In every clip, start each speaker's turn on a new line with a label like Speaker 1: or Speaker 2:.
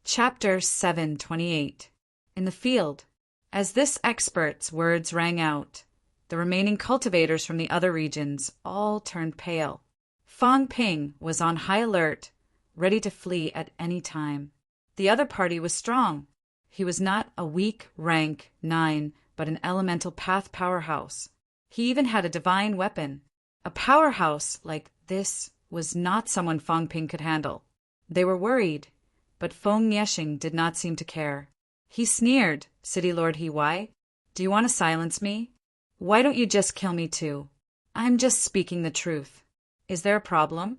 Speaker 1: Chapter 728. In the field. As this expert's words rang out, the remaining cultivators from the other regions all turned pale. Fong Ping was on high alert, ready to flee at any time. The other party was strong. He was not a weak rank 9, but an elemental path powerhouse. He even had a divine weapon. A powerhouse like this was not someone Fong Ping could handle. They were worried, but Feng Yexing did not seem to care. He sneered, City Lord He, why? Do you want to silence me? Why don't you just kill me too? I'm just speaking the truth. Is there a problem?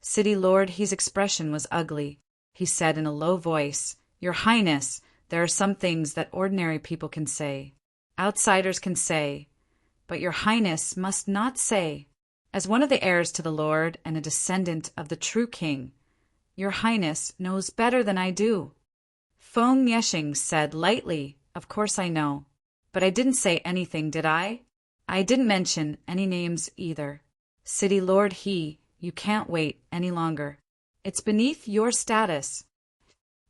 Speaker 1: City Lord He's expression was ugly. He said in a low voice, Your Highness, there are some things that ordinary people can say. Outsiders can say, but Your Highness must not say. As one of the heirs to the Lord and a descendant of the true king, Your Highness knows better than I do. Feng Yexing said lightly, Of course I know. But I didn't say anything, did I? I didn't mention any names either. City Lord He, you can't wait any longer. It's beneath your status.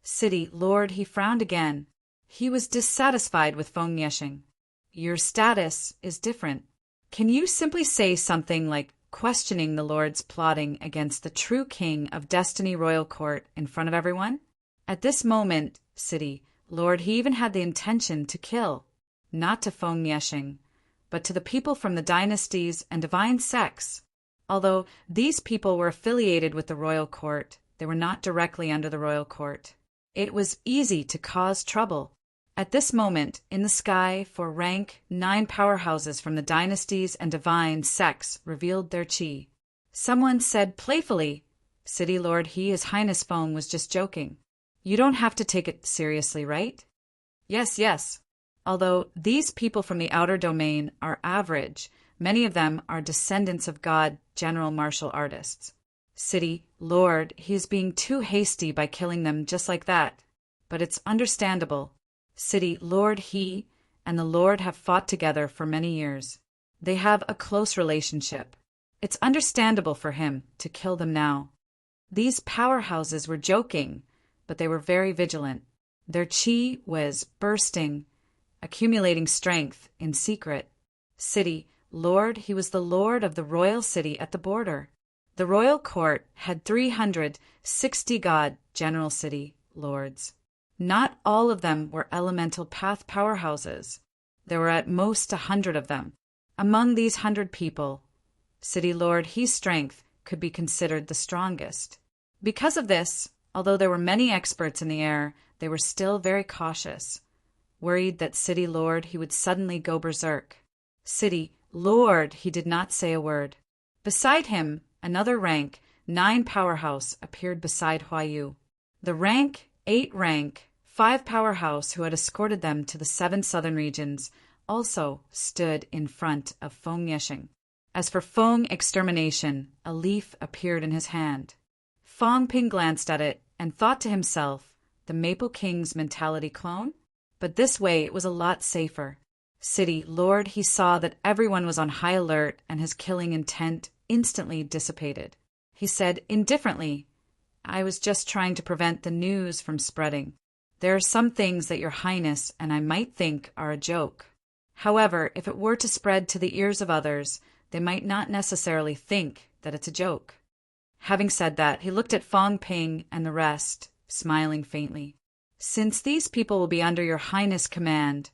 Speaker 1: City Lord He frowned again. He was dissatisfied with Feng Yexing. Your status is different. Can you simply say something like questioning the Lord's plotting against the true king of Destiny Royal Court in front of everyone? At this moment, City Lord He even had the intention to kill, not to Feng Yexing, but to the people from the dynasties and divine sects. Although these people were affiliated with the royal court, they were not directly under the royal court. It was easy to cause trouble. At this moment, in the sky, for rank 9 powerhouses from the dynasties and divine sects revealed their chi. Someone said playfully, City Lord He, His Highness Feng was just joking. You don't have to take it seriously, right? Yes. Although these people from the outer domain are average, many of them are descendants of God, general martial artists. City Lord, He is being too hasty by killing them just like that. But it's understandable. City Lord He and the Lord have fought together for many years. They have a close relationship. It's understandable for him to kill them now. These powerhouses were joking, but they were very vigilant. Their chi was bursting, accumulating strength in secret. City Lord, He was the lord of the royal city at the border. The royal court had 360 god general city lords. Not all of them were elemental path powerhouses. There were at most 100 of them. Among these 100 people, City Lord He's strength could be considered the strongest. Because of this, although there were many experts in the air, they were still very cautious, worried that City Lord He would suddenly go berserk. City Lord He did not say a word. Beside him, another rank 9 powerhouse appeared beside Huayu. The rank 8 5 powerhouse who had escorted them to the 7 southern regions also stood in front of Feng Yexing. As for Feng Extermination, a leaf appeared in his hand. Fong Ping glanced at it and thought to himself, the Maple King's mentality clone? But this way it was a lot safer. City Lord He saw that everyone was on high alert and his killing intent instantly dissipated. He said indifferently, I was just trying to prevent the news from spreading. There are some things that Your Highness and I might think are a joke. However, if it were to spread to the ears of others, they might not necessarily think that it's a joke. Having said that, he looked at Fong Ping and the rest, smiling faintly. Since these people will be under Your Highness' command,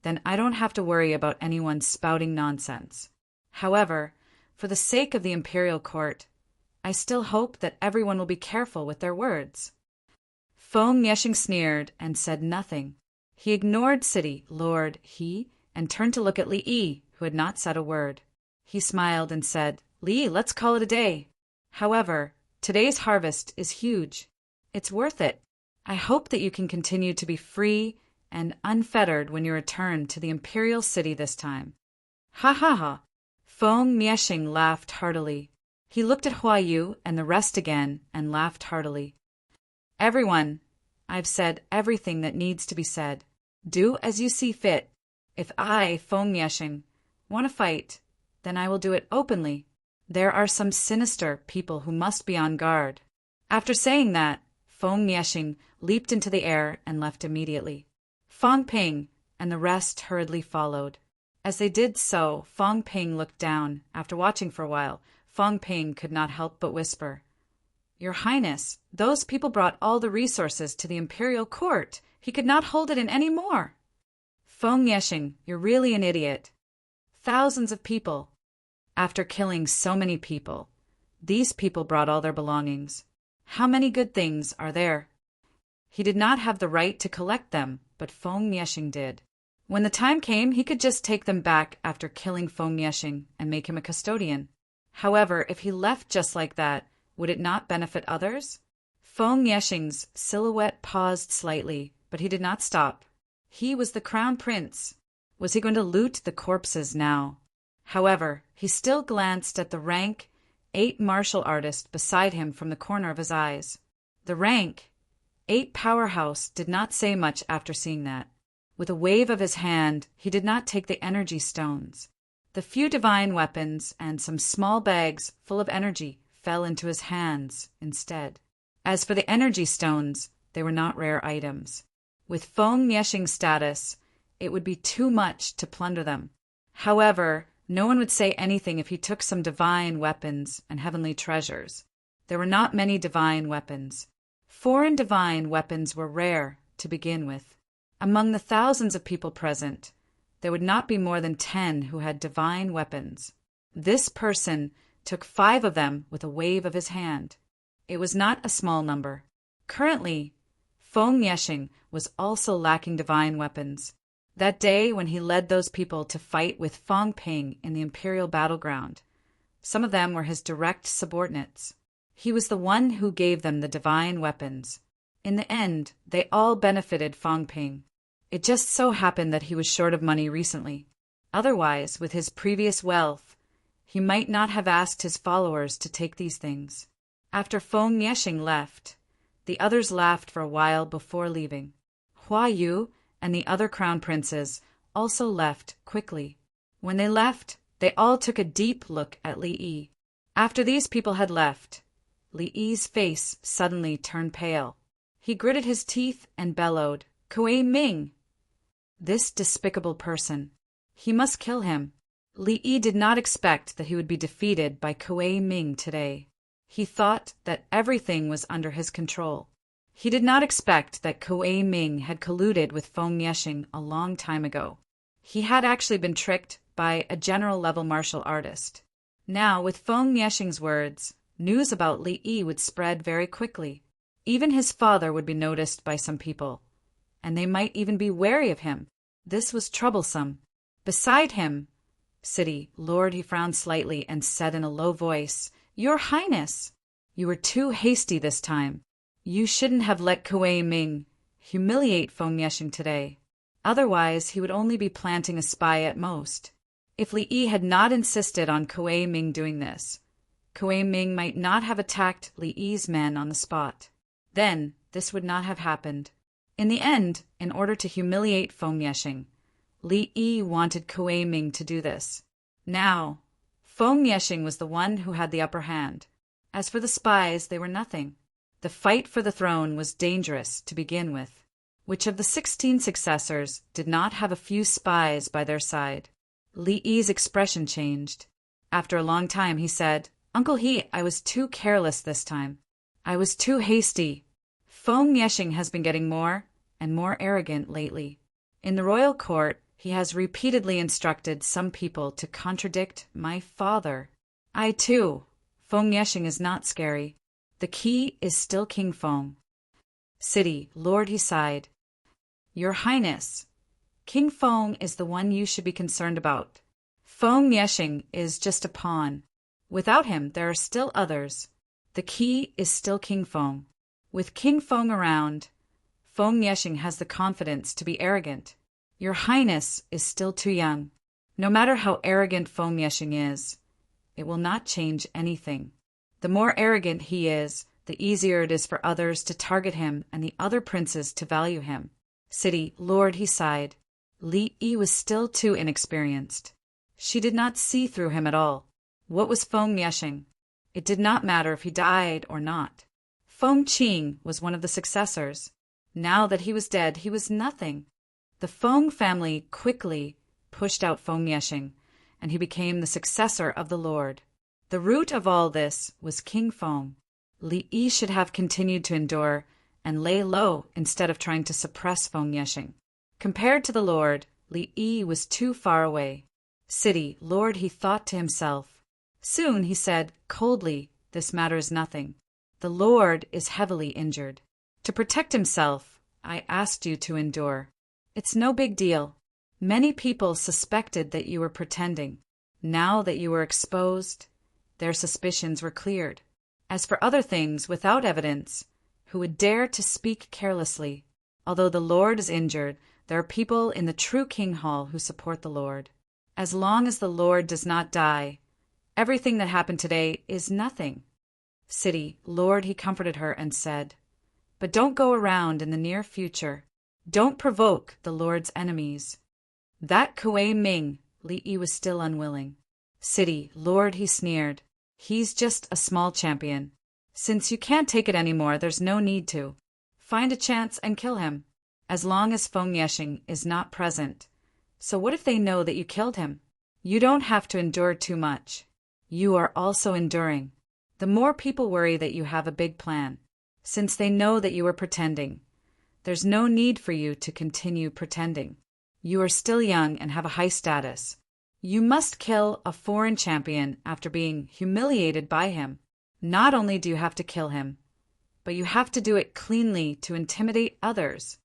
Speaker 1: then I don't have to worry about anyone spouting nonsense. However, for the sake of the imperial court, I still hope that everyone will be careful with their words. Feng Yexing sneered and said nothing. He ignored City Lord He and turned to look at Li Yi, who had not said a word. He smiled and said, Li, let's call it a day. However, today's harvest is huge. It's worth it. I hope that you can continue to be free and unfettered when you return to the imperial city this time. Ha ha ha. Feng Yexing laughed heartily. He looked at Huayu and the rest again and laughed heartily. Everyone, I've said everything that needs to be said. Do as you see fit. If I, Feng Yexing, want to fight, then I will do it openly. There are some sinister people who must be on guard. After saying that, Feng Yexing leaped into the air and left immediately. Fang Ping and the rest hurriedly followed. As they did so, Fang Ping looked down. After watching for a while, Fang Ping could not help but whisper, "Your Highness, those people brought all the resources to the imperial court. He could not hold it in any more." "Feng Yexing, you're really an idiot. Thousands of people. After killing so many people, these people brought all their belongings. How many good things are there? He did not have the right to collect them, but Feng Yexing did. When the time came, he could just take them back after killing Feng Yexing and make him a custodian. However, if he left just like that, would it not benefit others?" Feng Yexing's silhouette paused slightly, but he did not stop. He was the crown prince. Was he going to loot the corpses now? However, he still glanced at the rank 8 martial artist beside him from the corner of his eyes. The rank 8 powerhouse did not say much after seeing that. With a wave of his hand, he did not take the energy stones. The few divine weapons and some small bags full of energy fell into his hands instead. As for the energy stones, they were not rare items. With Feng Yexing's status, it would be too much to plunder them. However, no one would say anything if he took some divine weapons and heavenly treasures. There were not many divine weapons. Foreign divine weapons were rare to begin with. Among the thousands of people present, there would not be more than 10 who had divine weapons. This person took 5 of them with a wave of his hand. It was not a small number. Currently, Feng Yexing was also lacking divine weapons. That day when he led those people to fight with Fang Ping in the imperial battleground, some of them were his direct subordinates. He was the one who gave them the divine weapons. In the end, they all benefited Fang Ping. It just so happened that he was short of money recently. Otherwise, with his previous wealth, he might not have asked his followers to take these things. After Feng Yexing left, the others laughed for a while before leaving. Hua Yu and the other crown princes also left quickly. When they left, they all took a deep look at Li Yi. After these people had left, Li Yi's face suddenly turned pale. He gritted his teeth and bellowed, "Kuei Ming! This despicable person. He must kill him." Li Yi did not expect that he would be defeated by Kuei Ming today. He thought that everything was under his control. He did not expect that Kuei Ming had colluded with Feng Yexing a long time ago. He had actually been tricked by a general-level martial artist. Now, with Feng Yexing's words, news about Li Yi would spread very quickly. Even his father would be noticed by some people, and they might even be wary of him. This was troublesome. Beside him, City Lord, he frowned slightly and said in a low voice, "Your Highness, you were too hasty this time. You shouldn't have let Kuei Ming humiliate Feng Yexing today. Otherwise, he would only be planting a spy at most. If Li Yi had not insisted on Kuei Ming doing this, Kuei Ming might not have attacked Li Yi's men on the spot. Then, this would not have happened. In the end, in order to humiliate Feng Yexing, Li Yi wanted Kuei Ming to do this. Now, Feng Yexing was the one who had the upper hand. As for the spies, they were nothing. The fight for the throne was dangerous to begin with. Which of the 16 successors did not have a few spies by their side? Li Yi's expression changed. After a long time, he said, "Uncle He, I was too careless this time. I was too hasty. Feng Yexing has been getting more and more arrogant lately. In the royal court, he has repeatedly instructed some people to contradict my father. I too. Feng Yexing is not scary. The key is still King Feng." City Lord, he sighed. "Your Highness, King Feng is the one you should be concerned about. Feng Yexing is just a pawn. Without him, there are still others. The key is still King Feng. With King Feng around, Feng Yexing has the confidence to be arrogant. Your Highness is still too young. No matter how arrogant Feng Yexing is, it will not change anything. The more arrogant he is, the easier it is for others to target him and the other princes to value him." City Lord, he sighed. Li Yi was still too inexperienced. She did not see through him at all. What was Feng Yexing? It did not matter if he died or not. Feng Qing was one of the successors. Now that he was dead, he was nothing. The Feng family quickly pushed out Feng Yeshing, and he became the successor of the Lord. The root of all this was King Feng. Li Yi should have continued to endure and lay low instead of trying to suppress Feng Yeshing. Compared to the Lord, Li Yi was too far away. City, Lord, he thought to himself. Soon he said, coldly, this matters nothing. The Lord is heavily injured. To protect himself, I asked you to endure. It's no big deal. Many people suspected that you were pretending. Now that you were exposed, their suspicions were cleared. As for other things without evidence, who would dare to speak carelessly? Although the Lord is injured, there are people in the true King Hall who support the Lord. As long as the Lord does not die, everything that happened today is nothing. City, Lord, he comforted her and said, but don't go around in the near future. Don't provoke the Lord's enemies. That Kuei Ming, Li Yi was still unwilling. City, Lord, he sneered. He's just a small champion. Since you can't take it anymore, there's no need to. Find a chance and kill him, as long as Feng Yeshing is not present. So what if they know that you killed him? You don't have to endure too much. You are also enduring. The more people worry that you have a big plan, since they know that you are pretending, there's no need for you to continue pretending. You are still young and have a high status. You must kill a foreign champion after being humiliated by him. Not only do you have to kill him, but you have to do it cleanly to intimidate others.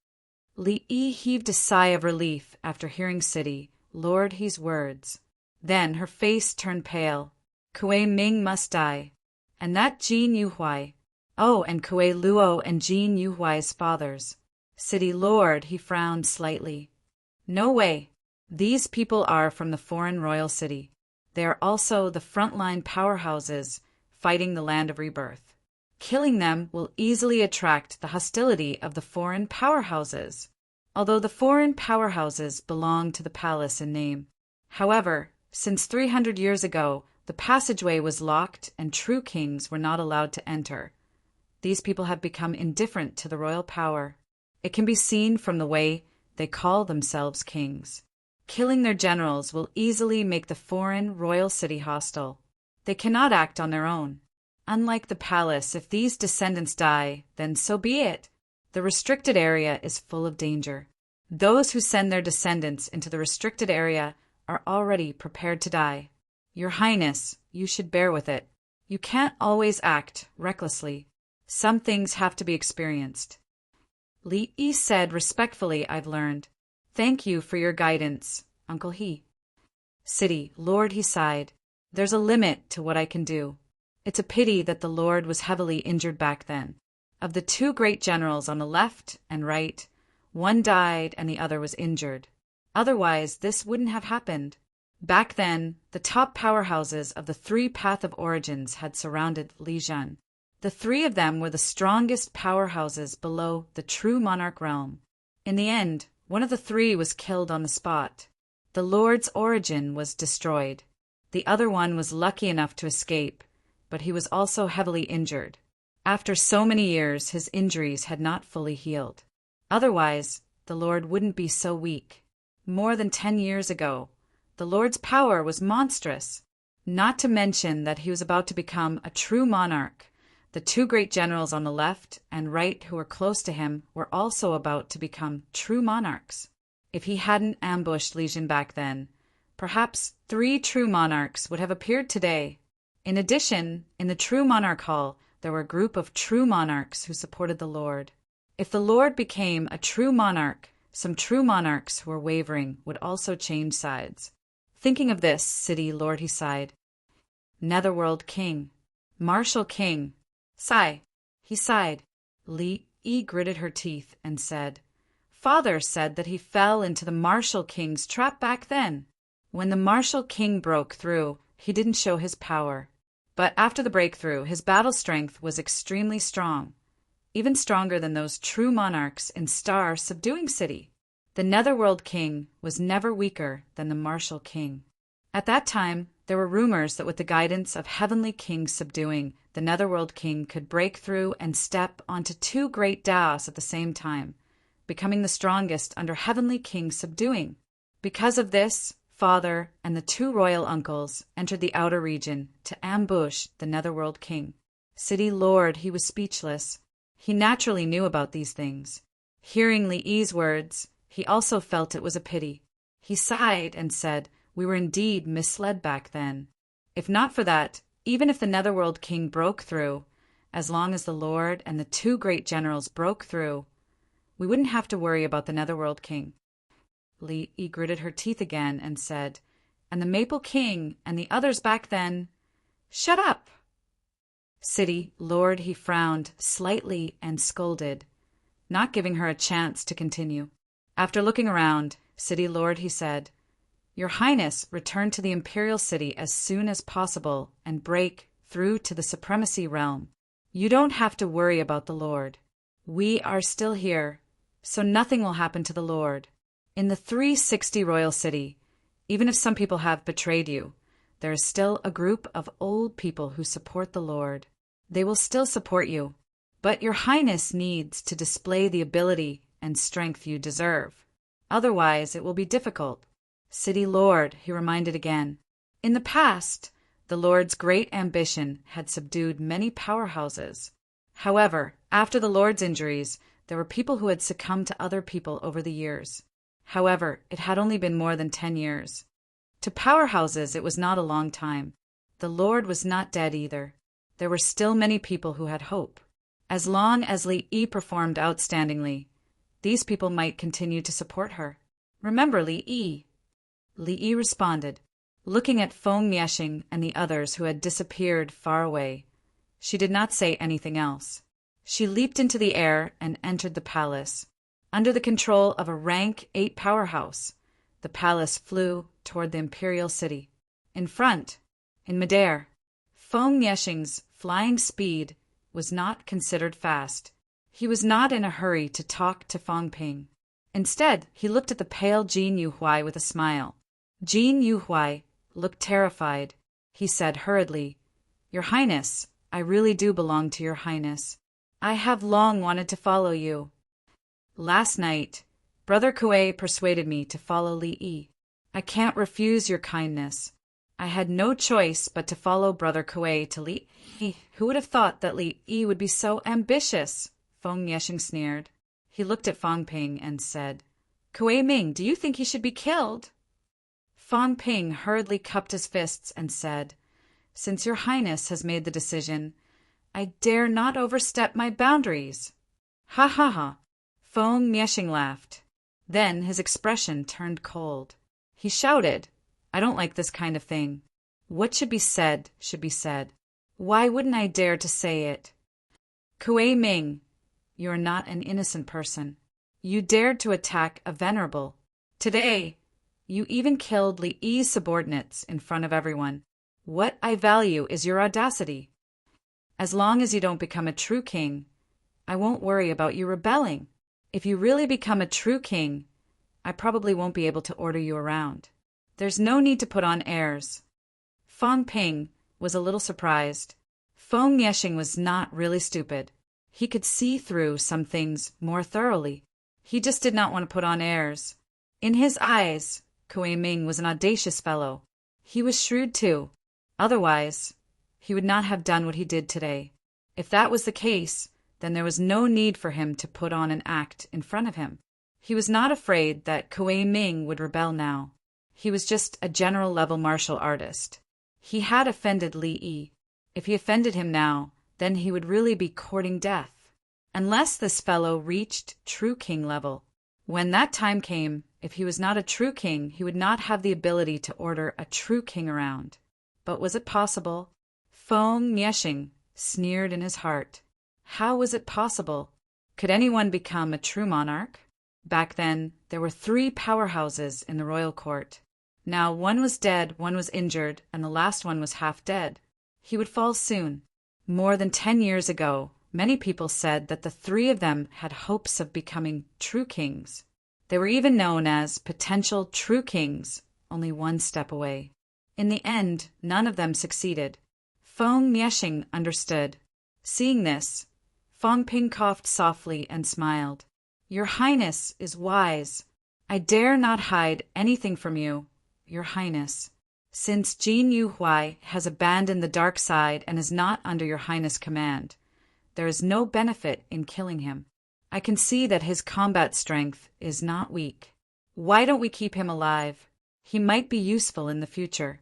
Speaker 1: Li Yi heaved a sigh of relief after hearing City, Lord He's words. Then her face turned pale. Kuei Ming must die. And that Jin Yuhuai. Oh, and Kuei Luo and Jin Yuhuai's fathers. City, Lord, he frowned slightly. No way. These people are from the foreign royal city. They are also the frontline powerhouses fighting the land of rebirth. Killing them will easily attract the hostility of the foreign powerhouses, although the foreign powerhouses belong to the palace in name. However, since 300 years ago, the passageway was locked and true kings were not allowed to enter. These people have become indifferent to the royal power. It can be seen from the way they call themselves kings. Killing their generals will easily make the foreign royal city hostile. They cannot act on their own. Unlike the palace, if these descendants die, then so be it. The restricted area is full of danger. Those who send their descendants into the restricted area are already prepared to die. Your Highness, you should bear with it. You can't always act recklessly. Some things have to be experienced. Li Yi said respectfully, I've learned. Thank you for your guidance, Uncle He. City, Lord, he sighed. There's a limit to what I can do. It's a pity that the Lord was heavily injured back then. Of the two great generals on the left and right, one died and the other was injured. Otherwise, this wouldn't have happened. Back then, the top powerhouses of the three Path of Origins had surrounded Lijian. The three of them were the strongest powerhouses below the true monarch realm. In the end, one of the three was killed on the spot. The Lord's origin was destroyed. The other one was lucky enough to escape, but he was also heavily injured. After so many years, his injuries had not fully healed. Otherwise, the Lord wouldn't be so weak. More than 10 years ago, the Lord's power was monstrous. Not to mention that he was about to become a true monarch. The two great generals on the left and right who were close to him were also about to become true monarchs. If he hadn't ambushed Lijian back then, perhaps 3 true monarchs would have appeared today. In addition, in the True Monarch Hall, there were a group of true monarchs who supported the Lord. If the Lord became a true monarch, some true monarchs who were wavering would also change sides. Thinking of this, City, Lord, he sighed. Netherworld King. Martial King. Sigh. He sighed. Li Yi gritted her teeth and said, Father said that he fell into the Martial King's trap back then. When the Martial King broke through, he didn't show his power. But after the breakthrough, his battle strength was extremely strong, even stronger than those true monarchs in Star subduing City. The Netherworld King was never weaker than the Martial King. At that time, there were rumors that with the guidance of Heavenly King subduing the Netherworld King could break through and step onto two great dais at the same time, becoming the strongest under Heavenly King's subduing. Because of this, Father and the two royal uncles entered the outer region to ambush the Netherworld King. City Lord, he was speechless. He naturally knew about these things. Hearing Li's words, he also felt it was a pity. He sighed and said, "We were indeed misled back then. If not for that, even if the Netherworld King broke through, as long as the Lord and the two great generals broke through, we wouldn't have to worry about the Netherworld King." Li gritted her teeth again and said, "And the Maple King and the others back then—" "Shut up!" City Lord, he frowned slightly and scolded, not giving her a chance to continue. After looking around, City Lord, he said, "Your Highness, return to the Imperial City as soon as possible and break through to the Supremacy Realm. You don't have to worry about the Lord. We are still here, so nothing will happen to the Lord. In the 360 Royal City, even if some people have betrayed you, there is still a group of old people who support the Lord. They will still support you, but your Highness needs to display the ability and strength you deserve. Otherwise, it will be difficult." City Lord, he reminded again. In the past, the Lord's great ambition had subdued many powerhouses. However, after the Lord's injuries, there were people who had succumbed to other people over the years. However, it had only been more than 10 years. To powerhouses, it was not a long time. The Lord was not dead either. There were still many people who had hope. As long as Li performed outstandingly, these people might continue to support her. "Remember Li." Li responded, looking at Feng Mieshing and the others who had disappeared far away. She did not say anything else. She leaped into the air and entered the palace. Under the control of a rank 8 powerhouse, the palace flew toward the Imperial City. In front, in midair, Feng Mieshing's flying speed was not considered fast. He was not in a hurry to talk to Fang Ping. Instead, he looked at the pale Jin Yuhuai with a smile. Jin Yuhuai looked terrified. He said hurriedly, "Your Highness, I really do belong to your Highness. I have long wanted to follow you. Last night, Brother Kuei persuaded me to follow Li. I can't refuse your kindness. I had no choice but to follow Brother Kuei to Li. Who would have thought that Li would be so ambitious?" Feng Mieshing sneered. He looked at Fang Ping and said, "Kuei Ming, do you think he should be killed?" Fang Ping hurriedly cupped his fists and said, "Since your Highness has made the decision, I dare not overstep my boundaries." "Ha ha ha!" Feng Mieshing laughed. Then his expression turned cold. He shouted, "I don't like this kind of thing. What should be said should be said. Why wouldn't I dare to say it? Kuei Ming, you are not an innocent person. You dared to attack a venerable. Today, you even killed Li's subordinates in front of everyone. What I value is your audacity. As long as you don't become a true king, I won't worry about you rebelling. If you really become a true king, I probably won't be able to order you around. There's no need to put on airs." Fang Ping was a little surprised. Feng Mieshing was not really stupid. He could see through some things more thoroughly. He just did not want to put on airs. In his eyes, Kuei Ming was an audacious fellow. He was shrewd too. Otherwise, he would not have done what he did today. If that was the case, then there was no need for him to put on an act in front of him. He was not afraid that Kuei Ming would rebel now. He was just a general-level martial artist. He had offended Li. If he offended him now, then he would really be courting death. Unless this fellow reached true king level. When that time came, if he was not a true king, he would not have the ability to order a true king around. But was it possible? Feng Mieshing sneered in his heart. How was it possible? Could anyone become a true monarch? Back then, there were 3 powerhouses in the royal court. Now one was dead, one was injured, and the last one was half dead. He would fall soon. More than 10 years ago, many people said that the 3 of them had hopes of becoming true kings. They were even known as potential true kings, only one step away. In the end, none of them succeeded. Feng Mieshing understood. Seeing this, Fong Ping coughed softly and smiled. Your Highness is wise. I dare not hide anything from you, Your Highness. Since Jin Yuhuai has abandoned the dark side and is not under Your Highness' command, there is no benefit in killing him. I can see that his combat strength is not weak. Why don't we keep him alive? He might be useful in the future.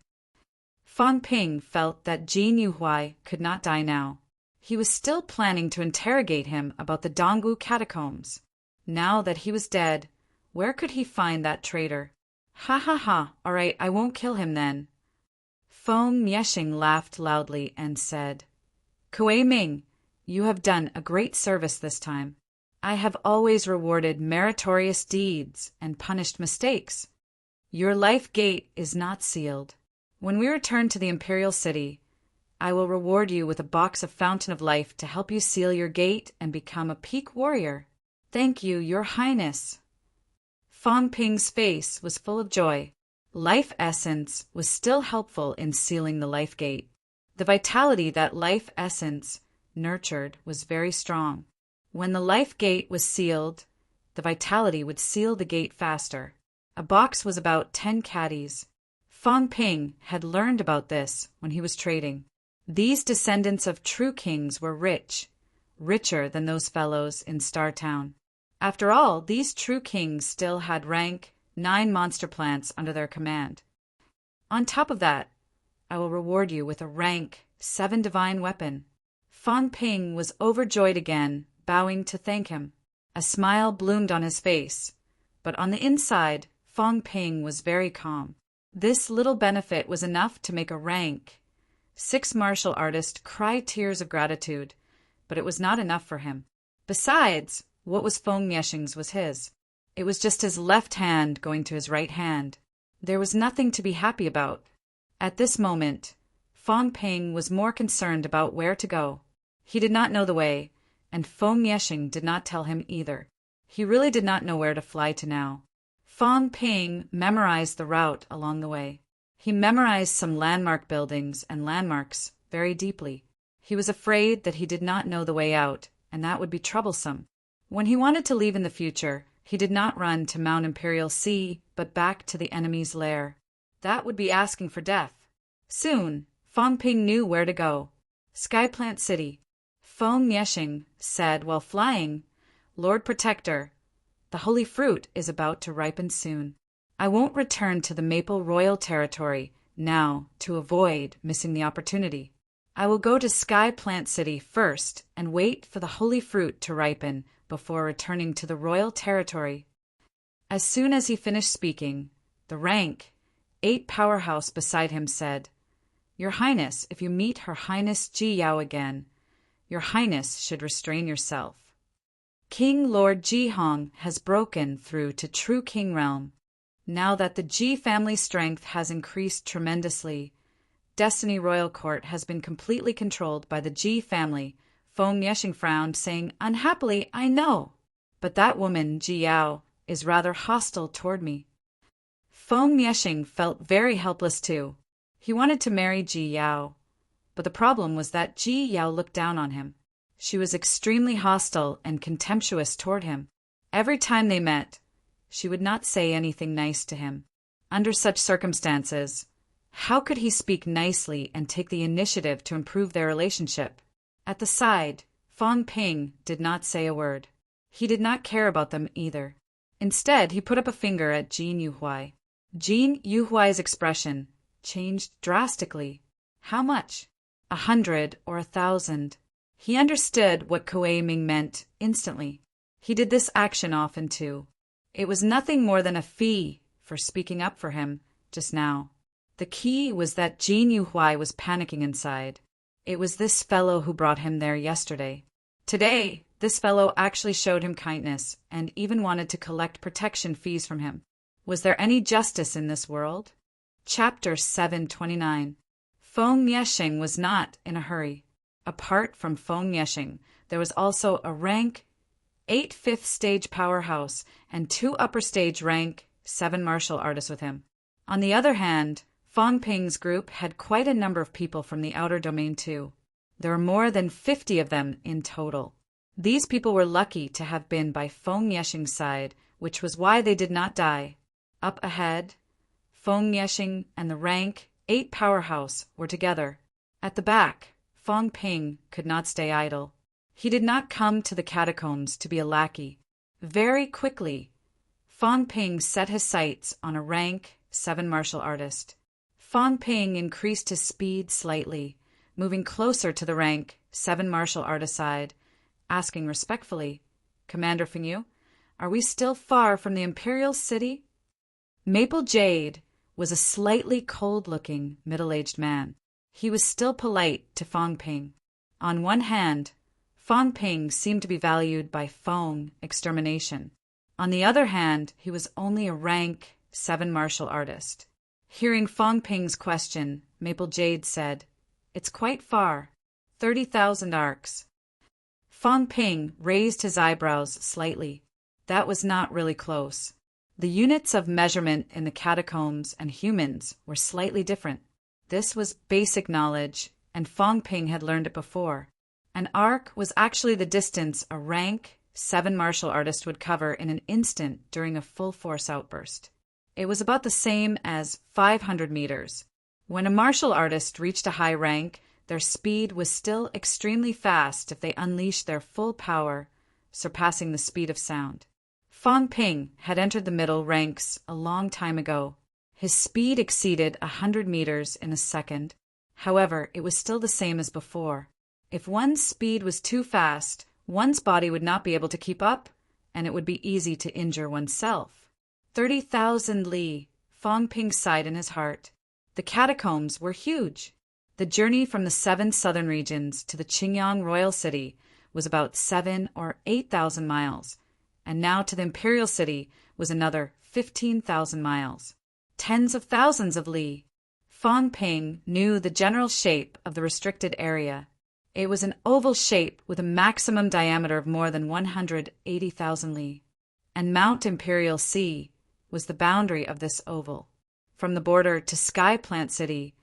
Speaker 1: Fong Ping felt that Jin Yuhuai could not die now. He was still planning to interrogate him about the Dongwu catacombs. Now that he was dead, where could he find that traitor? Ha ha ha, all right, I won't kill him then. Feng Mieshing laughed loudly and said, Kuei Ming, you have done a great service this time. I have always rewarded meritorious deeds and punished mistakes. Your life gate is not sealed. When we return to the Imperial City, I will reward you with a box of Fountain of Life to help you seal your gate and become a peak warrior. Thank you, Your Highness. Fong Ping's face was full of joy. Life essence was still helpful in sealing the life gate. The vitality that life essence nurtured was very strong. When the life gate was sealed, the vitality would seal the gate faster. A box was about 10 caddies. Fong Ping had learned about this when he was trading. These descendants of true kings were rich, richer than those fellows in Star Town. After all, these true kings still had rank 9 monster plants under their command. On top of that, I will reward you with a rank 7 divine weapon. Fong Ping was overjoyed again, bowing to thank him. A smile bloomed on his face, but on the inside, Fong Ping was very calm. This little benefit was enough to make a rank 6 martial artist cry tears of gratitude, but it was not enough for him. Besides, what was Feng Mieshing's was his. It was just his left hand going to his right hand. There was nothing to be happy about. At this moment, Fong Ping was more concerned about where to go. He did not know the way, and Feng Mieshing did not tell him either. He really did not know where to fly to now. Fong Ping memorized the route along the way. He memorized some landmark buildings and landmarks very deeply. He was afraid that he did not know the way out, and that would be troublesome. When he wanted to leave in the future, he did not run to Mount Imperial Sea, but back to the enemy's lair. That would be asking for death. Soon, Fong Ping knew where to go. Skyplant City. Feng Mieshing said while flying, Lord Protector, the holy fruit is about to ripen soon. I won't return to the Maple Royal territory now to avoid missing the opportunity. I will go to Skyplant City first and wait for the holy fruit to ripen before returning to the royal territory. As soon as he finished speaking, the rank 8 powerhouse beside him said, Your Highness, if you meet Her Highness Ji Yao again, Your Highness should restrain yourself. King Lord Ji Hong has broken through to True King Realm. Now that the Ji family strength has increased tremendously, Destiny Royal Court has been completely controlled by the Ji family. Feng Mieshing frowned, saying, Unhappily, I know. But that woman, Ji Yao, is rather hostile toward me. Feng Mieshing felt very helpless too. He wanted to marry Ji Yao, but the problem was that Ji Yao looked down on him. She was extremely hostile and contemptuous toward him. Every time they met, she would not say anything nice to him. Under such circumstances, how could he speak nicely and take the initiative to improve their relationship? At the side, Fong Ping did not say a word. He did not care about them either. Instead, he put up a finger at Jin Yuhuai. Jin Yuhuai's expression changed drastically. How much? 100 or 1,000. He understood what Kuei Ming meant instantly. He did this action often too. It was nothing more than a fee for speaking up for him just now. The key was that Jin Yuhuai was panicking inside. It was this fellow who brought him there yesterday. Today, this fellow actually showed him kindness and even wanted to collect protection fees from him. Was there any justice in this world? Chapter 729. Feng Mieshing was not in a hurry. Apart from Feng Mieshing, there was also a rank 8 5th stage powerhouse and 2 upper stage rank 7 martial artists with him. On the other hand, Fong Ping's group had quite a number of people from the outer domain too. There were more than 50 of them in total. These people were lucky to have been by Feng Yexing's side, which was why they did not die. Up ahead, Feng Yexing and the rank 8 powerhouse were together. At the back, Fong Ping could not stay idle. He did not come to the catacombs to be a lackey. Very quickly, Fong Ping set his sights on a rank 7 martial artist. Fong Ping increased his speed slightly, moving closer to the rank 7 martial artist side, asking respectfully, "Commander Fengyu, are we still far from the Imperial City?" Maple Jade was a slightly cold-looking, middle-aged man. He was still polite to Fong Ping. On one hand, Fong Ping seemed to be valued by Feng extermination. On the other hand, he was only a rank 7 martial artist. Hearing Fong Ping's question, Maple Jade said, "It's quite far, 30,000 arcs." Fong Ping raised his eyebrows slightly. That was not really close. The units of measurement in the catacombs and humans were slightly different. This was basic knowledge, and Fong Ping had learned it before. An arc was actually the distance a rank 7 martial artist would cover in an instant during a full-force outburst. It was about the same as 500 meters. When a martial artist reached a high rank, their speed was still extremely fast if they unleashed their full power, surpassing the speed of sound. Fong Ping had entered the middle ranks a long time ago. His speed exceeded 100 meters in a second. However, it was still the same as before. If one's speed was too fast, one's body would not be able to keep up, and it would be easy to injure oneself. 30,000 li, Fong Ping sighed in his heart. The catacombs were huge. The journey from the 7 southern regions to the Qingyang royal city was about 7 or 8,000 miles, and now to the imperial city was another 15,000 miles. Tens of thousands of li. Fong Ping knew the general shape of the restricted area. It was an oval shape with a maximum diameter of more than 180,000 li, and Mount Imperial Sea was the boundary of this oval. From the border to Sky Plant City,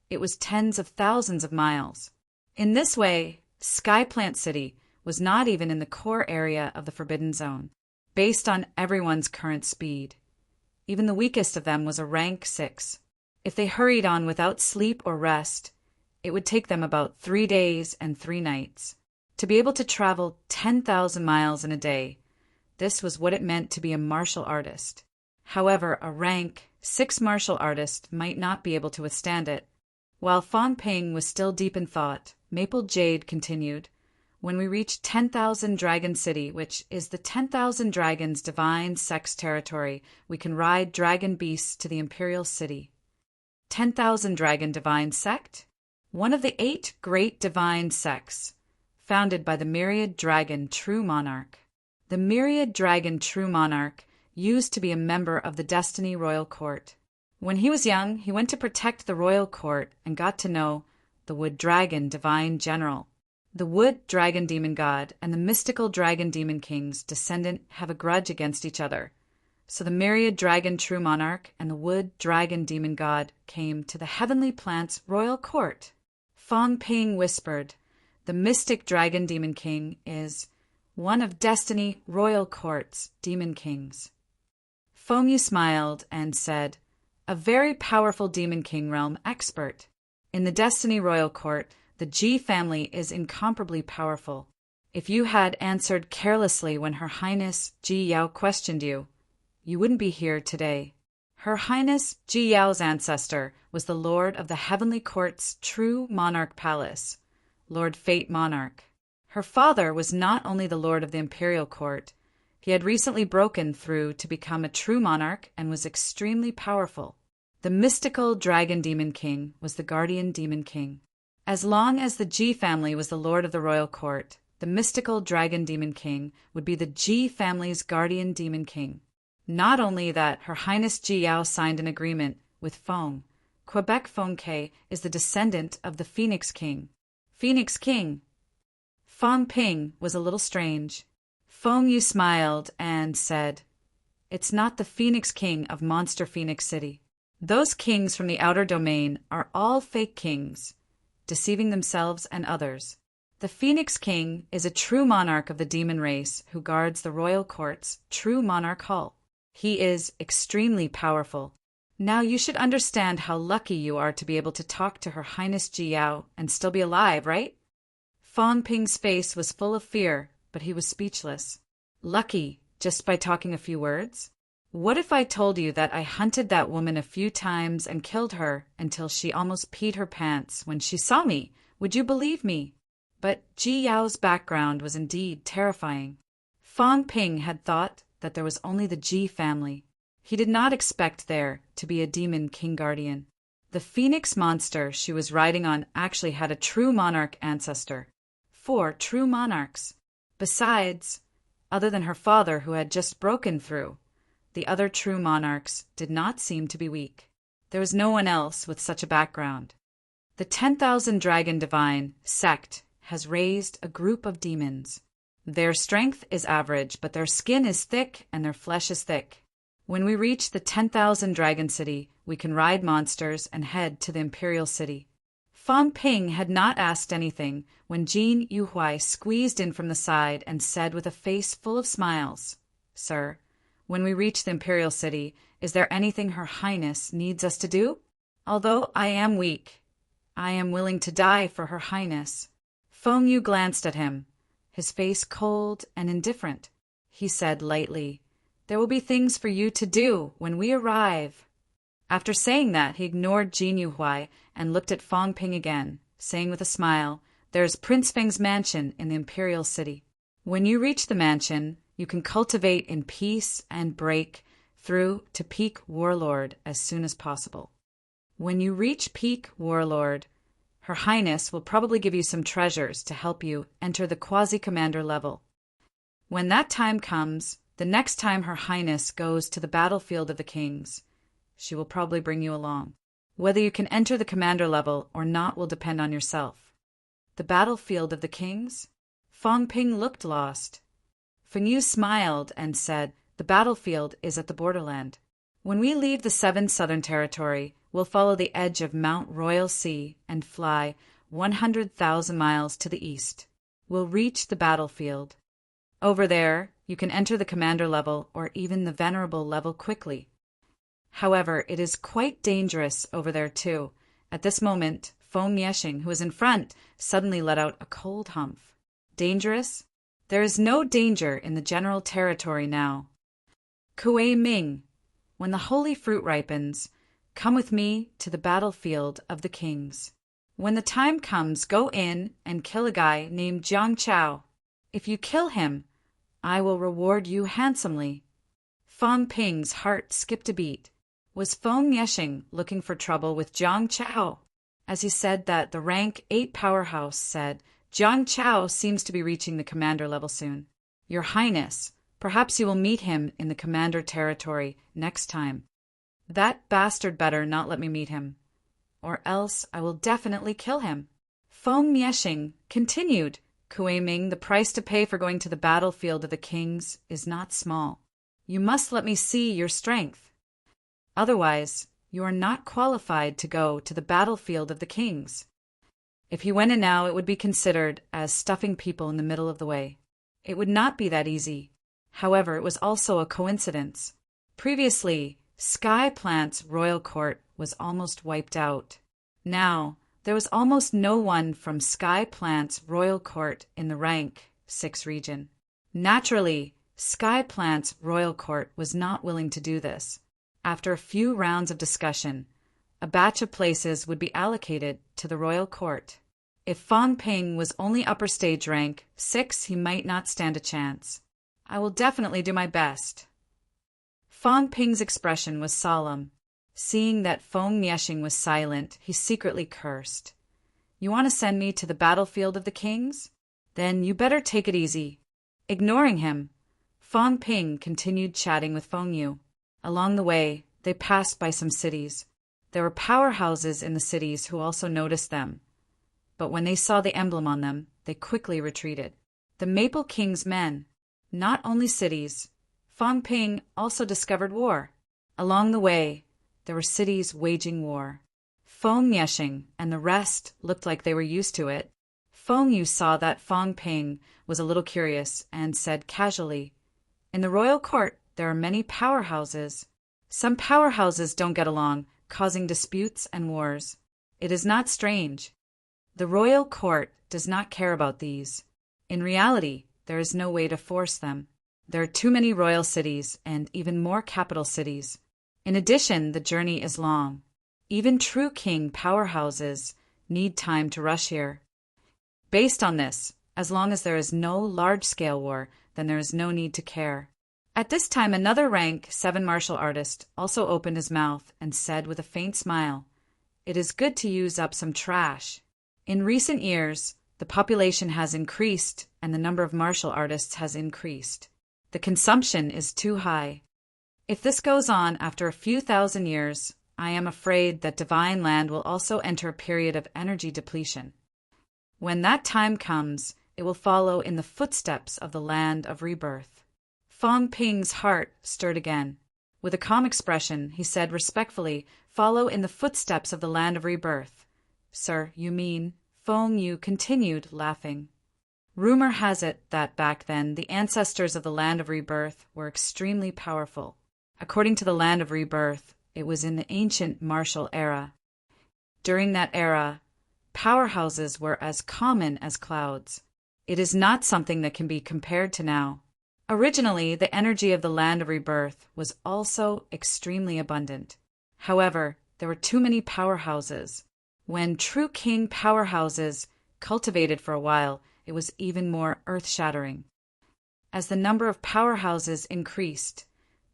Speaker 1: it was tens of thousands of miles. In this way, Sky Plant City was not even in the core area of the Forbidden Zone, based on everyone's current speed. Even the weakest of them was a rank 6. If they hurried on without sleep or rest, it would take them about 3 days and 3 nights. To be able to travel 10,000 miles in a day, this was what it meant to be a martial artist. However, a rank 6 martial artist might not be able to withstand it. While Fong Ping was still deep in thought, Maple Jade continued, "When we reach 10,000 Dragon City, which is the 10,000 dragons' divine sex territory, we can ride dragon beasts to the Imperial City." 10,000 dragon divine sect? One of the 8 great divine sects, founded by the Myriad Dragon True Monarch. The Myriad Dragon True Monarch used to be a member of the Destiny Royal Court. When he was young, he went to protect the royal court and got to know the Wood Dragon Divine General. The Wood Dragon Demon God and the mystical Dragon Demon King's descendant have a grudge against each other. So the Myriad Dragon True Monarch and the Wood Dragon Demon God came to the Heavenly Plant's royal court. Fong Ping whispered, "The mystic Dragon Demon King is one of Destiny Royal Court's Demon Kings." Feng Yu smiled and said, "A very powerful Demon King realm expert. In the Destiny Royal Court, the Ji family is incomparably powerful. If you had answered carelessly when Her Highness Ji Yao questioned you, you wouldn't be here today. Her Highness Ji Yao's ancestor was the Lord of the Heavenly Court's true monarch palace, Lord Fate Monarch. Her father was not only the Lord of the Imperial Court, he had recently broken through to become a true monarch and was extremely powerful. The mystical Dragon Demon King was the Guardian Demon King. As long as the Ji family was the Lord of the Royal Court, the mystical Dragon Demon King would be the Ji family's Guardian Demon King. Not only that, Her Highness Ji Yao signed an agreement with Feng. Quebec Feng Ke is the descendant of the Phoenix King. Phoenix King? Fong Ping was a little strange. Feng Yu smiled and said, "It's not the Phoenix King of Monster Phoenix City. Those kings from the outer domain are all fake kings, deceiving themselves and others. The Phoenix King is a true monarch of the demon race who guards the royal court's true monarch hall. He is extremely powerful. Now you should understand how lucky you are to be able to talk to Her Highness Ji Yao and still be alive, right? Fong Ping's face was full of fear, but he was speechless. Lucky, just by talking a few words? What if I told you that I hunted that woman a few times and killed her until she almost peed her pants when she saw me? Would you believe me? But Ji Yao's background was indeed terrifying. Fong Ping had thought that there was only the Ji family. He did not expect there to be a demon king guardian. The phoenix monster she was riding on actually had a true monarch ancestor. 4 true monarchs. Besides, other than her father who had just broken through, the other true monarchs did not seem to be weak. There was no one else with such a background. The 10,000 Dragon Divine sect has raised a group of demons. Their strength is average, but their skin is thick and their flesh is thick. When we reach the 10,000 Dragon City, we can ride monsters and head to the Imperial City. Fong Ping had not asked anything when Jin Yuhuai squeezed in from the side and said with a face full of smiles, "Sir, when we reach the Imperial City, is there anything Her Highness needs us to do? Although I am weak, I am willing to die for Her Highness." Feng Yu glanced at him, his face cold and indifferent. He said lightly, "There will be things for you to do when we arrive." After saying that, he ignored Jin Yuhuai and looked at Fong Ping again, saying with a smile, "There is Prince Feng's mansion in the Imperial City. When you reach the mansion, you can cultivate in peace and break through to peak warlord as soon as possible. When you reach peak warlord, Her Highness will probably give you some treasures to help you enter the quasi-commander level. When that time comes, the next time Her Highness goes to the battlefield of the kings, she will probably bring you along. Whether you can enter the commander level or not will depend on yourself." The battlefield of the kings? Fong Ping looked lost. Feng Yu smiled and said, "The battlefield is at the borderland. When we leave the 7th Southern Territory, we'll follow the edge of Mount Royal Sea and fly 100,000 miles to the east. We'll reach the battlefield. Over there, you can enter the commander level or even the venerable level quickly. However, it is quite dangerous over there too." At this moment, Feng Yexing, who was in front, suddenly let out a cold humph. "Dangerous? There is no danger in the general territory now. Kuei Ming, when the holy fruit ripens, come with me to the battlefield of the kings. When the time comes, go in and kill a guy named Jiang Chao. If you kill him, I will reward you handsomely." Fong Ping's heart skipped a beat. Was Feng Yexing looking for trouble with Jiang Chao? As he said that, the rank 8 powerhouse said, "Jiang Chao seems to be reaching the commander level soon. Your Highness, perhaps you will meet him in the commander territory next time." "That bastard better not let me meet him, or else I will definitely kill him." Feng Yexing continued, "Kuei Ming, the price to pay for going to the battlefield of the kings is not small. You must let me see your strength. Otherwise, you are not qualified to go to the battlefield of the kings." If he went in now, it would be considered as stuffing people in the middle of the way. It would not be that easy. However, it was also a coincidence. Previously, Sky Plant's royal court was almost wiped out. Now, there was almost no one from Sky Plant's royal court in the rank 6 region. Naturally, Sky Plant's royal court was not willing to do this. After a few rounds of discussion, a batch of places would be allocated to the royal court. If Fong Ping was only upper stage rank 6, he might not stand a chance. "I will definitely do my best." Fong Ping's expression was solemn. Seeing that Feng Yexing was silent, he secretly cursed. "You want to send me to the battlefield of the kings? Then you better take it easy." Ignoring him, Fong Ping continued chatting with Feng Yu. Along the way, they passed by some cities. There were powerhouses in the cities who also noticed them. But when they saw the emblem on them, they quickly retreated. The Maple King's men. Not only cities, Fong Ping also discovered war. Along the way, there were cities waging war. Feng Yeshing and the rest looked like they were used to it. Feng Yu saw that Fang Ping was a little curious and said casually, "In the royal court, there are many powerhouses. Some powerhouses don't get along, causing disputes and wars. It is not strange. The royal court does not care about these. In reality, there is no way to force them. There are too many royal cities and even more capital cities. In addition, the journey is long. Even true king powerhouses need time to rush here. Based on this, as long as there is no large-scale war, then there is no need to care." At this time, another rank 7 martial artist also opened his mouth and said with a faint smile, "It is good to use up some trash. In recent years, the population has increased and the number of martial artists has increased. The consumption is too high. If this goes on after a few thousand years, I am afraid that divine land will also enter a period of energy depletion. When that time comes, it will follow in the footsteps of the land of rebirth." Fang Ping's heart stirred again. With a calm expression, he said respectfully, "Follow in the footsteps of the land of rebirth." "Sir, you mean?" Feng Yu continued, laughing. "Rumor has it that back then the ancestors of the land of rebirth were extremely powerful. According to the land of rebirth, it was in the ancient martial era. During that era, powerhouses were as common as clouds. It is not something that can be compared to now. Originally, the energy of the land of rebirth was also extremely abundant. However, there were too many powerhouses. When true king powerhouses cultivated for a while, it was even more earth-shattering. As the number of powerhouses increased,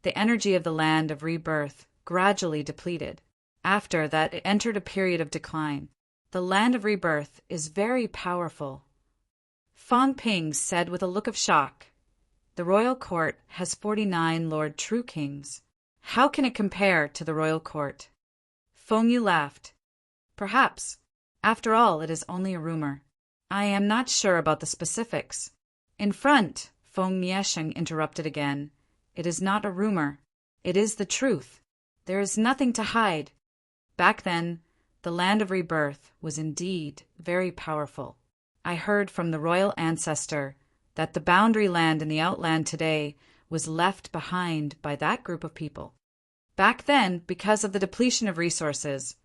Speaker 1: the energy of the land of rebirth gradually depleted. After that, it entered a period of decline. The land of rebirth is very powerful." Fang Ping said with a look of shock, "The royal court has 49 Lord True Kings. How can it compare to the royal court?" Feng Yu laughed. "Perhaps. After all, it is only a rumor. I am not sure about the specifics." "In front," Feng Yesheng interrupted again, "it is not a rumor. It is the truth. There is nothing to hide. Back then, the land of rebirth was indeed very powerful. I heard from the royal ancestor that the boundary land in the outland today was left behind by that group of people. Back then, because of the depletion of resources,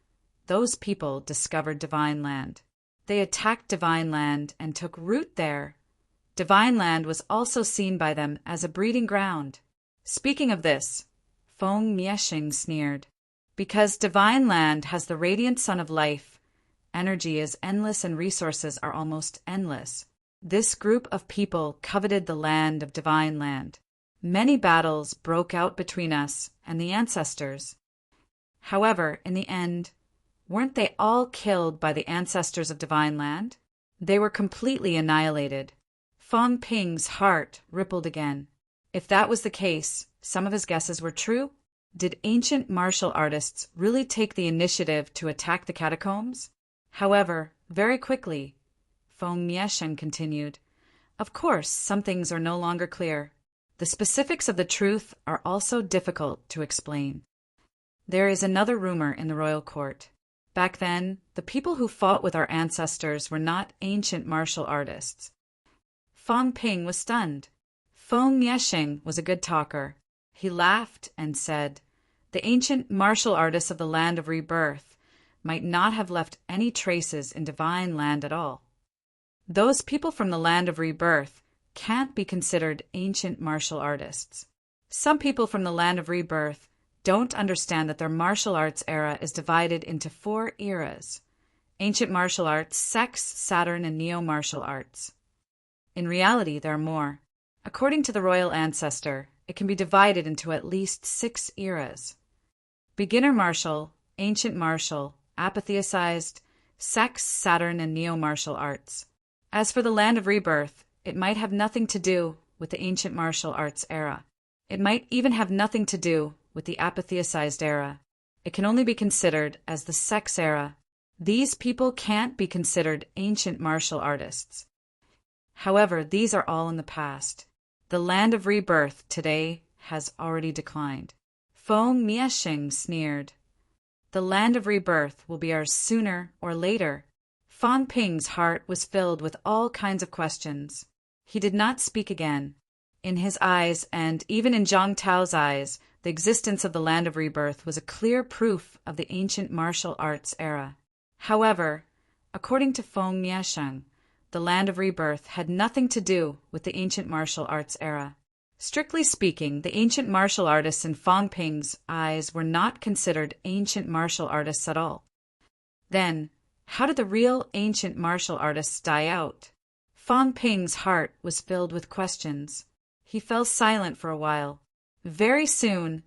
Speaker 1: those people discovered divine land. They attacked divine land and took root there. Divine land was also seen by them as a breeding ground. Speaking of this," Feng Mieshing sneered, "because divine land has the radiant sun of life, energy is endless and resources are almost endless. This group of people coveted the land of divine land. Many battles broke out between us and the ancestors. However, in the end, weren't they all killed by the ancestors of divine land? They were completely annihilated." Fang Ping's heart rippled again. If that was the case, some of his guesses were true. Did ancient martial artists really take the initiative to attack the catacombs? However, very quickly, Feng Mieshen continued, "Of course, some things are no longer clear. The specifics of the truth are also difficult to explain. There is another rumor in the royal court. Back then, the people who fought with our ancestors were not ancient martial artists." Fang Ping was stunned. Feng Miesheng was a good talker. He laughed and said, "The ancient martial artists of the land of rebirth might not have left any traces in divine land at all. Those people from the land of rebirth can't be considered ancient martial artists. Some people from the land of rebirth don't understand that their martial arts era is divided into 4 eras: ancient martial arts, sex, Saturn, and neo-martial arts. In reality, there are more. According to the royal ancestor, it can be divided into at least 6 eras: beginner martial, ancient martial, apatheicized, sex, Saturn, and neo-martial arts. As for the land of rebirth, it might have nothing to do with the ancient martial arts era. It might even have nothing to do with the apatheicized era. It can only be considered as the sex era. These people can't be considered ancient martial artists. However, these are all in the past. The land of rebirth today has already declined." Feng Miesheng sneered. The land of rebirth will be ours sooner or later. Fang Ping's heart was filled with all kinds of questions. He did not speak again. In his eyes, and even in Zhang Tao's eyes, the existence of the land of rebirth was a clear proof of the ancient martial arts era. However, according to Feng Niesheng, the land of rebirth had nothing to do with the ancient martial arts era. Strictly speaking, the ancient martial artists in Fang Ping's eyes were not considered ancient martial artists at all. Then, how did the real ancient martial artists die out? Fang Ping's heart was filled with questions. He fell silent for a while. Very soon,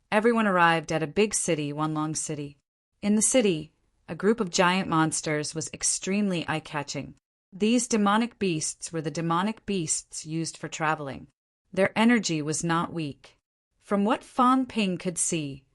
Speaker 1: everyone arrived at a big city, Wanlong City. In the city, a group of giant monsters was extremely eye-catching. These demonic beasts were the demonic beasts used for traveling. Their energy was not weak. From what Fang Ping could see,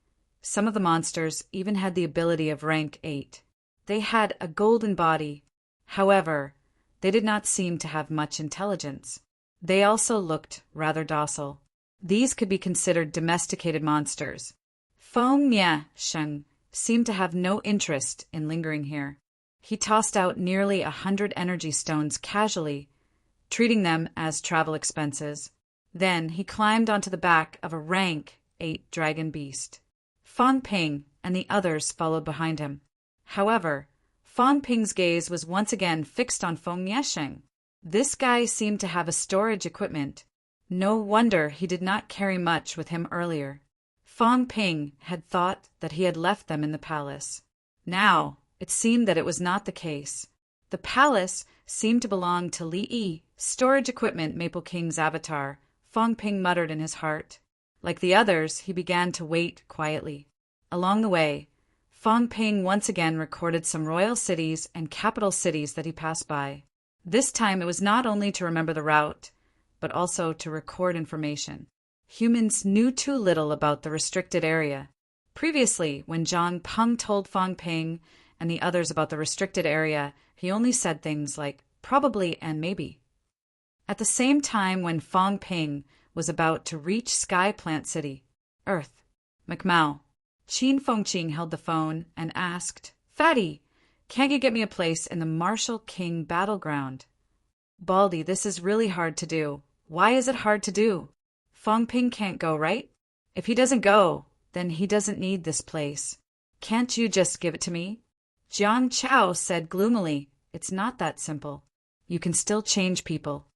Speaker 1: some of the monsters even had the ability of rank 8. They had a golden body. However, they did not seem to have much intelligence. They also looked rather docile. These could be considered domesticated monsters. Feng Niesheng seemed to have no interest in lingering here. He tossed out nearly 100 energy stones casually, treating them as travel expenses. Then he climbed onto the back of a rank 8 dragon beast. Fang Ping and the others followed behind him. However, Fang Ping's gaze was once again fixed on Feng Niesheng. This guy seemed to have a storage equipment. No wonder he did not carry much with him earlier. Fang Ping had thought that he had left them in the palace. Now, it seemed that it was not the case. The palace seemed to belong to Li Yi, storage equipment Maple King's avatar, Fang Ping muttered in his heart. Like the others, he began to wait quietly. Along the way, Fang Ping once again recorded some royal cities and capital cities that he passed by. This time it was not only to remember the route, but also to record information. Humans knew too little about the restricted area. Previously, when Zhang Peng told Fang Ping and the others about the restricted area, he only said things like probably and maybe. At the same time when Fang Ping was about to reach Sky Plant City, Earth, McMao, Qin Fengqing held the phone and asked, "Fatty, can't you get me a place in the Martial King battleground?" "Baldy, this is really hard to do." "Why is it hard to do?" "Fang Ping can't go, right?" "If he doesn't go, then he doesn't need this place. Can't you just give it to me?" Jiang Chao said gloomily, "It's not that simple. You can still change people."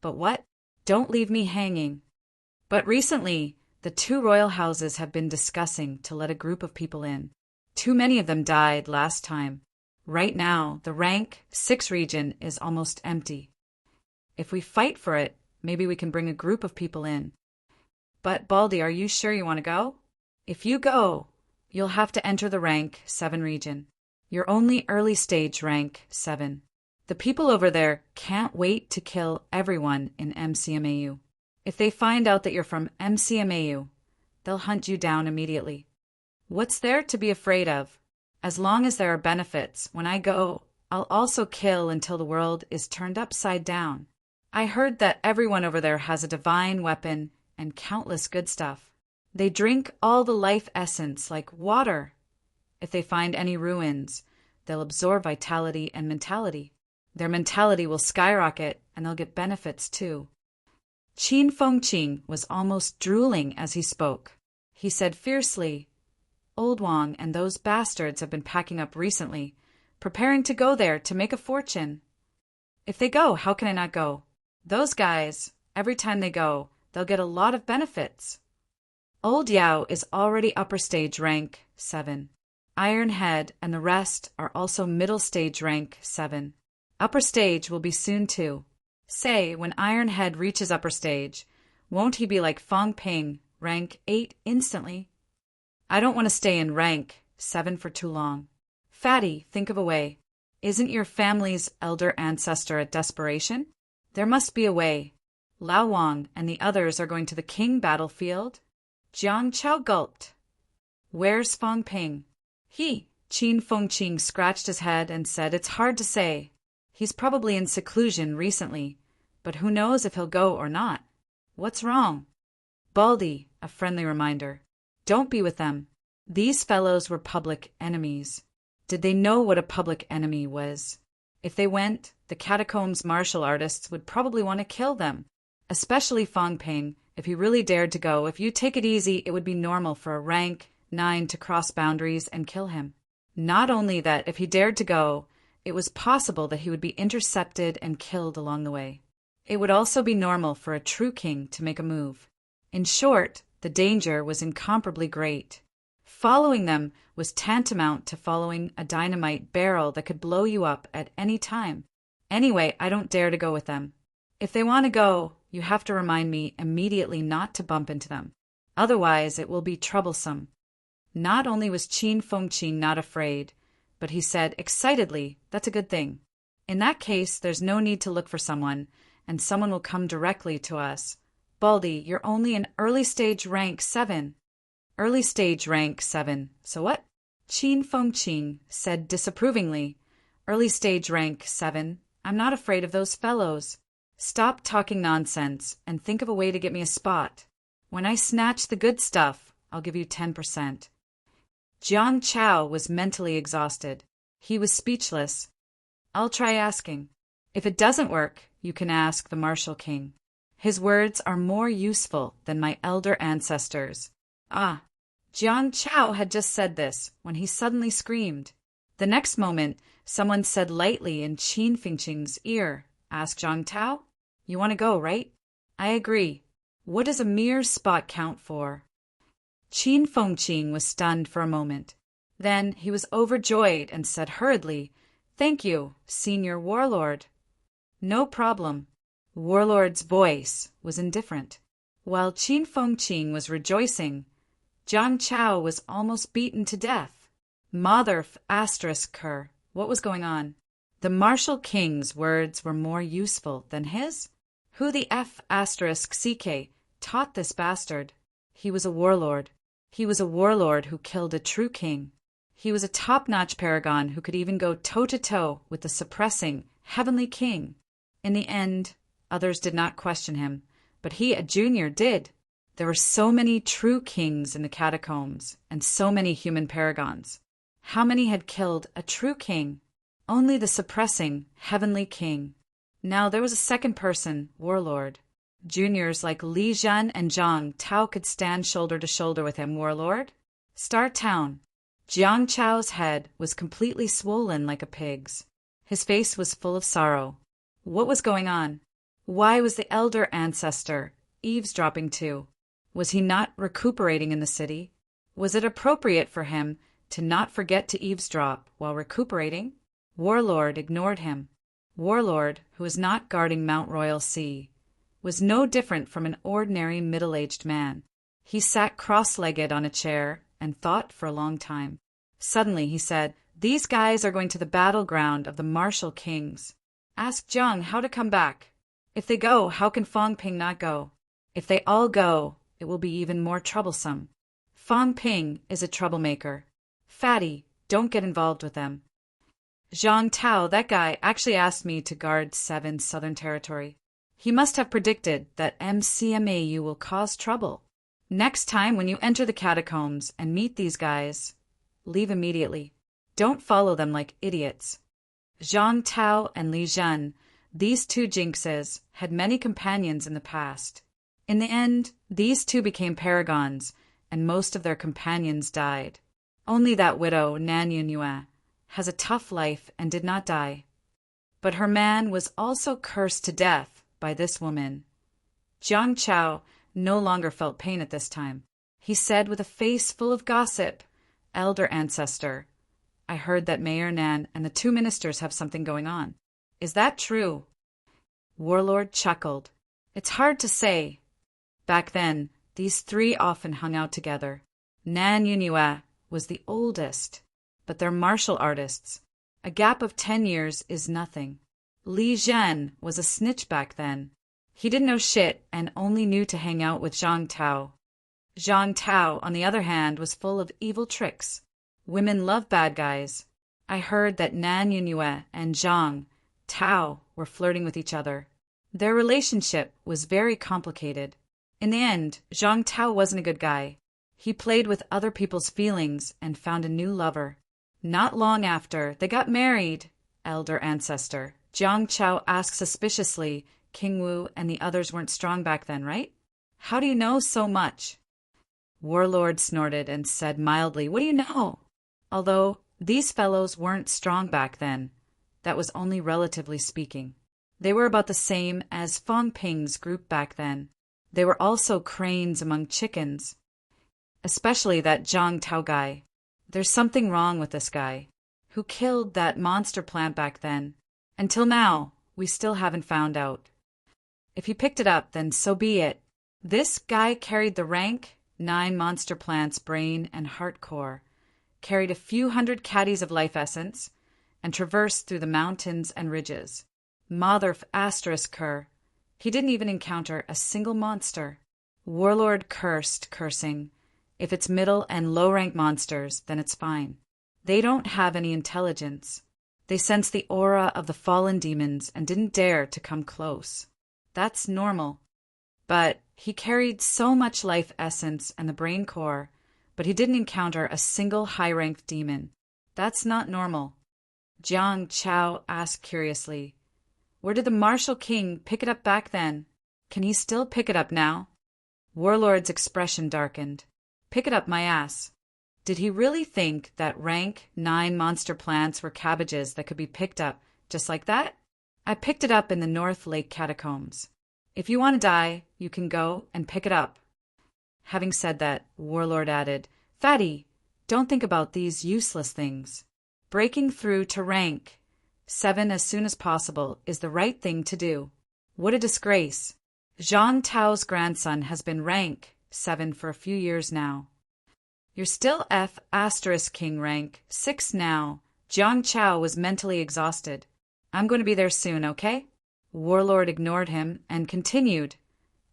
Speaker 1: But what? Don't leave me hanging." But recently, the two royal houses have been discussing to let a group of people in. Too many of them died last time. Right now, the rank 6 region is almost empty. If we fight for it, maybe we can bring a group of people in. "But Baldy, are you sure you want to go?" "If you go, you'll have to enter the rank 7 region. You're only early stage rank 7. The people over there can't wait to kill everyone in MCMAU. If they find out that you're from MCMAU, they'll hunt you down immediately. What's there to be afraid of? As long as there are benefits, when I go, I'll also kill until the world is turned upside down. I heard that everyone over there has a divine weapon and countless good stuff. They drink all the life essence like water. If they find any ruins, they'll absorb vitality and mentality. Their mentality will skyrocket, and they'll get benefits too." Qin Fengqing was almost drooling as he spoke. He said fiercely, "Old Wang and those bastards have been packing up recently, preparing to go there to make a fortune. If they go, how can I not go? Those guys, every time they go, they'll get a lot of benefits." Old Yao is already upper stage rank 7. Iron Head and the rest are also middle stage rank 7. Upper stage will be soon too. Say, when Iron Head reaches upper stage, won't he be like Fang Ping, rank 8 instantly? I don't want to stay in rank 7 for too long. Fatty, think of a way. Isn't your family's elder ancestor at desperation? There must be a way. Lao Wang and the others are going to the king battlefield. Jiang Chao gulped. Where's Fang Ping? Qin Fengqing scratched his head and said, "It's hard to say. He's probably in seclusion recently, but who knows if he'll go or not." "What's wrong?" "Baldy," a friendly reminder. "Don't be with them. These fellows were public enemies. Did they know what a public enemy was? If they went, the catacombs martial artists would probably want to kill them, especially Fong Ping, if he really dared to go. If you take it easy, it would be normal for a rank 9 to cross boundaries and kill him. Not only that, if he dared to go, it was possible that he would be intercepted and killed along the way. It would also be normal for a true king to make a move. In short, the danger was incomparably great. Following them was tantamount to following a dynamite barrel that could blow you up at any time. Anyway, I don't dare to go with them. If they want to go, you have to remind me immediately not to bump into them. Otherwise, it will be troublesome. Not only was Qin Fengqin not afraid, but he said excitedly, "That's a good thing. In that case, there's no need to look for someone, and someone will come directly to us. Baldy, you're only an early stage rank 7. Early stage rank 7. So what? Qin Fengqin said disapprovingly. Early stage rank 7. I'm not afraid of those fellows. Stop talking nonsense and think of a way to get me a spot. When I snatch the good stuff, I'll give you 10%. Jiang Chao was mentally exhausted. He was speechless. I'll try asking. If it doesn't work, you can ask the martial king. His words are more useful than my elder ancestors. Ah, Jiang Chao had just said this when he suddenly screamed. The next moment, someone said lightly in Qin Fengqin's ear, "Ask Jiang Chao? You want to go, right?" "I agree. What does a mere spot count for?" Qin Fengqin was stunned for a moment. Then he was overjoyed and said hurriedly, "Thank you, Senior Warlord." "No problem." Warlord's voice was indifferent. While Qin Fengqin was rejoicing, Jiang Chao was almost beaten to death. Mother asterisk her. What was going on? The martial king's words were more useful than his? Who the F asterisk CK taught this bastard? He was a warlord. He was a warlord who killed a true king. He was a top-notch paragon who could even go toe-to-toe with the suppressing heavenly king. In the end, others did not question him, but he, a junior, did. There were so many true kings in the catacombs, and so many human paragons. How many had killed a true king? Only the suppressing heavenly king. Now there was a second person, warlord. Juniors like Li Zhan and Zhang Tao could stand shoulder to shoulder with him, warlord. Star Town. Jiang Chao's head was completely swollen like a pig's. His face was full of sorrow. What was going on? Why was the elder ancestor eavesdropping too? Was he not recuperating in the city? Was it appropriate for him to not forget to eavesdrop while recuperating? Warlord ignored him. Warlord, who was not guarding Mount Royal Sea, was no different from an ordinary middle-aged man. He sat cross-legged on a chair and thought for a long time. Suddenly he said, "These guys are going to the battleground of the martial kings. Ask Jiang how to come back. If they go, how can Fong Ping not go? If they all go, it will be even more troublesome. Fong Ping is a troublemaker. Fatty, don't get involved with them. Zhang Tao, that guy, actually asked me to guard 7 Southern Territory. He must have predicted that MCMAU will cause trouble. Next time when you enter the catacombs and meet these guys, leave immediately. Don't follow them like idiots." Zhang Tao and Li Zhan, these two jinxes, had many companions in the past. In the end, these two became paragons, and most of their companions died. Only that widow, Nan Yunhua, has a tough life and did not die. But her man was also cursed to death by this woman. Jiang Chao no longer felt pain at this time. He said with a face full of gossip, "Elder ancestor, I heard that Mayor Nan and the 2 ministers have something going on. Is that true?" Warlord chuckled. "It's hard to say. Back then, these 3 often hung out together. Nan Yunhua was the oldest, but they're martial artists. A gap of 10 years is nothing. Li Zhan was a snitch back then. He didn't know shit and only knew to hang out with Zhang Tao. Zhang Tao, on the other hand, was full of evil tricks. Women love bad guys. I heard that Nan Yunhua and Zhang Tao were flirting with each other. Their relationship was very complicated. In the end, Zhang Tao wasn't a good guy. He played with other people's feelings and found a new lover. Not long after, they got married, elder ancestor. Jiang Chao asked suspiciously. King Wu and the others weren't strong back then, right? How do you know so much? Warlord snorted and said mildly, what do you know? Although these fellows weren't strong back then, that was only relatively speaking. They were about the same as Fang Ping's group back then. They were also cranes among chickens. Especially that Zhang Tao guy. There's something wrong with this guy. Who killed that monster plant back then? Until now, we still haven't found out. If he picked it up, then so be it. This guy carried the rank 9 monster plant's brain and heart core, carried a few hundred caddies of life essence, and traversed through the mountains and ridges. Mother asterisk cur. He didn't even encounter a single monster. Warlord cursed, cursing. If it's middle and low-rank monsters, then it's fine. They don't have any intelligence. They sense the aura of the fallen demons and didn't dare to come close. That's normal. But he carried so much life essence and the brain core, but he didn't encounter a single high-ranked demon. That's not normal. Jiang Chao asked curiously, where did the Martial King pick it up back then? Can he still pick it up now? Warlord's expression darkened. Pick it up my ass. Did he really think that rank 9 monster plants were cabbages that could be picked up just like that? I picked it up in the North Lake catacombs. If you want to die, you can go and pick it up. Having said that, Warlord added, Fatty, don't think about these useless things. Breaking through to rank 7 as soon as possible is the right thing to do. What a disgrace. Zhang Tao's grandson has been rank 7 for a few years now. You're still F** King rank 6 now. Jiang Chao was mentally exhausted. I'm going to be there soon, okay? Warlord ignored him and continued.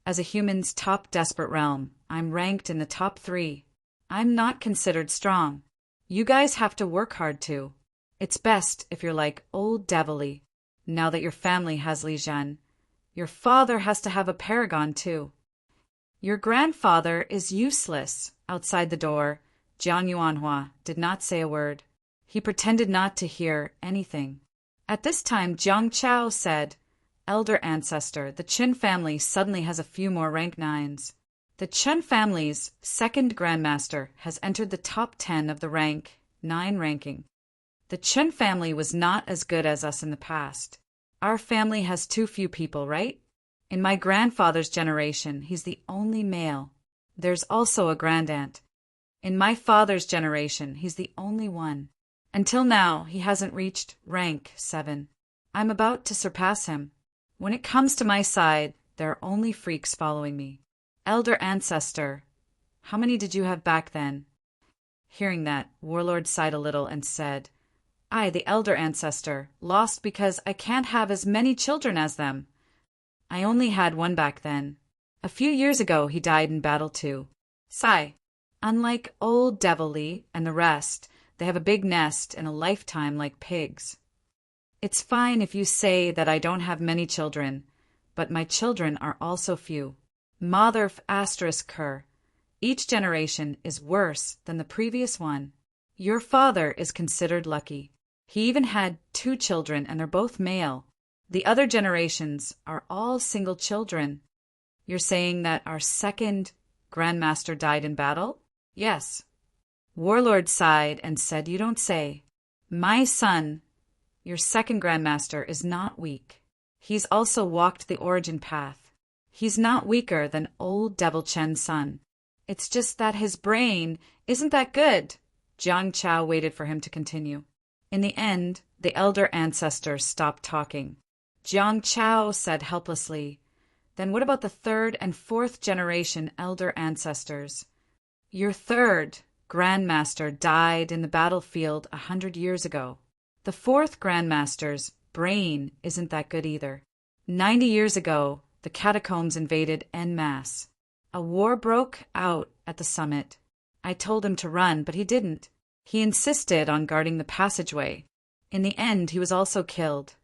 Speaker 1: As a human's top desperate realm, I'm ranked in the top 3. I'm not considered strong. You guys have to work hard too. It's best if you're like old Devilly. Now that your family has Li Zhan, your father has to have a paragon too. Your grandfather is useless. Outside the door, Jiang Yuanhua did not say a word. He pretended not to hear anything. At this time, Jiang Chao said, Elder ancestor, the Qin family suddenly has a few more rank 9s. The Chen family's second grandmaster has entered the top 10 of the rank 9 ranking. The Chen family was not as good as us in the past. Our family has too few people, right? In my grandfather's generation, he's the only male. There's also a grandaunt. In my father's generation, he's the only one. Until now, he hasn't reached rank 7. I'm about to surpass him. When it comes to my side, there are only freaks following me. Elder ancestor, how many did you have back then? Hearing that, Warlord sighed a little and said, I, the elder ancestor, lost because I can't have as many children as them. I only had one back then. A few years ago he died in battle too. Sigh. Unlike old Devilly and the rest, they have a big nest and a lifetime like pigs. It's fine if you say that I don't have many children, but my children are also few. Mother asterisk her. Each generation is worse than the previous one. Your father is considered lucky. He even had 2 children and they're both male. The other generations are all single children. You're saying that our second grandmaster died in battle? Yes. Warlord sighed and said, you don't say. My son, your second grandmaster, is not weak. He's also walked the origin path. He's not weaker than old Devil Chen's son. It's just that his brain isn't that good. Jiang Chao waited for him to continue. In the end, the elder ancestor stopped talking. Jiang Chao said helplessly, then what about the 3rd and 4th generation elder ancestors? Your 3rd grandmaster died in the battlefield 100 years ago. The 4th grandmaster's brain isn't that good either. 90 years ago, the catacombs invaded en masse. A war broke out at the summit. I told him to run, but he didn't. He insisted on guarding the passageway. In the end, he was also killed.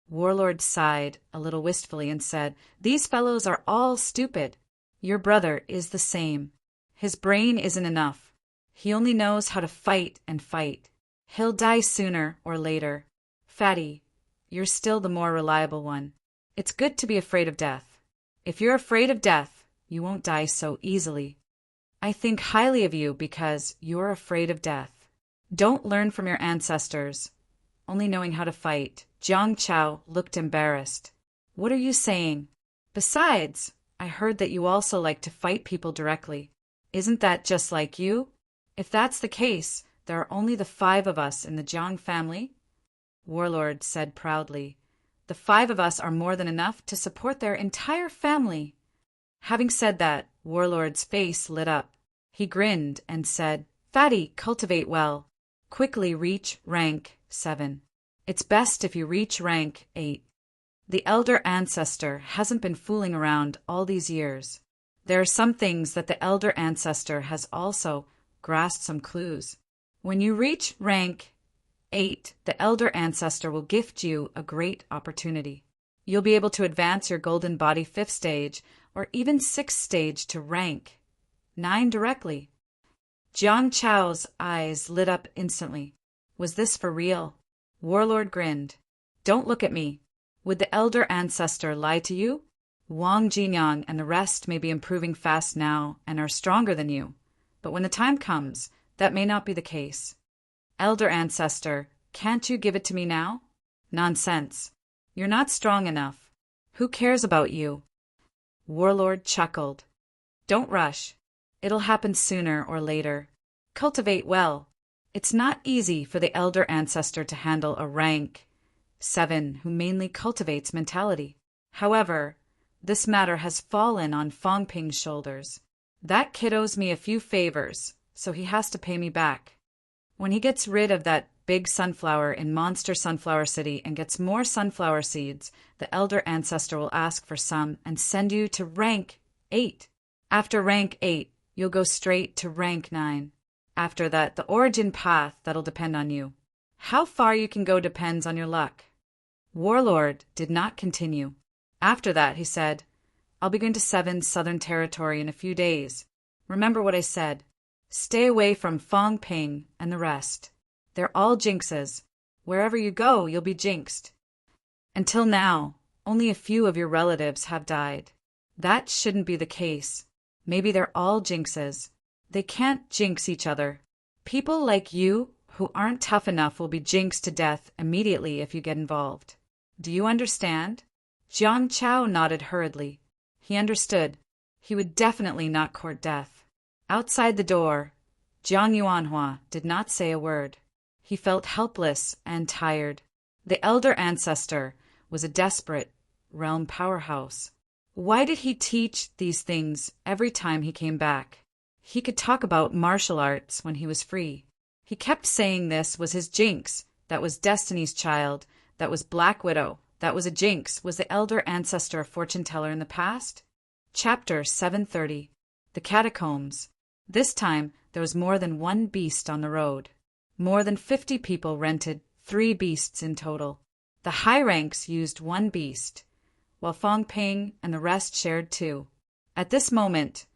Speaker 1: Warlord sighed a little wistfully and said, these fellows are all stupid. Your brother is the same. His brain isn't enough. He only knows how to fight and fight. He'll die sooner or later. Fatty, you're still the more reliable one. It's good to be afraid of death. If you're afraid of death, you won't die so easily. I think highly of you because you're afraid of death. Don't learn from your ancestors, only knowing how to fight. Jiang Chao looked embarrassed. What are you saying? Besides, I heard that you also like to fight people directly. Isn't that just like you? If that's the case, there are only the 5 of us in the Jiang family? Warlord said proudly. The 5 of us are more than enough to support their entire family. Having said that, Warlord's face lit up. He grinned and said, Fatty, cultivate well. Quickly reach rank 7. It's best if you reach rank 8. The elder ancestor hasn't been fooling around all these years. There are some things that the elder ancestor has also grasped some clues. When you reach rank 8, the elder ancestor will gift you a great opportunity. You'll be able to advance your golden body 5th stage or even 6th stage to rank 9 directly. Jiang Chao's eyes lit up instantly. Was this for real? Warlord grinned. Don't look at me. Would the elder ancestor lie to you? Wang Jinyang and the rest may be improving fast now and are stronger than you, but when the time comes, that may not be the case. Elder ancestor, can't you give it to me now? Nonsense. You're not strong enough. Who cares about you? Warlord chuckled. Don't rush. It'll happen sooner or later. Cultivate well. It's not easy for the elder ancestor to handle a rank 7 who mainly cultivates mentality. However, this matter has fallen on Fangping's shoulders. That kid owes me a few favors, so he has to pay me back. When he gets rid of that big sunflower in Monster Sunflower City and gets more sunflower seeds, the elder ancestor will ask for some and send you to rank 8. After rank 8, you'll go straight to rank 9. After that, the origin path that'll depend on you. How far you can go depends on your luck. Warlord did not continue. After that, he said, I'll be going to 7 Southern Territory in a few days. Remember what I said. Stay away from Fangping and the rest. They're all jinxes. Wherever you go, you'll be jinxed. Until now, only a few of your relatives have died. That shouldn't be the case. Maybe they're all jinxes. They can't jinx each other. People like you who aren't tough enough will be jinxed to death immediately if you get involved. Do you understand? Jiang Chao nodded hurriedly. He understood. He would definitely not court death. Outside the door, Jiang Yuanhua did not say a word. He felt helpless and tired. The elder ancestor was a desperate realm powerhouse. Why did he teach these things every time he came back? He could talk about martial arts when he was free. He kept saying this was his jinx, that was Destiny's Child, that was Black Widow, that was a jinx. Was the elder ancestor a fortune teller in the past? Chapter 730. The Catacombs. This time, there was more than one beast on the road. More than 50 people rented 3 beasts in total. The high ranks used 1 beast, while Fangping and the rest shared 2. At this moment,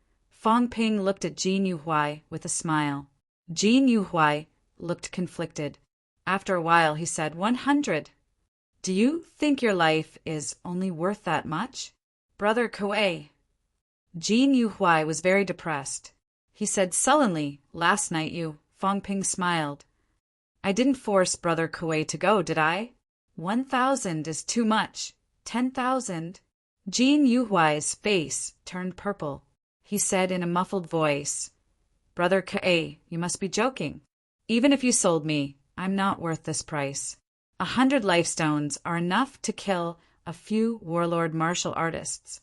Speaker 1: Fangping looked at Jin Yuhuai with a smile. Jin Yuhuai looked conflicted. After a while, he said, 100. Do you think your life is only worth that much? Brother Kuei. Jin Yuhuai was very depressed. He said sullenly, last night you, Fangping smiled. I didn't force Brother Kuei to go, did I? 1,000 is too much. 10,000. Jin Yuhuai's face turned purple. He said in a muffled voice, Brother Kuei, you must be joking. Even if you sold me, I'm not worth this price. 100 lifestones are enough to kill a few warlord martial artists.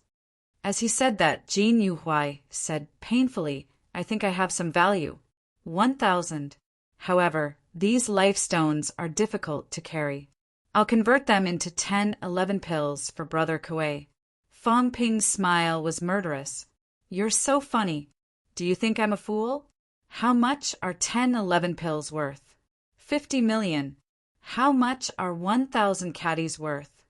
Speaker 1: As he said that, Jin Yuhuai said painfully, I think I have some value. 1,000. However, these lifestones are difficult to carry. I'll convert them into 10-11 pills for Brother Kuei. Fangping's smile was murderous. You're so funny. Do you think I'm a fool? How much are 10-11 pills worth? 50 million. How much are 1,000 caddies worth?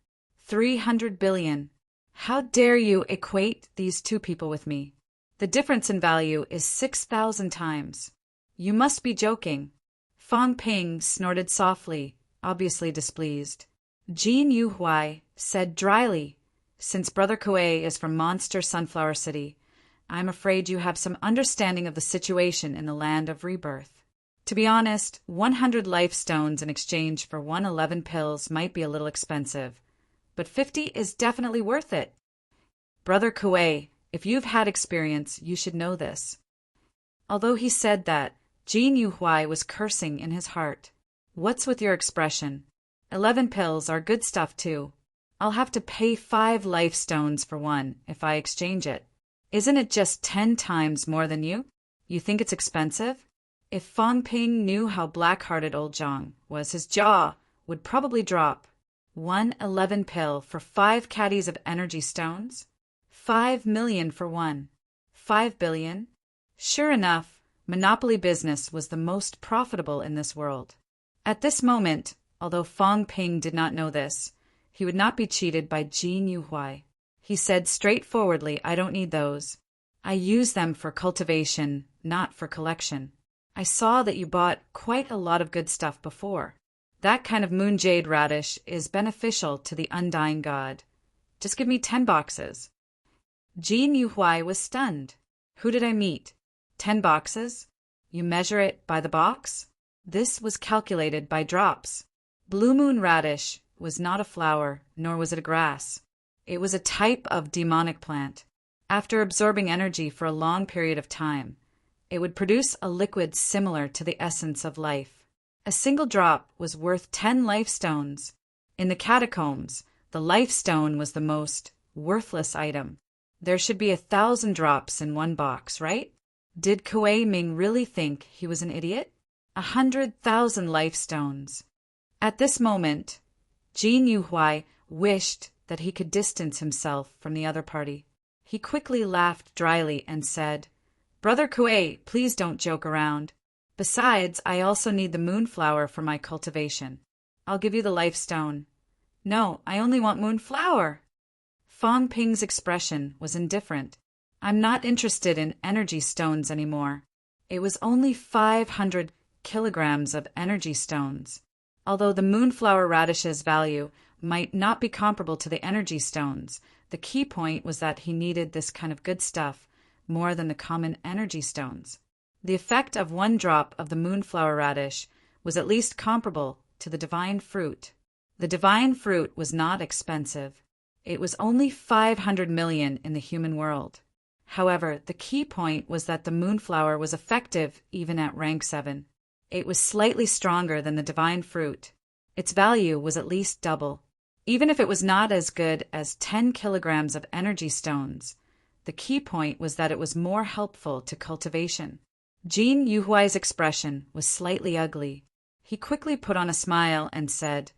Speaker 1: 300 billion. How dare you equate these 2 people with me? The difference in value is 6,000 times. You must be joking. Fang Ping snorted softly, obviously displeased. Jin Yuhuai said dryly, "Since Brother Kuei is from Monster Sunflower City, I'm afraid you have some understanding of the situation in the land of rebirth. To be honest, 100 life stones in exchange for 111 pills might be a little expensive, but 50 is definitely worth it. Brother Kuei, if you've had experience, you should know this." Although he said that, Jin Yuhuai was cursing in his heart. "What's with your expression? 11 pills are good stuff too. I'll have to pay 5 life stones for one if I exchange it. Isn't it just 10 times more than you? You think it's expensive?" If Fang Ping knew how black-hearted old Zhang was, his jaw would probably drop. 111 pill for 5 caddies of energy stones? 5 million for one. 5 billion? Sure enough, monopoly business was the most profitable in this world. At this moment, although Fang Ping did not know this, he would not be cheated by Jin Yuhuai. He said straightforwardly, "I don't need those. I use them for cultivation, not for collection. I saw that you bought quite a lot of good stuff before. That kind of moon jade radish is beneficial to the undying god. Just give me 10 boxes. Jin Yuhuai was stunned. "Who did I meet? 10 boxes? You measure it by the box?" This was calculated by drops. Blue moon radish was not a flower, nor was it a grass. It was a type of demonic plant. After absorbing energy for a long period of time, it would produce a liquid similar to the essence of life. A single drop was worth 10 life stones. In the catacombs, the life stone was the most worthless item. There should be 1,000 drops in one box, right? Did Kuei Ming really think he was an idiot? 100,000 life stones. At this moment, Jin Yuhuai wished that he could distance himself from the other party. He quickly laughed dryly and said, "Brother Kuei, please don't joke around. Besides, I also need the moonflower for my cultivation. I'll give you the life stone." "No, I only want moonflower." Fang Ping's expression was indifferent. "I'm not interested in energy stones anymore." It was only 500 kilograms of energy stones. Although the moonflower radish's value might not be comparable to the energy stones, the key point was that he needed this kind of good stuff more than the common energy stones. The effect of 1 drop of the moonflower radish was at least comparable to the divine fruit. The divine fruit was not expensive. It was only 500 million in the human world. However, the key point was that the moonflower was effective even at rank 7. It was slightly stronger than the divine fruit. Its value was at least double. Even if it was not as good as 10 kilograms of energy stones, the key point was that it was more helpful to cultivation. Jin Yuhuai's expression was slightly ugly. He quickly put on a smile and said,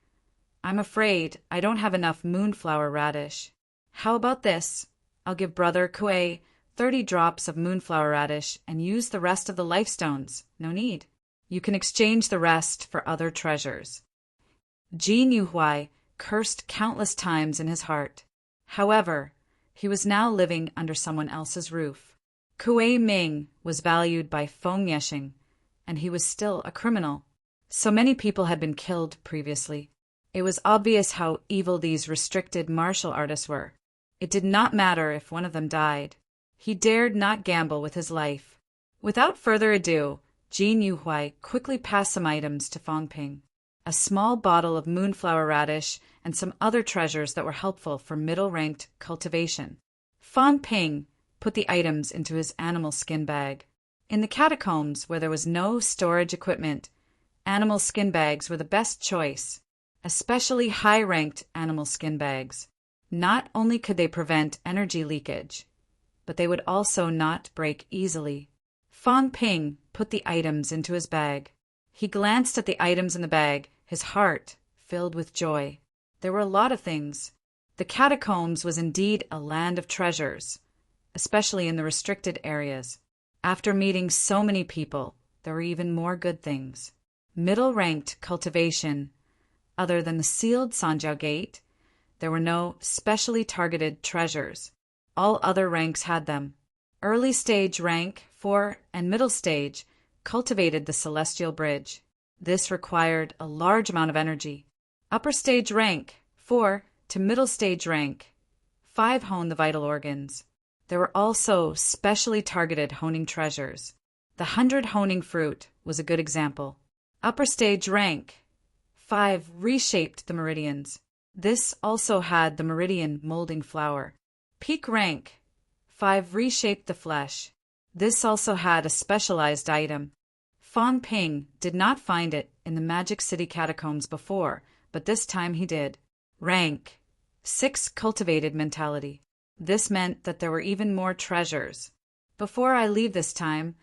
Speaker 1: "I'm afraid I don't have enough moonflower radish. How about this? I'll give Brother Kuei 30 drops of moonflower radish and use the rest of the life stones. No need. You can exchange the rest for other treasures." Jin Yuhuai cursed countless times in his heart. However, he was now living under someone else's roof. Kuei Ming was valued by Feng Yeshing, and he was still a criminal. So many people had been killed previously. It was obvious how evil these restricted martial artists were. It did not matter if one of them died. He dared not gamble with his life. Without further ado, Jin Yuhuai quickly passed some items to Fang Ping. A small bottle of moonflower radish and some other treasures that were helpful for middle-ranked cultivation. Fang Ping put the items into his animal skin bag. In the catacombs, where there was no storage equipment, animal skin bags were the best choice, especially high-ranked animal skin bags. Not only could they prevent energy leakage, but they would also not break easily. Fang Ping put the items into his bag. He glanced at the items in the bag, his heart filled with joy. There were a lot of things. The catacombs was indeed a land of treasures, especially in the restricted areas. After meeting so many people, there were even more good things. Middle-ranked cultivation. Other than the sealed Sanjiao Gate, there were no specially targeted treasures. All other ranks had them. Early stage rank 4 and middle stage cultivated the celestial bridge. This required a large amount of energy. Upper stage rank 4 to middle stage rank 5 honed the vital organs. There were also specially targeted honing treasures. The 100 honing fruit was a good example. Upper stage rank 5 reshaped the meridians. This also had the meridian molding flower. Peak rank 5 reshaped the flesh. This also had a specialized item. Fang Ping did not find it in the Magic City catacombs before, but this time he did. Rank 6 cultivated mentality. This meant that there were even more treasures. Before I leave this time,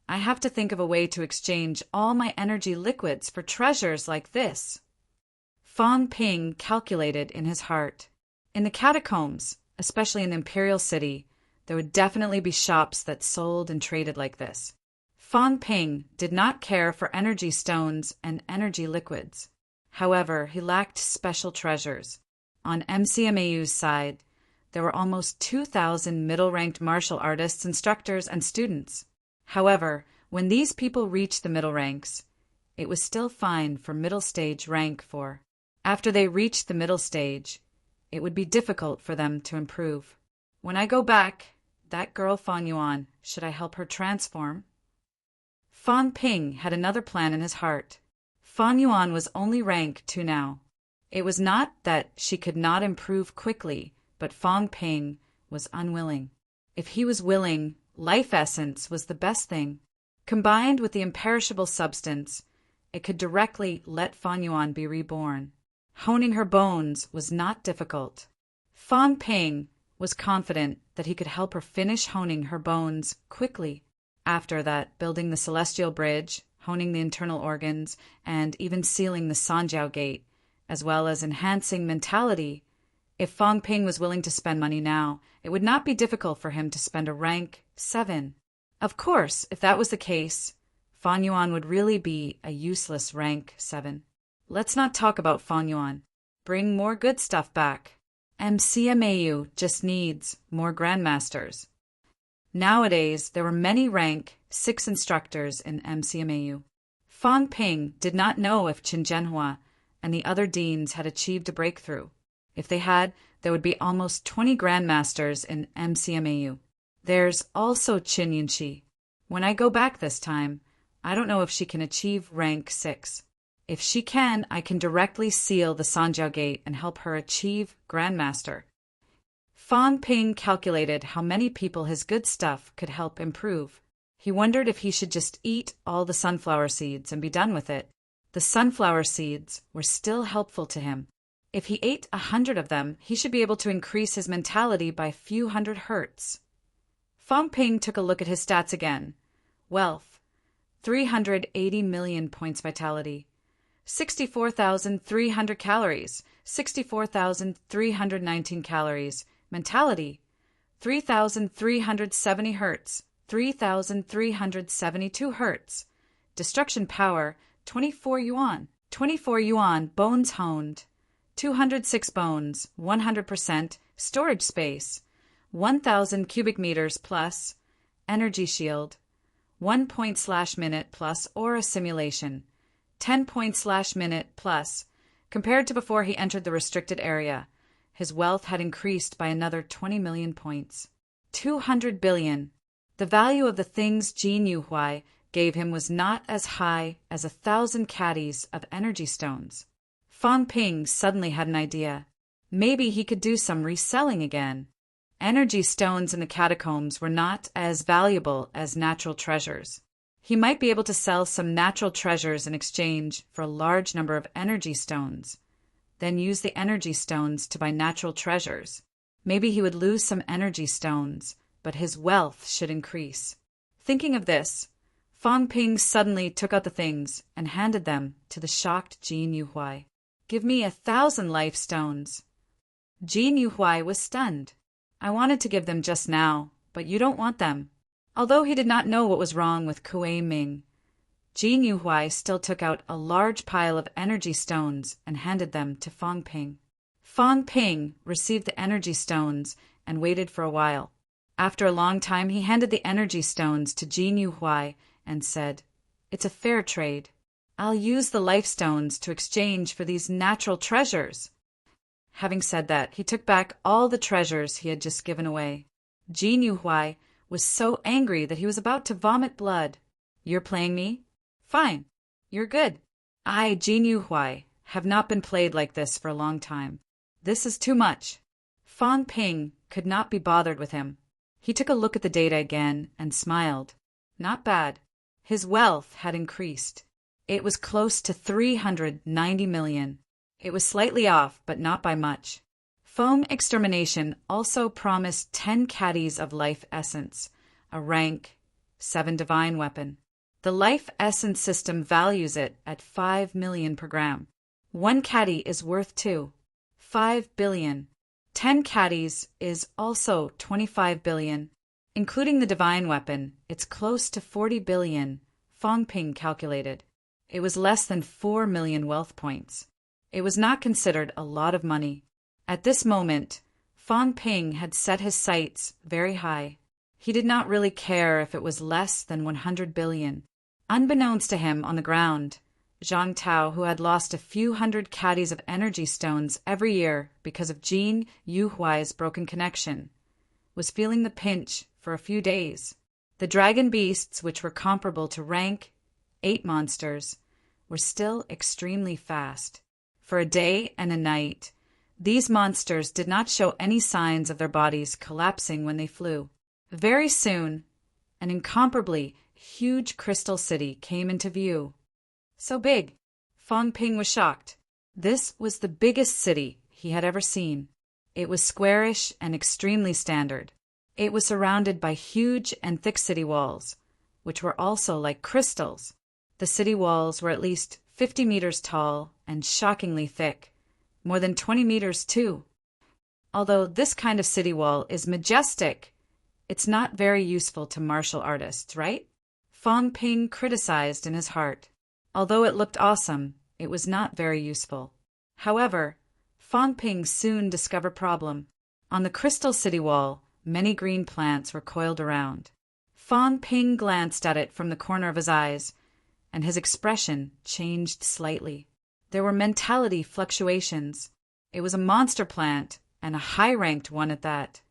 Speaker 1: I have to think of a way to exchange all my energy liquids for treasures like this. Fang Ping calculated in his heart. In the catacombs, especially in the Imperial City, there would definitely be shops that sold and traded like this. Fang Ping did not care for energy stones and energy liquids. However, he lacked special treasures. On MCMAU's side, there were almost 2,000 middle-ranked martial artists, instructors, and students. However, when these people reached the middle ranks, it was still fine for middle stage rank 4. After they reached the middle stage, it would be difficult for them to improve. When I go back, that girl Fang Yuan, should I help her transform? Fang Ping had another plan in his heart. Fang Yuan was only rank 2 now. It was not that she could not improve quickly, but Fang Ping was unwilling. If he was willing, life essence was the best thing. Combined with the imperishable substance, it could directly let Fang Yuan be reborn. Honing her bones was not difficult. Fang Ping was confident that he could help her finish honing her bones quickly. After that, building the celestial bridge, honing the internal organs, and even sealing the Sanjiao gate, as well as enhancing mentality. If Fang Ping was willing to spend money now, it would not be difficult for him to spend a rank 7. Of course, if that was the case, Fang Yuan would really be a useless rank 7. Let's not talk about Fang Yuan. Bring more good stuff back. MCMAU just needs more grandmasters. Nowadays, there were many rank 6 instructors in MCMAU. Fang Ping did not know if Qin Zhenhua and the other deans had achieved a breakthrough. If they had, there would be almost 20 grandmasters in MCMAU. There's also Qin Yunqi. When I go back this time, I don't know if she can achieve rank 6. If she can, I can directly seal the Sanjiao gate and help her achieve grandmaster. Fang Ping calculated how many people his good stuff could help improve. He wondered if he should just eat all the sunflower seeds and be done with it. The sunflower seeds were still helpful to him. If he ate 100 of them, he should be able to increase his mentality by a few hundred hertz. Fang Ping took a look at his stats again. Wealth, 380 million points vitality. 64,300 calories, 64,319 calories. Mentality, 3,370 hertz, 3,372 hertz. Destruction power, 24 yuan. 24 yuan, bones honed. 206 bones, 100%. Storage space, 1,000 cubic meters plus. Energy shield, 1 point/minute plus aura simulation. 10 points/minute plus. Compared to before he entered the restricted area, his wealth had increased by another 20 million points. 200 billion. The value of the things Jin Yuhuai gave him was not as high as 1,000 caddies of energy stones. Fang Ping suddenly had an idea. Maybe he could do some reselling again. Energy stones in the catacombs were not as valuable as natural treasures. He might be able to sell some natural treasures in exchange for a large number of energy stones, then use the energy stones to buy natural treasures. Maybe he would lose some energy stones, but his wealth should increase. Thinking of this, Fang Ping suddenly took out the things and handed them to the shocked Jin Yuhuai. "Give me 1,000 life stones." Jin Yuhuai was stunned. "I wanted to give them just now, but you don't want them." Although he did not know what was wrong with Kuei Ming, Jin Yuhuai still took out a large pile of energy stones and handed them to Fang Ping. Fang Ping received the energy stones and waited for a while. After a long time, he handed the energy stones to Jin Yuhuai and said, "It's a fair trade. I'll use the life stones to exchange for these natural treasures." Having said that, he took back all the treasures he had just given away. Jin Yuhuai was so angry that he was about to vomit blood. "You're playing me? Fine. You're good. I, Jin Yuhuai, have not been played like this for a long time. This is too much." Fang Ping could not be bothered with him. He took a look at the data again and smiled. Not bad. His wealth had increased. It was close to 390 million. It was slightly off, but not by much. Foam Extermination also promised 10 caddies of life essence, a rank 7 divine weapon. The life essence system values it at 5 million per gram. 1 caddy is worth 5 billion. 10 caddies is also 25 billion. Including the divine weapon, it's close to 40 billion, Fang Ping calculated. It was less than 4 million wealth points. It was not considered a lot of money. At this moment, Fang Ping had set his sights very high. He did not really care if it was less than 100 billion. Unbeknownst to him on the ground, Zhang Tao, who had lost a few hundred caddies of energy stones every year because of Jin Yuhuai's broken connection, was feeling the pinch for a few days. The dragon beasts, which were comparable to rank 8 monsters, were still extremely fast. For a day and a night, these monsters did not show any signs of their bodies collapsing when they flew. Very soon, an incomparably huge crystal city came into view. So big, Fang Ping was shocked. This was the biggest city he had ever seen. It was squarish and extremely standard. It was surrounded by huge and thick city walls, which were also like crystals. The city walls were at least 50 meters tall and shockingly thick, more than 20 meters too. Although this kind of city wall is majestic, it's not very useful to martial artists, right? Fang Ping criticized in his heart. Although it looked awesome, it was not very useful. However, Fang Ping soon discovered a problem. On the crystal city wall, many green plants were coiled around. Fang Ping glanced at it from the corner of his eyes, and his expression changed slightly. There were mentality fluctuations. It was a monster plant, and a high-ranked one at that.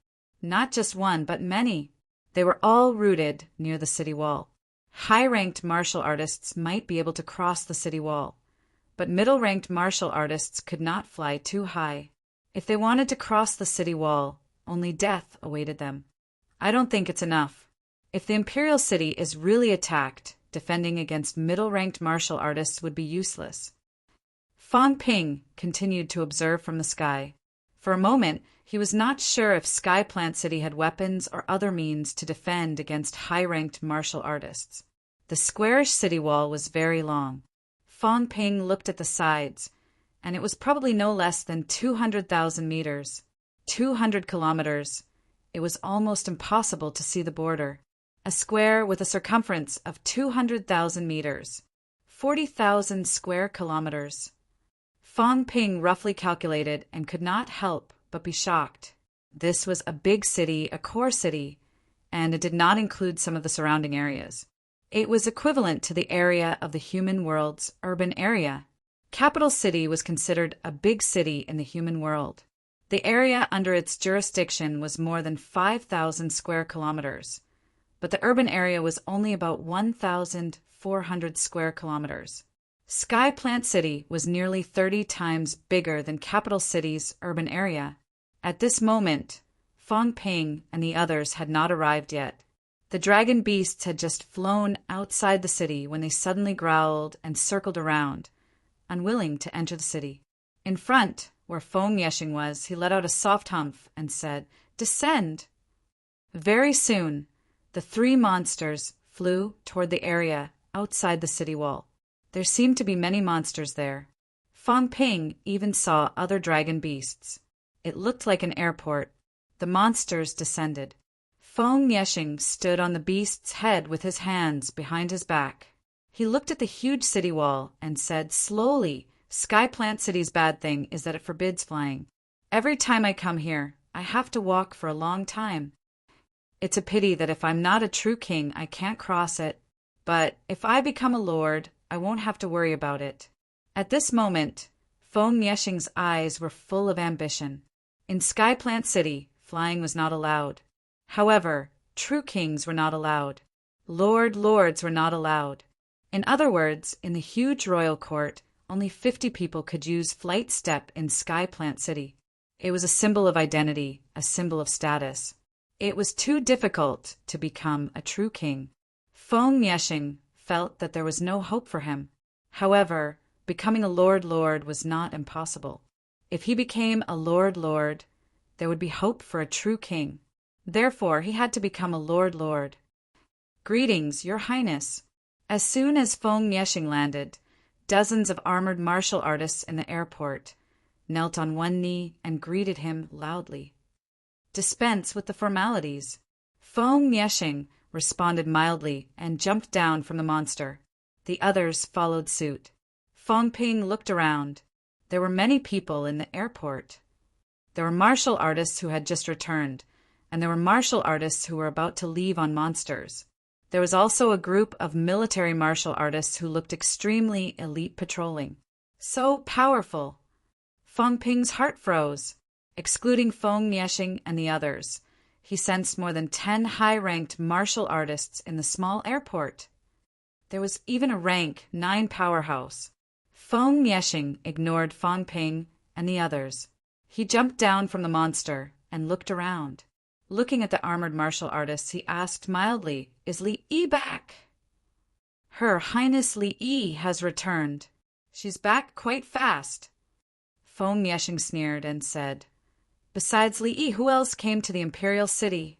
Speaker 1: Not just one, but many. They were all rooted near the city wall. High-ranked martial artists might be able to cross the city wall, but middle-ranked martial artists could not fly too high. If they wanted to cross the city wall, only death awaited them. I don't think it's enough. If the Imperial City is really attacked, defending against middle-ranked martial artists would be useless. Fang Ping continued to observe from the sky. For a moment, he was not sure if Skyplant City had weapons or other means to defend against high-ranked martial artists. The squarish city wall was very long. Fang Ping looked at the sides, and it was probably no less than 200,000 meters. 200 kilometers. It was almost impossible to see the border. A square with a circumference of 200,000 meters. 40,000 square kilometers. Fang Ping roughly calculated and could not help but be shocked. This was a big city, a core city, and it did not include some of the surrounding areas. It was equivalent to the area of the human world's urban area. Capital City was considered a big city in the human world. The area under its jurisdiction was more than 5,000 square kilometers, but the urban area was only about 1,400 square kilometers. Skyplant City was nearly 30 times bigger than Capital City's urban area. At this moment, Fang Ping and the others had not arrived yet. The dragon beasts had just flown outside the city when they suddenly growled and circled around, unwilling to enter the city. In front, where Feng Yeshing was, he let out a soft humph and said, "Descend!" Very soon, the 3 monsters flew toward the area outside the city wall. There seemed to be many monsters there. Fang Ping even saw other dragon beasts. It looked like an airport. The monsters descended. Feng Yeshing stood on the beast's head with his hands behind his back. He looked at the huge city wall and said slowly, "Skyplant City's bad thing is that it forbids flying. Every time I come here, I have to walk for a long time. It's a pity that if I'm not a true king, I can't cross it. But if I become a lord, I won't have to worry about it." At this moment, Feng Yeshing's eyes were full of ambition. In Skyplant City, flying was not allowed. However, true kings were not allowed. Lords were not allowed. In other words, in the huge royal court, only 50 people could use Flight Step in Skyplant City. It was a symbol of identity, a symbol of status. It was too difficult to become a true king. Feng Yeshing felt that there was no hope for him. However, becoming a lord was not impossible. If he became a lord, there would be hope for a true king. Therefore, he had to become a lord. "Greetings, Your Highness." As soon as Feng Yeshing landed, dozens of armored martial artists in the airport knelt on one knee and greeted him loudly. "Dispense with the formalities." Feng Yeshing responded mildly and jumped down from the monster. The others followed suit. Feng Ping looked around. There were many people in the airport. There were martial artists who had just returned, and there were martial artists who were about to leave on monsters. There was also a group of military martial artists who looked extremely elite patrolling. So powerful! Feng Ping's heart froze. Excluding Feng Yeshing and the others, he sensed more than 10 high-ranked martial artists in the small airport. There was even a rank 9 powerhouse. Feng Yeshing ignored Feng Ping and the others. He jumped down from the monster and looked around. Looking at the armored martial artists, he asked mildly, "Is Li Yi back?" "Her Highness Li Yi has returned. She's back quite fast." Feng Yeshing sneered and said, "Besides Li Yi, who else came to the Imperial City?"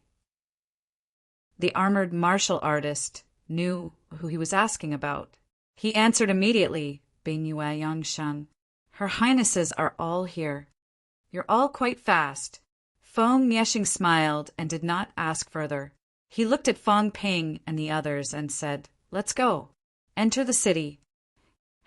Speaker 1: The armored martial artist knew who he was asking about. He answered immediately, "Bing Yue Yangshan. Her Highnesses are all here. You're all quite fast." Feng Yeshing smiled and did not ask further. He looked at Feng Ping and the others and said, "Let's go. Enter the city."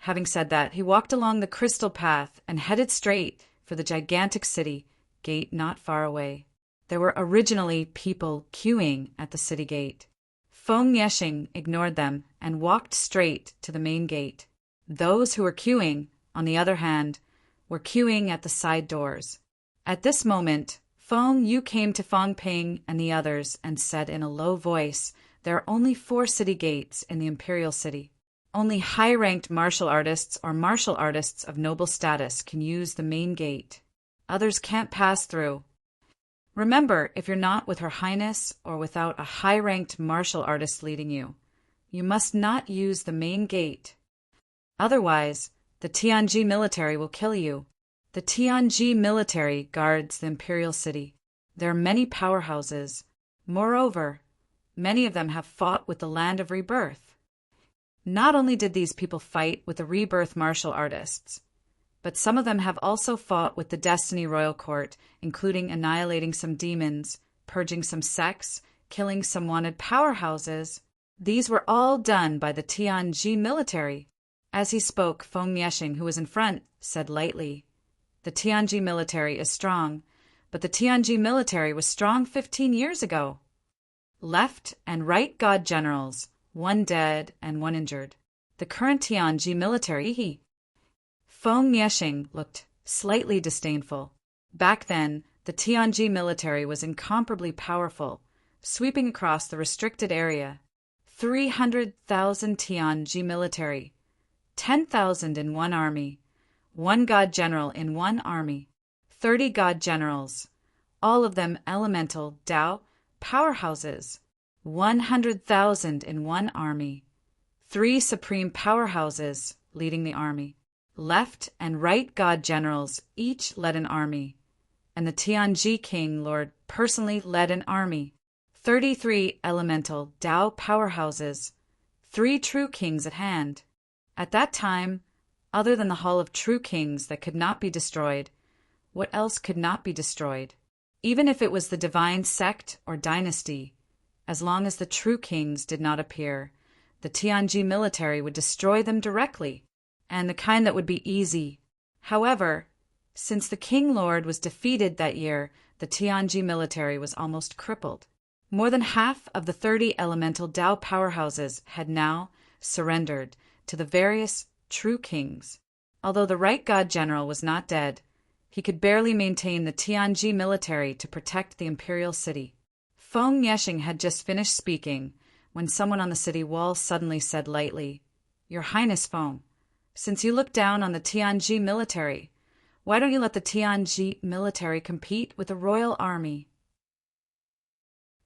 Speaker 1: Having said that, he walked along the crystal path and headed straight for the gigantic city gate not far away. There were originally people queuing at the city gate. Feng Yeshing ignored them and walked straight to the main gate. Those who were queuing, on the other hand, were queuing at the side doors. At this moment, Feng Yu came to Feng Ping and the others and said in a low voice, "There are only 4 city gates in the Imperial City. Only high-ranked martial artists or martial artists of noble status can use the main gate. Others can't pass through. Remember, if you're not with Her Highness or without a high-ranked martial artist leading you, you must not use the main gate. Otherwise, the Tianji military will kill you." The Tianji military guards the Imperial City. There are many powerhouses. Moreover, many of them have fought with the Land of Rebirth. Not only did these people fight with the Rebirth martial artists, but some of them have also fought with the Destiny Royal Court, including annihilating some demons, purging some sects, killing some wanted powerhouses. These were all done by the Tianji military. As he spoke, Feng Yeshing, who was in front, said lightly, "The Tianji military is strong, but the Tianji military was strong 15 years ago. Left and right god generals, 1 dead and 1 injured. The current Tianji military." Feng Yeshing looked slightly disdainful. Back then, the Tianji military was incomparably powerful, sweeping across the restricted area. 300,000 Tianji military, 10,000 in 1 army. 1 god general in 1 army, 30 god generals, all of them elemental Tao powerhouses, 100,000 in 1 army, 3 supreme powerhouses leading the army, left and right god generals each led an army, and the Tianji King Lord personally led an army, 33 elemental Tao powerhouses, 3 true kings at hand. At that time, other than the Hall of True Kings that could not be destroyed, what else could not be destroyed? Even if it was the divine sect or dynasty, as long as the true kings did not appear, the Tianji military would destroy them directly, and the kind that would be easy. However, since the King Lord was defeated that year, the Tianji military was almost crippled. More than half of the 30 elemental Tao powerhouses had now surrendered to the various true kings. Although the right god general was not dead, he could barely maintain the Tianji military to protect the imperial city. Feng Yeshing had just finished speaking when someone on the city wall suddenly said lightly, "Your Highness Feng, since you look down on the Tianji military, why don't you let the Tianji military compete with the royal army?"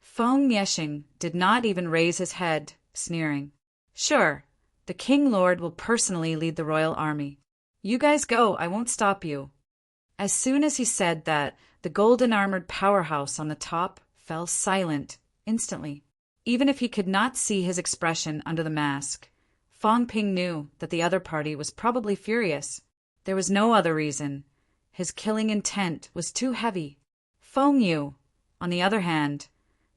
Speaker 1: Feng Yeshing did not even raise his head, sneering. "Sure, the King Lord will personally lead the royal army. You guys go, I won't stop you." As soon as he said that, the golden-armored powerhouse on the top fell silent instantly. Even if he could not see his expression under the mask, Feng Ping knew that the other party was probably furious. There was no other reason. His killing intent was too heavy. Feng Yu, on the other hand,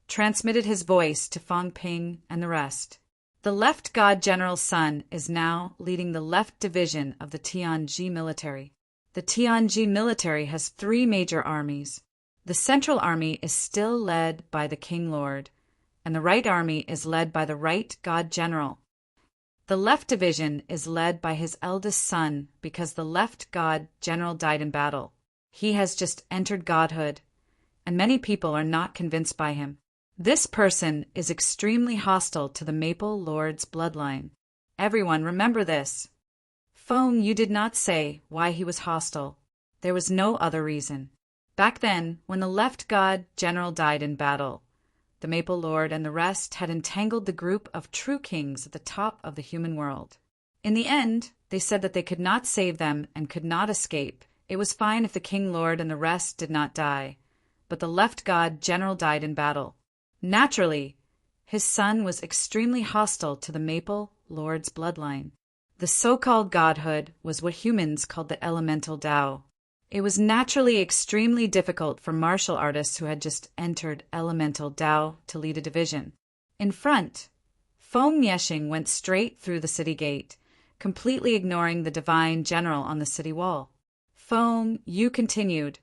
Speaker 1: transmitted his voice to Feng Ping and the rest. The left god general's son is now leading the left division of the Tianji military. The Tianji military has 3 major armies. The central army is still led by the King Lord, and the right army is led by the right god general. The left division is led by his eldest son because the left god general died in battle. He has just entered godhood, and many people are not convinced by him. This person is extremely hostile to the Maple Lord's bloodline. Everyone remember this. Feng Yu did not say why he was hostile. There was no other reason. Back then, when the left god general died in battle, the Maple Lord and the rest had entangled the group of true kings at the top of the human world. In the end, they said that they could not save them and could not escape. It was fine if the King Lord and the rest did not die, but the left god general died in battle. Naturally, his son was extremely hostile to the Maple Lord's bloodline. The so-called godhood was what humans called the elemental Tao. It was naturally extremely difficult for martial artists who had just entered elemental Tao to lead a division. In front, Feng Yeshing went straight through the city gate, completely ignoring the divine general on the city wall. Feng Yu continued,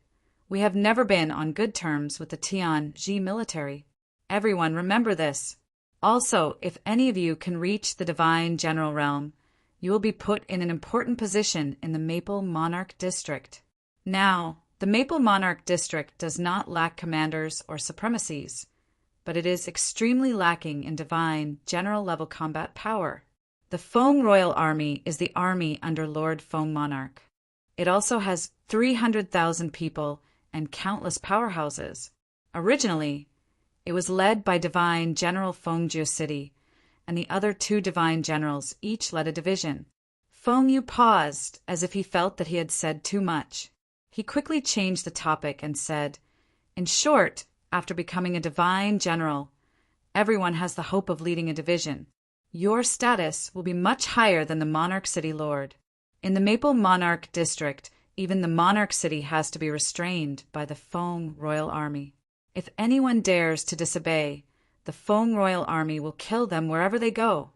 Speaker 1: "We have never been on good terms with the Tianji military. Everyone remember this. Also, if any of you can reach the divine general realm, you will be put in an important position in the Maple Monarch District." Now, the Maple Monarch District does not lack commanders or supremacies, but it is extremely lacking in divine, general-level combat power. The Feng Royal Army is the army under Lord Feng Monarch. It also has 300,000 people and countless powerhouses. Originally, it was led by Divine General Fengjiu City, and the other 2 divine generals each led a division. Feng Yu paused as if he felt that he had said too much. He quickly changed the topic and said, "In short, after becoming a divine general, everyone has the hope of leading a division. Your status will be much higher than the Monarch City Lord. In the Maple Monarch District, even the Monarch City has to be restrained by the Feng Royal Army. If anyone dares to disobey, the Feng Royal Army will kill them wherever they go."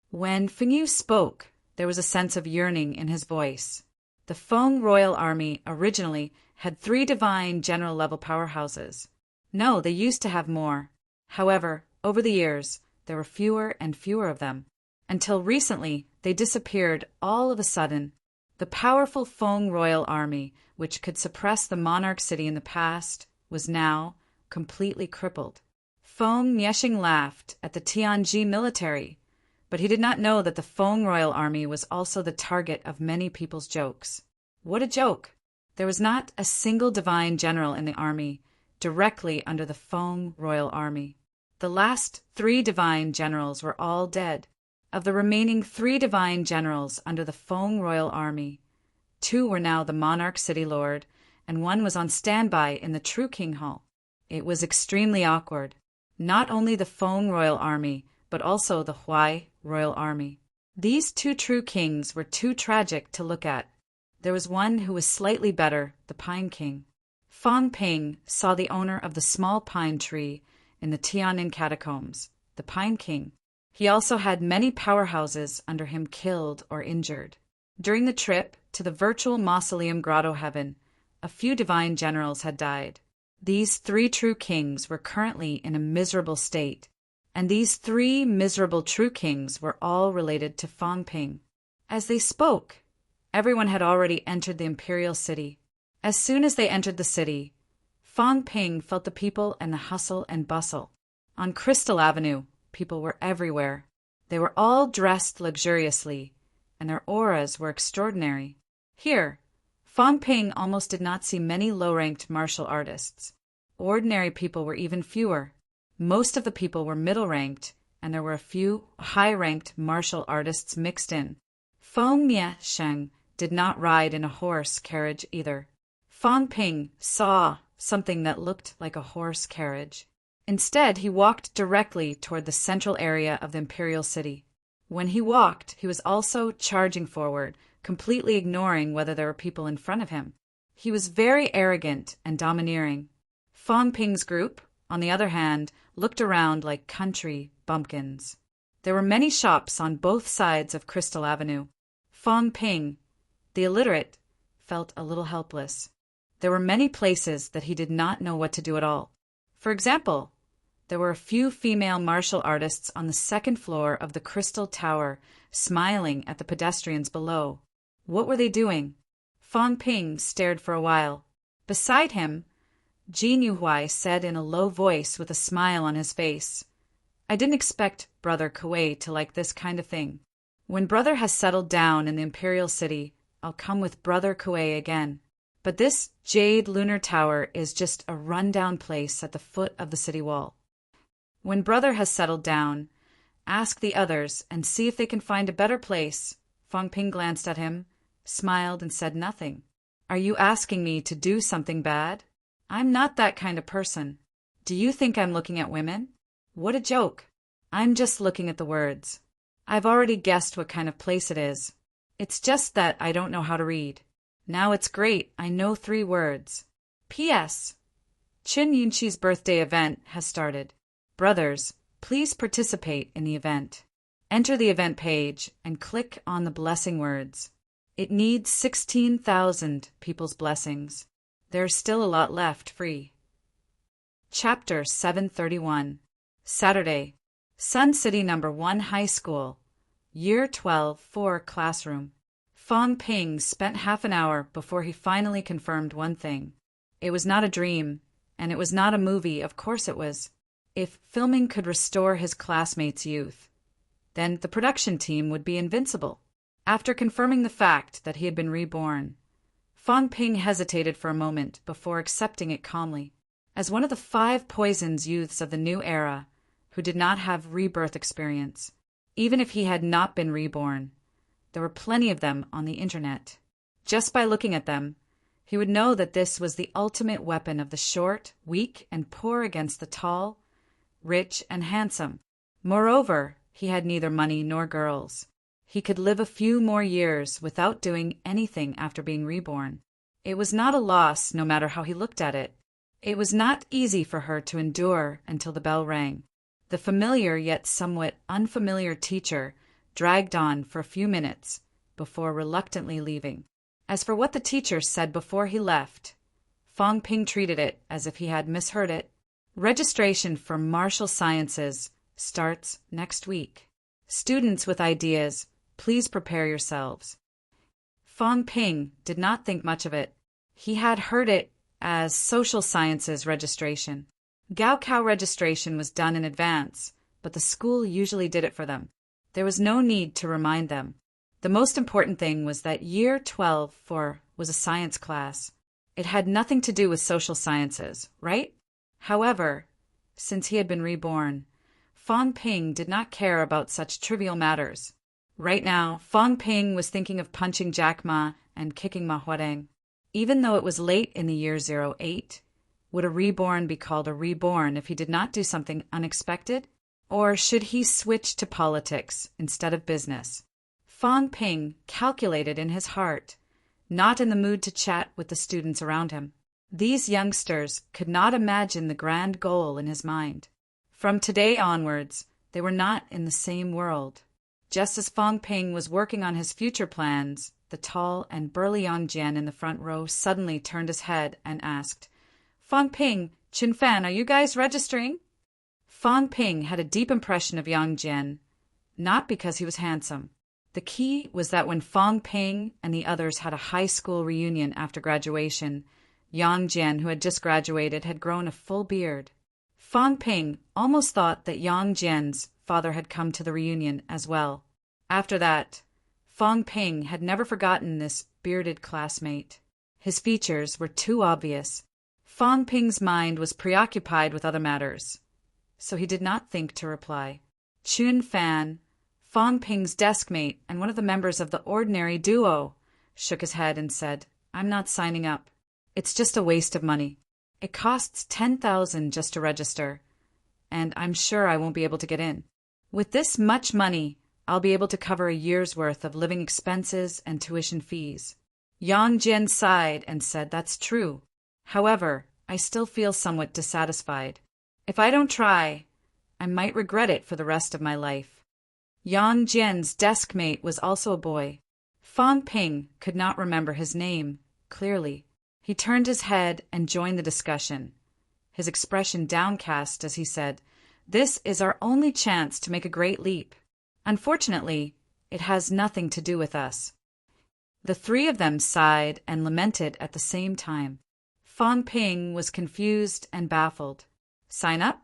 Speaker 1: When Feng Yu spoke, there was a sense of yearning in his voice. The Feng Royal Army originally had 3 divine general-level powerhouses. No, they used to have more. However, over the years, there were fewer and fewer of them. Until recently, they disappeared all of a sudden. The powerful Feng Royal Army, which could suppress the Monarch City in the past, was now completely crippled. Feng Yeshing laughed at the Tianji military, but he did not know that the Feng Royal Army was also the target of many people's jokes. What a joke! There was not a single divine general in the army, directly under the Feng Royal Army. The last 3 divine generals were all dead. Of the remaining 3 divine generals under the Feng Royal Army, 2 were now the Monarch City Lord, and 1 was on standby in the True King Hall. It was extremely awkward. Not only the Feng Royal Army, but also the Huai Royal Army. These 2 true kings were too tragic to look at. There was one who was slightly better, the Pine King. Feng Ping saw the owner of the small pine tree in the Tiananmen catacombs, the Pine King. He also had many powerhouses under him killed or injured. During the trip to the virtual mausoleum grotto heaven, a few divine generals had died. These three true kings were currently in a miserable state, and these three miserable true kings were all related to Fang Ping. As they spoke, everyone had already entered the imperial city. As soon as they entered the city, Fang Ping felt the people and the hustle and bustle. On Crystal Avenue, people were everywhere. They were all dressed luxuriously, and their auras were extraordinary. Here, Fang Ping almost did not see many low-ranked martial artists. Ordinary people were even fewer. Most of the people were middle-ranked, and there were a few high-ranked martial artists mixed in. Feng Miesheng did not ride in a horse carriage either. Fang Ping saw something that looked like a horse carriage. Instead, he walked directly toward the central area of the imperial city. When he walked, he was also charging forward, completely ignoring whether there were people in front of him. He was very arrogant and domineering. Fang Ping's group, on the other hand, looked around like country bumpkins. There were many shops on both sides of Crystal Avenue. Fang Ping, the illiterate, felt a little helpless. There were many places that he did not know what to do at all. For example, there were a few female martial artists on the second floor of the Crystal Tower, smiling at the pedestrians below. What were they doing? Fang Ping stared for a while. Beside him, Jin Yuhuai said in a low voice with a smile on his face, "I didn't expect Brother Kuei to like this kind of thing. When Brother has settled down in the Imperial City, I'll come with Brother Kuei again. But this Jade Lunar Tower is just a run-down place at the foot of the city wall. When Brother has settled down, ask the others and see if they can find a better place." Fang Ping glanced at him, smiled, and said nothing. "Are you asking me to do something bad? I'm not that kind of person. Do you think I'm looking at women? What a joke. I'm just looking at the words. I've already guessed what kind of place it is. It's just that I don't know how to read. Now it's great, I know 3 words. P.S. Qin Yunqi's birthday event has started. Brothers, please participate in the event. Enter the event page and click on the blessing words. It needs 16,000 people's blessings. There's still a lot left free." Chapter 731. Saturday. Sun City No. 1 High School. Year 12, 4 Classroom. Fang Ping spent half an hour before he finally confirmed one thing. It was not a dream, and it was not a movie, of course it was. If filming could restore his classmates' youth, then the production team would be invincible. After confirming the fact that he had been reborn, Fang Ping hesitated for a moment before accepting it calmly. As one of the 5 poisons youths of the new era who did not have rebirth experience, even if he had not been reborn, there were plenty of them on the internet. Just by looking at them, he would know that this was the ultimate weapon of the short, weak, and poor against the tall, rich, and handsome. Moreover, he had neither money nor girls. He could live a few more years without doing anything after being reborn. It was not a loss, no matter how he looked at it. It was not easy for her to endure until the bell rang. The familiar yet somewhat unfamiliar teacher dragged on for a few minutes before reluctantly leaving. As for what the teacher said before he left, Fang Ping treated it as if he had misheard it. Registration for martial sciences starts next week. Students with ideas, please prepare yourselves. Fang Ping did not think much of it. He had heard it as social sciences registration. Gaokao registration was done in advance, but the school usually did it for them. There was no need to remind them. The most important thing was that Year 12-4 was a science class. It had nothing to do with social sciences, right? However, since he had been reborn, Fang Ping did not care about such trivial matters. Right now, Fang Ping was thinking of punching Jack Ma and kicking Ma Huareng. Even though it was late in the year 08, would a reborn be called a reborn if he did not do something unexpected? Or should he switch to politics instead of business? Fang Ping calculated in his heart, not in the mood to chat with the students around him. These youngsters could not imagine the grand goal in his mind. From today onwards, they were not in the same world. Just as Fang Ping was working on his future plans, the tall and burly Yang Jian in the front row suddenly turned his head and asked, Fang Ping, Qin Fan, are you guys registering? Fang Ping had a deep impression of Yang Jian, not because he was handsome. The key was that when Fang Ping and the others had a high school reunion after graduation, Yang Jian, who had just graduated, had grown a full beard. Fang Ping almost thought that Yang Jian's father had come to the reunion as well. After that, Fang Ping had never forgotten this bearded classmate. His features were too obvious. Fang Ping's mind was preoccupied with other matters, so he did not think to reply. Qin Fan, Fang Ping's deskmate and one of the members of the ordinary duo, shook his head and said, "I'm not signing up. It's just a waste of money. It costs 10,000 just to register, and I'm sure I won't be able to get in. With this much money, I'll be able to cover a year's worth of living expenses and tuition fees." Yang Jian sighed and said, "That's true. However, I still feel somewhat dissatisfied. If I don't try, I might regret it for the rest of my life." Yang Jian's deskmate was also a boy. Fang Ping could not remember his name clearly. He turned his head and joined the discussion, his expression downcast as he said, "This is our only chance to make a great leap. Unfortunately, it has nothing to do with us." The three of them sighed and lamented at the same time. Fang Ping was confused and baffled. Sign up?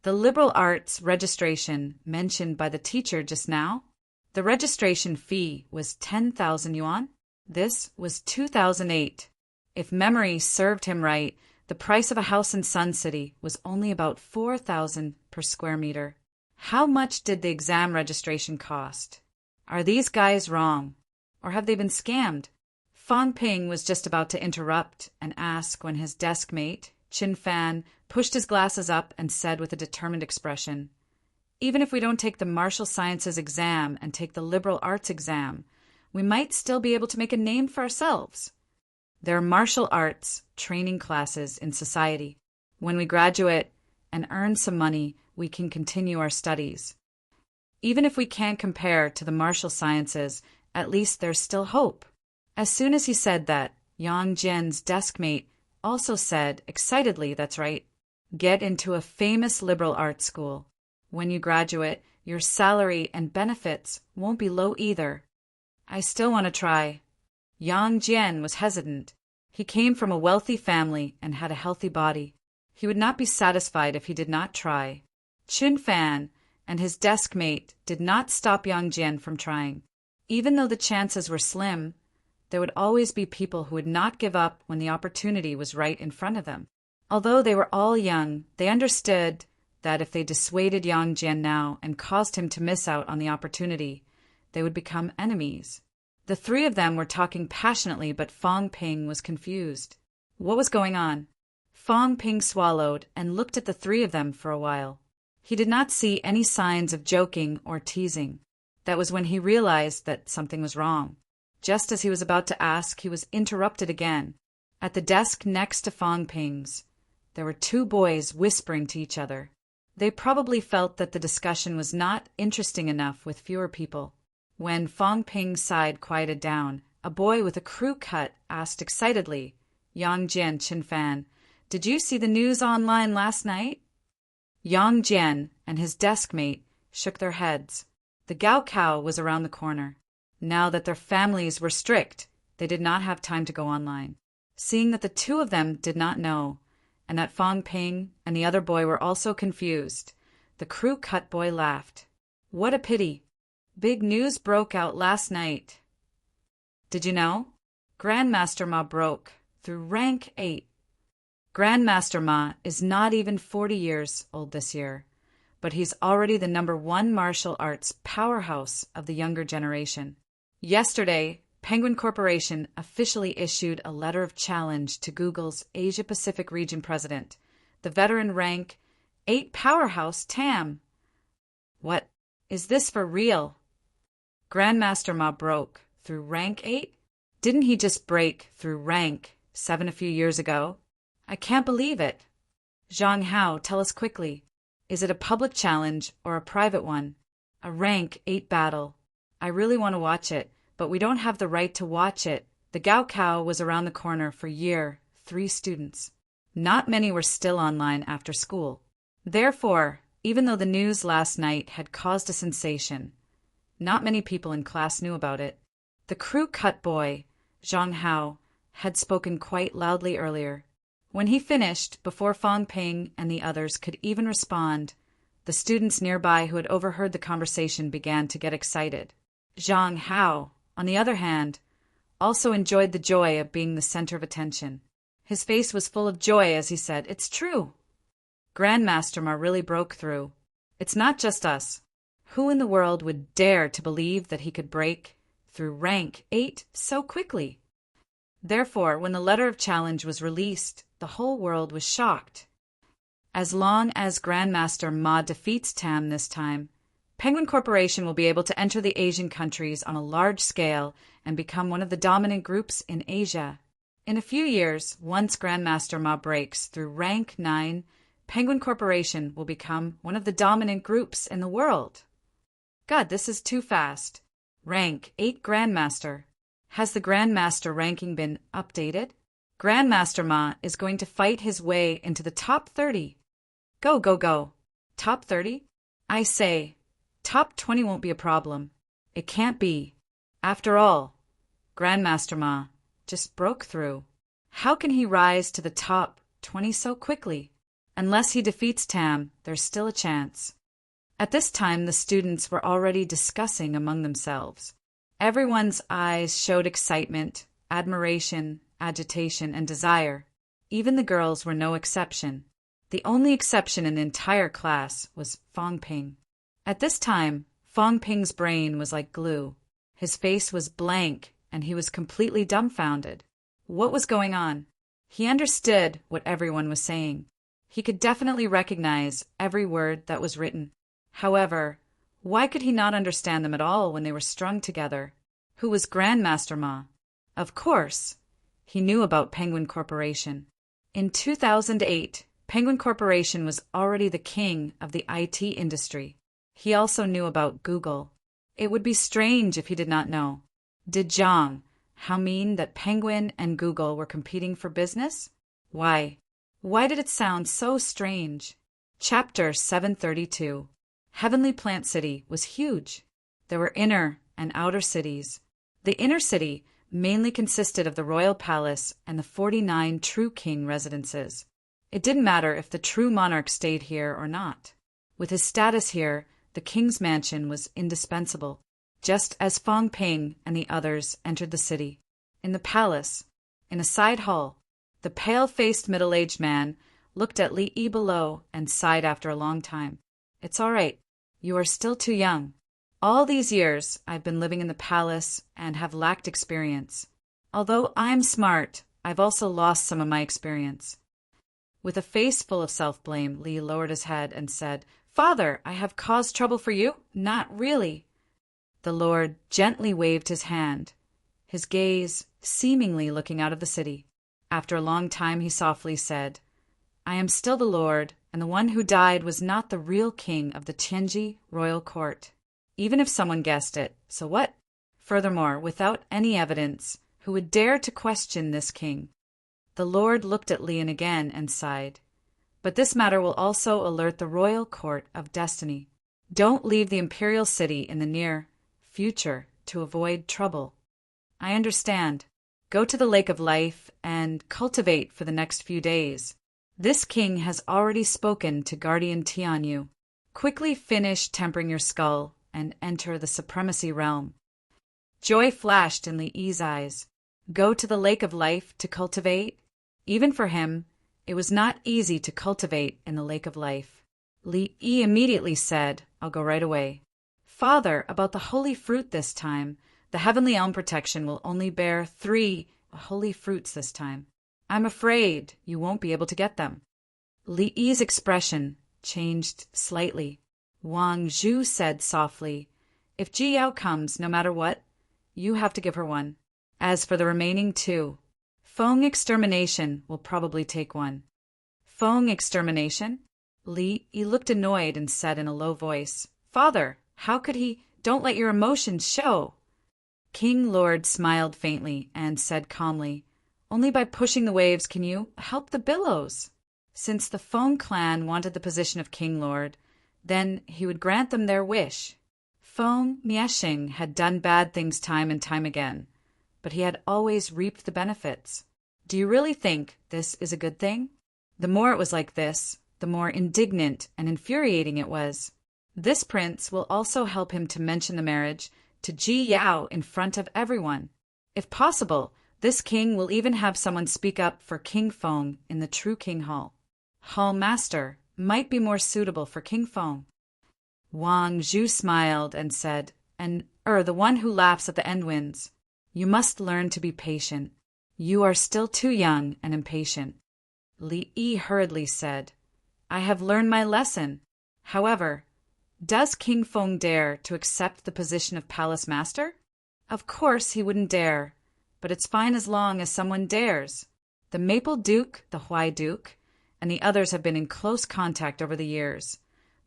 Speaker 1: The liberal arts registration mentioned by the teacher just now? The registration fee was 10,000 yuan. This was 2008. If memory served him right, the price of a house in Sun City was only about 4,000 per square meter. How much did the exam registration cost? Are these guys wrong? Or have they been scammed? Fang Ping was just about to interrupt and ask when his deskmate, Qin Fan, pushed his glasses up and said with a determined expression, "Even if we don't take the martial sciences exam and take the liberal arts exam, we might still be able to make a name for ourselves. There are martial arts training classes in society. When we graduate and earn some money, we can continue our studies. Even if we can't compare to the martial sciences, at least there's still hope." As soon as he said that, Yang Jian's deskmate also said excitedly, "That's right. Get into a famous liberal arts school. When you graduate, your salary and benefits won't be low either." "I still want to try." Yang Jian was hesitant. He came from a wealthy family and had a healthy body. He would not be satisfied if he did not try. Qin Fan and his deskmate did not stop Yang Jian from trying. Even though the chances were slim, there would always be people who would not give up when the opportunity was right in front of them. Although they were all young, they understood that if they dissuaded Yang Jian now and caused him to miss out on the opportunity, they would become enemies. The three of them were talking passionately, but Fang Ping was confused. What was going on? Fang Ping swallowed and looked at the three of them for a while. He did not see any signs of joking or teasing. That was when he realized that something was wrong. Just as he was about to ask, he was interrupted again. At the desk next to Fang Ping's, there were two boys whispering to each other. They probably felt that the discussion was not interesting enough with fewer people. When Fang Ping's side quieted down, a boy with a crew cut asked excitedly, "Yang Jian, Qin Fan, did you see the news online last night?" Yang Jian and his deskmate shook their heads. The Gaokao was around the corner. Now that their families were strict, they did not have time to go online. Seeing that the two of them did not know, and that Fang Ping and the other boy were also confused, the crew cut boy laughed. "What a pity. Big news broke out last night. Did you know? Grandmaster Ma broke through rank 8. Grandmaster Ma is not even 40 years old this year, but he's already the #1 martial arts powerhouse of the younger generation. Yesterday, Penguin Corporation officially issued a letter of challenge to Google's Asia-Pacific region president, the veteran rank 8 powerhouse Tam." "What? Is this for real?" Grandmaster Ma broke through rank 8? Didn't he just break through rank 7 a few years ago? I can't believe it. Zhang Hao, tell us quickly. Is it a public challenge or a private one? A rank 8 battle. I really want to watch it, but we don't have the right to watch it. The Gaokao was around the corner for year 3 students. Not many were still online after school. Therefore, even though the news last night had caused a sensation, not many people in class knew about it. The crew cut boy, Zhang Hao, had spoken quite loudly earlier. When he finished, before Fang Ping and the others could even respond, the students nearby who had overheard the conversation began to get excited. Zhang Hao, on the other hand, also enjoyed the joy of being the center of attention. His face was full of joy as he said, "It's true. Grandmaster Ma really broke through. It's not just us. Who in the world would dare to believe that he could break through rank 8 so quickly?" Therefore, when the letter of challenge was released, the whole world was shocked. As long as Grandmaster Ma defeats Tam this time, Penguin Corporation will be able to enter the Asian countries on a large scale and become one of the dominant groups in Asia. In a few years, once Grandmaster Ma breaks through rank 9, Penguin Corporation will become one of the dominant groups in the world. God, this is too fast. Rank 8 Grandmaster. Has the Grandmaster ranking been updated? Grandmaster Ma is going to fight his way into the top 30. Go, go, go. Top 30? I say, top 20 won't be a problem. It can't be. After all, Grandmaster Ma just broke through. How can he rise to the top 20 so quickly? Unless he defeats Tam, there's still a chance. At this time, the students were already discussing among themselves. Everyone's eyes showed excitement, admiration, agitation, and desire. Even the girls were no exception. The only exception in the entire class was Fang Ping. At this time, Fang Ping's brain was like glue. His face was blank, and he was completely dumbfounded. What was going on? He understood what everyone was saying. He could definitely recognize every word that was written. However, why could he not understand them at all when they were strung together? Who was Grandmaster Ma? Of course, he knew about Penguin Corporation. In 2008, Penguin Corporation was already the king of the IT industry. He also knew about Google. It would be strange if he did not know. Did Zhang Hao mean that Penguin and Google were competing for business? Why? Why did it sound so strange? Chapter 732. Heavenly Plant City was huge. There were inner and outer cities. The inner city mainly consisted of the royal palace and the 49 true king residences. It didn't matter if the true monarch stayed here or not. With his status here, the king's mansion was indispensable. Just as Fang Ping and the others entered the city. In the palace, in a side hall, the pale-faced middle-aged man looked at Li Yi below and sighed after a long time. "It's all right. You are still too young. All these years I've been living in the palace and have lacked experience. Although I'm smart, I've also lost some of my experience." With a face full of self-blame, Li lowered his head and said, "Father, I have caused trouble for you? Not really." The Lord gently waved his hand, his gaze seemingly looking out of the city. After a long time, he softly said, "I am still the Lord, and the one who died was not the real king of the Tianji royal court. Even if someone guessed it, so what? Furthermore, without any evidence, who would dare to question this king?" The Lord looked at Lian again and sighed. "But this matter will also alert the royal court of destiny. Don't leave the imperial city in the near future to avoid trouble." "I understand. Go to the Lake of Life and cultivate for the next few days. This king has already spoken to Guardian Tianyu. Quickly finish tempering your skull and enter the supremacy realm." Joy flashed in Li Yi's eyes. Go to the Lake of Life to cultivate? Even for him, it was not easy to cultivate in the Lake of Life. Li Yi immediately said, "I'll go right away." "Father, about the holy fruit this time. The heavenly elm protection will only bear 3 holy fruits this time. I'm afraid you won't be able to get them." Li Yi's expression changed slightly. Wang Zhu said softly, "If Ji Yao comes, no matter what, you have to give her one. As for the remaining 2, Feng Extermination will probably take one." "Feng Extermination?" Li Yi looked annoyed and said in a low voice, "Father, how could he? Don't let your emotions show." King Lord smiled faintly and said calmly, Only by pushing the waves can you help the billows. Since the Feng clan wanted the position of King Lord, then he would grant them their wish. Feng Miexing had done bad things time and time again, but he had always reaped the benefits. Do you really think this is a good thing? The more it was like this, the more indignant and infuriating it was. This prince will also help him to mention the marriage to Ji Yao in front of everyone. If possible, this king will even have someone speak up for King Feng in the true King Hall. Hall Master might be more suitable for King Feng. Wang Zhu smiled and said, the one who laughs at the end wins. You must learn to be patient. You are still too young and impatient. Li Yi hurriedly said, I have learned my lesson. However, does King Feng dare to accept the position of Palace Master? Of course he wouldn't dare, but it's fine as long as someone dares. The Maple Duke, the Huai Duke, and the others have been in close contact over the years,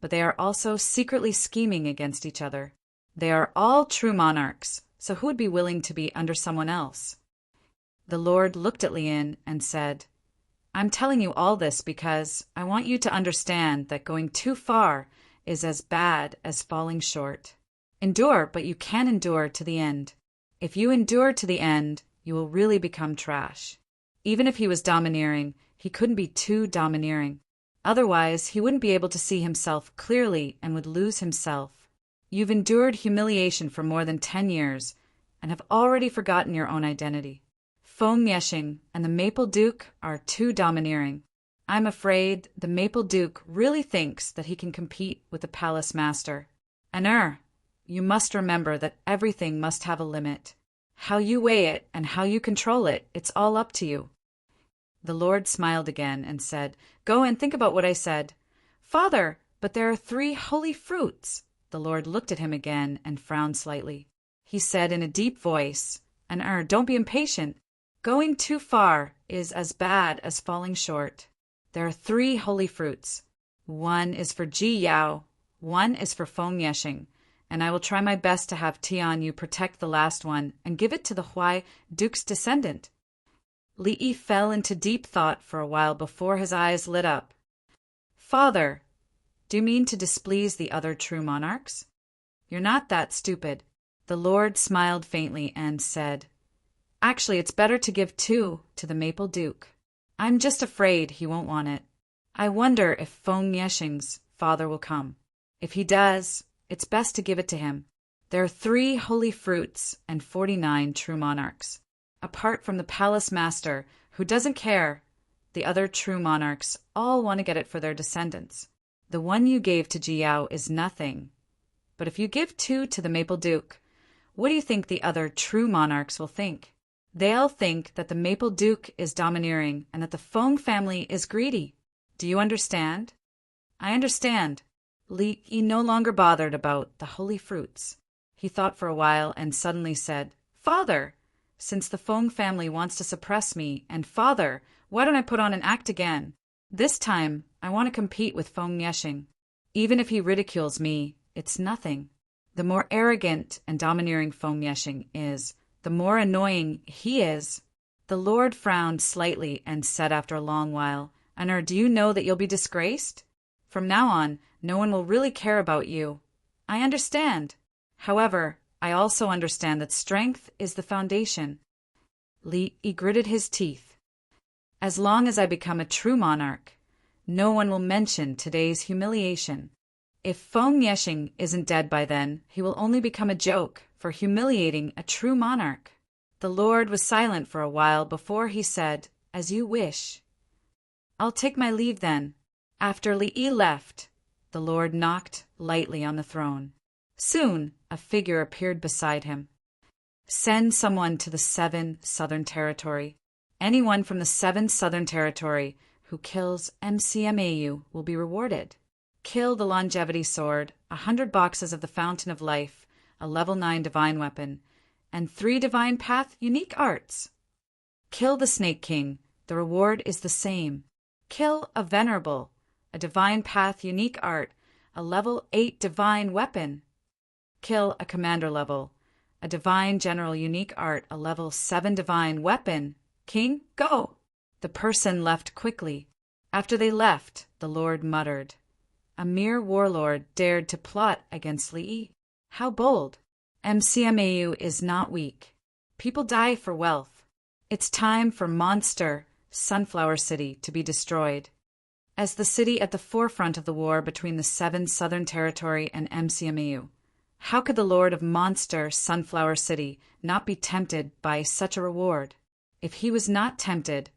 Speaker 1: but they are also secretly scheming against each other. They are all true monarchs, so who would be willing to be under someone else? The Lord looked at Lian and said, I'm telling you all this because I want you to understand that going too far is as bad as falling short. Endure, but you can endure to the end. If you endure to the end, you will really become trash. Even if he was domineering, he couldn't be too domineering. Otherwise, he wouldn't be able to see himself clearly and would lose himself. You've endured humiliation for more than 10 years and have already forgotten your own identity. Feng Miexing and the Maple Duke are too domineering. I'm afraid the Maple Duke really thinks that he can compete with the Palace Master. You must remember that everything must have a limit. How you weigh it and how you control it, it's all up to you. The Lord smiled again and said, Go and think about what I said. Father, but there are 3 holy fruits. The Lord looked at him again and frowned slightly. He said in a deep voice, don't be impatient. Going too far is as bad as falling short. There are 3 holy fruits. One is for Ji Yao, one is for Feng Miexing, and I will try my best to have Tian Yu protect the last one and give it to the Huai Duke's descendant. Li Yi fell into deep thought for a while before his eyes lit up. Father, do you mean to displease the other true monarchs? You're not that stupid. The Lord smiled faintly and said, Actually, it's better to give 2 to the Maple Duke. I'm just afraid he won't want it. I wonder if Feng Miexing's father will come. If he does, it's best to give it to him. There are 3 holy fruits and 49 true monarchs. Apart from the Palace Master, who doesn't care, the other true monarchs all want to get it for their descendants. The one you gave to Ji Yao is nothing. But if you give 2 to the Maple Duke, what do you think the other true monarchs will think? They'll think that the Maple Duke is domineering and that the Feng family is greedy. Do you understand? I understand. Li Yi no longer bothered about the holy fruits. He thought for a while and suddenly said, Father, since the Feng family wants to suppress me, and Father, why don't I put on an act again? This time, I want to compete with Feng Miexing. Even if he ridicules me, it's nothing. The more arrogant and domineering Feng Miexing is, the more annoying he is. The Lord frowned slightly and said after a long while, do you know that you'll be disgraced? From now on, no one will really care about you. I understand. However, I also understand that strength is the foundation. Li Yi gritted his teeth. As long as I become a true monarch, no one will mention today's humiliation. If Feng Miexing isn't dead by then, he will only become a joke for humiliating a true monarch. The Lord was silent for a while before he said, As you wish. I'll take my leave then. After Li Yi left, the Lord knocked lightly on the throne. Soon, a figure appeared beside him. Send someone to the 7 Southern Territory. Anyone from the 7 Southern Territory who kills MCMAU will be rewarded. Kill the Longevity Sword, 100 boxes of the Fountain of Life, a level 9 divine weapon, and 3 divine path unique arts. Kill the Snake King. The reward is the same. Kill a Venerable, a divine path unique art, a level 8 divine weapon. Kill a Commander level, a divine general unique art, a level 7 divine weapon. King, go! The person left quickly. After they left, the Lord muttered, a mere warlord dared to plot against Li. How bold! MCMAU is not weak. People die for wealth. It's time for monster Sunflower City to be destroyed. As the city at the forefront of the war between the 7 Southern Territory and MCMAU, how could the Lord of Monster Sunflower City not be tempted by such a reward? If he was not tempted,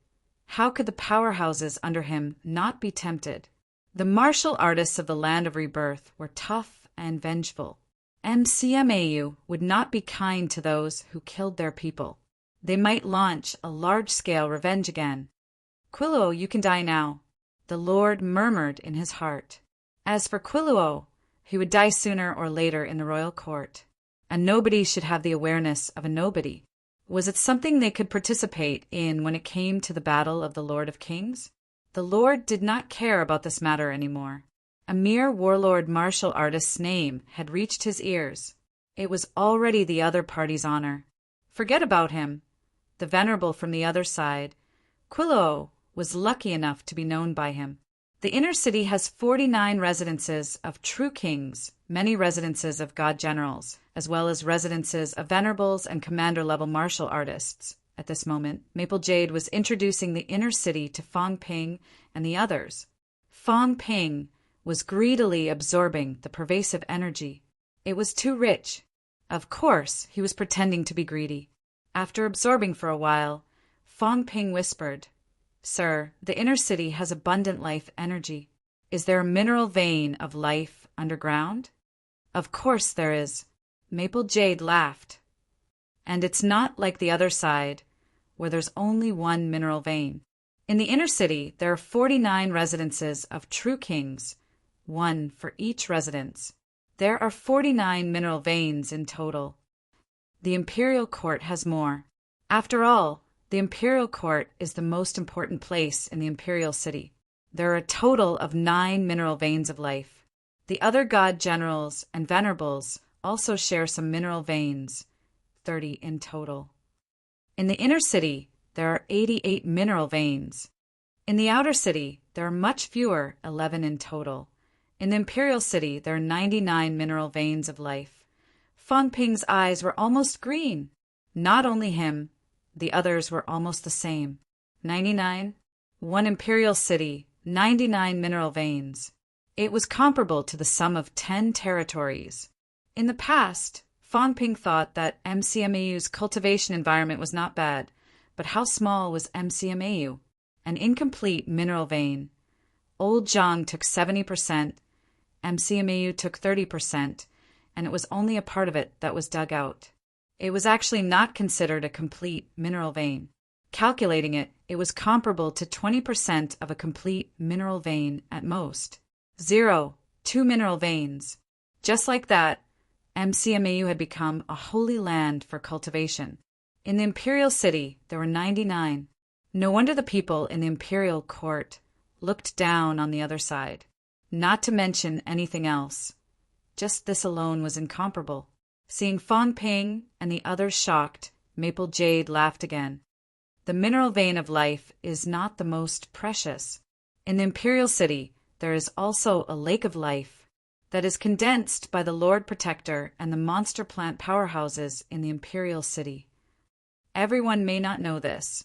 Speaker 1: how could the powerhouses under him not be tempted? The martial artists of the Land of Rebirth were tough and vengeful. MCMAU would not be kind to those who killed their people. They might launch a large-scale revenge again. Quiluo, you can die now, the Lord murmured in his heart. As for Quiluo, he would die sooner or later in the royal court. A nobody should have the awareness of a nobody. Was it something they could participate in when it came to the battle of the Lord of Kings? The Lord did not care about this matter anymore. A mere warlord martial artist's name had reached his ears. It was already the other party's honor. Forget about him. The venerable from the other side, Quiluo, was lucky enough to be known by him. The inner city has 49 residences of true kings, many residences of god generals, as well as residences of venerables and commander-level martial artists. At this moment, Maple Jade was introducing the inner city to Fong Ping and the others. Fong Ping was greedily absorbing the pervasive energy. It was too rich. Of course, he was pretending to be greedy. After absorbing for a while, Fong Ping whispered, Sir, the inner city has abundant life energy. Is there a mineral vein of life underground? Of course there is. Maple Jade laughed. And it's not like the other side, where there's only one mineral vein. In the inner city, there are 49 residences of true kings, one for each residence. There are 49 mineral veins in total. The imperial court has more. After all, the imperial court is the most important place in the imperial city. There are a total of 9 mineral veins of life. The other god generals and venerables also share some mineral veins, 30 in total. In the inner city, there are 88 mineral veins. In the outer city, there are much fewer, 11 in total. In the imperial city, there are 99 mineral veins of life. Fong Ping's eyes were almost green. Not only him, the others were almost the same. 99, one imperial city, 99 mineral veins. It was comparable to the sum of 10 territories. In the past, Fong Ping thought that MCMAU's cultivation environment was not bad, but how small was MCMAU? An incomplete mineral vein. Old Zhang took 70%, MCMAU took 30%, and it was only a part of it that was dug out. It was actually not considered a complete mineral vein. Calculating it, it was comparable to 20% of a complete mineral vein at most. 0, 2 mineral veins. Just like that, MCMAU had become a holy land for cultivation. In the imperial city, there were 99. No wonder the people in the imperial court looked down on the other side. Not to mention anything else. Just this alone was incomparable. Seeing Fong Ping and the others shocked, Maple Jade laughed again. The mineral vein of life is not the most precious. In the imperial city, there is also a lake of life that is condensed by the Lord Protector and the monster plant powerhouses in the imperial city. Everyone may not know this,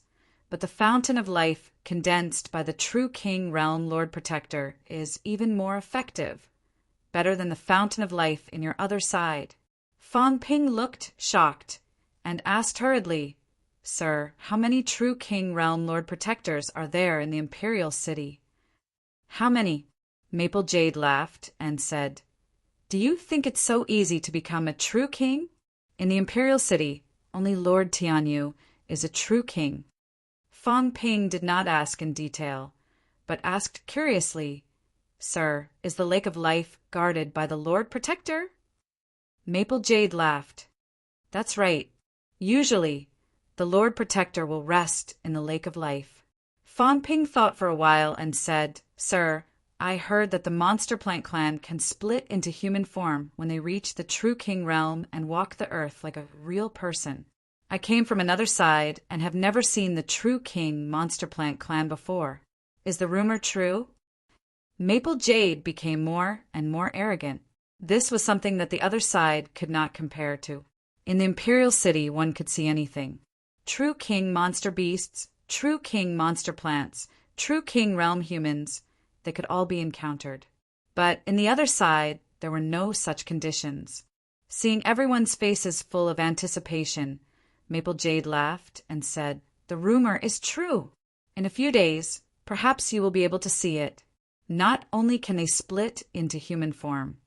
Speaker 1: but the fountain of life condensed by the true King Realm Lord Protector is even more effective, better than the fountain of life in your other side. Fong Ping looked shocked and asked hurriedly, Sir, how many true King Realm Lord Protectors are there in the imperial city? How many? Maple Jade laughed and said, Do you think it's so easy to become a true king? In the imperial city, only Lord Tianyu is a true king. Fong Ping did not ask in detail, but asked curiously, Sir, is the Lake of Life guarded by the Lord Protector? Maple Jade laughed. That's right. Usually, the Lord Protector will rest in the Lake of Life. Fong Ping thought for a while and said, Sir, I heard that the Monster Plant Clan can split into human form when they reach the true King realm and walk the earth like a real person. I came from another side and have never seen the true king monster plant clan before. Is the rumor true? Maple Jade became more and more arrogant. This was something that the other side could not compare to. In the Imperial City, one could see anything. True king monster beasts, true king monster plants, true king realm humans, they could all be encountered. But in the other side, there were no such conditions. Seeing everyone's faces full of anticipation, Maple Jade laughed and said, "The rumor is true. In a few days, perhaps you will be able to see it. Not only can they split into human form,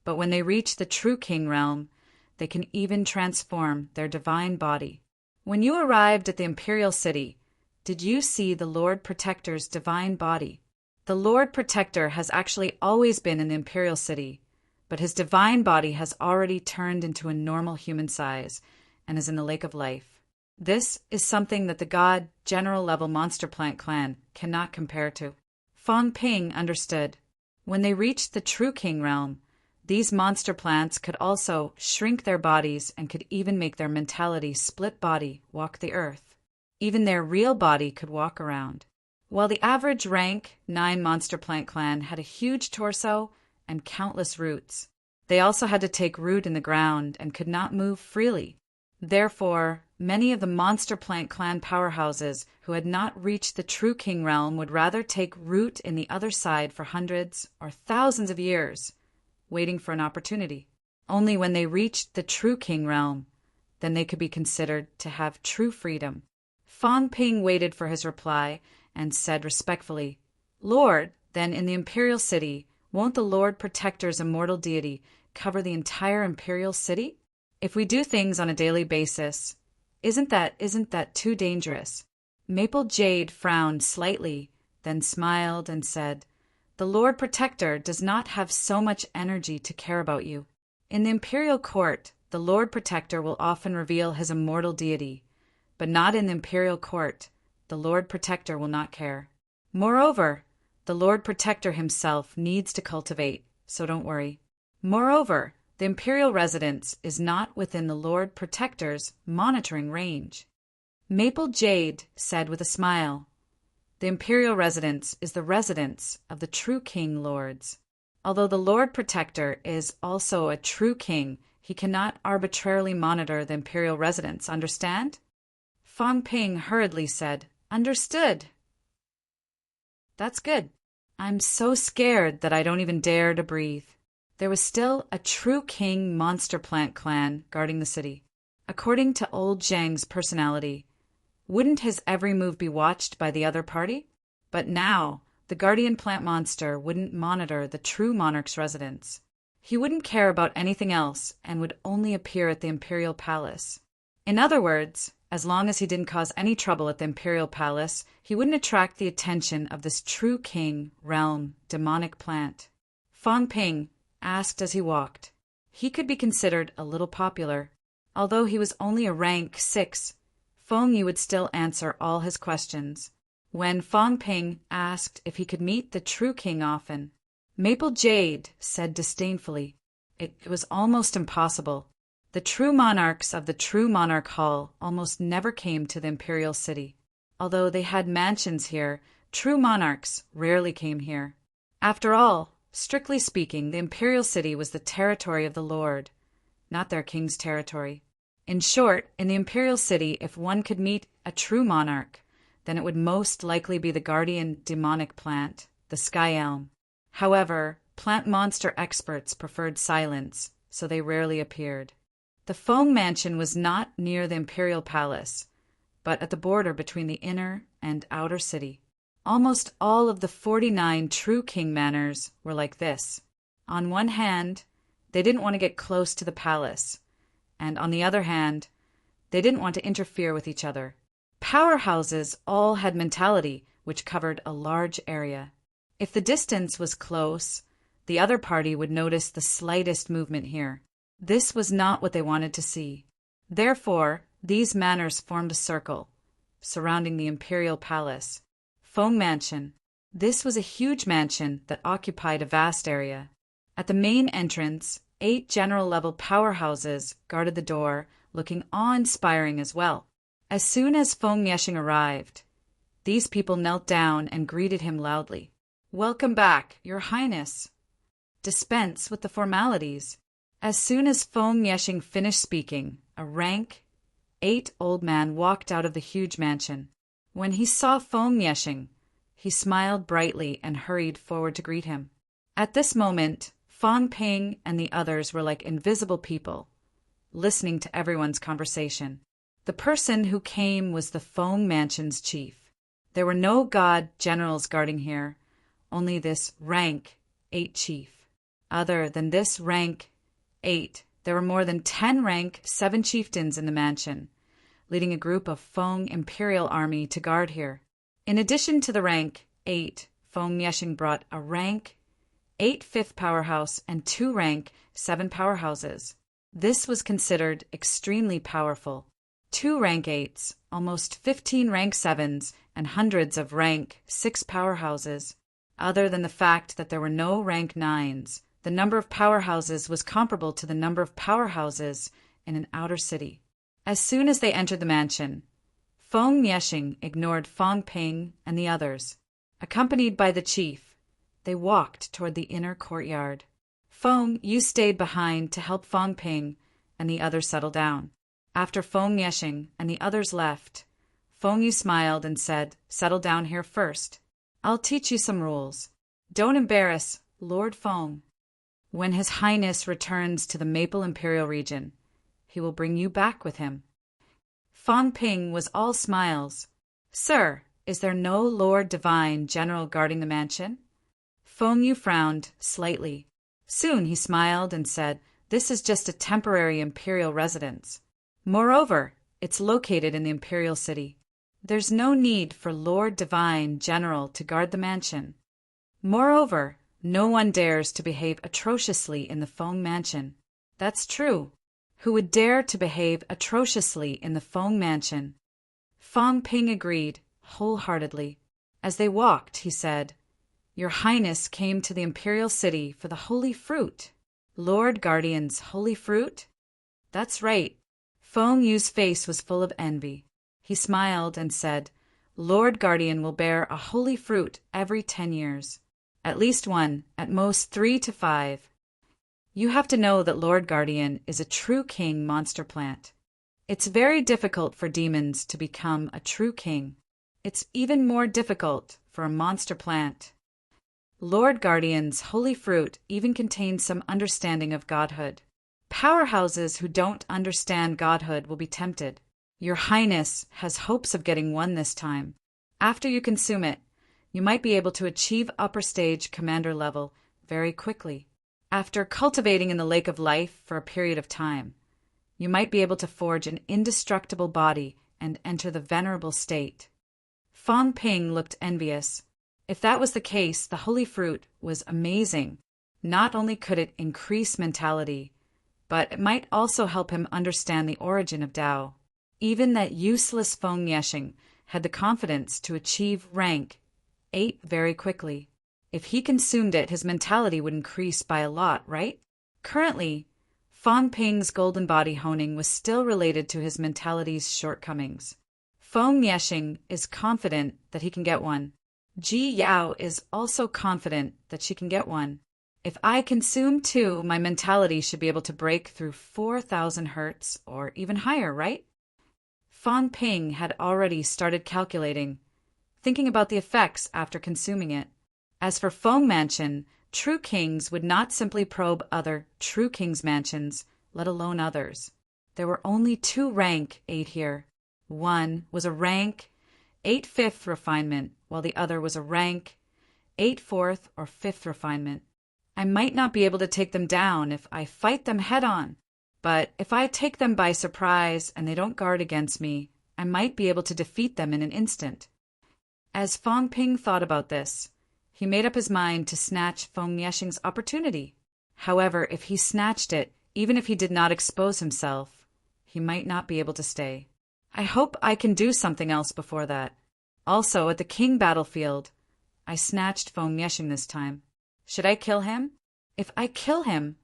Speaker 1: but when they reach the true king realm, they can even transform their divine body. When you arrived at the Imperial City, did you see the Lord Protector's divine body? The Lord Protector has actually always been in the Imperial City, but his divine body has already turned into a normal human size and is in the Lake of Life. This is something that the God General Level Monster Plant Clan cannot compare to." Fong Ping understood. When they reached the True King realm, these monster plants could also shrink their bodies and could even make their mentality split body walk the earth. Even their real body could walk around. While the average rank 9 monster plant clan had a huge torso and countless roots, they also had to take root in the ground and could not move freely. Therefore, many of the monster plant clan powerhouses who had not reached the true king realm would rather take root in the other side for hundreds or thousands of years, waiting for an opportunity. Only when they reached the true king realm, then they could be considered to have true freedom. Fong Ping waited for his reply and said respectfully, "Lord, then in the Imperial City, won't the Lord Protector's immortal deity cover the entire Imperial City? If we do things on a daily basis, isn't that too dangerous?" Maple Jade frowned slightly, then smiled and said, "The Lord Protector does not have so much energy to care about you. In the Imperial Court, the Lord Protector will often reveal his immortal deity, but not in the Imperial Court. The Lord Protector will not care. Moreover, the Lord Protector himself needs to cultivate, so don't worry. Moreover, the Imperial residence is not within the Lord Protector's monitoring range." Maple Jade said with a smile, "The Imperial residence is the residence of the true king lords. Although the Lord Protector is also a true king, he cannot arbitrarily monitor the Imperial residence, understand?" Fong Ping hurriedly said, "Understood." "That's good. I'm so scared that I don't even dare to breathe." There was still a true king monster plant clan guarding the city. According to old Zhang's personality, wouldn't his every move be watched by the other party? But now, the guardian plant monster wouldn't monitor the true monarch's residence. He wouldn't care about anything else and would only appear at the Imperial Palace. In other words, as long as he didn't cause any trouble at the Imperial Palace, he wouldn't attract the attention of this true king realm demonic plant. Fong Ping asked as he walked. He could be considered a little popular. Although he was only a rank 6, Fong Yu would still answer all his questions. When Fong Ping asked if he could meet the true king often, Maple Jade said disdainfully, it was almost impossible. The true monarchs of the True Monarch Hall almost never came to the Imperial City. Although they had mansions here, true monarchs rarely came here. After all, strictly speaking, the Imperial City was the territory of the Lord, not their king's territory. In short, in the Imperial City, if one could meet a true monarch, then it would most likely be the guardian demonic plant, the Sky Elm. However, plant monster experts preferred silence, so they rarely appeared. The Fong Mansion was not near the Imperial Palace, but at the border between the inner and outer city. Almost all of the 49 true king manors were like this. On one hand, they didn't want to get close to the palace, and on the other hand, they didn't want to interfere with each other. Powerhouses all had mentality, which covered a large area. If the distance was close, the other party would notice the slightest movement here. This was not what they wanted to see. Therefore, these manors formed a circle surrounding the Imperial Palace. Fong Mansion. This was a huge mansion that occupied a vast area. At the main entrance, 8 general-level powerhouses guarded the door, looking awe-inspiring as well. As soon as Feng Yeshing arrived, these people knelt down and greeted him loudly. "Welcome back, Your Highness. Dispense with the formalities." As soon as Feng Yeshing finished speaking, a rank 8 old man walked out of the huge mansion. When he saw Feng Yeshing, he smiled brightly and hurried forward to greet him. At this moment, Fang Ping and the others were like invisible people, listening to everyone's conversation. The person who came was the Feng Mansion's chief. There were no god generals guarding here, only this rank 8 chief. Other than this rank 8, there were more than 10 rank 7 chieftains in the mansion, leading a group of Feng Imperial Army to guard here. In addition to the rank 8, Feng Yeshing brought a rank 8 fifth powerhouse and 2 rank 7 powerhouses. This was considered extremely powerful. 2 rank 8s, almost 15 rank 7s, and hundreds of rank 6 powerhouses. Other than the fact that there were no rank 9s, the number of powerhouses was comparable to the number of powerhouses in an outer city. As soon as they entered the mansion, Feng Yeshing ignored Fang Ping and the others. Accompanied by the chief, they walked toward the inner courtyard. Feng Yu stayed behind to help Fang Ping and the others settle down. After Feng Yeshing and the others left, Feng Yu smiled and said, "Settle down here first. I'll teach you some rules. Don't embarrass Lord Feng. When His Highness returns to the Maple Imperial region, he will bring you back with him." Fang Ping was all smiles. "Sir, is there no Lord Divine General guarding the mansion?" Feng Yu frowned slightly. Soon he smiled and said, "This is just a temporary imperial residence. Moreover, it's located in the imperial city. There's no need for Lord Divine General to guard the mansion. Moreover, no one dares to behave atrociously in the Feng Mansion." "That's true. Who would dare to behave atrociously in the Feng Mansion?" Fang Ping agreed wholeheartedly. As they walked, he said, "Your Highness came to the imperial city for the holy fruit." "Lord Guardian's holy fruit?" "That's right." Feng Yu's face was full of envy. He smiled and said, "Lord Guardian will bear a holy fruit every 10 years. At least one, at most 3 to 5. You have to know that Lord Guardian is a true king monster plant. It's very difficult for demons to become a true king. It's even more difficult for a monster plant. Lord Guardian's holy fruit even contains some understanding of godhood. Powerhouses who don't understand godhood will be tempted. Your Highness has hopes of getting one this time. After you consume it, you might be able to achieve upper stage commander level very quickly. After cultivating in the Lake of Life for a period of time, you might be able to forge an indestructible body and enter the venerable state." Fang Ping looked envious. If that was the case, the holy fruit was amazing. Not only could it increase mentality, but it might also help him understand the origin of Tao. Even that useless Feng Yeshing had the confidence to achieve rank 8 very quickly. If he consumed it, his mentality would increase by a lot, right? Currently, Fang Ping's golden body honing was still related to his mentality's shortcomings. Feng Yeshing is confident that he can get one. Ji Yao is also confident that she can get one. If I consume 2, my mentality should be able to break through 4,000 hertz or even higher, right? Fang Ping had already started calculating, thinking about the effects after consuming it. As for Feng Mansion, true kings would not simply probe other true kings' mansions, let alone others. There were only 2 rank 8 here. One was a rank 8 fifth refinement, while the other was a rank 8 fourth or 5th refinement. I might not be able to take them down if I fight them head-on, but if I take them by surprise and they don't guard against me, I might be able to defeat them in an instant. As Fang Ping thought about this, he made up his mind to snatch Feng Yeshing's opportunity. However, if he snatched it, even if he did not expose himself, he might not be able to stay. I hope I can do something else before that. Also, at the king battlefield, I snatched Feng Yeshing this time. Should I kill him? If I kill him,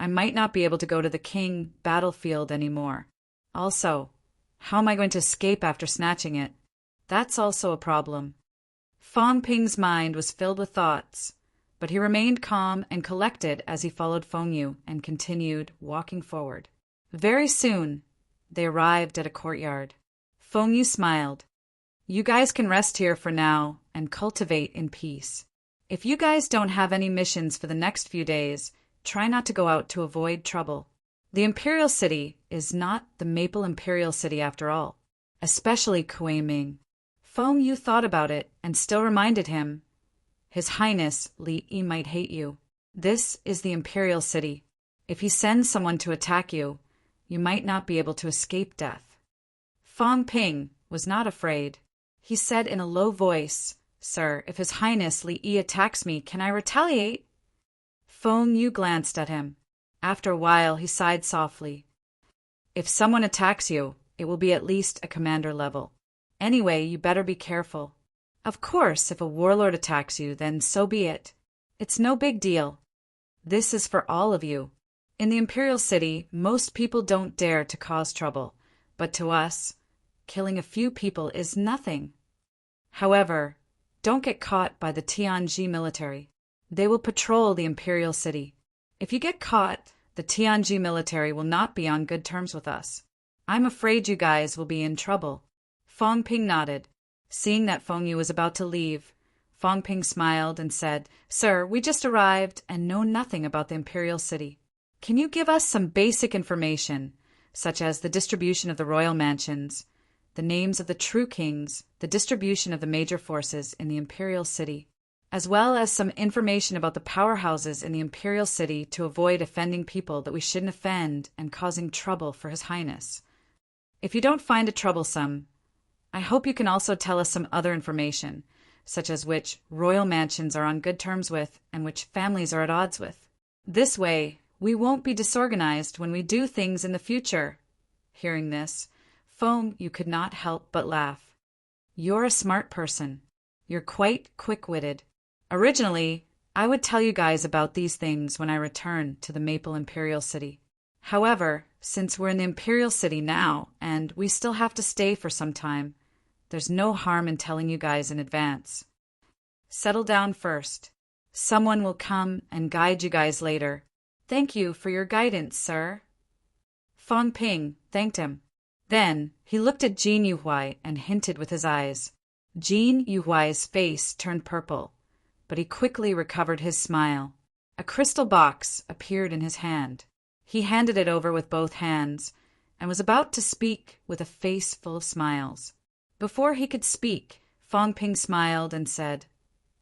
Speaker 1: I might not be able to go to the king battlefield anymore. Also, how am I going to escape after snatching it? That's also a problem. Fong Ping's mind was filled with thoughts, but he remained calm and collected as he followed Feng Yu and continued walking forward. Very soon, they arrived at a courtyard. Feng Yu smiled. You guys can rest here for now and cultivate in peace. If you guys don't have any missions for the next few days, try not to go out to avoid trouble. The Imperial City is not the Maple Imperial City after all, especially Kuei Ming. Feng Yu thought about it and still reminded him, His Highness Li Yi might hate you. This is the Imperial City. If he sends someone to attack you, you might not be able to escape death. Fong Ping was not afraid. He said in a low voice, Sir, if His Highness Li Yi attacks me, can I retaliate? Feng Yu glanced at him. After a while, he sighed softly. If someone attacks you, it will be at least a commander level. Anyway, you better be careful. Of course, if a warlord attacks you, then so be it. It's no big deal. This is for all of you. In the Imperial City, most people don't dare to cause trouble, but to us, killing a few people is nothing. However, don't get caught by the Tianji military. They will patrol the Imperial City. If you get caught, the Tianji military will not be on good terms with us. I'm afraid you guys will be in trouble. Fong Ping nodded. Seeing that Feng Yu was about to leave, Fong Ping smiled and said, Sir, we just arrived and know nothing about the Imperial City. Can you give us some basic information, such as the distribution of the royal mansions, the names of the true kings, the distribution of the major forces in the Imperial City, as well as some information about the powerhouses in the Imperial City to avoid offending people that we shouldn't offend and causing trouble for His Highness? If you don't find it troublesome, I hope you can also tell us some other information, such as which royal mansions are on good terms with and which families are at odds with. This way, we won't be disorganized when we do things in the future. Hearing this, Feng Yu could not help but laugh. You're a smart person. You're quite quick-witted. Originally, I would tell you guys about these things when I return to the Maple Imperial City. However, since we're in the Imperial City now, and we still have to stay for some time, there's no harm in telling you guys in advance. Settle down first. Someone will come and guide you guys later. Thank you for your guidance, sir. Fong Ping thanked him. Then he looked at Jin Yuhuai and hinted with his eyes. Jin Yuhuai's face turned purple, but he quickly recovered his smile. A crystal box appeared in his hand. He handed it over with both hands and was about to speak with a face full of smiles. Before he could speak, Fong Ping smiled and said,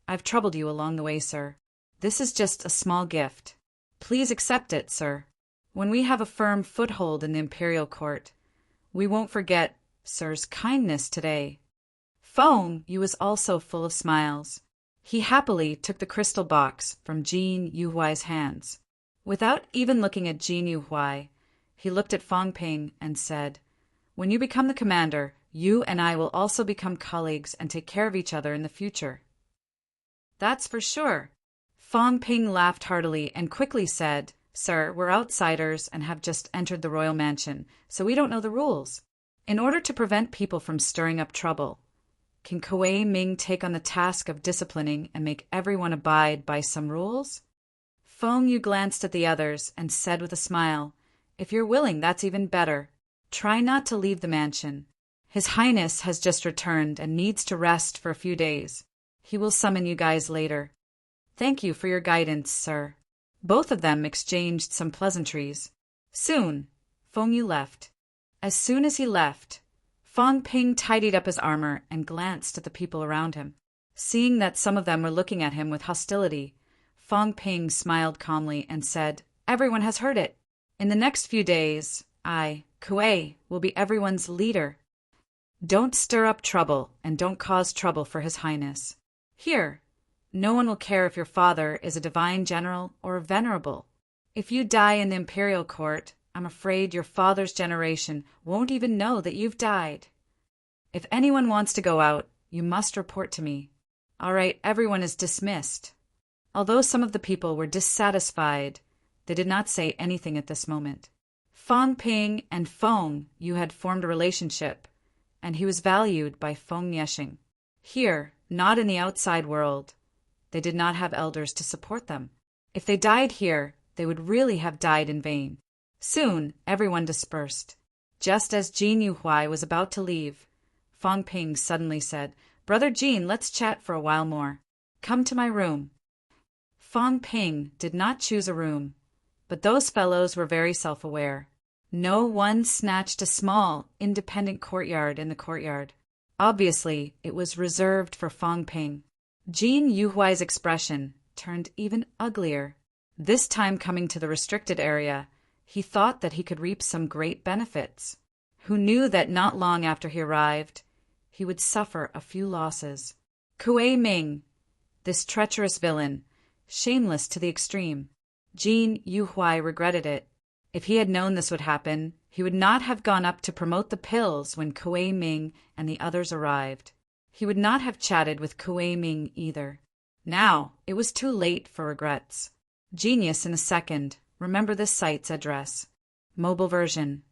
Speaker 1: I've troubled you along the way, sir. This is just a small gift. Please accept it, sir. When we have a firm foothold in the imperial court, we won't forget sir's kindness today. Feng Yu was also full of smiles. He happily took the crystal box from Jin Yuhuai's hands. Without even looking at Jin Yuhuai, he looked at Fong Ping and said, When you become the commander, you and I will also become colleagues and take care of each other in the future. That's for sure. Fong Ping laughed heartily and quickly said, Sir, we're outsiders and have just entered the royal mansion, so we don't know the rules. In order to prevent people from stirring up trouble, can Kuei Ming take on the task of disciplining and make everyone abide by some rules? Feng Yu glanced at the others and said with a smile, If you're willing, that's even better. Try not to leave the mansion. His Highness has just returned and needs to rest for a few days. He will summon you guys later. Thank you for your guidance, sir. Both of them exchanged some pleasantries. Soon, Feng Yu left. As soon as he left, Fong Ping tidied up his armor and glanced at the people around him. Seeing that some of them were looking at him with hostility, Fong Ping smiled calmly and said, Everyone has heard it. In the next few days, I, Kuei, will be everyone's leader. Don't stir up trouble and don't cause trouble for His Highness. Here, no one will care if your father is a divine general or a venerable. If you die in the imperial court, I'm afraid your father's generation won't even know that you've died. If anyone wants to go out, you must report to me. All right, everyone is dismissed. Although some of the people were dissatisfied, they did not say anything at this moment. Fang Ping and Feng Yu had formed a relationship, and he was valued by Feng Yeshing. Here, not in the outside world, they did not have elders to support them. If they died here, they would really have died in vain. Soon, everyone dispersed. Just as Jin Yuhuai was about to leave, Fang Ping suddenly said, "Brother Jin, let's chat for a while more. Come to my room." Fang Ping did not choose a room, but those fellows were very self-aware. No one snatched a small, independent courtyard in the courtyard. Obviously, it was reserved for Fang Ping. Jin Yuhuai's expression turned even uglier. This time coming to the restricted area, he thought that he could reap some great benefits. Who knew that not long after he arrived, he would suffer a few losses. Kuei Ming, this treacherous villain, shameless to the extreme. Jin Yuhuai regretted it. If he had known this would happen, he would not have gone up to promote the pills when Kuei Ming and the others arrived. He would not have chatted with Kuei Ming either. Now, it was too late for regrets. Genius in a second. Remember this site's address. Mobile version.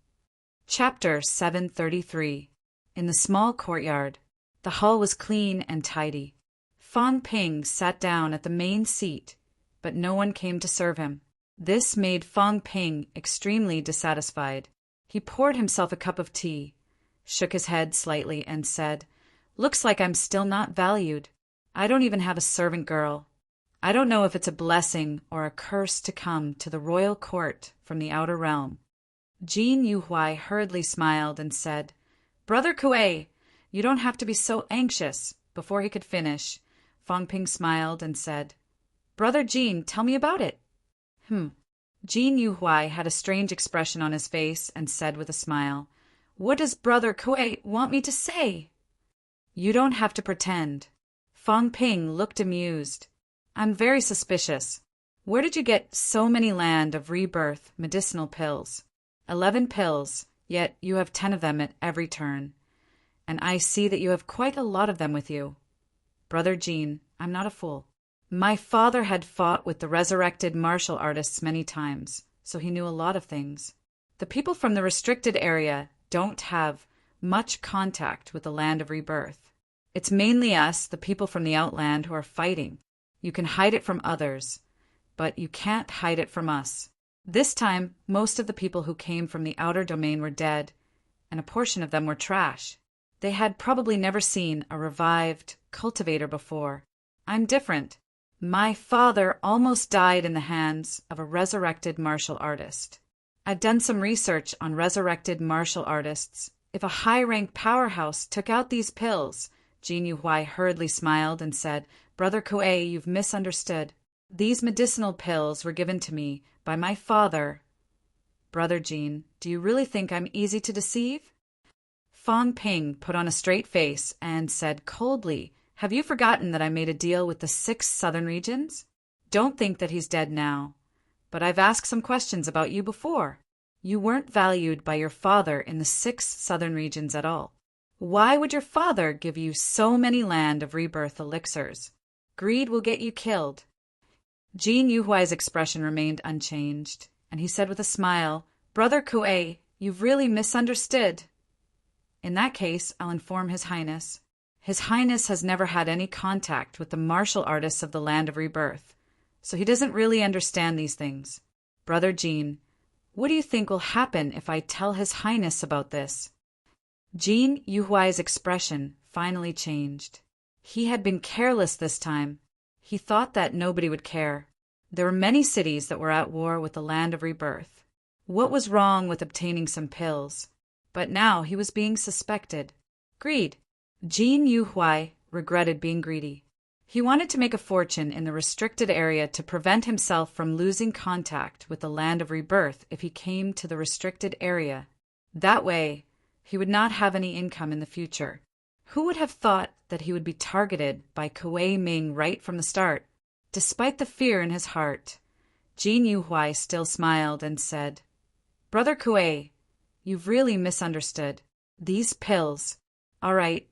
Speaker 1: Chapter 733. In the small courtyard. The hall was clean and tidy. Fang Ping sat down at the main seat, but no one came to serve him. This made Fang Ping extremely dissatisfied. He poured himself a cup of tea, shook his head slightly, and said, "Looks like I'm still not valued. I don't even have a servant girl. I don't know if it's a blessing or a curse to come to the royal court from the outer realm." Jin Yuhuai hurriedly smiled and said, "Brother Kuei, you don't have to be so anxious." Before he could finish, Fang Ping smiled and said, "Brother Jin, tell me about it." Jin Yuhuai had a strange expression on his face and said with a smile, "What does Brother Kuei want me to say?" "You don't have to pretend." Fang Ping looked amused. "I'm very suspicious. Where did you get so many land of rebirth medicinal pills? 11 pills, yet you have 10 of them at every turn. And I see that you have quite a lot of them with you. Brother Jin, I'm not a fool. My father had fought with the resurrected martial artists many times, so he knew a lot of things. The people from the restricted area don't have much contact with the land of rebirth. It's mainly us, the people from the outland, who are fighting. You can hide it from others, but you can't hide it from us. This time, most of the people who came from the outer domain were dead, and a portion of them were trash. They had probably never seen a revived cultivator before. I'm different. My father almost died in the hands of a resurrected martial artist. I've done some research on resurrected martial artists. If a high-ranked powerhouse took out these pills," Jin Yuhuai hurriedly smiled and said, "Brother Kuei, you've misunderstood. These medicinal pills were given to me by my father." "Brother Jin, do you really think I'm easy to deceive?" Fang Ping put on a straight face and said coldly, "Have you forgotten that I made a deal with the 6 southern regions? Don't think that he's dead now. But I've asked some questions about you before. You weren't valued by your father in the 6 southern regions at all. Why would your father give you so many land of rebirth elixirs? Greed will get you killed." Jin Yuhuai's expression remained unchanged, and he said with a smile, "Brother Kuei, you've really misunderstood. In that case, I'll inform His Highness. His Highness has never had any contact with the martial artists of the land of rebirth, so he doesn't really understand these things. Brother Jin, what do you think will happen if I tell His Highness about this?" Jin Yuhuai's expression finally changed. He had been careless this time. He thought that nobody would care. There were many cities that were at war with the land of rebirth. What was wrong with obtaining some pills? But now he was being suspected. Greed. Jin Yuhuai regretted being greedy. He wanted to make a fortune in the restricted area to prevent himself from losing contact with the land of rebirth if he came to the restricted area. That way, he would not have any income in the future. Who would have thought that he would be targeted by Kuei Ming right from the start? Despite the fear in his heart, Jin Yuhuai still smiled and said, "Brother Kuei, you've really misunderstood. These pills. All right,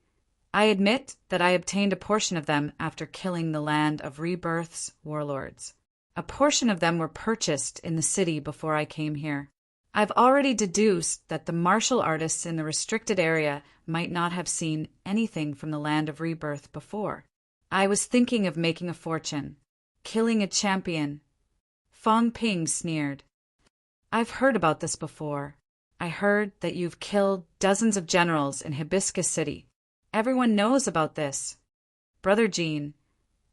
Speaker 1: I admit that I obtained a portion of them after killing the land of rebirth's warlords. A portion of them were purchased in the city before I came here. I've already deduced that the martial artists in the restricted area might not have seen anything from the land of rebirth before. I was thinking of making a fortune, killing a champion. Fong Ping sneered. I've heard about this before. I heard that you've killed dozens of generals in Hibiscus City. Everyone knows about this. Brother Jean,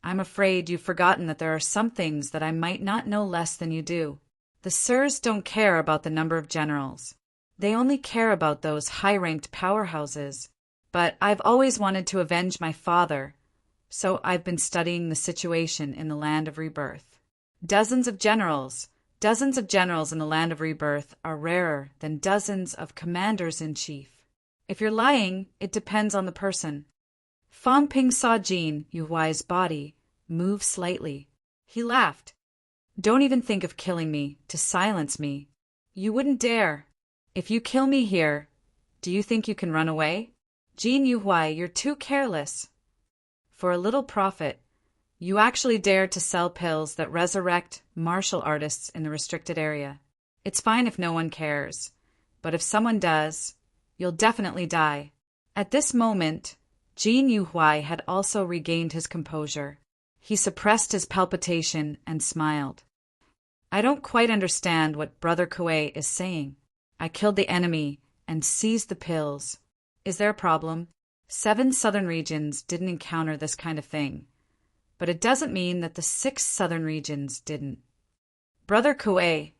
Speaker 1: I'm afraid you've forgotten that there are some things that I might not know less than you do. The sirs don't care about the number of generals. They only care about those high-ranked powerhouses. But I've always wanted to avenge my father, so I've been studying the situation in the land of rebirth. Dozens of generals in the land of rebirth are rarer than dozens of commanders-in-chief. If you're lying, it depends on the person. Fong Ping saw Jin Yuhuai's body move slightly. He laughed. Don't even think of killing me to silence me. You wouldn't dare. If you kill me here, do you think you can run away? Jin Yuhuai, you're too careless. For a little profit, you actually dare to sell pills that resurrect martial artists in the restricted area. It's fine if no one cares, but if someone does, you'll definitely die. At this moment, Jin Yuhuai had also regained his composure. He suppressed his palpitation and smiled. I don't quite understand what Brother Kuei is saying. I killed the enemy and seized the pills. Is there a problem? 7 southern regions didn't encounter this kind of thing, but it doesn't mean that the 6 southern regions didn't. Brother Kuei,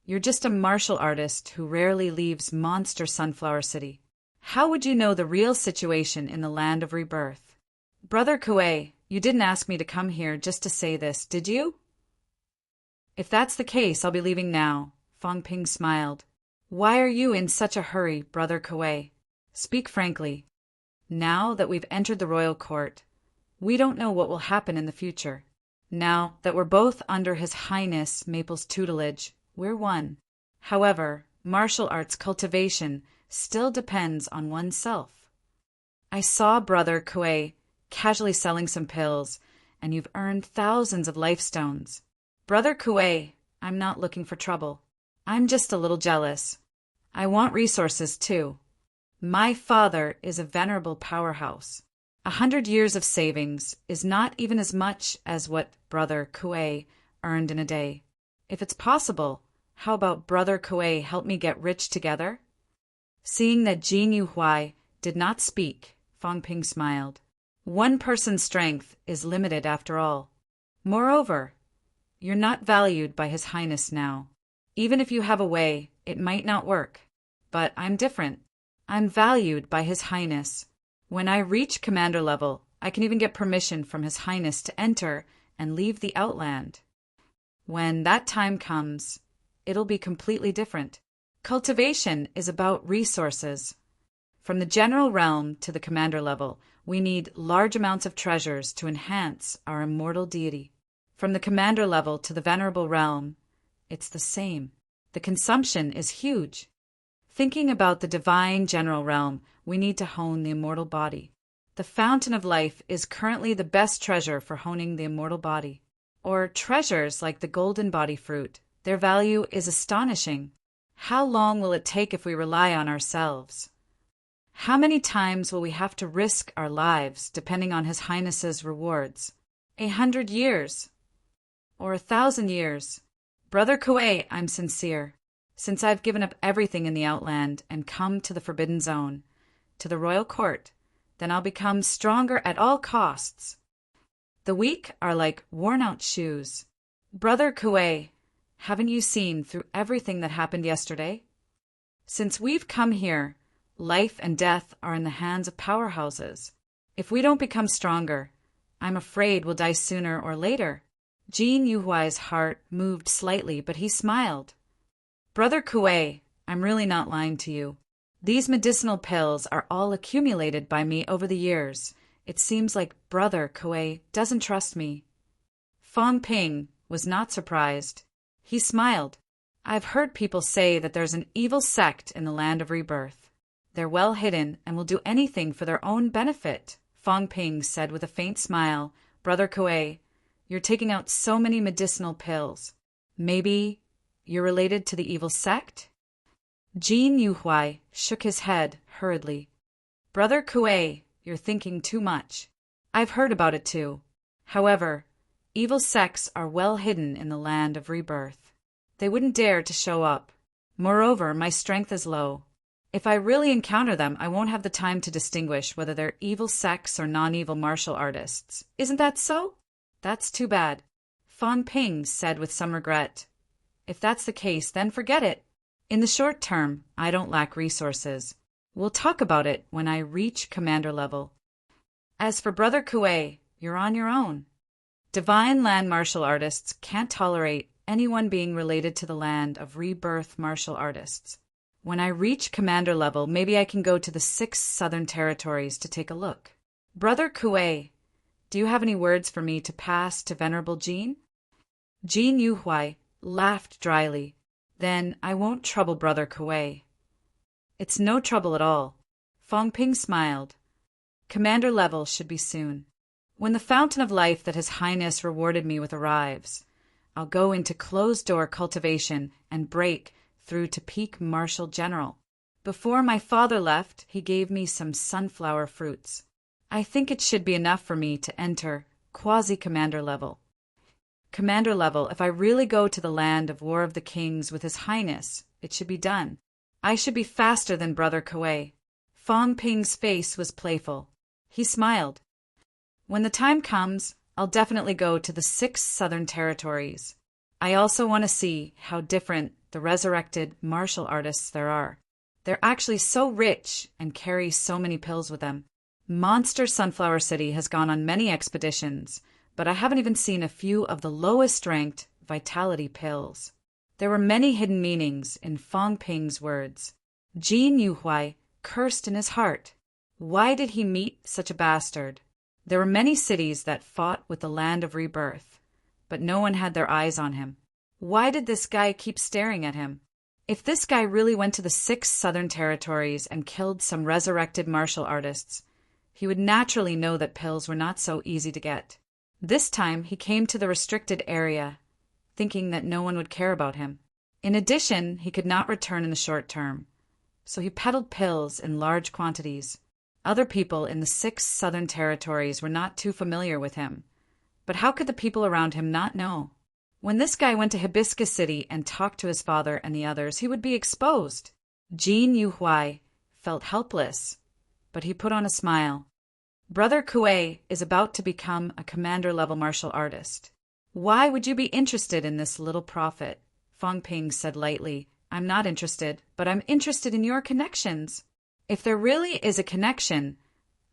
Speaker 1: you're just a martial artist who rarely leaves Monster Sunflower City. How would you know the real situation in the land of rebirth? Brother Kuei, you didn't ask me to come here just to say this, did you? If that's the case, I'll be leaving now. Fong Ping smiled. Why are you in such a hurry, Brother Kuei? Speak frankly. Now that we've entered the royal court, we don't know what will happen in the future. Now that we're both under His Highness Maple's tutelage, we're one. However, martial arts cultivation still depends on oneself. I saw Brother Kuei casually selling some pills, and you've earned thousands of life stones. Brother Kuei, I'm not looking for trouble. I'm just a little jealous. I want resources, too. My father is a venerable powerhouse. 100 years of savings is not even as much as what Brother Kuei earned in a day. If it's possible, how about Brother Kuei help me get rich together? Seeing that Jin Yuhuai did not speak, Fong Ping smiled. One person's strength is limited after all. Moreover, you're not valued by His Highness now. Even if you have a way, it might not work. But I'm different. I'm valued by His Highness. When I reach commander level, I can even get permission from His Highness to enter and leave the Outland. When that time comes, it'll be completely different. Cultivation is about resources. From the general realm to the commander level, we need large amounts of treasures to enhance our immortal deity. From the commander level to the venerable realm, it's the same. The consumption is huge. Thinking about the divine general realm, we need to hone the immortal body. The fountain of life is currently the best treasure for honing the immortal body. Or treasures like the golden body fruit. Their value is astonishing. How long will it take if we rely on ourselves? How many times will we have to risk our lives depending on His Highness's rewards? 100 years? Or 1,000 years? Brother Kuei, I'm sincere. Since I've given up everything in the Outland and come to the Forbidden Zone, to the royal court, then I'll become stronger at all costs. The weak are like worn-out shoes. Brother Kuei, haven't you seen through everything that happened yesterday? Since we've come here, life and death are in the hands of powerhouses. If we don't become stronger, I'm afraid we'll die sooner or later. Jin Yuhuai's heart moved slightly, but he smiled. Brother Kuei, I'm really not lying to you. These medicinal pills are all accumulated by me over the years. It seems like Brother Kuei doesn't trust me. Fong Ping was not surprised. He smiled. I've heard people say that there's an evil sect in the land of rebirth. They're well hidden and will do anything for their own benefit, Fong Ping said with a faint smile. Brother Kuei, you're taking out so many medicinal pills. Maybe you're related to the evil sect? Jin Yuhuai shook his head hurriedly. Brother Kuei, you're thinking too much. I've heard about it too. However, evil sects are well hidden in the land of rebirth. They wouldn't dare to show up. Moreover, my strength is low. If I really encounter them, I won't have the time to distinguish whether they're evil sects or non-evil martial artists. Isn't that so? That's too bad. Fang Ping said with some regret. If that's the case, then forget it. In the short term, I don't lack resources. We'll talk about it when I reach commander level. As for Brother Kuei, you're on your own. Divine land martial artists can't tolerate anyone being related to the land of rebirth martial artists. When I reach commander level, maybe I can go to the 6 southern territories to take a look. Brother Kuei, do you have any words for me to pass to Venerable Jin? Jin Yuhuai laughed dryly. Then I won't trouble Brother Kuei. It's no trouble at all. Fang Ping smiled. Commander level should be soon. When the fountain of life that His Highness rewarded me with arrives, I'll go into closed-door cultivation and break through to peak Martial General. Before my father left, he gave me some sunflower fruits. I think it should be enough for me to enter quasi-commander level. Commander level, if I really go to the land of War of the Kings with His Highness, it should be done. I should be faster than Brother Kuei. Fang Ping's face was playful. He smiled. When the time comes, I'll definitely go to the 6 southern territories. I also want to see how different the resurrected martial artists there are. They're actually so rich and carry so many pills with them. Monster Sunflower City has gone on many expeditions, but I haven't even seen a few of the lowest-ranked vitality pills. There were many hidden meanings in Fang Ping's words. Jin Yuhuai cursed in his heart. Why did he meet such a bastard? There were many cities that fought with the land of rebirth, but no one had their eyes on him. Why did this guy keep staring at him? If this guy really went to the 6 southern territories and killed some resurrected martial artists, he would naturally know that pills were not so easy to get. This time he came to the restricted area, thinking that no one would care about him. In addition, he could not return in the short term, so he peddled pills in large quantities. Other people in the 6 southern territories were not too familiar with him, but how could the people around him not know? When this guy went to Hibiscus City and talked to his father and the others, he would be exposed. Jin Yuhuai felt helpless, but he put on a smile. Brother Kuei is about to become a commander-level martial artist. Why would you be interested in this little prophet? Fang Ping said lightly. I'm not interested, but I'm interested in your connections. If there really is a connection,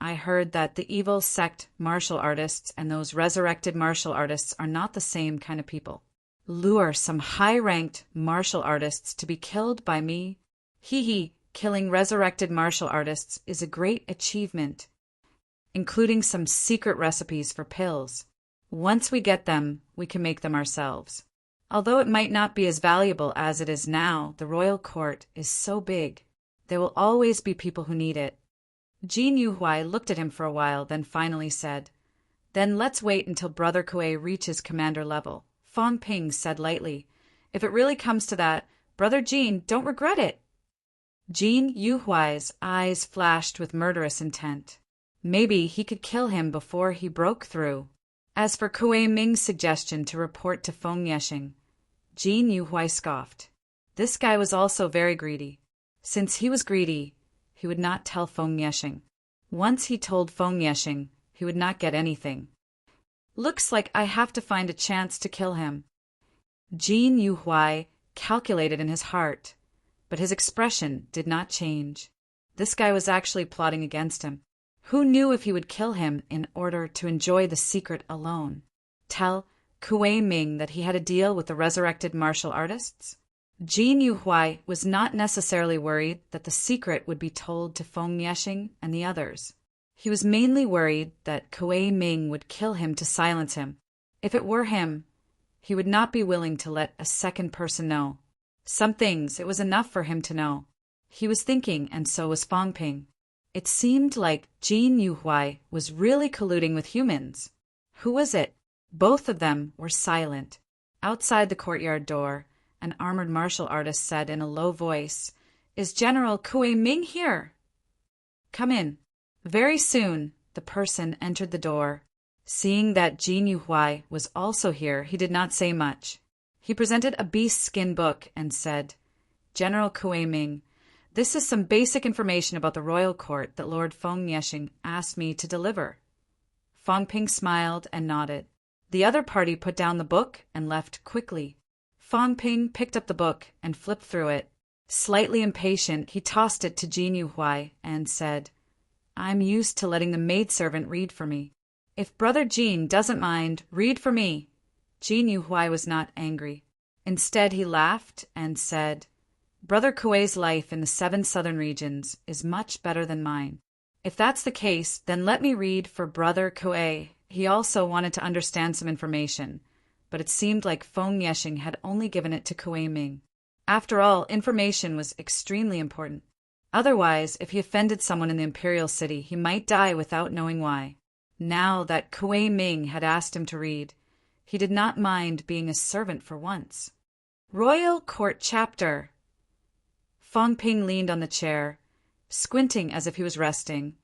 Speaker 1: I heard that the evil sect martial artists and those resurrected martial artists are not the same kind of people. Lure some high-ranked martial artists to be killed by me? Killing resurrected martial artists is a great achievement, including some secret recipes for pills. Once we get them, we can make them ourselves. Although it might not be as valuable as it is now, the royal court is so big. There will always be people who need it. Jin Yuhuai looked at him for a while, then finally said, Then let's wait until Brother Kuei reaches commander level. Fang Ping said lightly, If it really comes to that, Brother Jin, don't regret it. Jin Yuhuai's eyes flashed with murderous intent. Maybe he could kill him before he broke through. As for Kuei Ming's suggestion to report to Feng Yexing, Jin Yuhuai scoffed. This guy was also very greedy. Since he was greedy, he would not tell Feng Yexing. Once he told Feng Yexing, he would not get anything. Looks like I have to find a chance to kill him. Jin Yuhuai calculated in his heart, but his expression did not change. This guy was actually plotting against him. Who knew if he would kill him in order to enjoy the secret alone? Tell Kuei Ming that he had a deal with the resurrected martial artists? Jin Yuhuai was not necessarily worried that the secret would be told to Feng Yexing and the others. He was mainly worried that Kuei Ming would kill him to silence him. If it were him, he would not be willing to let a second person know. Some things it was enough for him to know. He was thinking, and so was Fang Ping. It seemed like Jin Yuhuai was really colluding with humans. Who was it? Both of them were silent. Outside the courtyard door, an armored martial artist said in a low voice, Is General Kue Ming here? Come in. Very soon, the person entered the door. Seeing that Jin Yuhuai was also here, he did not say much. He presented a beast skin book and said, General Kue Ming, this is some basic information about the royal court that Lord Feng Yeshing asked me to deliver. Fang Ping smiled and nodded. The other party put down the book and left quickly. Fang Ping picked up the book and flipped through it. Slightly impatient, he tossed it to Jin Yuhuai and said, I'm used to letting the maidservant read for me. If Brother Jin doesn't mind, read for me. Jin Yuhuai was not angry. Instead, he laughed and said, Brother Kuei's life in the 7 southern regions is much better than mine. If that's the case, then let me read for Brother Kuei. He also wanted to understand some information, but it seemed like Feng Yeshing had only given it to Kue Ming. After all, information was extremely important. Otherwise, if he offended someone in the imperial city, he might die without knowing why. Now that Kue Ming had asked him to read, he did not mind being a servant for once. Royal Court Chapter. Fang Ping leaned on the chair, squinting as if he was resting,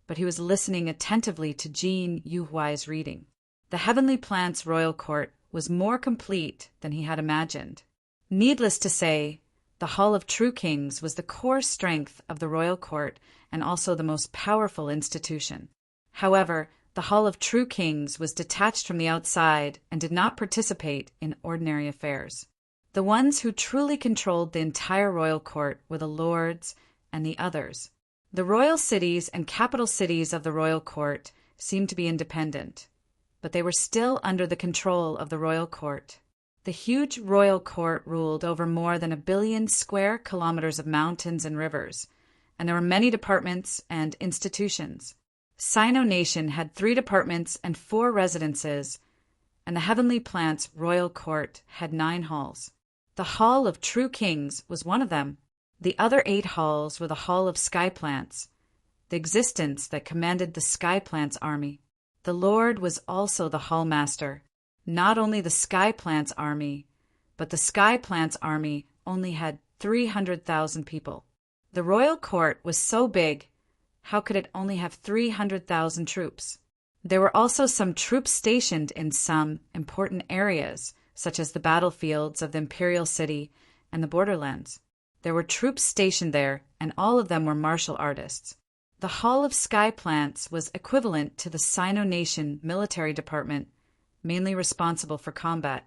Speaker 1: but he was listening attentively to Jin Yuhuai's reading. The Heavenly Plant's royal court was more complete than he had imagined. Needless to say, the Hall of True Kings was the core strength of the royal court and also the most powerful institution. However, the Hall of True Kings was detached from the outside and did not participate in ordinary affairs. The ones who truly controlled the entire royal court were the lords and the others. The royal cities and capital cities of the royal court seemed to be independent, but they were still under the control of the royal court. The huge royal court ruled over more than 1 billion square kilometers of mountains and rivers, and there were many departments and institutions. Sino Nation had 3 departments and 4 residences, and the Heavenly Plant's royal court had 9 halls. The Hall of True Kings was one of them. The other 8 halls were the Hall of Sky Plants, the existence that commanded the Sky Plants army. The Lord was also the Hall Master. Not only the Sky Plants army, but the Sky Plants army only had 300,000 people. The royal court was so big, how could it only have 300,000 troops? There were also some troops stationed in some important areas, such as the battlefields of the imperial city and the borderlands. There were troops stationed there, and all of them were martial artists. The Hall of Sky Plants was equivalent to the Sino Nation military department, mainly responsible for combat.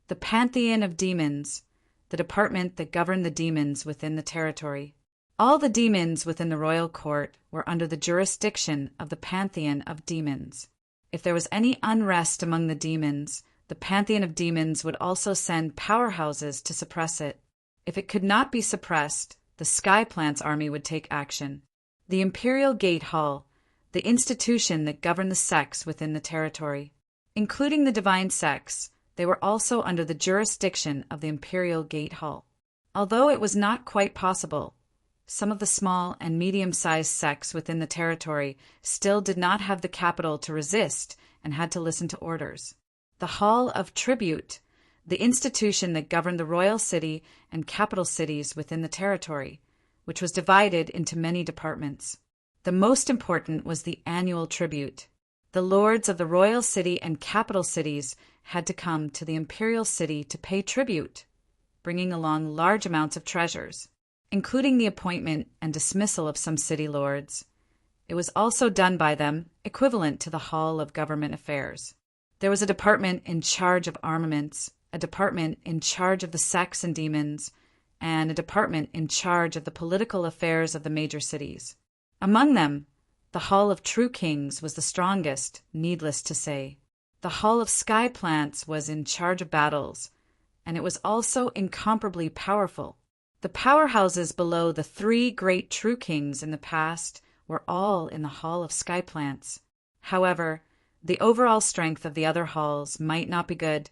Speaker 1: The Pantheon of Demons, the department that governed the demons within the territory. All the demons within the royal court were under the jurisdiction of the Pantheon of Demons. If there was any unrest among the demons, the Pantheon of Demons would also send powerhouses to suppress it. If it could not be suppressed, the Sky Plants army would take action. The Imperial Gate Hall, the institution that governed the sects within the territory. Including the divine sects, they were also under the jurisdiction of the Imperial Gate Hall. Although it was not quite possible, some of the small and medium-sized sects within the territory still did not have the capital to resist and had to listen to orders. The Hall of Tribute, the institution that governed the royal city and capital cities within the territory, which was divided into many departments. The most important was the annual tribute. The lords of the royal city and capital cities had to come to the imperial city to pay tribute, bringing along large amounts of treasures, including the appointment and dismissal of some city lords. It was also done by them, equivalent to the Hall of Government Affairs. There was a department in charge of armaments, a department in charge of the sects and demons, and a department in charge of the political affairs of the major cities. Among them, the Hall of True Kings was the strongest, needless to say. The Hall of Sky Plants was in charge of battles, and it was also incomparably powerful. The powerhouses below the 3 great True Kings in the past were all in the Hall of Sky Plants. However, the overall strength of the other halls might not be good,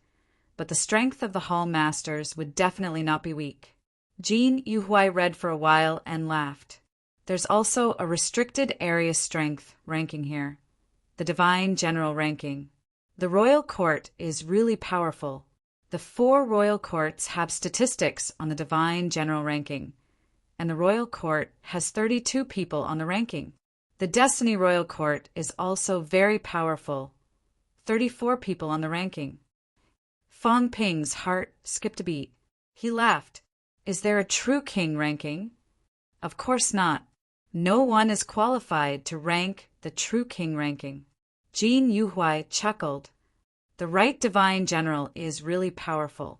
Speaker 1: but the strength of the Hall Masters would definitely not be weak. Jin Yuhuai read for a while and laughed. There's also a restricted area strength ranking here, the Divine General ranking. The Royal Court is really powerful. The 4 royal courts have statistics on the Divine General ranking, and the royal court has 32 people on the ranking. The Destiny Royal Court is also very powerful, 34 people on the ranking. Fang Ping's heart skipped a beat. He laughed. Is there a true king ranking? Of course not. No one is qualified to rank the true king ranking. Jin Yuhuai chuckled. The right divine general is really powerful.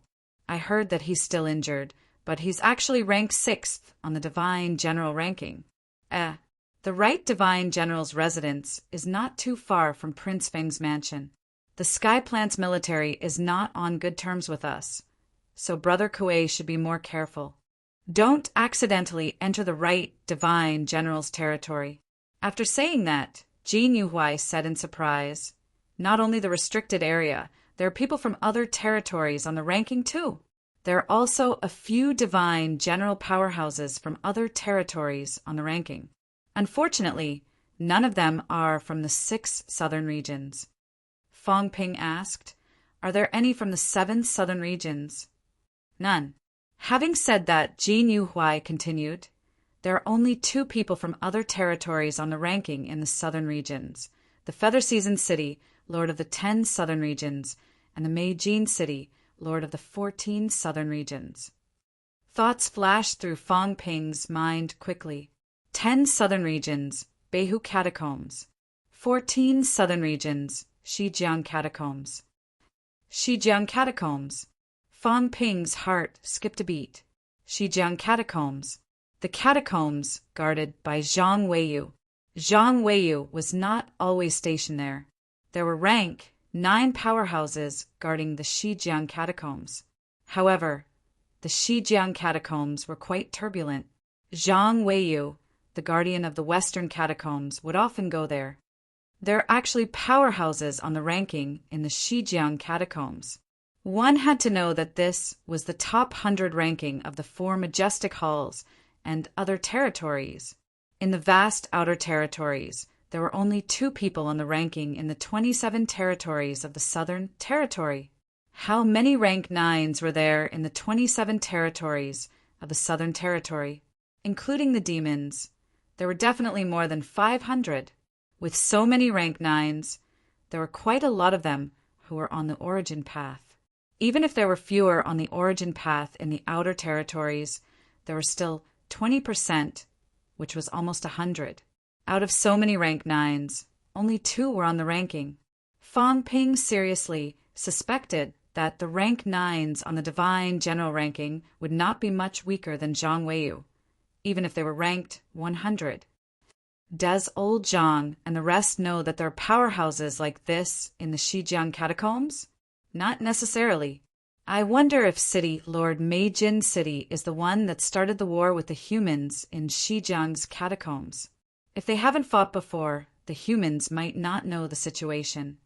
Speaker 1: I heard that he's still injured, but he's actually ranked 6th on the divine general ranking. The right divine general's residence is not too far from Prince Feng's mansion. The Skyplant's military is not on good terms with us, so Brother Kuei should be more careful. Don't accidentally enter the right divine general's territory. After saying that, Jin Yuhuai said in surprise, not only the restricted area, there are people from other territories on the ranking too. There are also a few divine general powerhouses from other territories on the ranking. Unfortunately, none of them are from the 6 southern regions. Fang Ping asked, are there any from the 7 southern regions? None. Having said that, Jin Yuhuai continued, there are only 2 people from other territories on the ranking in the southern regions, the Feather Season City, lord of the 10 southern regions, and the Meijin City, lord of the 14 southern regions. Thoughts flashed through Fang Ping's mind quickly. 10 southern regions, Beihu Catacombs. 14 southern regions, Shijiang Catacombs. Shijiang Catacombs. Fang Ping's heart skipped a beat. Shijiang Catacombs. The catacombs guarded by Zhang Weiyu. Zhang Weiyu was not always stationed there. There were rank 9 powerhouses guarding the Shijiang Catacombs. However, the Shijiang Catacombs were quite turbulent. Zhang Weiyu, the guardian of the Western Catacombs, would often go there. There are actually powerhouses on the ranking in the Shijiang Catacombs. One had to know that this was the top 100 ranking of the 4 majestic halls and other territories. In the vast outer territories, there were only 2 people on the ranking in the 27 territories of the Southern Territory. How many rank 9s were there in the 27 territories of the Southern Territory? Including the demons, there were definitely more than 500. With so many rank 9s, there were quite a lot of them who were on the origin path. Even if there were fewer on the origin path in the outer territories, there were still 20%, which was almost 100. Out of so many rank 9s, only 2 were on the ranking. Fang Ping seriously suspected that the rank 9s on the divine general ranking would not be much weaker than Zhang Weiyu, even if they were ranked 100. Does old Zhang and the rest know that there are powerhouses like this in the Shijiang Catacombs? Not necessarily. I wonder if Lord Meijin City is the one that started the war with the humans in Shijiang's catacombs. If they haven't fought before, the humans might not know the situation.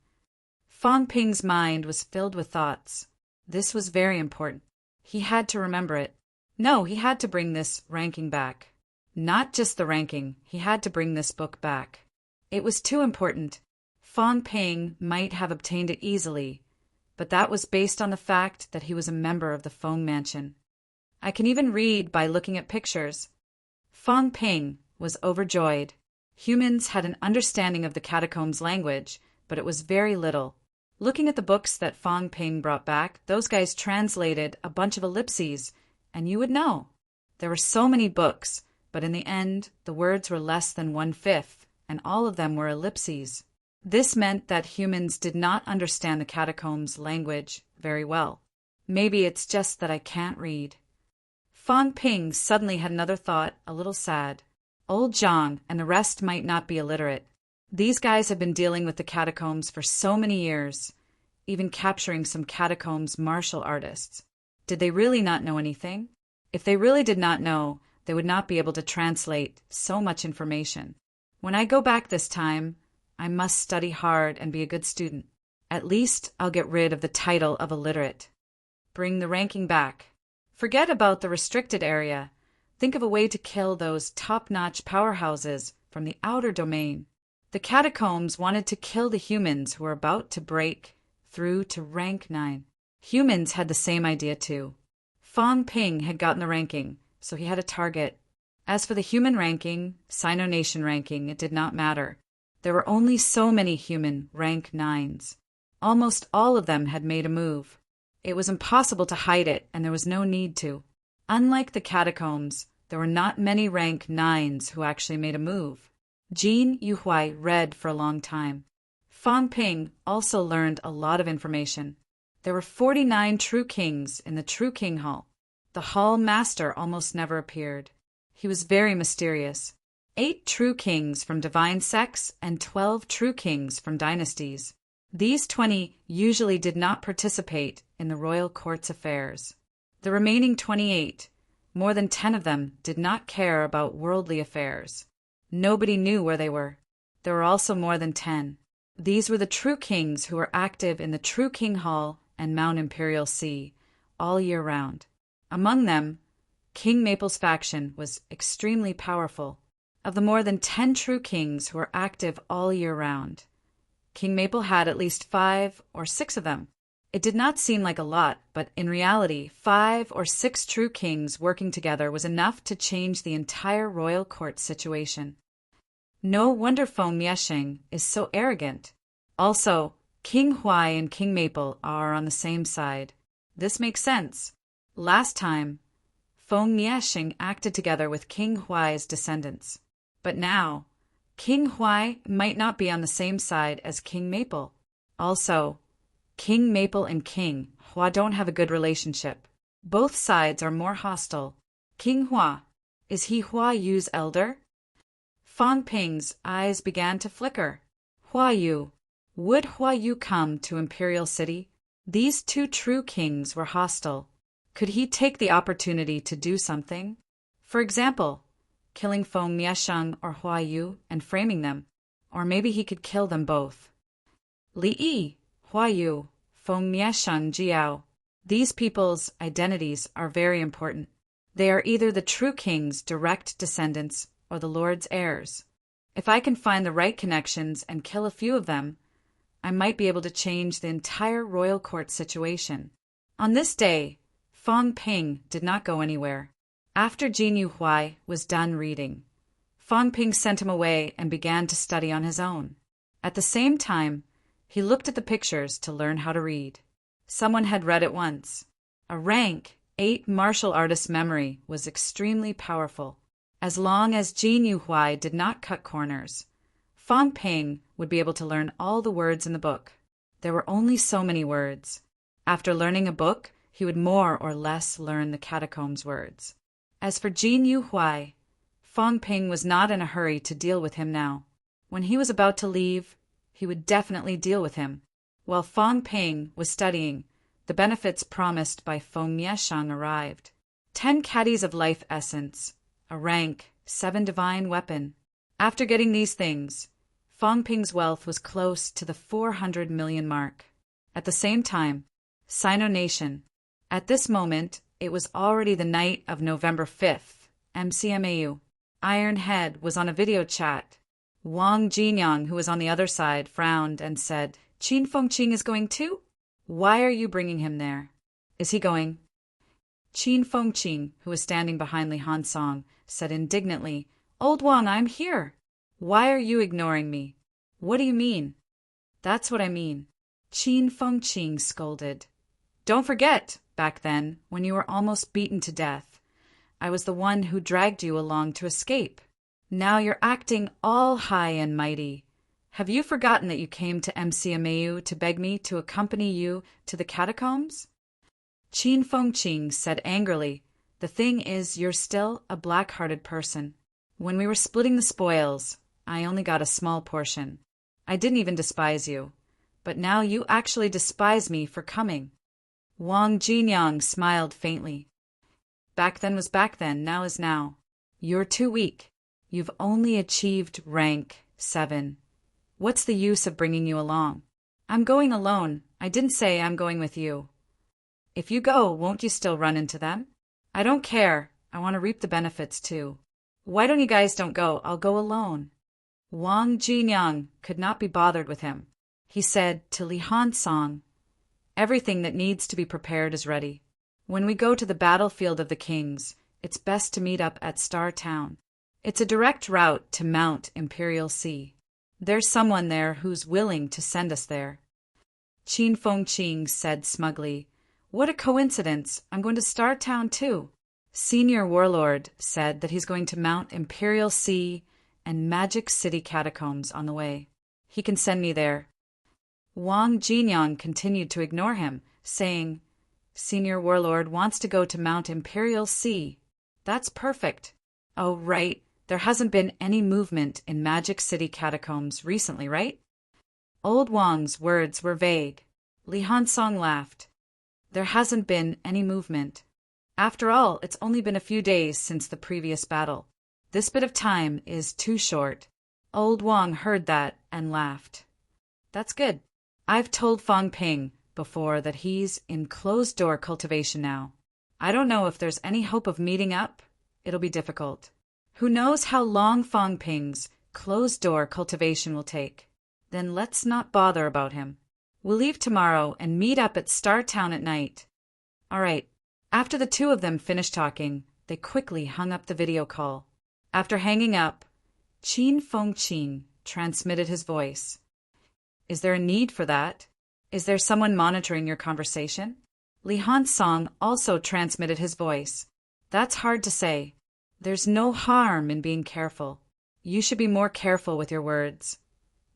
Speaker 1: Fang Ping's mind was filled with thoughts. This was very important. He had to remember it. No, he had to bring this ranking back. Not just the ranking, he had to bring this book back. It was too important. Fang Ping might have obtained it easily, but that was based on the fact that he was a member of the Feng Mansion. I can even read by looking at pictures. Fang Ping was overjoyed. Humans had an understanding of the catacombs language, but it was very little. Looking at the books that Fang Ping brought back, those guys translated a bunch of ellipses, and you would know. There were so many books, but in the end, the words were less than 1/5, and all of them were ellipses. This meant that humans did not understand the catacombs language very well. Maybe it's just that I can't read. Fang Ping suddenly had another thought, a little sad. Old Zhang and the rest might not be illiterate. These guys have been dealing with the catacombs for so many years, even capturing some catacombs martial artists. Did they really not know anything? If they really did not know, they would not be able to translate so much information. When I go back this time, I must study hard and be a good student. At least I'll get rid of the title of illiterate. Bring the ranking back. Forget about the restricted area. Think of a way to kill those top-notch powerhouses from the outer domain. The catacombs wanted to kill the humans who were about to break through to rank 9. Humans had the same idea too. Fang Ping had gotten the ranking, so he had a target. As for the human ranking, Sino-Nation ranking, it did not matter. There were only so many human rank 9s. Almost all of them had made a move. It was impossible to hide it, and there was no need to. Unlike the catacombs, there were not many rank 9s who actually made a move. Jin Yuhuai read for a long time. Fang Ping also learned a lot of information. There were 49 true kings in the True King Hall. The hall master almost never appeared. He was very mysterious. 8 true kings from divine sects and 12 true kings from dynasties. These 20 usually did not participate in the royal court's affairs. The remaining 28, more than 10 of them, did not care about worldly affairs. Nobody knew where they were. There were also more than 10. These were the true kings who were active in the True King Hall and Mount Imperial Sea all year round. Among them, King Maple's faction was extremely powerful. Of the more than 10 true kings who were active all year round, King Maple had at least 5 or 6 of them. It did not seem like a lot, but in reality, 5 or 6 true kings working together was enough to change the entire royal court situation. No wonder Feng Miesheng is so arrogant. Also, King Huai and King Maple are on the same side. This makes sense. Last time, Feng Miesheng acted together with King Huai's descendants. But now, King Huai might not be on the same side as King Maple. Also, King Maple and King Hua don't have a good relationship. Both sides are more hostile. King Hua, is he Hua Yu's elder? Fang Ping's eyes began to flicker. Hua Yu, would Hua Yu come to Imperial City? These 2 true kings were hostile. Could he take the opportunity to do something? For example, killing Feng Miesheng or Hua Yu and framing them. Or maybe he could kill them both. Li Yi, Hua Yu, Feng Miesheng Jiao. These people's identities are very important. They are either the true king's direct descendants or the Lord's heirs. If I can find the right connections and kill a few of them, I might be able to change the entire royal court situation. On this day, Fang Ping did not go anywhere. After Jin Yuhuai was done reading, Fang Ping sent him away and began to study on his own. At the same time, he looked at the pictures to learn how to read. Someone had read it once. A rank 8 martial artist's memory was extremely powerful. As long as Jin Yuhuai did not cut corners, Fang Ping would be able to learn all the words in the book. There were only so many words. After learning a book, he would more or less learn the catacombs words. As for Jin Yuhuai, Fang Ping was not in a hurry to deal with him now. When he was about to leave, he would definitely deal with him. While Fang Ping was studying, the benefits promised by Feng Miesheng arrived. 10 caddies of life essence, a rank 7 divine weapon. After getting these things, Fang Ping's wealth was close to the 400 million mark. At the same time, Sino-Nation. At this moment, it was already the night of November 5th, MCMAU. Iron Head was on a video chat. Wang Jinyang, who was on the other side, frowned and said, Qin Fengqing is going too? Why are you bringing him there? Is he going? Qin Fengqing, who was standing behind Li Hansong, said indignantly, Old Wang, I'm here. Why are you ignoring me? What do you mean? That's what I mean. Qin Fengqing scolded. Don't forget, back then, when you were almost beaten to death, I was the one who dragged you along to escape. Now you're acting all high and mighty. Have you forgotten that you came to MCMAU to beg me to accompany you to the catacombs? Qin Fengqing said angrily, The thing is, you're still a black-hearted person. When we were splitting the spoils, I only got a small portion. I didn't even despise you. But now you actually despise me for coming. Wang Jinyang smiled faintly. Back then was back then, now is now. You're too weak. You've only achieved rank 7. What's the use of bringing you along? I'm going alone. I didn't say I'm going with you. If you go, won't you still run into them? I don't care. I want to reap the benefits too. Why don't you guys don't go? I'll go alone. Wang Jinyang could not be bothered with him. He said to Li Hansong, Everything that needs to be prepared is ready. When we go to the battlefield of the kings, it's best to meet up at Star Town. It's a direct route to Mount Imperial Sea. There's someone there who's willing to send us there. Qin Fengqing said smugly, "What a coincidence, I'm going to Star Town too." Senior Warlord said that he's going to Mount Imperial Sea and Magic City Catacombs on the way. He can send me there. Wang Jinyang continued to ignore him, saying, "Senior Warlord wants to go to Mount Imperial Sea. That's perfect. Oh, right, there hasn't been any movement in Magic City Catacombs recently, right?" Old Wang's words were vague. Li Hansong laughed. "There hasn't been any movement. After all, it's only been a few days since the previous battle. This bit of time is too short." Old Wang heard that and laughed. "That's good. I've told Fang Ping before that he's in closed-door cultivation now. I don't know if there's any hope of meeting up. It'll be difficult. Who knows how long Fang Ping's closed-door cultivation will take? Then let's not bother about him. We'll leave tomorrow and meet up at Star Town at night." All right. After the two of them finished talking, they quickly hung up the video call. After hanging up, Qin Fengqing transmitted his voice. "Is there a need for that? Is there someone monitoring your conversation?" Li Hansong also transmitted his voice. "That's hard to say. There's no harm in being careful. You should be more careful with your words.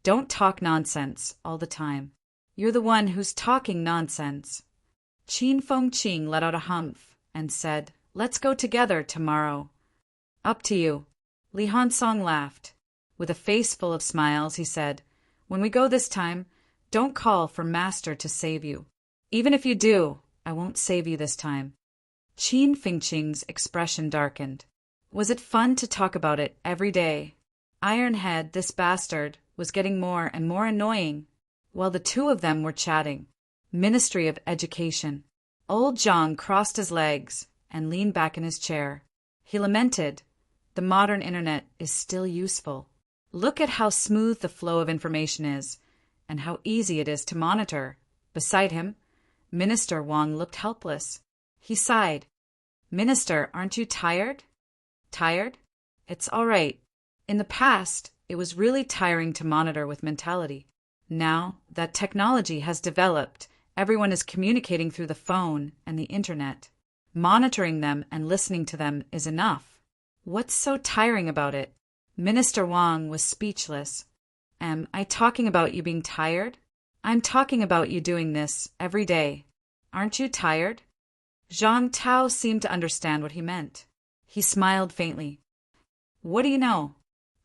Speaker 1: Don't talk nonsense all the time. You're the one who's talking nonsense." Qin Fengqing let out a humph and said, "Let's go together tomorrow." "Up to you." Li Hansong laughed. With a face full of smiles, he said, "When we go this time, don't call for Master to save you. Even if you do, I won't save you this time." Qin Fengqing's expression darkened. Was it fun to talk about it every day? Ironhead, this bastard, was getting more and more annoying. While the two of them were chatting, Ministry of Education. Old Zhang crossed his legs and leaned back in his chair. He lamented, "The modern internet is still useful. Look at how smooth the flow of information is, and how easy it is to monitor." Beside him, Minister Wang looked helpless. He sighed. "Minister, aren't you tired?" "Tired? It's all right. In the past, it was really tiring to monitor with mentality. Now that technology has developed, everyone is communicating through the phone and the internet. Monitoring them and listening to them is enough. What's so tiring about it?" Minister Wang was speechless. "Am I talking about you being tired? I'm talking about you doing this every day. Aren't you tired?" Zhang Tao seemed to understand what he meant. He smiled faintly. "What do you know?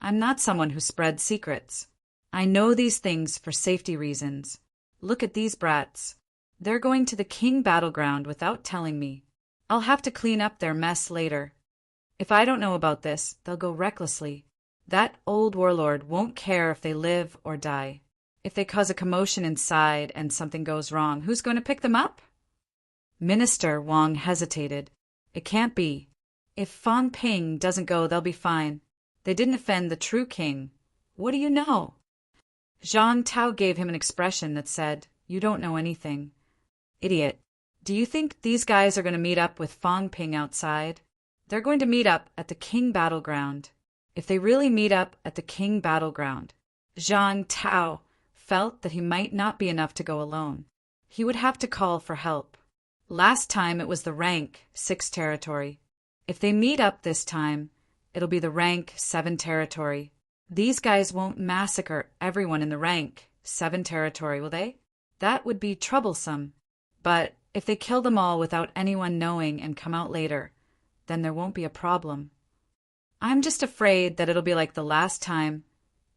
Speaker 1: I'm not someone who spreads secrets. I know these things for safety reasons. Look at these brats. They're going to the King battleground without telling me. I'll have to clean up their mess later. If I don't know about this, they'll go recklessly. That old warlord won't care if they live or die. If they cause a commotion inside and something goes wrong, who's going to pick them up?" Minister Wang hesitated. "It can't be. If Fang Ping doesn't go, they'll be fine. They didn't offend the true king. What do you know?" Zhang Tao gave him an expression that said, "You don't know anything. Idiot. Do you think these guys are going to meet up with Fang Ping outside? They're going to meet up at the King battleground. If they really meet up at the King battleground," Zhang Tao felt that he might not be enough to go alone. He would have to call for help. Last time it was the rank 6 territory. If they meet up this time, it'll be the rank 7 territory. These guys won't massacre everyone in the rank 7 territory, will they? That would be troublesome. But if they kill them all without anyone knowing and come out later, then there won't be a problem. I'm just afraid that it'll be like the last time,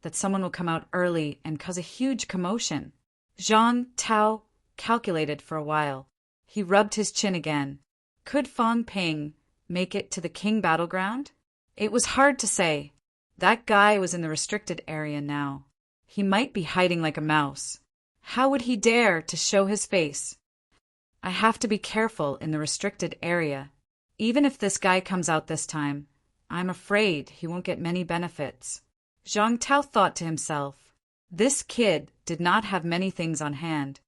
Speaker 1: that someone will come out early and cause a huge commotion." Zhang Tao calculated for a while. He rubbed his chin again. Could Fang Ping make it to the King battleground? It was hard to say. That guy was in the restricted area now. He might be hiding like a mouse. How would he dare to show his face? "I have to be careful in the restricted area. Even if this guy comes out this time, I'm afraid he won't get many benefits." Zhang Tao thought to himself, this kid did not have many things on hand.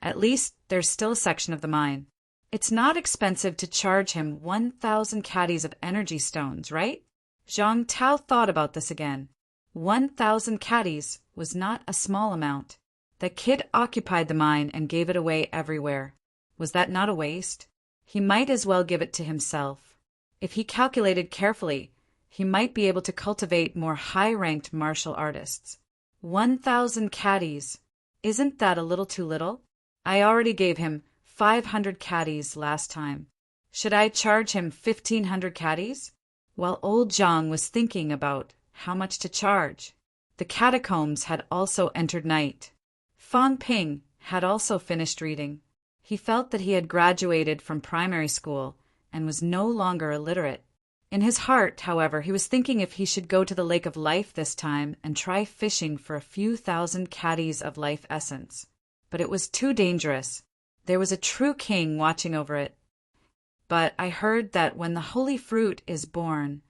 Speaker 1: At least there's still a section of the mine. It's not expensive to charge him 1,000 caddies of energy stones, right? Zhang Tao thought about this again. 1,000 caddies was not a small amount. The kid occupied the mine and gave it away everywhere. Was that not a waste? He might as well give it to himself. If he calculated carefully, he might be able to cultivate more high-ranked martial artists. 1,000 caddies. Isn't that a little too little? I already gave him 500 caddies last time. Should I charge him 1,500 caddies? While old Zhang was thinking about how much to charge, the catacombs had also entered night. Fang Ping had also finished reading. He felt that he had graduated from primary school and was no longer illiterate. In his heart, however, he was thinking if he should go to the Lake of Life this time and try fishing for a few thousand caddies of life essence. But it was too dangerous. There was a true king watching over it. But I heard that when the holy fruit is born,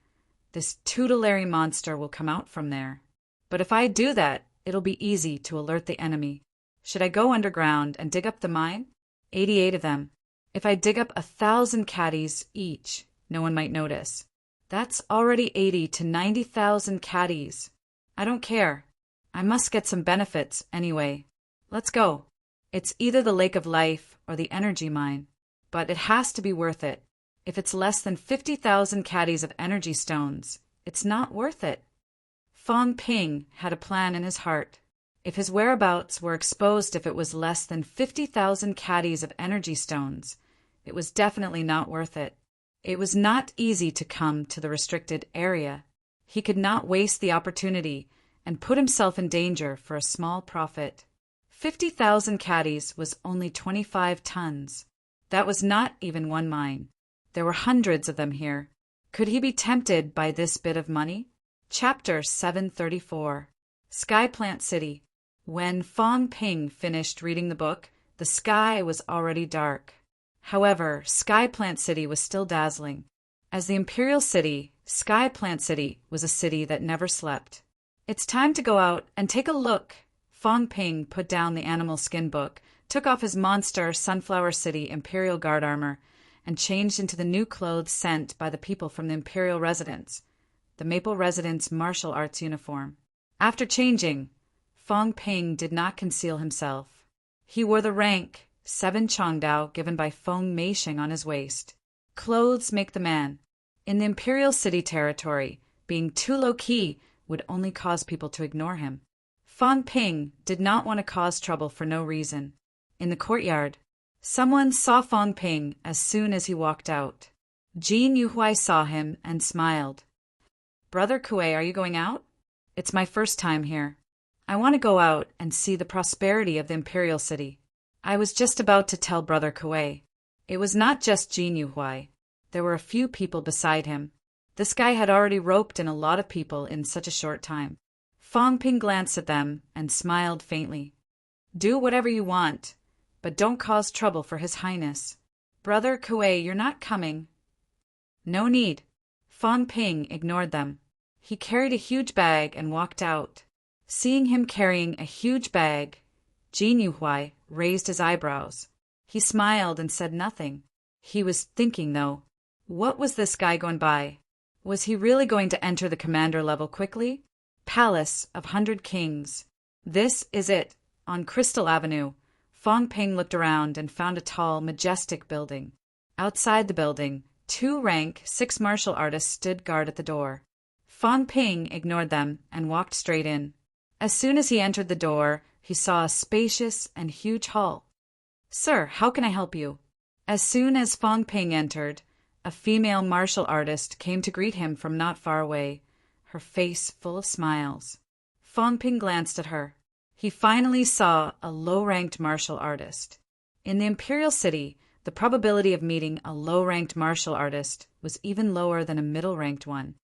Speaker 1: this tutelary monster will come out from there. But if I do that, it'll be easy to alert the enemy. Should I go underground and dig up the mine? 88 of them. If I dig up 1,000 caddies each, no one might notice. That's already 80 to 90,000 caddies. I don't care. I must get some benefits anyway. Let's go. It's either the Lake of Life or the energy mine, but it has to be worth it. If it's less than 50,000 caddies of energy stones, it's not worth it. Fang Ping had a plan in his heart. If his whereabouts were exposed if it was less than 50,000 caddies of energy stones, it was definitely not worth it. It was not easy to come to the restricted area. He could not waste the opportunity and put himself in danger for a small profit. 50,000 caddies was only 25 tons. That was not even one mine. There were hundreds of them here. Could he be tempted by this bit of money? Chapter 734. Sky Plant City. When Fang Ping finished reading the book, the sky was already dark. However, Sky Plant City was still dazzling. As the Imperial City, Sky Plant City was a city that never slept. It's time to go out and take a look. Fang Ping put down the animal skin book, took off his monster Sunflower City Imperial Guard armor, and changed into the new clothes sent by the people from the Imperial Residence, the Maple Residence martial arts uniform. After changing, Fang Ping did not conceal himself. He wore the rank 7 Chongdao given by Feng Meisheng on his waist. Clothes make the man. In the Imperial City territory, being too low-key would only cause people to ignore him. Fang Ping did not want to cause trouble for no reason. In the courtyard, someone saw Fang Ping as soon as he walked out. Jin Yuhuai saw him and smiled. "Brother Kuei, are you going out?" "It's my first time here. I want to go out and see the prosperity of the Imperial City." I was just about to tell Brother Kuei. It was not just Jin Yuhuai. There were a few people beside him. This guy had already roped in a lot of people in such a short time. Fang Ping glanced at them and smiled faintly. "Do whatever you want, but don't cause trouble for His Highness." "Brother Kuei, you're not coming." "No need." Fang Ping ignored them. He carried a huge bag and walked out. Seeing him carrying a huge bag, Jin Yuhuai raised his eyebrows. He smiled and said nothing. He was thinking, though, what was this guy going by? Was he really going to enter the commander level quickly? Palace of 100 Kings. This is it. On Crystal Avenue, Fang Ping looked around and found a tall, majestic building. Outside the building, 2 rank 6 martial artists stood guard at the door. Fang Ping ignored them and walked straight in. As soon as he entered the door, he saw a spacious and huge hall. "Sir, how can I help you?" As soon as Fang Ping entered, a female martial artist came to greet him from not far away, her face full of smiles. Fang Ping glanced at her. He finally saw a low-ranked martial artist. In the Imperial City, the probability of meeting a low-ranked martial artist was even lower than a middle-ranked one.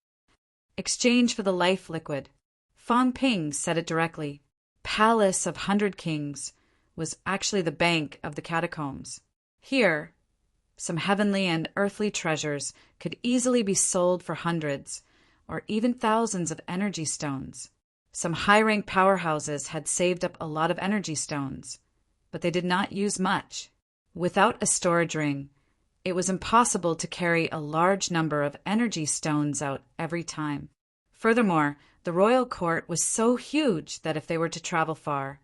Speaker 1: "Exchange for the life liquid." Fang Ping said it directly. Palace of 100 Kings was actually the bank of the catacombs. Here, some heavenly and earthly treasures could easily be sold for hundreds or even thousands of energy stones. Some high-rank powerhouses had saved up a lot of energy stones, but they did not use much. Without a storage ring, It was impossible to carry a large number of energy stones out every time. Furthermore, the royal court was so huge that if they were to travel far,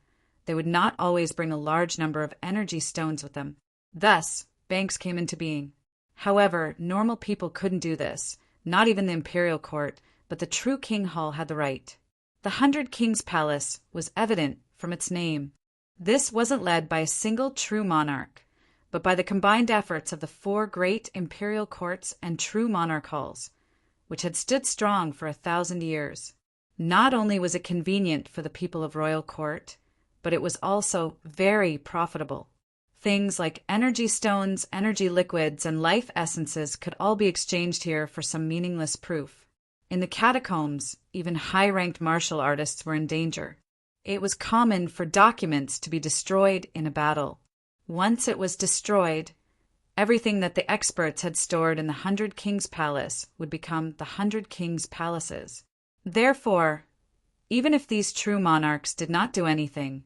Speaker 1: they would not always bring a large number of energy stones with them. Thus, banks came into being. However, normal people couldn't do this, not even the imperial court, but the true King Hall had the right. The 100 Kings Palace was evident from its name. This wasn't led by a single true monarch, but by the combined efforts of the 4 great imperial courts and true monarch halls, which had stood strong for 1,000 years. Not only was it convenient for the people of royal court, but it was also very profitable. Things like energy stones, energy liquids, and life essences could all be exchanged here for some meaningless proof. In the catacombs, even high-ranked martial artists were in danger. It was common for documents to be destroyed in a battle. Once it was destroyed, everything that the experts had stored in the 100 Kings Palace would become the 100 Kings Palaces. Therefore, even if these true monarchs did not do anything,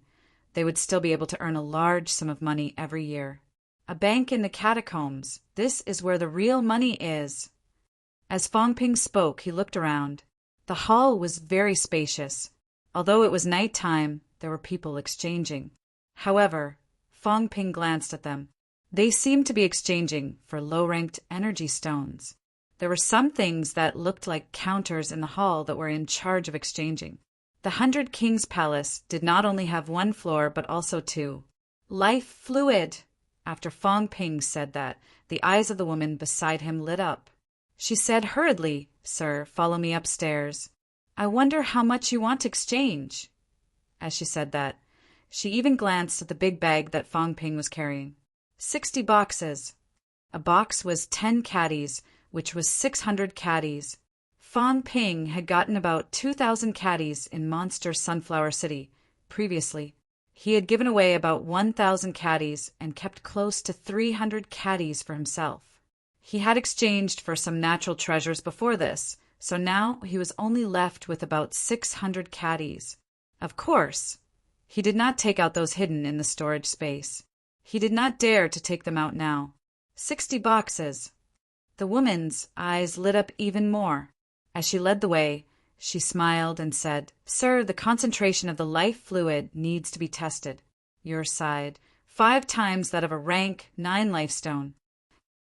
Speaker 1: they would still be able to earn a large sum of money every year. A bank in the catacombs, this is where the real money is. As Fong Ping spoke, he looked around. The hall was very spacious. Although it was night time, there were people exchanging. However, Fong Ping glanced at them. They seemed to be exchanging for low-ranked energy stones. There were some things that looked like counters in the hall that were in charge of exchanging. The 100 Kings Palace did not only have 1 floor but also 2. Life fluid! After Fong Ping said that, the eyes of the woman beside him lit up. She said hurriedly, "Sir, follow me upstairs. I wonder how much you want to exchange." As she said that, she even glanced at the big bag that Fong Ping was carrying. 60 boxes. A box was 10 caddies, which was 600 caddies. Fong Ping had gotten about 2,000 caddies in Monster Sunflower City previously. He had given away about 1,000 caddies and kept close to 300 caddies for himself. He had exchanged for some natural treasures before this, so now he was only left with about 600 caddies. Of course, he did not take out those hidden in the storage space. He did not dare to take them out now. 60 boxes. The woman's eyes lit up even more. As she led the way, she smiled and said, "Sir, the concentration of the life fluid needs to be tested." Yours sighed, 5 times that of a rank 9 life stone.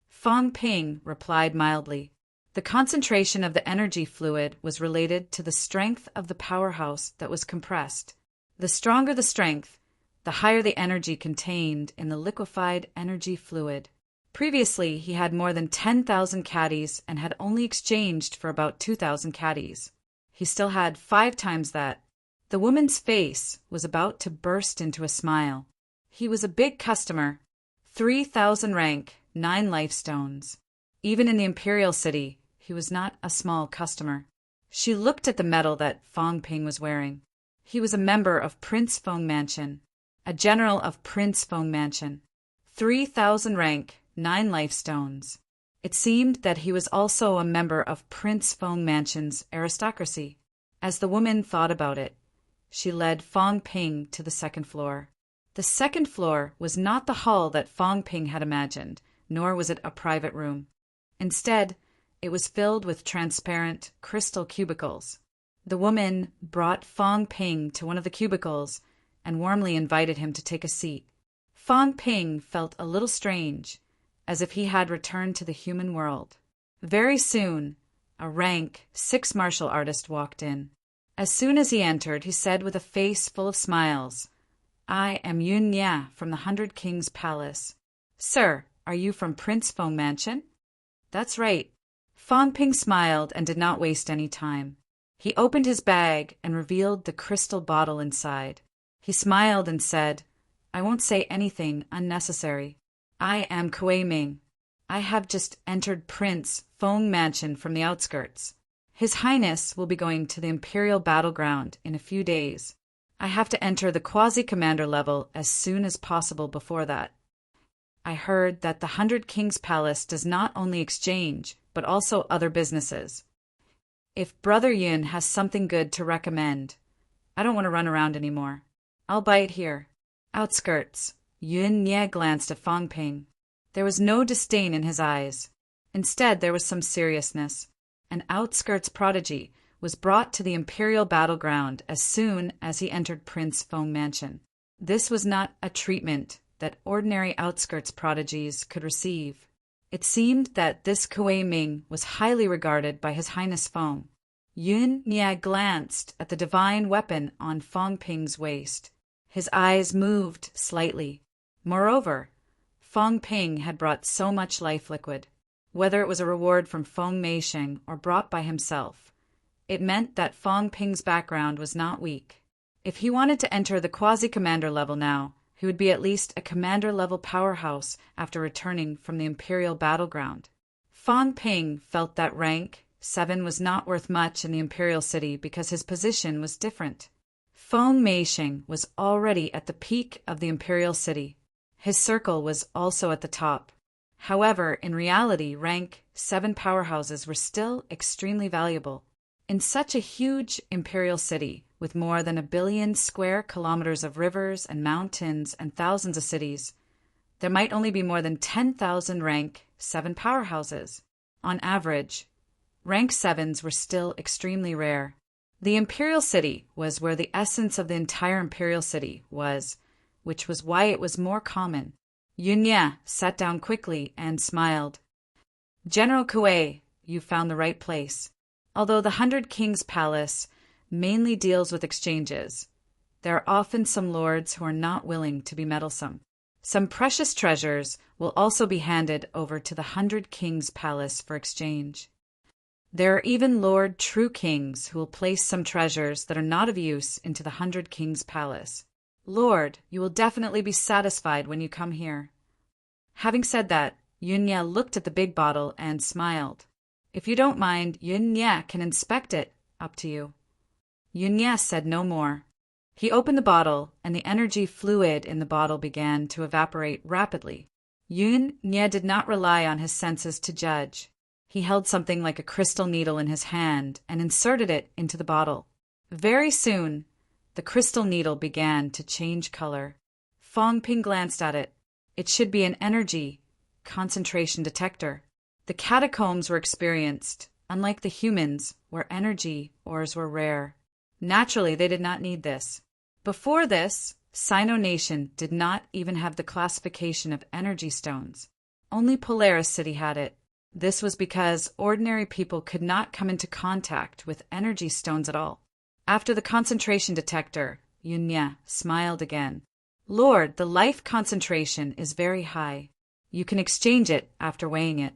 Speaker 1: Fong Ping replied mildly. The concentration of the energy fluid was related to the strength of the powerhouse that was compressed. The stronger the strength, the higher the energy contained in the liquefied energy fluid. Previously, he had more than 10,000 caddies and had only exchanged for about 2,000 caddies. He still had 5 times that. The woman's face was about to burst into a smile. He was a big customer. 3,000 rank, 9 life stones. Even in the Imperial City, he was not a small customer. She looked at the medal that Fong Ping was wearing. He was a member of Prince Fong Mansion, a general of Prince Fong Mansion. 3,000 rank, 9 life stones. It seemed that he was also a member of Prince Fong Mansion's aristocracy. As the woman thought about it, she led Fong Ping to the 2nd floor. The 2nd floor was not the hall that Fong Ping had imagined, nor was it a private room. Instead, it was filled with transparent crystal cubicles. The woman brought Fong Ping to one of the cubicles and warmly invited him to take a seat. Fong Ping felt a little strange, as if he had returned to the human world. Very soon, a rank 6 martial artist walked in. As soon as he entered, he said with a face full of smiles, "I am Yun Ya from the 100 Kings Palace. Sir, are you from Prince Fong Mansion?" "That's right." Fong Ping smiled and did not waste any time. He opened his bag and revealed the crystal bottle inside. He smiled and said, "I won't say anything unnecessary. I am Kuei Ming. I have just entered Prince Fong Mansion from the outskirts. His Highness will be going to the Imperial battleground in a few days. I have to enter the quasi-commander level as soon as possible before that. I heard that the 100 Kings Palace does not only exchange, but also other businesses. If Brother Yun has something good to recommend, I don't want to run around anymore. I'll buy it here." Outskirts. Yun Ye glanced at Fong Ping. There was no disdain in his eyes. Instead, there was some seriousness. An outskirts prodigy was brought to the imperial battleground as soon as he entered Prince Feng Mansion. This was not a treatment that ordinary outskirts prodigies could receive. It seemed that this Kuei Ming was highly regarded by His Highness Feng. Yun Nie glanced at the divine weapon on Feng Ping's waist. His eyes moved slightly. Moreover, Feng Ping had brought so much life liquid. Whether it was a reward from Feng Meisheng or brought by himself, it meant that Feng Ping's background was not weak. If he wanted to enter the quasi-commander level now, he would be at least a commander-level powerhouse after returning from the imperial battleground. Feng Ping felt that rank 7 was not worth much in the imperial city because his position was different. Feng Meisheng was already at the peak of the imperial city. His circle was also at the top. However, in reality, rank 7 powerhouses were still extremely valuable. In such a huge imperial city, with more than 1 billion square kilometers of rivers and mountains and thousands of cities, there might only be more than 10,000 rank 7 powerhouses. On average, rank 7s were still extremely rare. The imperial city was where the essence of the entire imperial city was, which was why it was more common. Yun Nie sat down quickly and smiled. General Kuei, you found the right place. Although the 100 Kings Palace mainly deals with exchanges, there are often some lords who are not willing to be meddlesome. Some precious treasures will also be handed over to the 100 Kings Palace for exchange. There are even Lord True Kings who will place some treasures that are not of use into the 100 Kings Palace. Lord, you will definitely be satisfied when you come here. Having said that, Yun Nie looked at the big bottle and smiled. If you don't mind, Yun Nie can inspect it. Up to you. Yun Nie said no more. He opened the bottle, and the energy fluid in the bottle began to evaporate rapidly. Yun Nie did not rely on his senses to judge. He held something like a crystal needle in his hand and inserted it into the bottle. Very soon, the crystal needle began to change color. Feng Ping glanced at it. It should be an energy concentration detector. The catacombs were experienced, unlike the humans, where energy ores were rare. Naturally, they did not need this. Before this, Sino Nation did not even have the classification of energy stones. Only Polaris City had it. This was because ordinary people could not come into contact with energy stones at all. After the concentration detector, Yun Nie smiled again. Lord, the life concentration is very high. You can exchange it after weighing it.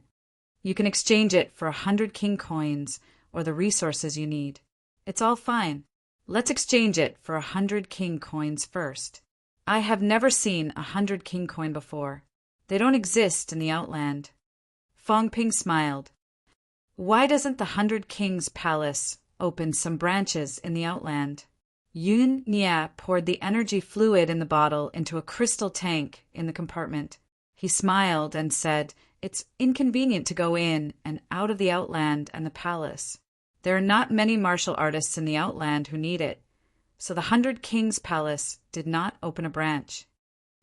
Speaker 1: You can exchange it for 100 king coins or the resources you need. It's all fine. Let's exchange it for 100 king coins first. I have never seen 100 king coin before. They don't exist in the Outland. Feng Ping smiled. Why doesn't the 100 Kings Palace open some branches in the Outland? Yun Nie poured the energy fluid in the bottle into a crystal tank in the compartment. He smiled and said, It's inconvenient to go in and out of the Outland and the palace. There are not many martial artists in the Outland who need it, so the 100 Kings Palace did not open a branch.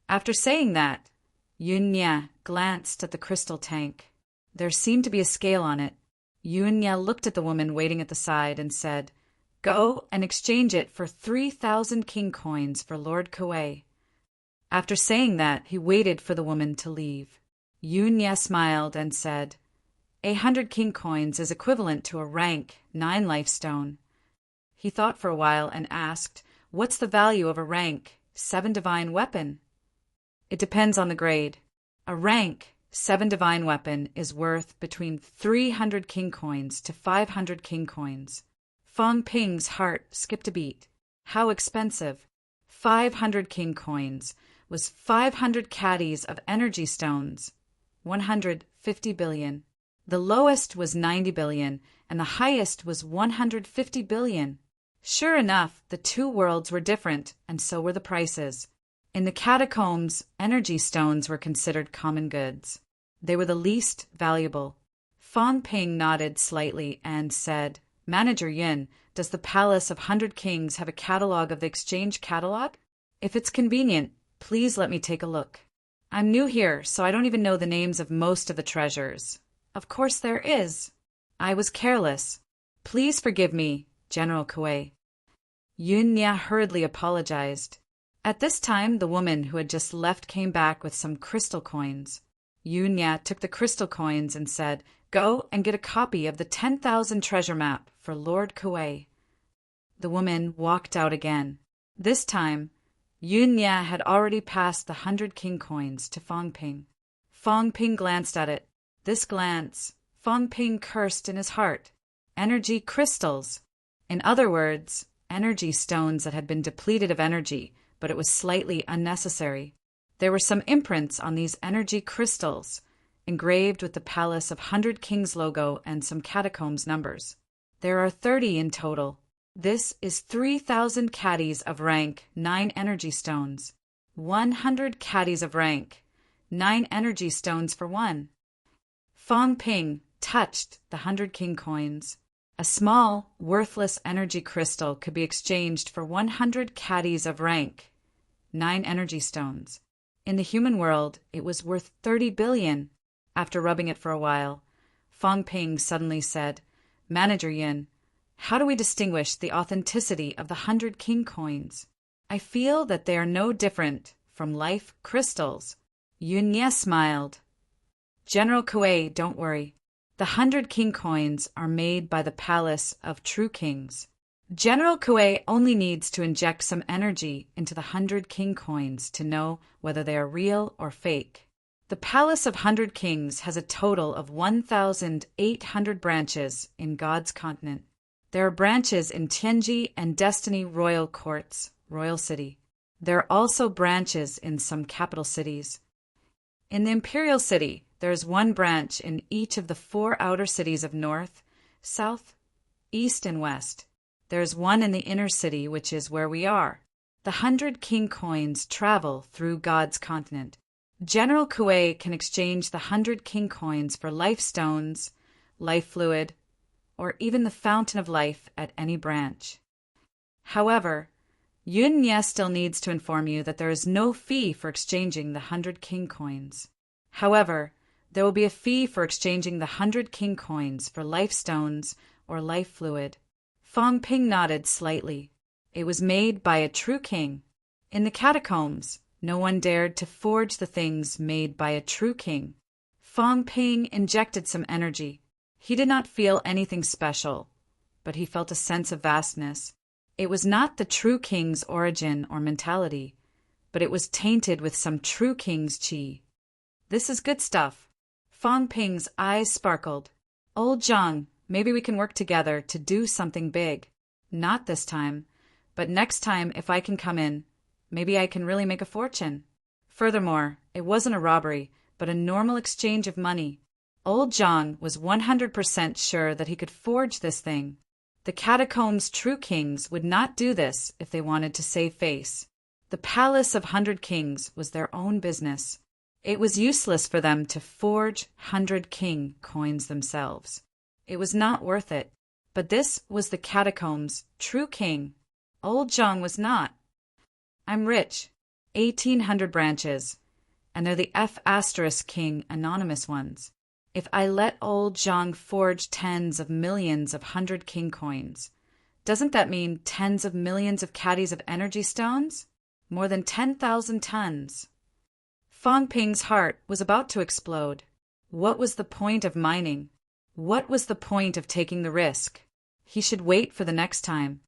Speaker 1: After saying that, Yun Nie glanced at the crystal tank. There seemed to be a scale on it. Yun Nie looked at the woman waiting at the side and said, Go and exchange it for 3,000 king coins for Lord Kuei. After saying that, he waited for the woman to leave. Yun Nie smiled and said, 100 king coins is equivalent to a rank 9 life stone. He thought for a while and asked, What's the value of a rank 7 divine weapon? It depends on the grade. A rank 7 divine weapon is worth between 300 king coins to 500 king coins. Feng Ping's heart skipped a beat. How expensive! 500 king coins was 500 caddies of energy stones. 150 billion. The lowest was 90 billion, and the highest was 150 billion. Sure enough, the two worlds were different, and so were the prices. In the catacombs, energy stones were considered common goods. They were the least valuable. Feng Ping nodded slightly and said, Manager Yun, does the Palace of 100 Kings have a catalog of the exchange catalog? If it's convenient, please let me take a look. I'm new here, so I don't even know the names of most of the treasures. Of course there is. I was careless. Please forgive me, General Kuei. Yunya hurriedly apologized. At this time, the woman who had just left came back with some crystal coins. Yunya took the crystal coins and said, "Go and get a copy of the 10,000 treasure map for Lord Kuei." The woman walked out again. This time, Yunya had already passed the 100 king coins to Fong Ping. Fong Ping glanced at it. This glance, Fong Ping cursed in his heart. Energy crystals. In other words, energy stones that had been depleted of energy, but it was slightly unnecessary. There were some imprints on these energy crystals, engraved with the Palace of 100 Kings logo and some catacombs numbers. There are 30 in total. This is 3,000 caddies of rank 9 energy stones. 100 caddies of rank 9 energy stones for one. Fong Ping touched the 100 king coins. A small, worthless energy crystal could be exchanged for 100 caddies of rank 9 energy stones. In the human world, it was worth 30 billion. After rubbing it for a while, Fong Ping suddenly said, "Manager Yin, how do we distinguish the authenticity of the 100 king coins? I feel that they are no different from life crystals." Yunya smiled. "General Kuei, don't worry. The 100 king coins are made by the Palace of True Kings. General Kuei only needs to inject some energy into the 100 king coins to know whether they are real or fake. The Palace of 100 Kings has a total of 1,800 branches in God's continent. There are branches in Tianji and Destiny Royal Courts, Royal City. There are also branches in some capital cities. In the Imperial City, there is one branch in each of the 4 outer cities of North, South, East, and West. There is one in the inner city, which is where we are. The 100 king coins travel through God's continent. General Kuei can exchange the 100 king coins for life stones, life fluid, or even the fountain of life at any branch. However, Yunya still needs to inform you that there is no fee for exchanging the 100 king coins. However, there will be a fee for exchanging the 100 king coins for life stones or life fluid. Fong Ping nodded slightly. It was made by a true king. In the catacombs, no one dared to forge the things made by a true king. Fong Ping injected some energy. He did not feel anything special, but he felt a sense of vastness. It was not the true king's origin or mentality, but it was tainted with some true king's qi. This is good stuff. Fong Ping's eyes sparkled. "Old Zhang, maybe we can work together to do something big. Not this time, but next time if I can come in, maybe I can really make a fortune." Furthermore, it wasn't a robbery, but a normal exchange of money. Old Zhang was 100% sure that he could forge this thing. The catacombs' true kings would not do this if they wanted to save face. The Palace of 100 Kings was their own business. It was useless for them to forge 100 king coins themselves. It was not worth it. But this was the catacombs' true king. Old Zhang was not. "I'm rich. 1,800 branches. And they're the F** king anonymous ones. If I let old Zhang forge tens of millions of 100 king coins, doesn't that mean tens of millions of caddies of energy stones? More than 10,000 tons. Fong Ping's heart was about to explode. What was the point of mining? What was the point of taking the risk? He should wait for the next time.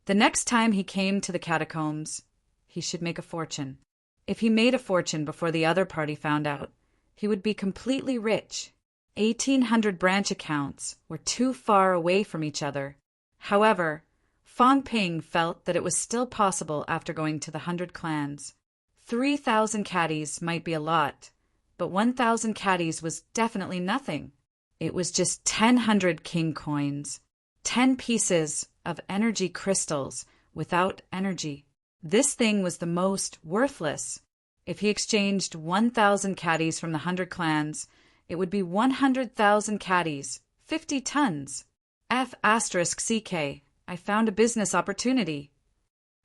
Speaker 1: The next time he came to the catacombs, he should make a fortune. If he made a fortune before the other party found out, he would be completely rich. 1,800 branch accounts were too far away from each other. However, Fong Ping felt that it was still possible after going to the 100 clans. 3,000 caddies might be a lot, but 1,000 caddies was definitely nothing. It was just 1,000 king coins, 10 pieces of energy crystals without energy. This thing was the most worthless. If he exchanged 1,000 caddies from the 100 clans, it would be 100,000 caddies, 50 tons. F***CK, I found a business opportunity.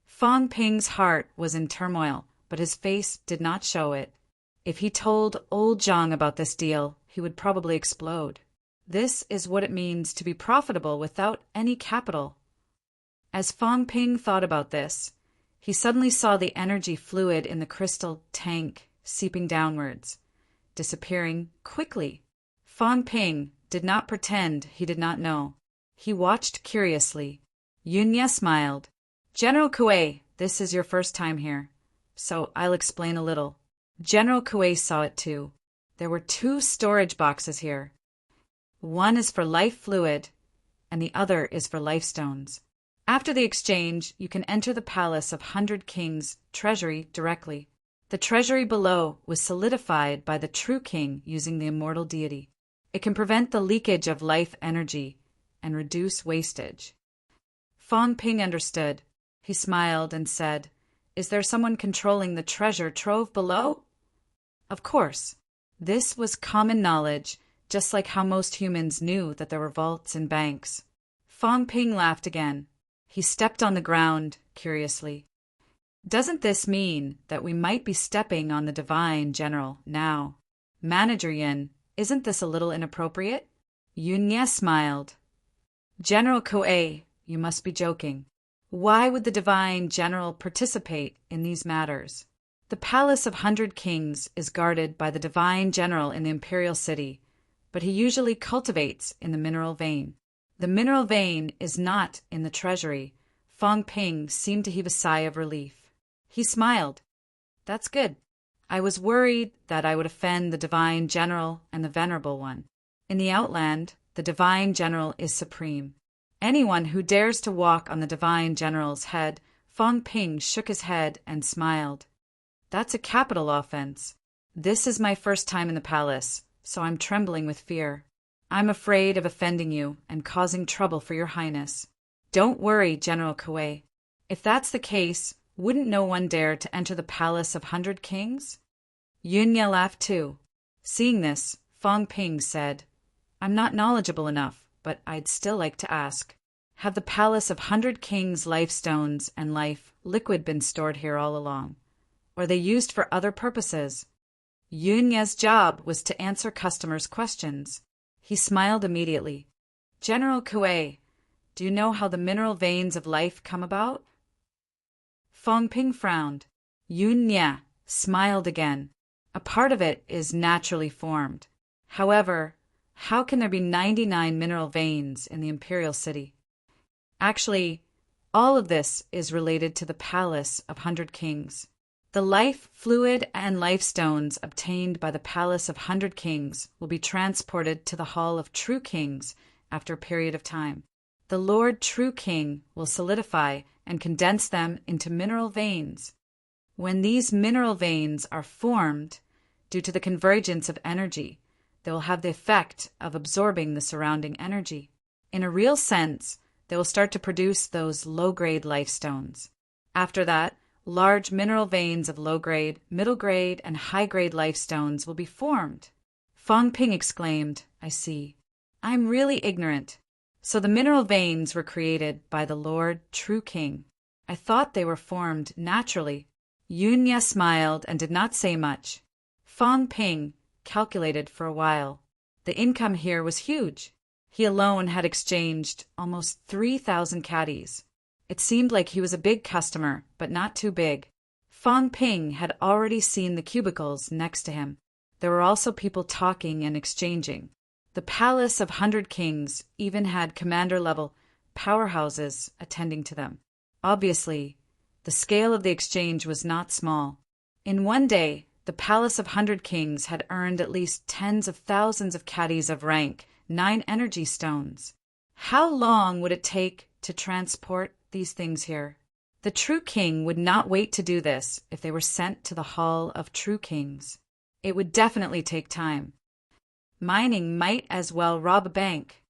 Speaker 1: Fong Ping's heart was in turmoil, but his face did not show it. If he told old Zhang about this deal, he would probably explode. This is what it means to be profitable without any capital. As Fang Ping thought about this, he suddenly saw the energy fluid in the crystal tank seeping downwards, disappearing quickly. Fang Ping did not pretend he did not know. He watched curiously. Yunya smiled. General Kuei, this is your first time here, so I'll explain a little. General Kuei saw it too. There were 2 storage boxes here. One is for life fluid, and the other is for life stones. After the exchange, you can enter the Palace of 100 Kings treasury directly. The treasury below was solidified by the true king using the immortal deity. It can prevent the leakage of life energy and reduce wastage. Fang Ping understood. He smiled and said, Is there someone controlling the treasure trove below? Of course. This was common knowledge, just like how most humans knew that there were vaults in banks. Fang Ping laughed again. He stepped on the ground, curiously. Doesn't this mean that we might be stepping on the divine general now? Manager Yin, isn't this a little inappropriate? Yunya smiled. General Kuei, you must be joking. Why would the divine general participate in these matters? The Palace of 100 Kings is guarded by the divine general in the imperial city, but he usually cultivates in the mineral vein. The mineral vein is not in the treasury. Fang Ping seemed to heave a sigh of relief. He smiled. That's good. I was worried that I would offend the divine general and the venerable one. In the Outland, the divine general is supreme. Anyone who dares to walk on the divine general's head, Fang Ping shook his head and smiled. That's a capital offense. This is my first time in the palace, so I'm trembling with fear. I'm afraid of offending you and causing trouble for your highness. Don't worry, General Kuei. If that's the case, wouldn't no one dare to enter the Palace of 100 Kings? Yunya laughed too. Seeing this, Fang Ping said, I'm not knowledgeable enough, but I'd still like to ask. Have the Palace of 100 Kings life stones and life liquid been stored here all along? Or are they used for other purposes? Yunya's job was to answer customers' questions. He smiled immediately. General Kuei, do you know how the mineral veins of life come about? Fang Ping frowned. Yunya smiled again. A part of it is naturally formed. However, how can there be 99 mineral veins in the imperial city? Actually, all of this is related to the Palace of 100 Kings. The life fluid and life stones obtained by the Palace of 100 Kings will be transported to the Hall of True Kings after a period of time. The Lord True King will solidify and condense them into mineral veins. When these mineral veins are formed, due to the convergence of energy, they will have the effect of absorbing the surrounding energy. In a real sense, they will start to produce those low-grade life stones. After that, large mineral veins of low-grade, middle-grade, and high-grade life stones will be formed. Fang Ping exclaimed, I see. I'm really ignorant. So the mineral veins were created by the Lord True King. I thought they were formed naturally. Yunya smiled and did not say much. Fang Ping calculated for a while. The income here was huge. He alone had exchanged almost 3,000 caddies. It seemed like he was a big customer, but not too big. Fang Ping had already seen the cubicles next to him. There were also people talking and exchanging. The Palace of 100 Kings even had commander-level powerhouses attending to them. Obviously, the scale of the exchange was not small. In one day, the Palace of 100 Kings had earned at least tens of thousands of caddies of rank, 9 energy stones. How long would it take to transport these things here? The True King would not wait to do this if they were sent to the Hall of True Kings. It would definitely take time. Mining might as well rob a bank.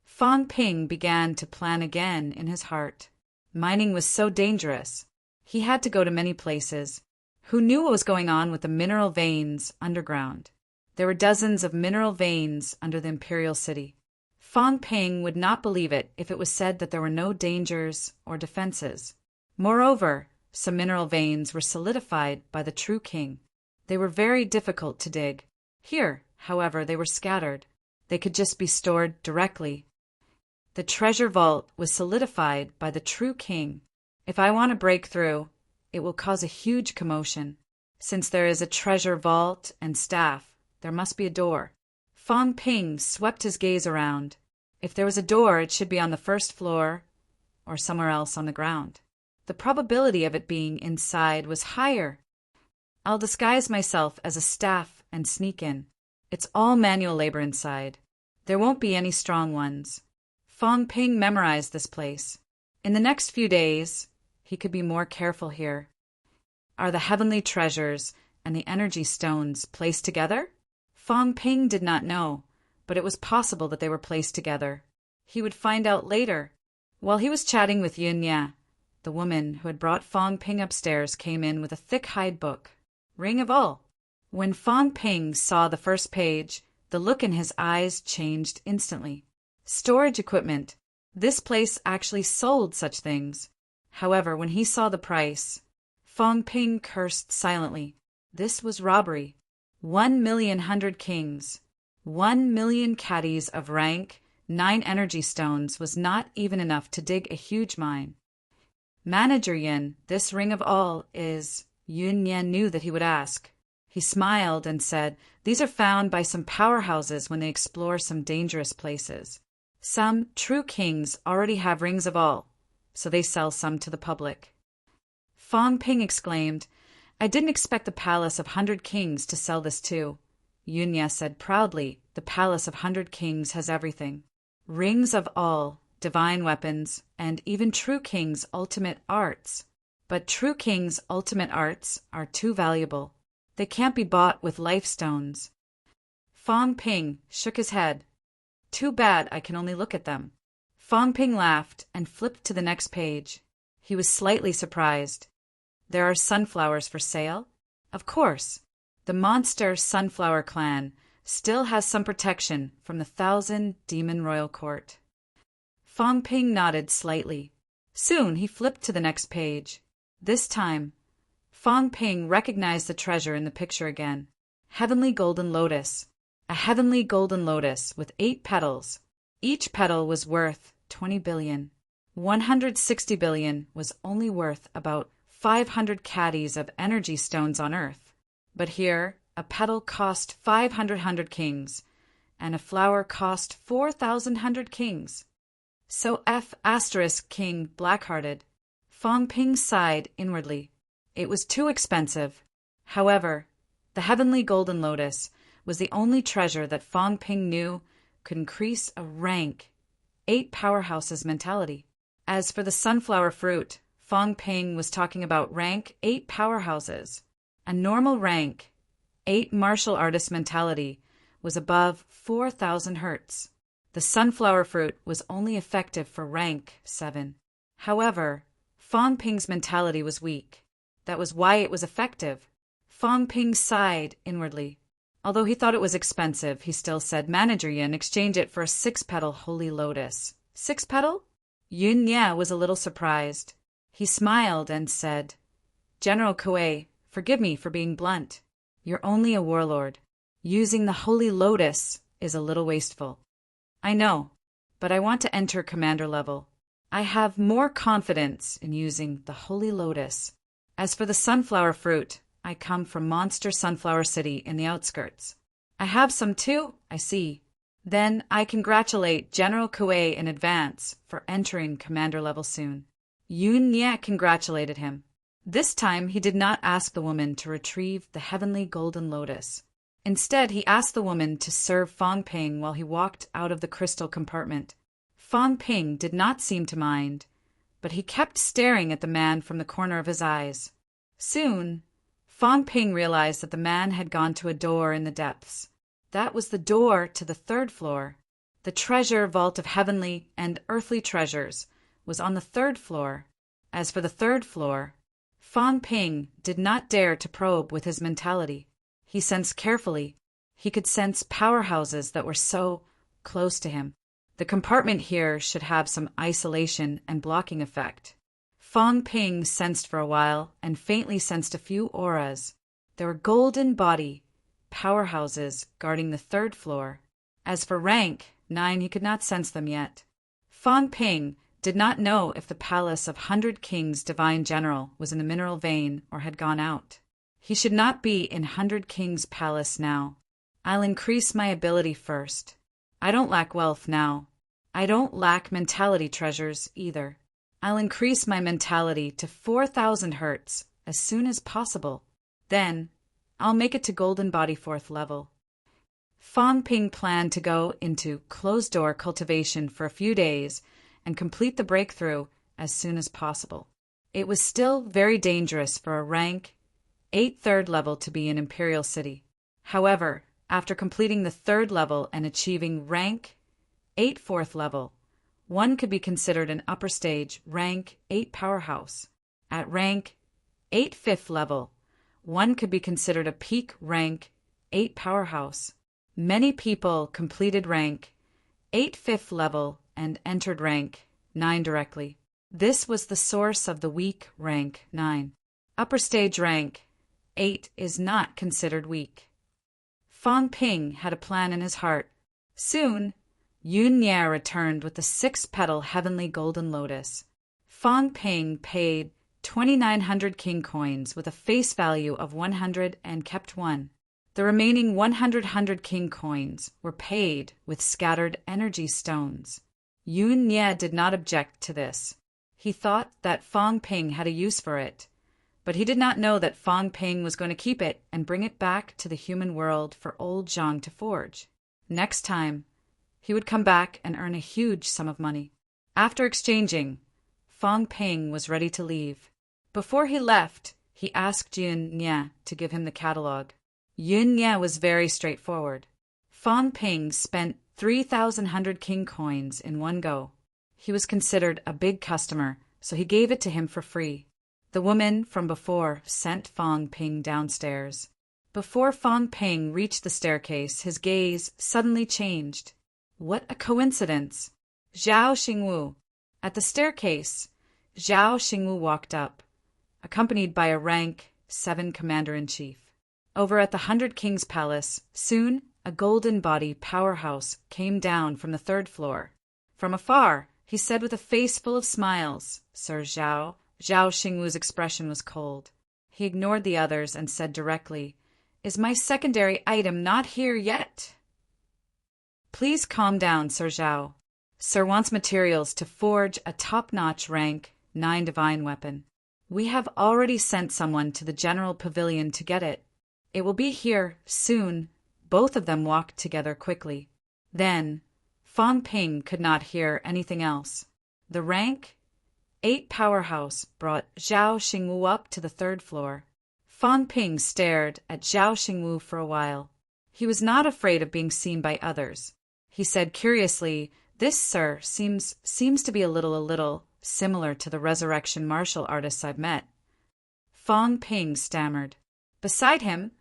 Speaker 1: Fang Ping began to plan again in his heart. Mining was so dangerous. He had to go to many places. Who knew what was going on with the mineral veins underground? There were dozens of mineral veins under the imperial city. Fang Ping would not believe it if it was said that there were no dangers or defenses. Moreover, some mineral veins were solidified by the True King. They were very difficult to dig. Here, however, they were scattered. They could just be stored directly. The treasure vault was solidified by the true king. If I want to break through, it will cause a huge commotion. Since there is a treasure vault and staff, there must be a door. Fang Ping swept his gaze around. If there was a door, it should be on the first floor or somewhere else on the ground. The probability of it being inside was higher. I'll disguise myself as a staff and sneak in. It's all manual labor inside. There won't be any strong ones. Fang Ping memorized this place. In the next few days, he could be more careful here. Are the heavenly treasures and the energy stones placed together? Fang Ping did not know, but it was possible that they were placed together. He would find out later. While he was chatting with Yunya, the woman who had brought Fang Ping upstairs came in with a thick hide book. Ring of All. When Fang Ping saw the first page, the look in his eyes changed instantly. Storage equipment. This place actually sold such things. However, when he saw the price, Fang Ping cursed silently. This was robbery. 1,000,000 hundred kings. 1,000,000 caddies of rank 9 energy stones was not even enough to dig a huge mine. Manager Yin, this Ring of All is... Yun Yan knew that he would ask. He smiled and said, these are found by some powerhouses when they explore some dangerous places. Some true kings already have Rings of All, so they sell some to the public. Fang Ping exclaimed, I didn't expect the Palace of 100 Kings to sell this too. Yunya said proudly, the Palace of 100 Kings has everything. Rings of All, divine weapons, and even true kings' ultimate arts. But true kings' ultimate arts are too valuable. They can't be bought with life stones. Fang Ping shook his head. Too bad I can only look at them. Fang Ping laughed and flipped to the next page. He was slightly surprised. There are sunflowers for sale? Of course. The monster Sunflower Clan still has some protection from the 1,000 Demon Royal Court. Fang Ping nodded slightly. Soon he flipped to the next page. This time, Fang Ping recognized the treasure in the picture again. Heavenly Golden Lotus. A heavenly golden lotus with 8 petals. Each petal was worth 20 billion. 160 billion was only worth about 500 caddies of energy stones on Earth. But here, a petal cost 500 kings, and a flower cost 4,000 hundred kings. So F** King Blackhearted. Fang Ping sighed inwardly. It was too expensive. However, the heavenly golden lotus was the only treasure that Fang Ping knew could increase a rank 8 powerhouses mentality. As for the sunflower fruit, Fang Ping was talking about rank 8 powerhouses. A normal rank 8 martial artist mentality was above 4,000 hertz. The sunflower fruit was only effective for rank 7. However, Fang Ping's mentality was weak. That was why it was effective. Fang Ping sighed inwardly. Although he thought it was expensive, he still said, Manager Yin, exchange it for a 6-petal holy lotus. 6-petal? Yun Ye was a little surprised. He smiled and said, General Kuei, forgive me for being blunt. You're only a warlord. Using the holy lotus is a little wasteful. I know, but I want to enter commander level. I have more confidence in using the holy lotus. As for the sunflower fruit, I come from Monster Sunflower City in the outskirts. I have some too, I see. Then I congratulate General Kuei in advance for entering commander level soon. Yun Ye congratulated him. This time he did not ask the woman to retrieve the heavenly golden lotus. Instead, he asked the woman to serve Fang Ping while he walked out of the crystal compartment. Fang Ping did not seem to mind, but he kept staring at the man from the corner of his eyes. Soon, Fang Ping realized that the man had gone to a door in the depths. That was the door to the 3rd floor. The treasure vault of heavenly and earthly treasures was on the 3rd floor. As for the 3rd floor, Fang Ping did not dare to probe with his mentality. He sensed carefully. He could sense powerhouses that were so close to him. The compartment here should have some isolation and blocking effect. Fang Ping sensed for a while and faintly sensed a few auras. There were golden body powerhouses guarding the third floor. As for rank, 9, he could not sense them yet. Fang Ping did not know if the palace of 100 Kings Divine General was in the mineral vein or had gone out. He should not be in 100 Kings Palace now. I'll increase my ability first. I don't lack wealth now. I don't lack mentality treasures either. I'll increase my mentality to 4,000 hertz as soon as possible. Then, I'll make it to Golden Body 4th level. Fang Ping planned to go into closed-door cultivation for a few days and complete the breakthrough as soon as possible. It was still very dangerous for a rank 8 3rd level to be in Imperial City. However, after completing the 3rd level and achieving rank 8 4th level, one could be considered an upper stage rank 8 powerhouse. At rank 8 5th level, one could be considered a peak rank 8 powerhouse. Many people completed rank 8 5th level and entered rank 9 directly. This was the source of the weak rank 9. Upper stage rank 8 is not considered weak. Fang Ping had a plan in his heart. Soon, Yun Ye returned with the 6-petal heavenly golden lotus. Fang Ping paid 2,900 king coins with a face value of 100 and kept 1. The remaining 100 king coins were paid with scattered energy stones. Yun Ye did not object to this. He thought that Fang Ping had a use for it, but he did not know that Fang Ping was going to keep it and bring it back to the human world for old Zhang to forge. Next time, he would come back and earn a huge sum of money. After exchanging, Fang Ping was ready to leave. Before he left, he asked Yun Ye to give him the catalog. Yun Ye was very straightforward. Fang Ping spent 3,100 king coins in one go. He was considered a big customer, so he gave it to him for free. The woman from before sent Fang Ping downstairs. Before Fang Ping reached the staircase, his gaze suddenly changed. What a coincidence! Zhao Xingwu. At the staircase, Zhao Xingwu walked up, accompanied by a rank 7 commander-in-chief. Over at the 100 Kings Palace, soon a golden body powerhouse came down from the 3rd floor. From afar, he said with a face full of smiles, "Sir Zhao." Zhao Xingwu's expression was cold. He ignored the others and said directly, "Is my secondary item not here yet?" "Please calm down, Sir Zhao. Sir wants materials to forge a top-notch rank 9 divine weapon. We have already sent someone to the General Pavilion to get it. It will be here soon." Both of them walked together quickly. Then, Fang Ping could not hear anything else. The rank 8 powerhouse brought Zhao Xingwu up to the 3rd floor. Fang Ping stared at Zhao Xingwu for a while. He was not afraid of being seen by others. He said curiously, "This, sir, seems to be a little similar to the resurrection martial artists I've met." Fang Ping stammered. Beside him,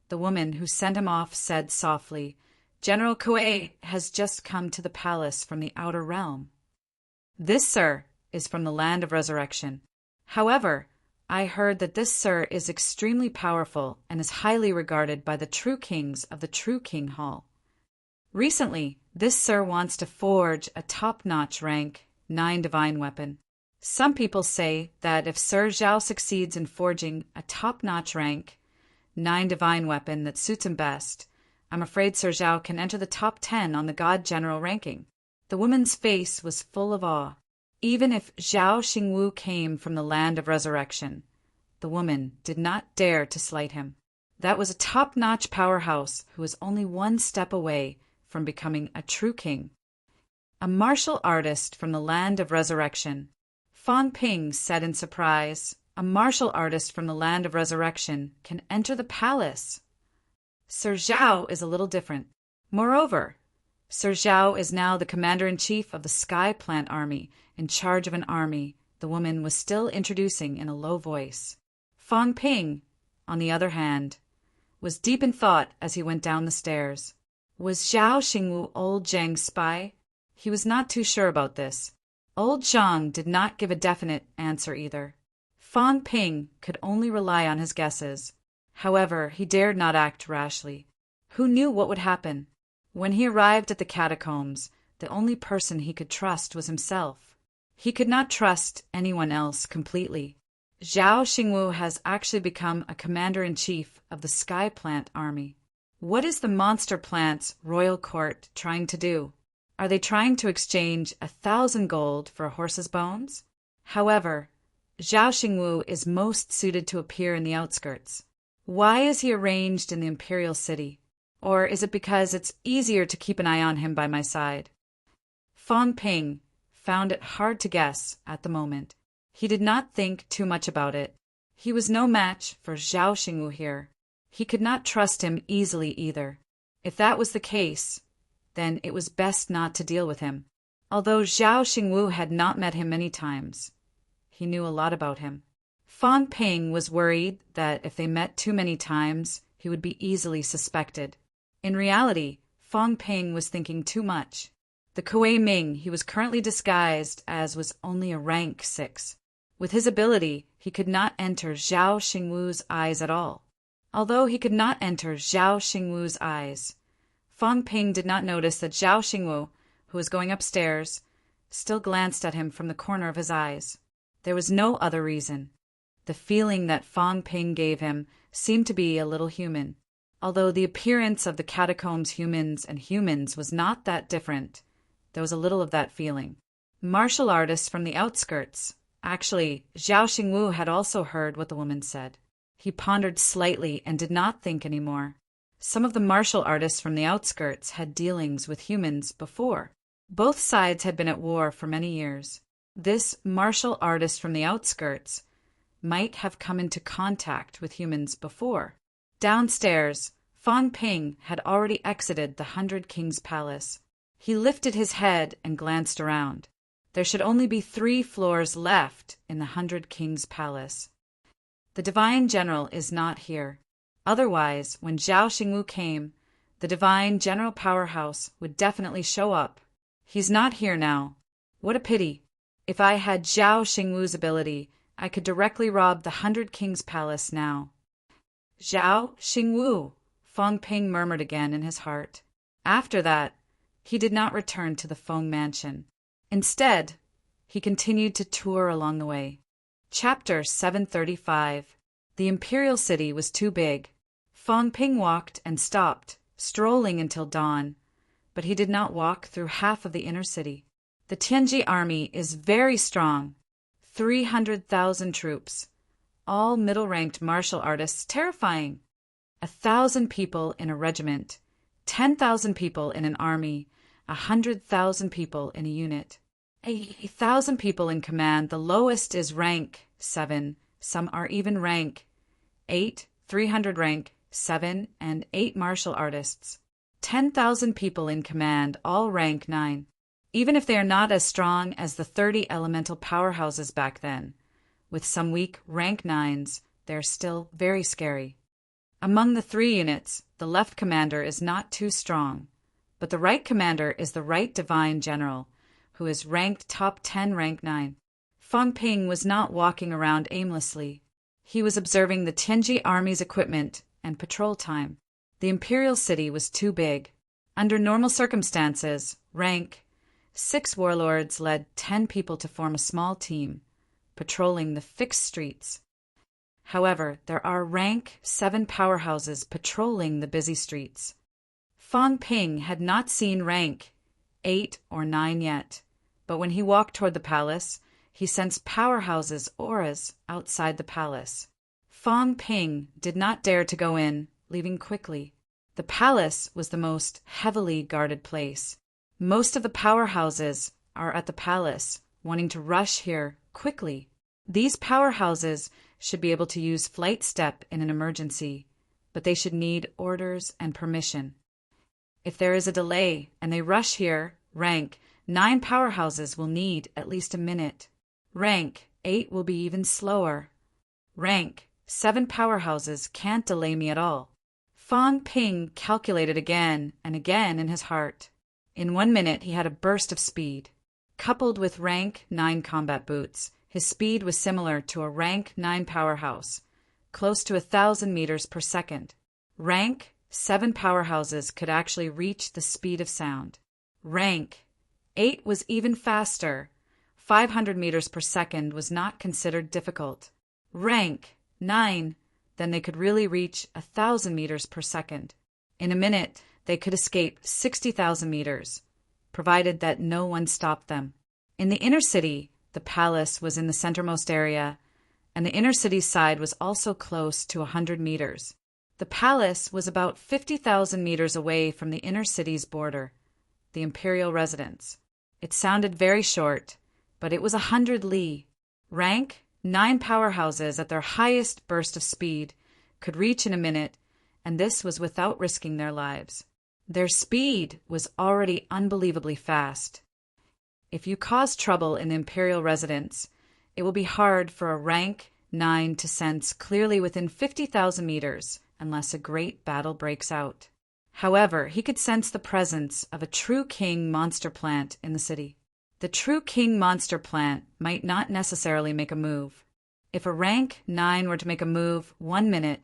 Speaker 1: the woman who sent him off said softly, "General Kuei has just come to the palace from the outer realm." "This, sir, is from the land of resurrection. However, I heard that this sir is extremely powerful and is highly regarded by the true kings of the True King Hall. Recently, this sir wants to forge a top-notch rank 9 divine weapon. Some people say that if Sir Zhao succeeds in forging a top-notch rank 9 divine weapon that suits him best, I'm afraid Sir Zhao can enter the top 10 on the God General ranking." The woman's face was full of awe. Even if Zhao Xingwu came from the land of resurrection, the woman did not dare to slight him. That was a top-notch powerhouse who was only one step away from becoming a true king. A martial artist from the land of resurrection. Fang Ping said in surprise, "A martial artist from the land of resurrection can enter the palace. Sir Zhao is a little different. Moreover, Sir Zhao is now the commander-in-chief of the Sky Plant Army, in charge of an army," the woman was still introducing in a low voice. Fang Ping, on the other hand, was deep in thought as he went down the stairs. Was Zhao Xingwu old Zhang's spy? He was not too sure about this. Old Zhang did not give a definite answer either. Fang Ping could only rely on his guesses. However, he dared not act rashly. Who knew what would happen? When he arrived at the catacombs, the only person he could trust was himself. He could not trust anyone else completely. Zhao Xingwu has actually become a commander-in-chief of the Sky Plant Army. What is the monster plant's royal court trying to do? Are they trying to exchange 1,000 gold for a horse's bones? However, Zhao Xingwu is most suited to appear in the outskirts. Why is he arranged in the imperial city? Or is it because it's easier to keep an eye on him by my side? Fang Ping found it hard to guess at the moment. He did not think too much about it. He was no match for Zhao Xingwu here. He could not trust him easily either. If that was the case, then it was best not to deal with him. Although Zhao Xingwu had not met him many times, he knew a lot about him. Fang Ping was worried that if they met too many times, he would be easily suspected. In reality, Fang Ping was thinking too much. The Kuei Ming he was currently disguised as was only a rank 6. With his ability, he could not enter Zhao Xingwu's eyes at all. Although he could not enter Zhao Xingwu's eyes, Fang Ping did not notice that Zhao Xingwu, who was going upstairs, still glanced at him from the corner of his eyes. There was no other reason. The feeling that Fang Ping gave him seemed to be a little human. Although the appearance of the catacombs humans was not that different, there was a little of that feeling. Martial artists from the outskirts. Actually, Zhao Xingwu had also heard what the woman said. He pondered slightly and did not think any more. Some of the martial artists from the outskirts had dealings with humans before. Both sides had been at war for many years. This martial artist from the outskirts might have come into contact with humans before. Downstairs, Fang Ping had already exited the 100 Kings Palace. He lifted his head and glanced around. There should only be 3 floors left in the 100 Kings Palace. The Divine General is not here. Otherwise, when Zhao Xingwu came, the Divine General Powerhouse would definitely show up. He's not here now. What a pity. If I had Zhao Xingwu's ability, I could directly rob the 100 Kings Palace now. Zhao Xingwu, Fang Ping murmured again in his heart. After that, he did not return to the Feng Mansion. Instead, he continued to tour along the way. Chapter 735. The Imperial City was too big. Fang Ping walked and stopped, strolling until dawn, but he did not walk through half of the inner city. The Tianji army is very strong. 300,000 troops, all middle-ranked martial artists, terrifying. 1,000 people in a regiment, 10,000 people in an army, 100,000 people in a unit. 1,000 people in command. The lowest is rank 7. Some are even rank 8, 300 rank 7, and 8 martial artists. 10,000 people in command, all rank 9. Even if they are not as strong as the 30 elemental powerhouses back then, with some weak rank 9s, they're still very scary. Among the 3 units, the left commander is not too strong, but the right commander is the right divine general, who is ranked top 10 rank 9. Fang Ping was not walking around aimlessly. He was observing the Tianji army's equipment and patrol time. The imperial city was too big. Under normal circumstances, rank 6 warlords led 10 people to form a small team, patrolling the fixed streets. However, there are rank 7 powerhouses patrolling the busy streets. Fang Ping had not seen rank 8 or 9 yet, but when he walked toward the palace, he sensed powerhouses' auras outside the palace. Fang Ping did not dare to go in, leaving quickly. The palace was the most heavily guarded place. Most of the powerhouses are at the palace, wanting to rush here quickly. These powerhouses should be able to use flight step in an emergency, but they should need orders and permission. If there is a delay and they rush here, rank 9 powerhouses will need at least a minute. Rank 8 will be even slower. Rank 7 powerhouses can't delay me at all. Fang Ping calculated again and again in his heart. In 1 minute he had a burst of speed. Coupled with rank 9 combat boots, his speed was similar to a rank 9 powerhouse. close to 1,000 meters per second. Rank 7 powerhouses could actually reach the speed of sound. Rank 8 was even faster. 500 meters per second was not considered difficult. Rank 9, then they could really reach 1,000 meters per second. In a minute, they could escape 60,000 meters, provided that no one stopped them. In the inner city, the palace was in the centermost area, and the inner city side was also close to 100 meters. The palace was about 50,000 meters away from the inner city's border, the imperial residence. It sounded very short, but it was 100 li. Rank 9 powerhouses at their highest burst of speed could reach in a minute, and this was without risking their lives. Their speed was already unbelievably fast. If you cause trouble in the imperial residence, it will be hard for a rank 9 to sense clearly within 50,000 meters unless a great battle breaks out. However, he could sense the presence of a true king monster plant in the city. The true king monster plant might not necessarily make a move. If a rank 9 were to make a move 1 minute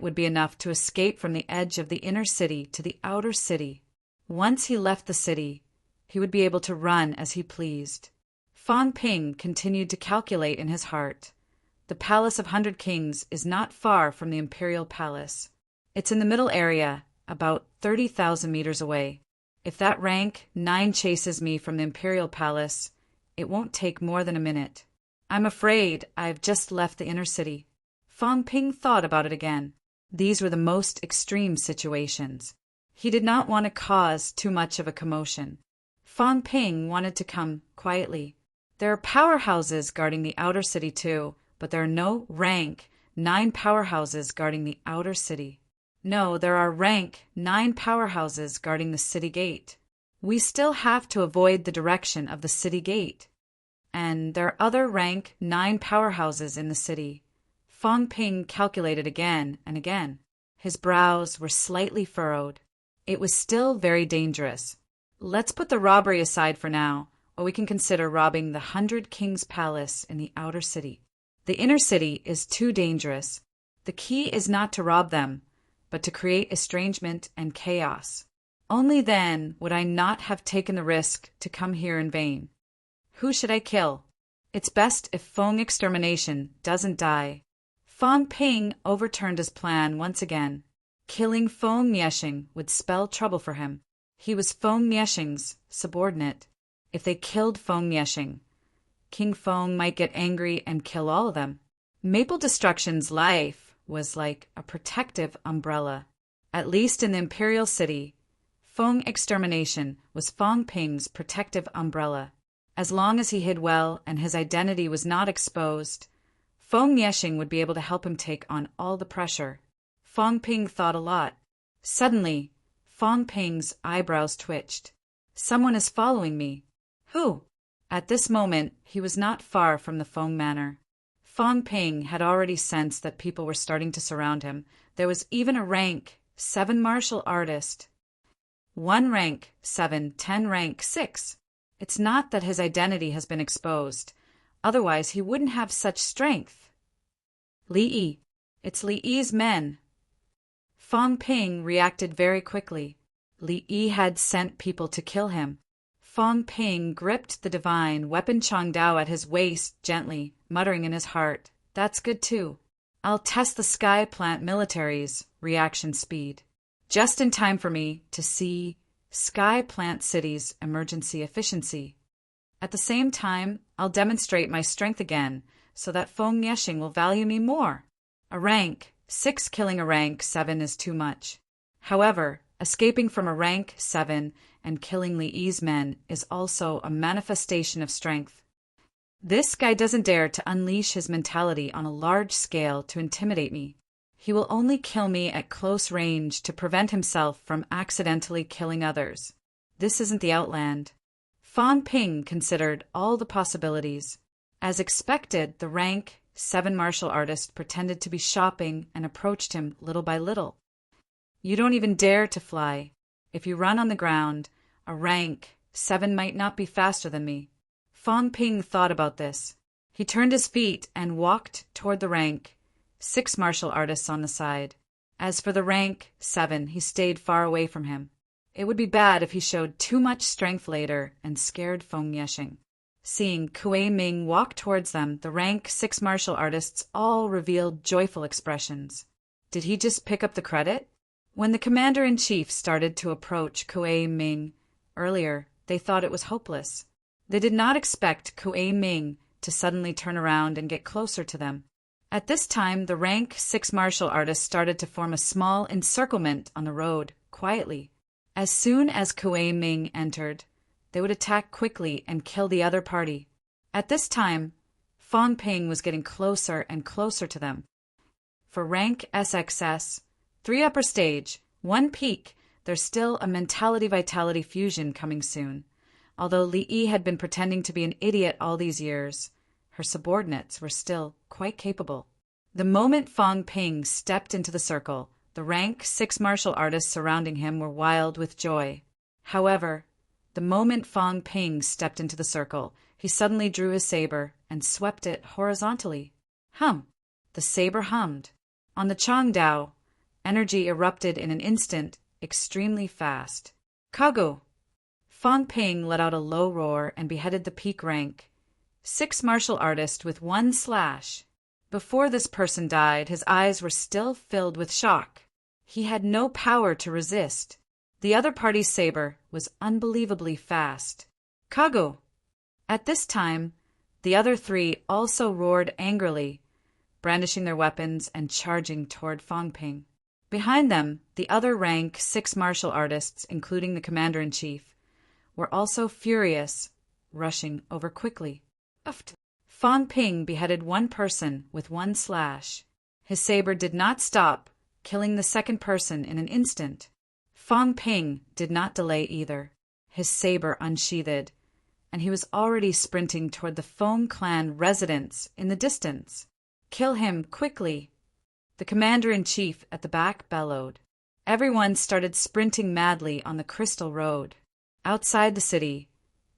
Speaker 1: would be enough to escape from the edge of the inner city to the outer city. Once he left the city, he would be able to run as he pleased. Fang Ping continued to calculate in his heart. The Palace of 100 Kings is not far from the Imperial Palace. It's in the middle area, about 30,000 meters away. If that rank 9 chases me from the Imperial Palace, it won't take more than a minute. I'm afraid I've just left the inner city. Fang Ping thought about it again. These were the most extreme situations. He did not want to cause too much of a commotion. Fang Ping wanted to come quietly. There are powerhouses guarding the outer city too, but there are no rank 9 powerhouses guarding the outer city. No, there are rank 9 powerhouses guarding the city gate. We still have to avoid the direction of the city gate. And there are other rank 9 powerhouses in the city. Fang Ping calculated again and again. His brows were slightly furrowed. It was still very dangerous. Let's put the robbery aside for now, or we can consider robbing the 100 Kings Palace in the outer city. The inner city is too dangerous. The key is not to rob them, but to create estrangement and chaos. Only then would I not have taken the risk to come here in vain. Who should I kill? It's best if Feng Extermination doesn't die. Fang Ping overturned his plan once again. Killing Feng Mieshing would spell trouble for him. He was Feng Mieshing's subordinate. If they killed Feng Mieshing, King Feng might get angry and kill all of them. Maple Destruction's life was like a protective umbrella. At least in the imperial city, Feng Extermination was Fang Ping's protective umbrella. As long as he hid well and his identity was not exposed, Feng Mieshing would be able to help him take on all the pressure. Fang Ping thought a lot. Suddenly, Fang Ping's eyebrows twitched. Someone is following me. Who? At this moment, he was not far from the Feng Manor. Fang Ping had already sensed that people were starting to surround him. There was even a rank 7 martial artist. 1 rank 7, 10 rank 6. It's not that his identity has been exposed. Otherwise, he wouldn't have such strength. Li Yi. It's Li Yi's men. Fang Ping reacted very quickly. Li Yi had sent people to kill him. Fang Ping gripped the divine weapon Changdao at his waist gently, muttering in his heart, "That's good too. I'll test the Sky Plant military's reaction speed. Just in time for me to see Sky Plant City's emergency efficiency. At the same time, I'll demonstrate my strength again so that Feng Mieshing will value me more. A rank 6 killing a rank 7 is too much. However, escaping from a rank 7 and killing Li Yi's men is also a manifestation of strength. This guy doesn't dare to unleash his mentality on a large scale to intimidate me. He will only kill me at close range to prevent himself from accidentally killing others. This isn't the Outland." Fang Ping considered all the possibilities. As expected, the rank 7 martial artist pretended to be shopping and approached him little by little. "You don't even dare to fly. If you run on the ground, a rank 7 might not be faster than me." Fang Ping thought about this. He turned his feet and walked toward the rank 6 martial artists on the side. As for the rank 7, he stayed far away from him. It would be bad if he showed too much strength later and scared Feng Yexing. Seeing Kuei Ming walk towards them, the rank 6 martial artists all revealed joyful expressions. Did he just pick up the credit? When the commander-in-chief started to approach Kuei Ming earlier, they thought it was hopeless. They did not expect Kuei Ming to suddenly turn around and get closer to them. At this time, the rank 6 martial artists started to form a small encirclement on the road, quietly. As soon as Kuei Ming entered, they would attack quickly and kill the other party. At this time, Fang Ping was getting closer and closer to them. For rank SXS, 3 upper stage, 1 peak, there's still a mentality-vitality fusion coming soon. Although Li Yi had been pretending to be an idiot all these years, her subordinates were still quite capable. The moment Fang Ping stepped into the circle, the rank 6 martial artists surrounding him were wild with joy. However, the moment Fang Ping stepped into the circle, he suddenly drew his saber and swept it horizontally. Hum! The saber hummed. On the Changdao, energy erupted in an instant, extremely fast. Kago! Fang Ping let out a low roar and beheaded the peak rank 6 martial artist with 1 slash. Before this person died, his eyes were still filled with shock. He had no power to resist. The other party's saber was unbelievably fast. Kago! At this time, the other 3 also roared angrily, brandishing their weapons and charging toward Fang Ping. Behind them, the other rank 6 martial artists, including the commander-in-chief, were also furious, rushing over quickly. Fang Ping beheaded 1 person with 1 slash. His saber did not stop, killing the second person in an instant. Fang Ping did not delay either. His saber unsheathed, and he was already sprinting toward the Feng clan residence in the distance. Kill him quickly! The commander-in-chief at the back bellowed. Everyone started sprinting madly on the Crystal Road. Outside the city,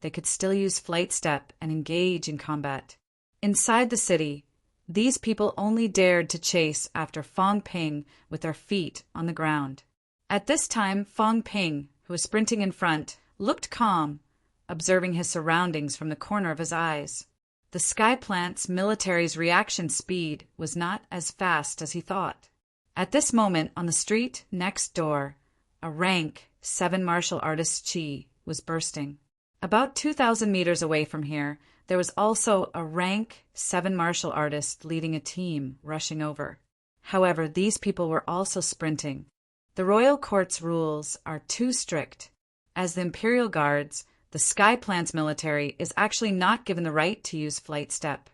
Speaker 1: they could still use flight step and engage in combat. Inside the city, these people only dared to chase after Fang Ping with their feet on the ground. At this time, Fang Ping, who was sprinting in front, looked calm, observing his surroundings from the corner of his eyes. The Sky Plant's military's reaction speed was not as fast as he thought. At this moment, on the street next door, a rank 7 martial artist chi was bursting. About 2,000 meters away from here, there was also a rank 7 martial artist leading a team rushing over. However, these people were also sprinting. The royal court's rules are too strict. As the Imperial Guards, the Sky Plant's military is actually not given the right to use flight step.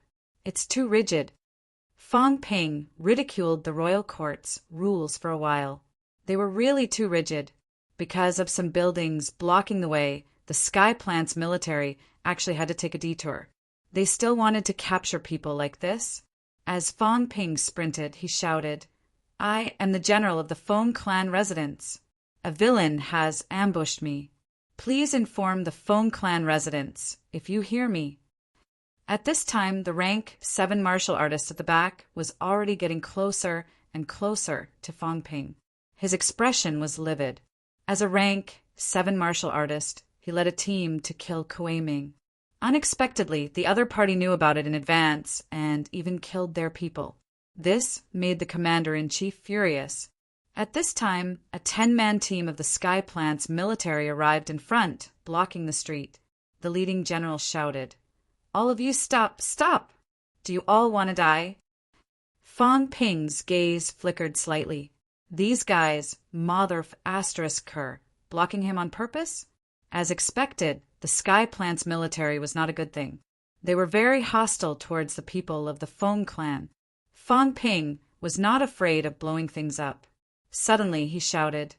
Speaker 1: It's too rigid. Fang Ping ridiculed the royal court's rules for a while. They were really too rigid. Because of some buildings blocking the way, the Sky Plant's military actually had to take a detour. They still wanted to capture people like this. As Fang Ping sprinted, he shouted, "I am the general of the Feng clan residents. A villain has ambushed me. Please inform the Feng clan residents if you hear me." At this time, the rank 7 martial artist at the back was already getting closer and closer to Fang Ping. His expression was livid. As a rank 7 martial artist, he led a team to kill Kuei Ming. Unexpectedly, the other party knew about it in advance and even killed their people. This made the commander-in-chief furious. At this time, a 10-man team of the Sky Plant's military arrived in front, blocking the street. The leading general shouted, "All of you stop, stop! Do you all want to die?" Fang Ping's gaze flickered slightly. These guys, mother asterisk her, blocking him on purpose? As expected, the Sky Plant's military was not a good thing. They were very hostile towards the people of the Feng clan. Fang Ping was not afraid of blowing things up. Suddenly he shouted,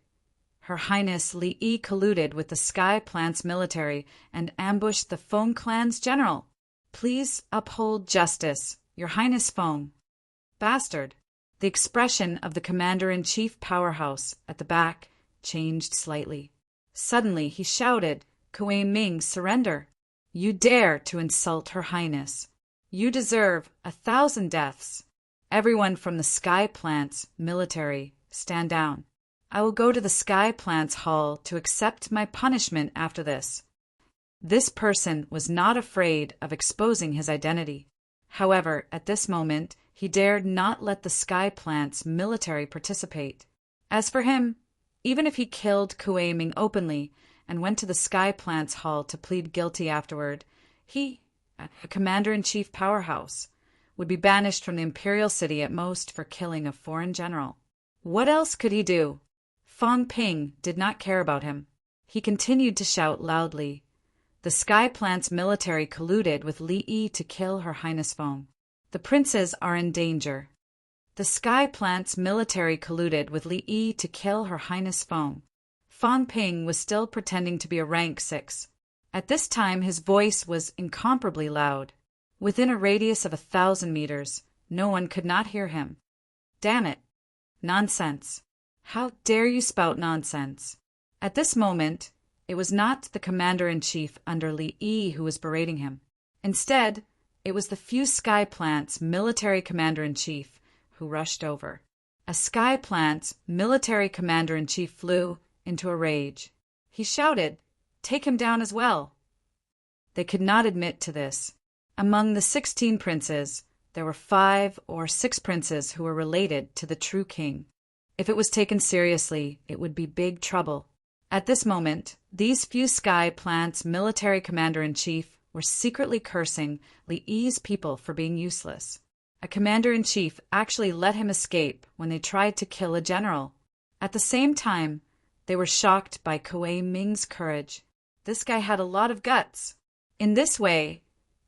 Speaker 1: "Her Highness Li Yi colluded with the Sky Plant's military and ambushed the Feng clan's general. Please uphold justice, Your Highness Feng." Bastard. The expression of the commander-in-chief powerhouse at the back changed slightly. Suddenly he shouted, "Kuei Ming, surrender! You dare to insult Her Highness! You deserve 1,000 deaths!" Everyone from the Sky Plants military, stand down. I will go to the Sky Plants Hall to accept my punishment after this. This person was not afraid of exposing his identity. However, at this moment, he dared not let the Sky Plants military participate. As for him, even if he killed Kuei Ming openly and went to the Sky Plants Hall to plead guilty afterward, he, a commander-in-chief powerhouse, would be banished from the imperial city at most for killing a foreign general. What else could he do? Fang Ping did not care about him. He continued to shout loudly. The Sky Plants military colluded with Li Yi to kill Her Highness Feng. The princes are in danger. The Sky Plants military colluded with Li Yi to kill Her Highness Feng. Fang Ping was still pretending to be a rank 6. At this time his voice was incomparably loud. Within a radius of 1,000 meters, no one could not hear him. Damn it! Nonsense! How dare you spout nonsense? At this moment, it was not the commander-in-chief under Li Yi who was berating him. Instead, it was the few Sky Plants military commander-in-chief who rushed over. A Sky Plants military commander-in-chief flew into a rage. He shouted, "Take him down as well!" They could not admit to this. Among the 16 princes, there were 5 or 6 princes who were related to the true king. If it was taken seriously, it would be big trouble. At this moment, these few Sky Plants military commander-in-chief were secretly cursing Li Yi's people for being useless. A commander-in-chief actually let him escape when they tried to kill a general. At the same time, they were shocked by Kuei Ming's courage. This guy had a lot of guts. In this way,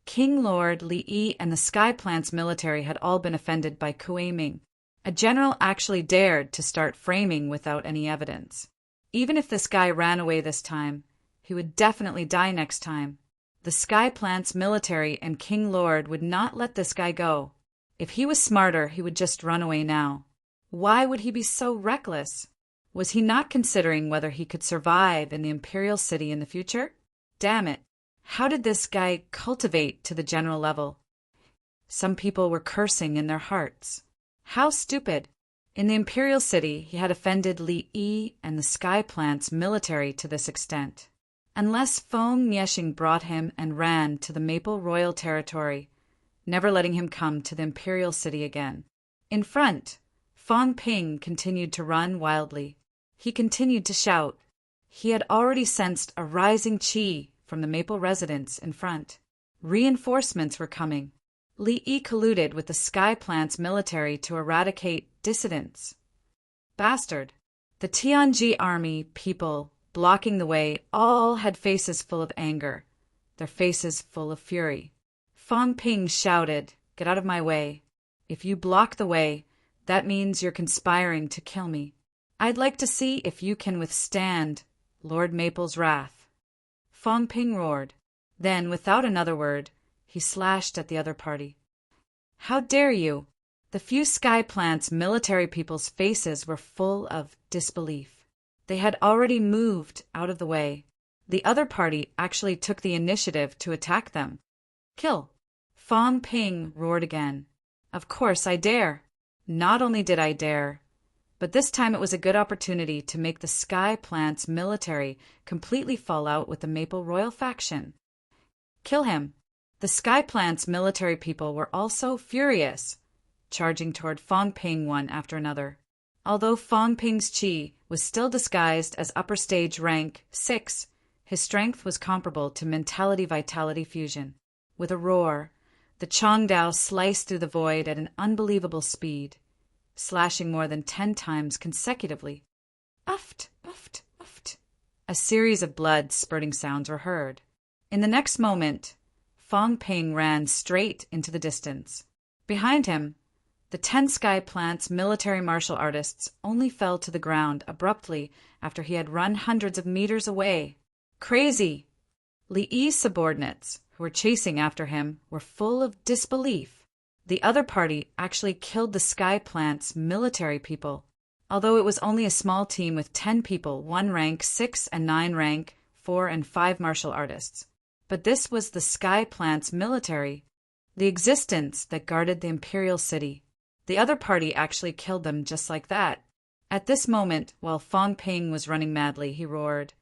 Speaker 1: King Lord Li Yi and the Sky Plants military had all been offended by Kuei Ming. A general actually dared to start framing without any evidence. Even if this guy ran away this time, he would definitely die next time. The Sky Plants military and King Lord would not let this guy go. If he was smarter, he would just run away now. Why would he be so reckless? Was he not considering whether he could survive in the imperial city in the future? Damn it! How did this guy cultivate to the general level? Some people were cursing in their hearts. How stupid! In the imperial city, he had offended Li Yi and the Sky Plants military to this extent. Unless Feng Nieshing brought him and ran to the Maple Royal territory, never letting him come to the imperial city again. In front, Fang Ping continued to run wildly. He continued to shout. He had already sensed a rising qi from the Maple residence in front. Reinforcements were coming. Li Yi colluded with the Sky Plants military to eradicate dissidents. Bastard! The Tianji army people blocking the way all had faces full of anger, their faces full of fury. Fang Ping shouted, "Get out of my way. If you block the way, that means you're conspiring to kill me. I'd like to see if you can withstand Lord Maple's wrath." Fang Ping roared. Then, without another word, he slashed at the other party. "How dare you!" The few Sky Plants military people's faces were full of disbelief. They had already moved out of the way. The other party actually took the initiative to attack them. "Kill!" Fang Ping roared again. "Of course I dare." Not only did I dare, but this time it was a good opportunity to make the Sky Plants military completely fall out with the Maple Royal faction. "Kill him!" The Sky Plants military people were also furious, charging toward Fang Ping one after another. Although Fang Ping's qi was still disguised as upper stage rank 6, his strength was comparable to mentality-vitality fusion. With a roar, the Chongdao sliced through the void at an unbelievable speed, slashing more than 10 times consecutively. Uft, uft, uft. A series of blood-spurting sounds were heard. In the next moment, Fang Ping ran straight into the distance. Behind him, the 10 Sky Plants military martial artists only fell to the ground abruptly after he had run hundreds of meters away. Crazy! Li Yi's subordinates, who were chasing after him, were full of disbelief. The other party actually killed the Sky Plants military people. Although it was only a small team with 10 people, 1 rank 6 and 9 rank 4 and 5 martial artists. But this was the Sky Plants military, the existence that guarded the imperial city. The other party actually killed them just like that. At this moment, while Fong Ping was running madly, he roared,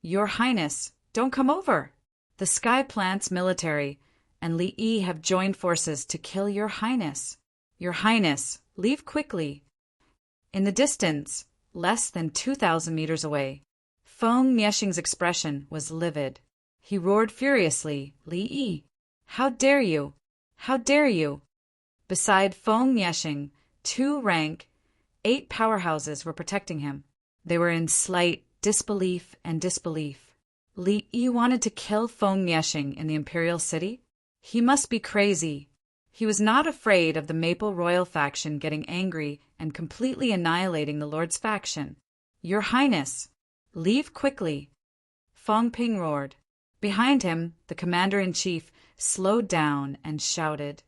Speaker 1: "Your Highness, don't come over! The Sky Plant's military and Li Yi have joined forces to kill your Highness. Your Highness, leave quickly." In the distance, less than 2,000 meters away, Feng Miexing's expression was livid. He roared furiously, "Li Yi, how dare you? How dare you?" Beside Feng Miexing, 2 rank 8 powerhouses were protecting him. They were in slight disbelief and disbelief. Li Yi wanted to kill Feng Miexing in the Imperial City? He must be crazy. He was not afraid of the Maple Royal faction getting angry and completely annihilating the Lord's faction. "Your Highness, leave quickly!" Fong Ping roared. Behind him, the commander-in-chief slowed down and shouted,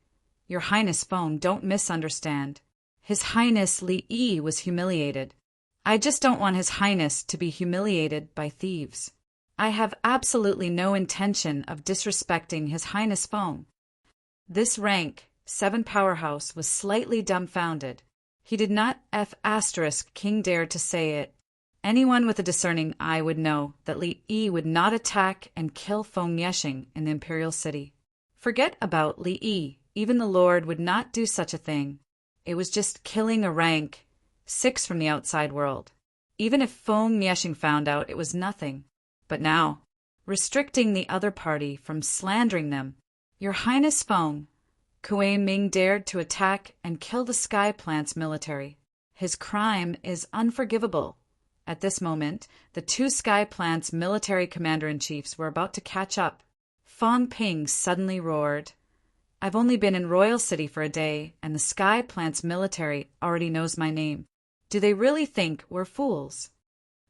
Speaker 1: "Your Highness Feng, don't misunderstand. His Highness Li Yi was humiliated. I just don't want His Highness to be humiliated by thieves. I have absolutely no intention of disrespecting His Highness Feng." This rank 7 powerhouse was slightly dumbfounded. He did not King dare to say it. Anyone with a discerning eye would know that Li Yi would not attack and kill Feng Miexing in the Imperial City. Forget about Li Yi. Even the Lord would not do such a thing. It was just killing a rank 6 from the outside world. Even if Feng Miexing found out, it was nothing. But now, restricting the other party from slandering them, "Your Highness Feng, Kuei Ming dared to attack and kill the Sky Plant's military. His crime is unforgivable." At this moment, the 2 Sky Plant's military commander-in-chiefs were about to catch up. Fong Ping suddenly roared, "I've only been in Royal City for a day, and the Sky Plant's military already knows my name. Do they really think we're fools?"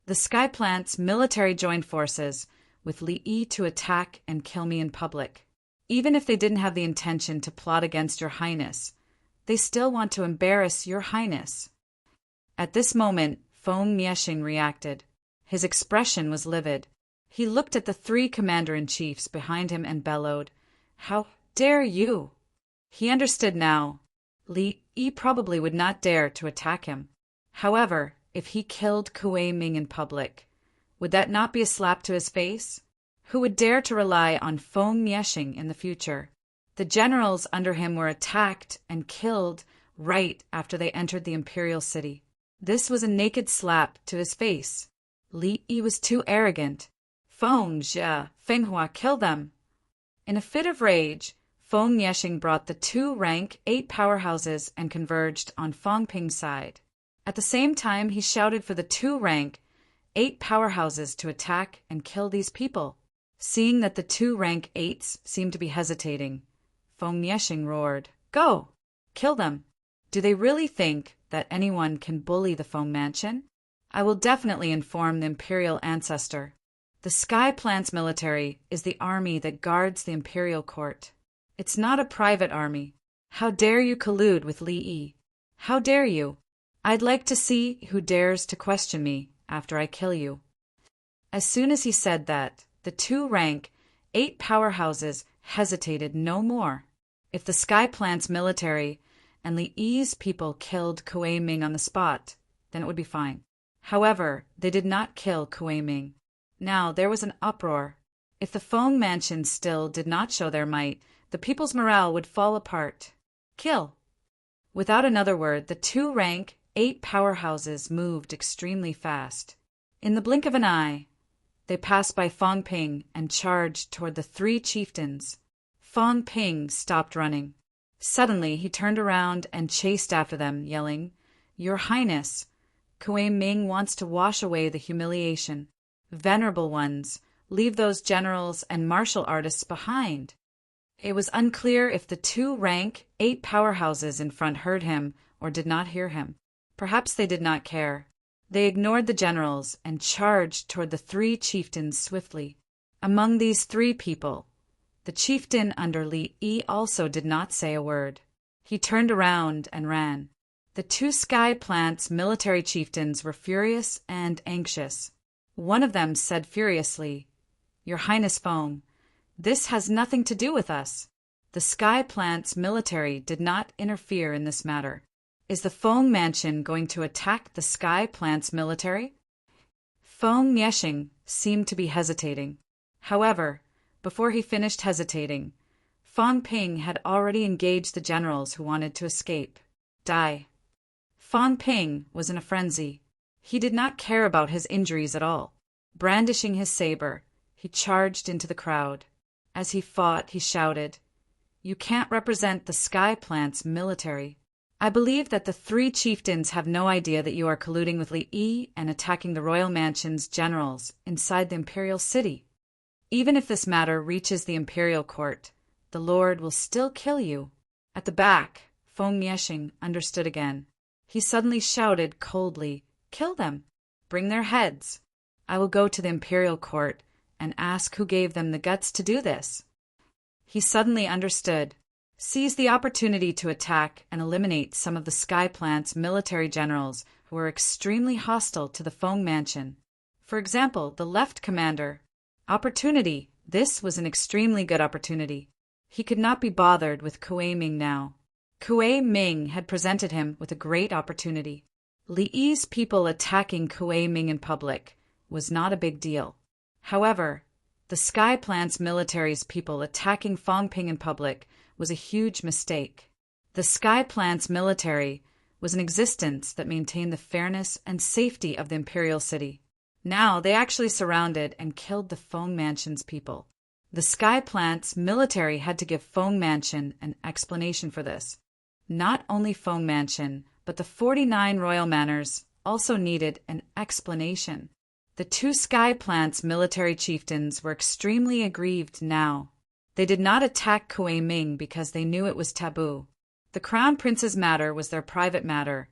Speaker 1: The Sky Plant's military joined forces with Li Yi to attack and kill me in public. Even if they didn't have the intention to plot against your Highness, they still want to embarrass your Highness. At this moment, Feng Miexing reacted. His expression was livid. He looked at the 3 commander-in-chiefs behind him and bellowed, "How dare you?" He understood now. Li Yi probably would not dare to attack him. However, if he killed Kuei Ming in public, would that not be a slap to his face? Who would dare to rely on Feng Miexing in the future? The generals under him were attacked and killed right after they entered the Imperial City. This was a naked slap to his face. Li Yi was too arrogant. "Feng Jia, Fenghua, kill them!" In a fit of rage, Feng Miexing brought the 2 rank 8 powerhouses and converged on Fong Ping's side. At the same time, he shouted for the 2 rank 8 powerhouses to attack and kill these people. Seeing that the 2 rank 8s seemed to be hesitating, Feng Miexing roared, "Go! Kill them! Do they really think that anyone can bully the Feng Mansion? I will definitely inform the Imperial Ancestor. The Sky Plant's military is the army that guards the Imperial Court. It's not a private army. How dare you collude with Li Yi? How dare you? I'd like to see who dares to question me after I kill you." As soon as he said that, the 2 rank 8 powerhouses hesitated no more. If the Sky Plant's military and Li Yi's people killed Kuei Ming on the spot, then it would be fine. However, they did not kill Kuei Ming. Now there was an uproar. If the Feng Mansion still did not show their might, the people's morale would fall apart. Kill! Without another word, the 2 rank 8 powerhouses moved extremely fast. In the blink of an eye, they passed by Fong Ping and charged toward the 3 chieftains. Fong Ping stopped running. Suddenly, he turned around and chased after them, yelling, "Your Highness, Kuei Ming wants to wash away the humiliation. Venerable ones, leave those generals and martial artists behind." It was unclear if the 2 rank 8 powerhouses in front heard him or did not hear him. Perhaps they did not care. They ignored the generals and charged toward the 3 chieftains swiftly. Among these 3 people, the chieftain under Li Yi also did not say a word. He turned around and ran. The 2 Sky Plant's military chieftains were furious and anxious. One of them said furiously, "Your Highness Feng, this has nothing to do with us. The Sky Plant's military did not interfere in this matter. Is the Feng Mansion going to attack the Sky Plant's military? Feng Yeshing seemed to be hesitating. However, before he finished hesitating, Fang Ping had already engaged the generals who wanted to escape. Die. Fang Ping was in a frenzy. He did not care about his injuries at all. Brandishing his saber, he charged into the crowd. As he fought, he shouted, "You can't represent the Sky Plant's military. I believe that the 3 chieftains have no idea that you are colluding with Li Yi and attacking the royal mansion's generals inside the imperial city. Even if this matter reaches the imperial court, the Lord will still kill you." At the back, Feng Yeshing understood again. He suddenly shouted coldly, "Kill them! Bring their heads! I will go to the imperial court and ask who gave them the guts to do this." He suddenly understood. Seize the opportunity to attack and eliminate some of the Sky Plant's military generals who were extremely hostile to the Feng Mansion. For example, the left commander. Opportunity. This was an extremely good opportunity. He could not be bothered with Kuei Ming now. Kuei Ming had presented him with a great opportunity. Li Yi's people attacking Kuei Ming in public was not a big deal. However, the Sky Plant's military's people attacking Fang Ping in public was a huge mistake. The Sky Plant's military was an existence that maintained the fairness and safety of the imperial city. Now they actually surrounded and killed the Feng Mansion's people. The Sky Plant's military had to give Feng Mansion an explanation for this. Not only Feng Mansion, but the 49 royal manors also needed an explanation. The 2 Sky Plant's military chieftains were extremely aggrieved now. They did not attack Kuei Ming because they knew it was taboo. The Crown Prince's matter was their private matter,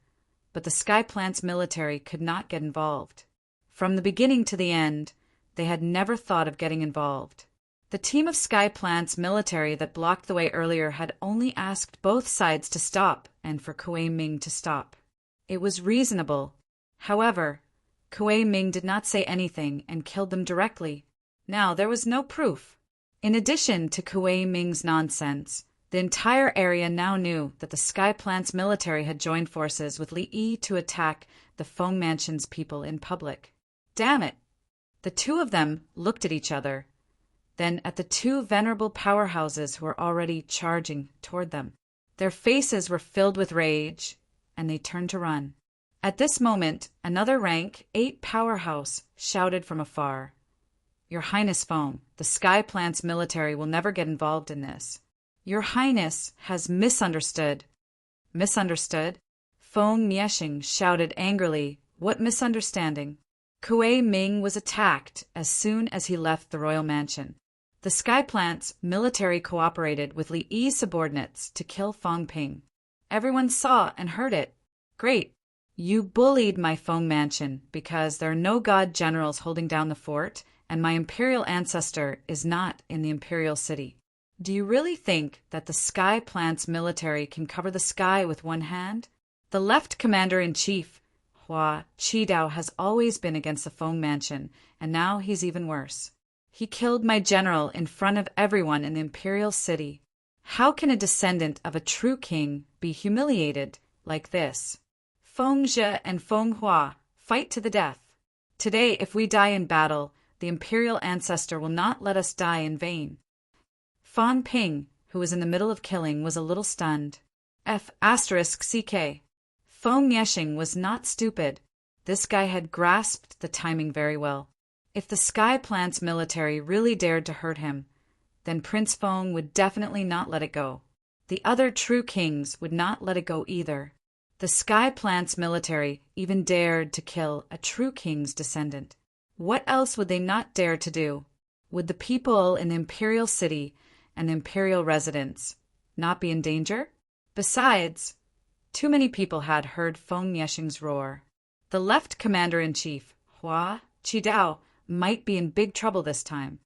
Speaker 1: but the Sky Plant's military could not get involved. From the beginning to the end, they had never thought of getting involved. The team of Sky Plant's military that blocked the way earlier had only asked both sides to stop and for Kuei Ming to stop. It was reasonable. However, Kuei Ming did not say anything and killed them directly. Now there was no proof. In addition to Kuei Ming's nonsense, the entire area now knew that the Sky Plant's military had joined forces with Li Yi to attack the Feng Mansion's people in public. Damn it! The 2 of them looked at each other, then at the 2 venerable powerhouses who were already charging toward them. Their faces were filled with rage, and they turned to run. At this moment, another rank 8 powerhouse shouted from afar, "Your Highness Feng, the Sky Plant's military will never get involved in this. Your Highness has misunderstood." Misunderstood? Feng Yeshing shouted angrily, "What misunderstanding?" Kuei Ming was attacked as soon as he left the royal mansion. The Sky Plant's military cooperated with Li Yi's subordinates to kill Fang Ping. Everyone saw and heard it. Great! You bullied my Feng Mansion because there are no god generals holding down the fort, and my imperial ancestor is not in the imperial city. Do you really think that the Sky Plant's military can cover the sky with one hand? The left commander-in-chief, Hua Qidao, has always been against the Feng Mansion, and now he's even worse. He killed my general in front of everyone in the imperial city. How can a descendant of a true king be humiliated like this? Feng Zhe and Feng Hua fight to the death. Today, if we die in battle, the imperial ancestor will not let us die in vain. Fang Ping, who was in the middle of killing, was a little stunned. F***CK. Feng Yeshing was not stupid. This guy had grasped the timing very well. If the Sky Plant's military really dared to hurt him, then Prince Feng would definitely not let it go. The other true kings would not let it go either. The Sky Plant's military even dared to kill a true king's descendant. What else would they not dare to do? Would the people in the imperial city and the imperial residents not be in danger? Besides, too many people had heard Feng Yeshing's roar. The left commander-in-chief, Hua Qidao, might be in big trouble this time.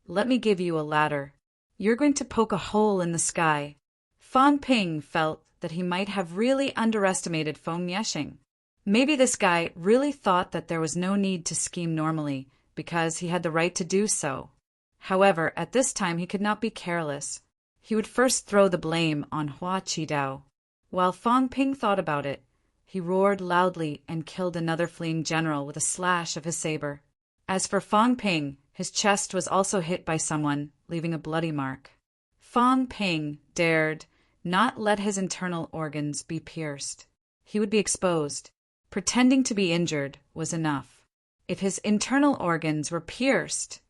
Speaker 1: Let me give you a ladder. You're going to poke a hole in the sky. Fang Ping felt that he might have really underestimated Feng Yeshing. Maybe this guy really thought that there was no need to scheme normally because he had the right to do so. However, at this time he could not be careless. He would first throw the blame on Hua Qidao. While Fong Ping thought about it, he roared loudly and killed another fleeing general with a slash of his saber. As for Fong Ping, his chest was also hit by someone, leaving a bloody mark. Fong Ping dared not let his internal organs be pierced. He would be exposed. Pretending to be injured was enough. If his internal organs were pierced,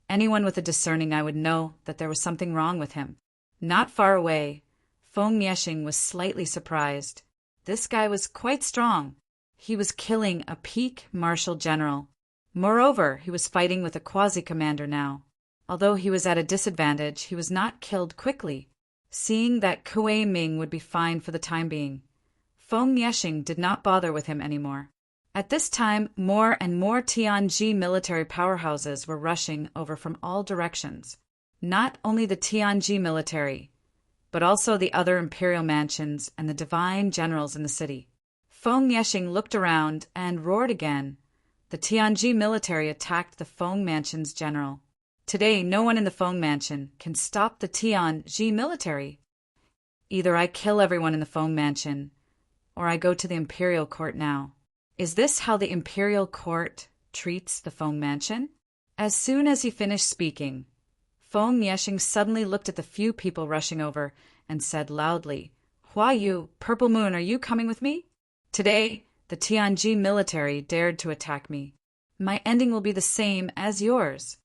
Speaker 1: anyone with a discerning eye would know that there was something wrong with him. Not far away, Feng Yexing was slightly surprised. This guy was quite strong. He was killing a peak martial general. Moreover, he was fighting with a quasi-commander now. Although he was at a disadvantage, he was not killed quickly. Seeing that Kuei Ming would be fine for the time being, Feng Yexing did not bother with him anymore. At this time, more and more Tianji military powerhouses were rushing over from all directions. Not only the Tianji military, but also the other imperial mansions and the divine generals in the city. Feng Yexing looked around and roared again. The Tianji military attacked the Feng Mansion's general. Today, no one in the Feng Mansion can stop the Tianji military. Either I kill everyone in the Feng Mansion, or I go to the imperial court now. Is this how the imperial court treats the Feng Mansion? As soon as he finished speaking, Feng Yexing suddenly looked at the few people rushing over and said loudly, "Hua Yu, Purple Moon, are you coming with me? Today, the Tianji military dared to attack me. My ending will be the same as yours."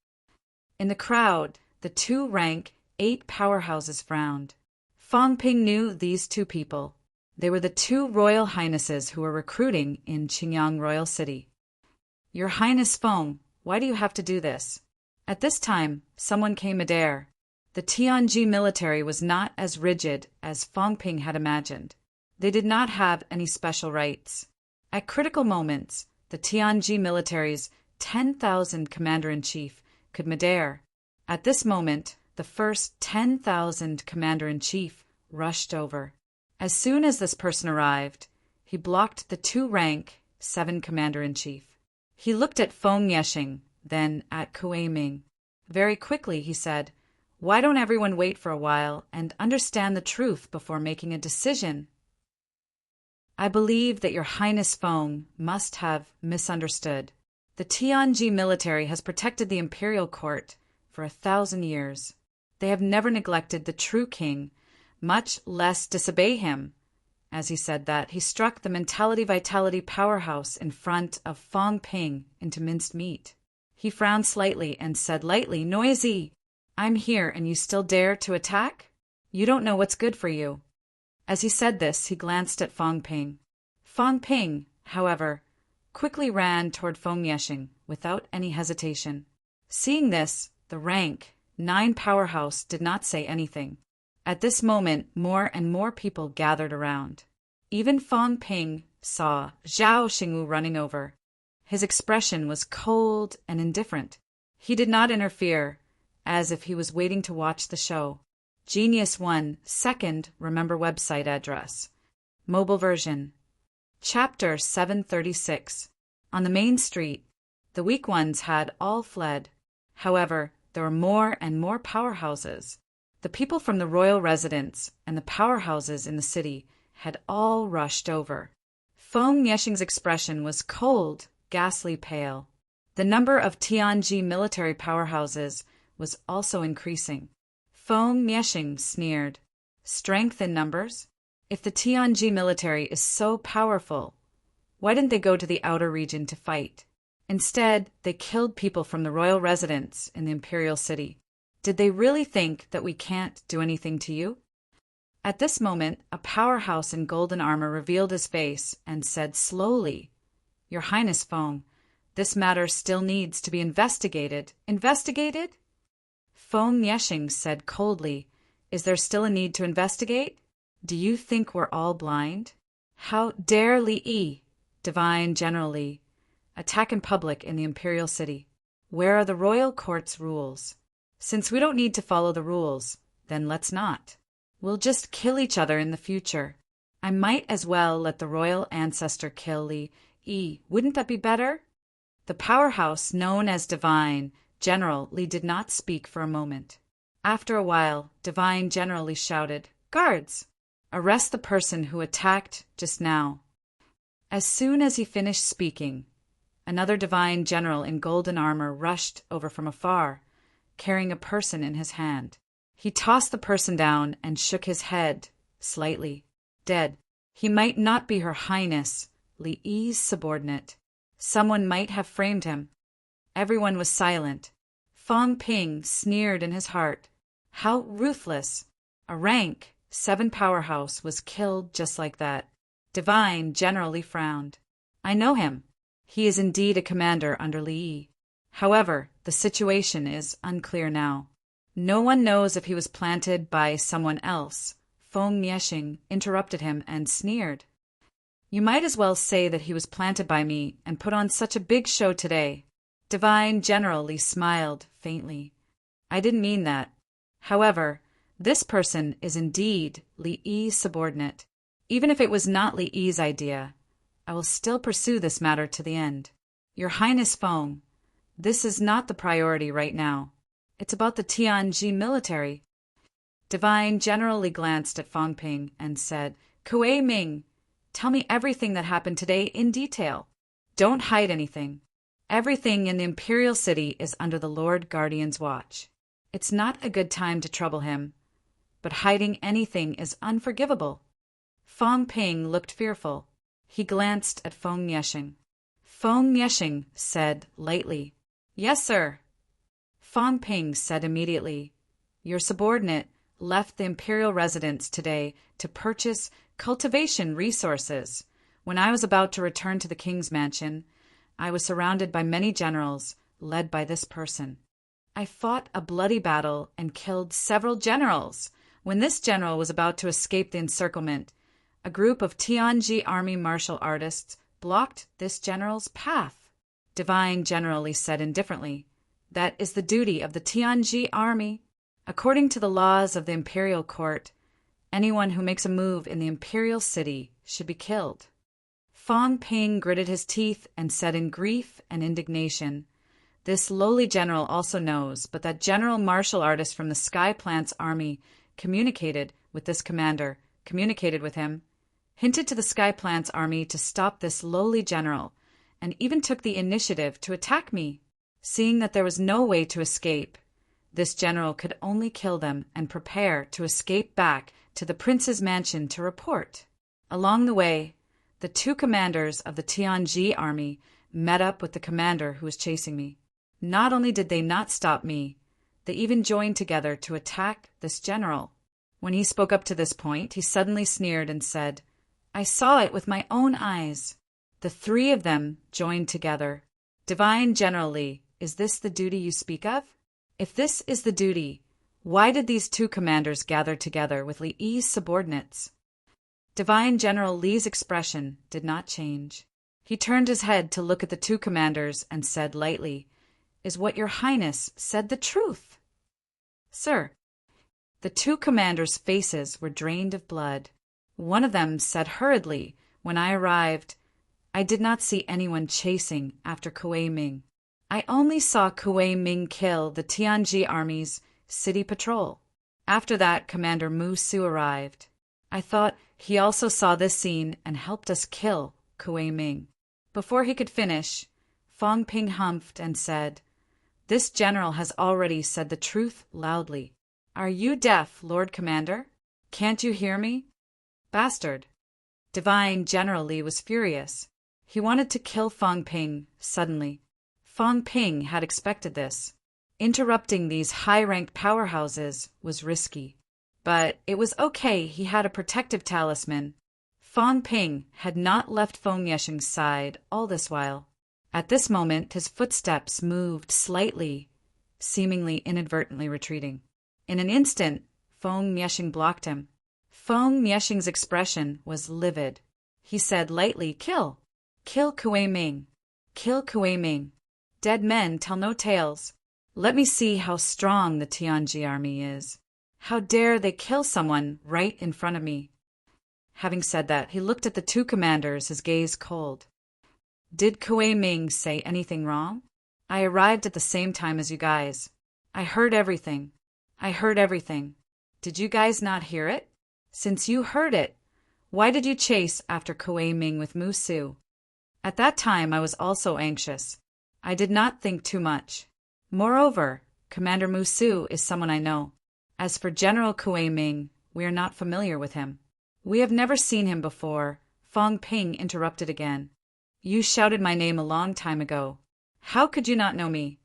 Speaker 1: In the crowd, the two rank 8 powerhouses frowned. Fong Ping knew these two people. They were the 2 royal highnesses who were recruiting in Qingyang Royal City. "Your Highness Feng, why do you have to do this?" At this time, someone came midair. The Tianji military was not as rigid as Fong Ping had imagined. They did not have any special rights. At critical moments, the Tianji military's 10,000 commander-in-chief could midair. At this moment, the first 10,000 commander-in-chief rushed over. As soon as this person arrived, he blocked the 2 rank 7 commander-in-chief. He looked at Feng Yexing, then at Kuei Ming. Very quickly he said, "Why don't everyone wait for a while and understand the truth before making a decision? I believe that your Highness Feng must have misunderstood. The Tianji military has protected the imperial court for 1,000 years. They have never neglected the true king, much less disobey him." As he said that, he struck the mentality-vitality powerhouse in front of Fong Ping into minced meat. He frowned slightly and said lightly, "Noisy! I'm here and you still dare to attack? You don't know what's good for you." As he said this, he glanced at Fong Ping. Fong Ping, however, quickly ran toward Feng Yexing without any hesitation. Seeing this, the rank 9 powerhouse did not say anything. At this moment, more and more people gathered around. Even Fong Ping saw Zhao Xingwu running over. His expression was cold and indifferent. He did not interfere, as if he was waiting to watch the show. Genius 1 second remember website address. Mobile version. Chapter 736. On the main street, the weak ones had all fled. However, there were more and more powerhouses. The people from the royal residence and the powerhouses in the city had all rushed over. Feng Yexing's expression was cold, ghastly pale. The number of Tianji military powerhouses was also increasing. Feng Yexing sneered. "Strength in numbers? If the Tianji military is so powerful, why didn't they go to the outer region to fight? Instead, they killed people from the royal residence in the imperial city. Did they really think that we can't do anything to you?" At this moment, a powerhouse in golden armor revealed his face and said slowly, "Your Highness Feng, this matter still needs to be investigated." "Investigated?" Feng Yexing said coldly, "Is there still a need to investigate? Do you think we're all blind? How dare Li Yi, divine General Li, attack in public in the imperial city? Where are the royal court's rules? Since we don't need to follow the rules, then let's not. We'll just kill each other in the future. I might as well let the royal ancestor kill Li Yi. Wouldn't that be better?" The powerhouse known as Divine General Li did not speak for a moment. After a while, Divine General Li shouted, "Guards! Arrest the person who attacked just now." As soon as he finished speaking, another divine general in golden armor rushed over from afar, carrying a person in his hand. He tossed the person down and shook his head slightly. Dead. He might not be Her Highness Li's subordinate. Someone might have framed him. Everyone was silent. Fong Ping sneered in his heart. How ruthless! A rank 7 powerhouse was killed just like that. Divine generally frowned. I know him. He is indeed a commander under Li. However, the situation is unclear now. No one knows if he was planted by someone else. Feng Niexing interrupted him and sneered. You might as well say that he was planted by me and put on such a big show today. Divine General Li smiled faintly. I didn't mean that. However, this person is indeed Li's subordinate. Even if it was not Li's idea, I will still pursue this matter to the end. Your Highness Feng, this is not the priority right now. It's about the Tianji military. Divine General Li glanced at Fong Ping and said, Kuei Ming, tell me everything that happened today in detail. Don't hide anything. Everything in the Imperial City is under the Lord Guardian's watch. It's not a good time to trouble him, but hiding anything is unforgivable. Fong Ping looked fearful. He glanced at Feng Niexing. Feng Niexing said lightly, Yes, sir. Fong Ping said immediately, Your subordinate left the imperial residence today to purchase cultivation resources. When I was about to return to the king's mansion, I was surrounded by many generals, led by this person. I fought a bloody battle and killed several generals. When this general was about to escape the encirclement, a group of Tianji army martial artists blocked this general's path. Divine General Li said indifferently, That is the duty of the Tianji army. According to the laws of the imperial court, anyone who makes a move in the imperial city should be killed. Fong Ping gritted his teeth and said in grief and indignation, This lowly general also knows, but that general martial artist from the Sky Plant's army communicated with this commander, communicated with him, hinted to the Sky Plant's army to stop this lowly general, and even took the initiative to attack me. Seeing that there was no way to escape, this general could only kill them and prepare to escape back to the prince's mansion to report. Along the way, the 2 commanders of the Tianji army met up with the commander who was chasing me. Not only did they not stop me, they even joined together to attack this general. When he spoke up to this point, he suddenly sneered and said, I saw it with my own eyes. The 3 of them joined together. Divine General Li, is this the duty you speak of? If this is the duty, why did these 2 commanders gather together with Li's subordinates? Divine General Li's expression did not change. He turned his head to look at the 2 commanders and said lightly, Is what your Highness said the truth? Sir. The 2 commanders' faces were drained of blood. One of them said hurriedly, When I arrived, I did not see anyone chasing after Kuei Ming. I only saw Kuei Ming kill the Tianji army's city patrol. After that, Commander Mu Su arrived. I thought he also saw this scene and helped us kill Kuei Ming. Before he could finish, Fong Ping humphed and said, This general has already said the truth loudly. Are you deaf, Lord Commander? Can't you hear me? Bastard. Divine General Li was furious. He wanted to kill Fong Ping suddenly. Fong Ping had expected this. Interrupting these high-ranked powerhouses was risky. But it was okay, he had a protective talisman. Fong Ping had not left Feng Niexing's side all this while. At this moment, his footsteps moved slightly, seemingly inadvertently retreating. In an instant, Feng Niexing blocked him. Feng Niexing's expression was livid. He said lightly, Kill! Kill Kuei Ming! Kill Kuei Ming! Dead men tell no tales. Let me see how strong the Tianji army is. How dare they kill someone right in front of me? Having said that, he looked at the 2 commanders, his gaze cold. Did Kuei Ming say anything wrong? I arrived at the same time as you guys. I heard everything. I heard everything. Did you guys not hear it? Since you heard it, why did you chase after Kuei Ming with Mu Su? At that time I was also anxious. I did not think too much. Moreover, Commander Mu Su is someone I know. As for General Kuei Ming, we are not familiar with him. We have never seen him before. Fong Ping interrupted again. You shouted my name a long time ago. How could you not know me?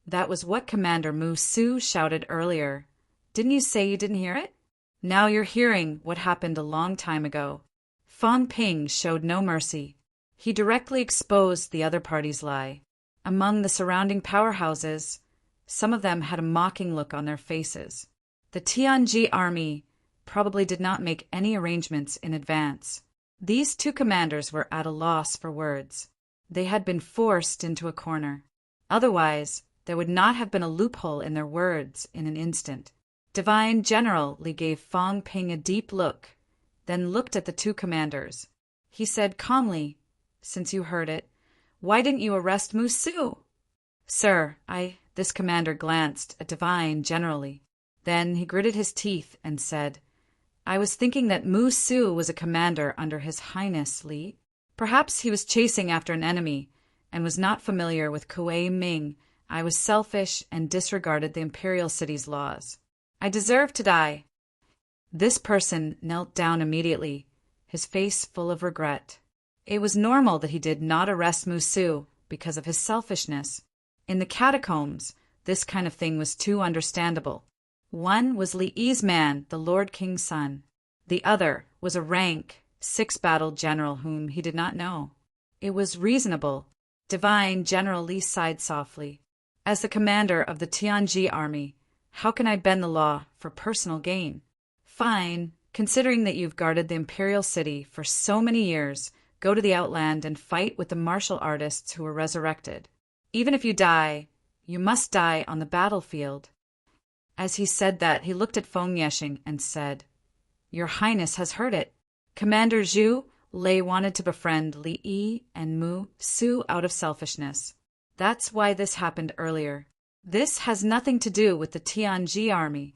Speaker 1: That was what Commander Mu Su shouted earlier. Didn't you say you didn't hear it? Now you're hearing what happened a long time ago. Fong Ping showed no mercy. He directly exposed the other party's lie. Among the surrounding powerhouses, some of them had a mocking look on their faces. The Tianji army probably did not make any arrangements in advance. These two commanders were at a loss for words. They had been forced into a corner. Otherwise, there would not have been a loophole in their words in an instant. Divine General Li gave Fong Ping a deep look, then looked at the two commanders. He said calmly, "Since you heard it, why didn't you arrest Mu Su?" "Sir, This commander glanced at Divine generally. Then he gritted his teeth and said, "I was thinking that Mu Su was a commander under His Highness Li. Perhaps he was chasing after an enemy and was not familiar with Kuei Ming. I was selfish and disregarded the imperial city's laws. I deserve to die." This person knelt down immediately, his face full of regret. It was normal that he did not arrest Mu Su because of his selfishness. In the catacombs, this kind of thing was too understandable. One was Li Yi's man, the Lord King's son. The other was a rank, six-battled general whom he did not know. It was reasonable. Divine General Li sighed softly. As the commander of the Tianji army, how can I bend the law for personal gain? Fine, considering that you've guarded the imperial city for so many years, go to the outland and fight with the martial artists who were resurrected. Even if you die, you must die on the battlefield. As he said that, he looked at Feng Yeshing and said, "Your Highness has heard it. Commander Zhu Lei wanted to befriend Li Yi and Mu Su out of selfishness. That's why this happened earlier. This has nothing to do with the Tianji army.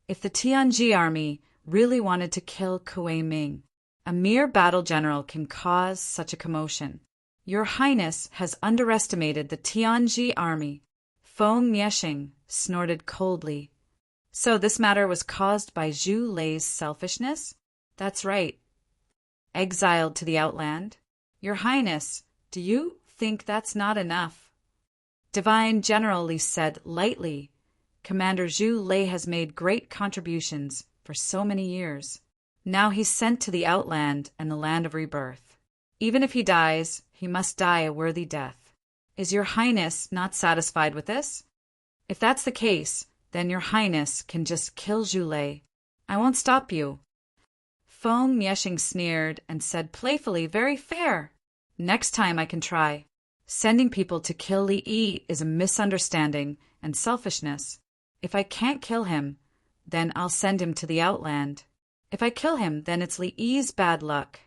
Speaker 1: If the Tianji army really wanted to kill Kuei Ming, a mere battle general can cause such a commotion. Your Highness has underestimated the Tianji army." Feng Yeshing snorted coldly. "So this matter was caused by Zhu Lei's selfishness?" "That's right." "Exiled to the outland? Your Highness, do you think that's not enough?" Divine General Li said lightly, "Commander Zhu Lei has made great contributions for so many years. Now he's sent to the outland and the land of rebirth. Even if he dies, he must die a worthy death. Is your Highness not satisfied with this? If that's the case, then your Highness can just kill Zhu Lei. I won't stop you." Feng Yeshing sneered and said playfully, "Very fair. Next time I can try. Sending people to kill Li Yi is a misunderstanding and selfishness. If I can't kill him, then I'll send him to the outland. If I kill him, then it's Li Yi's bad luck.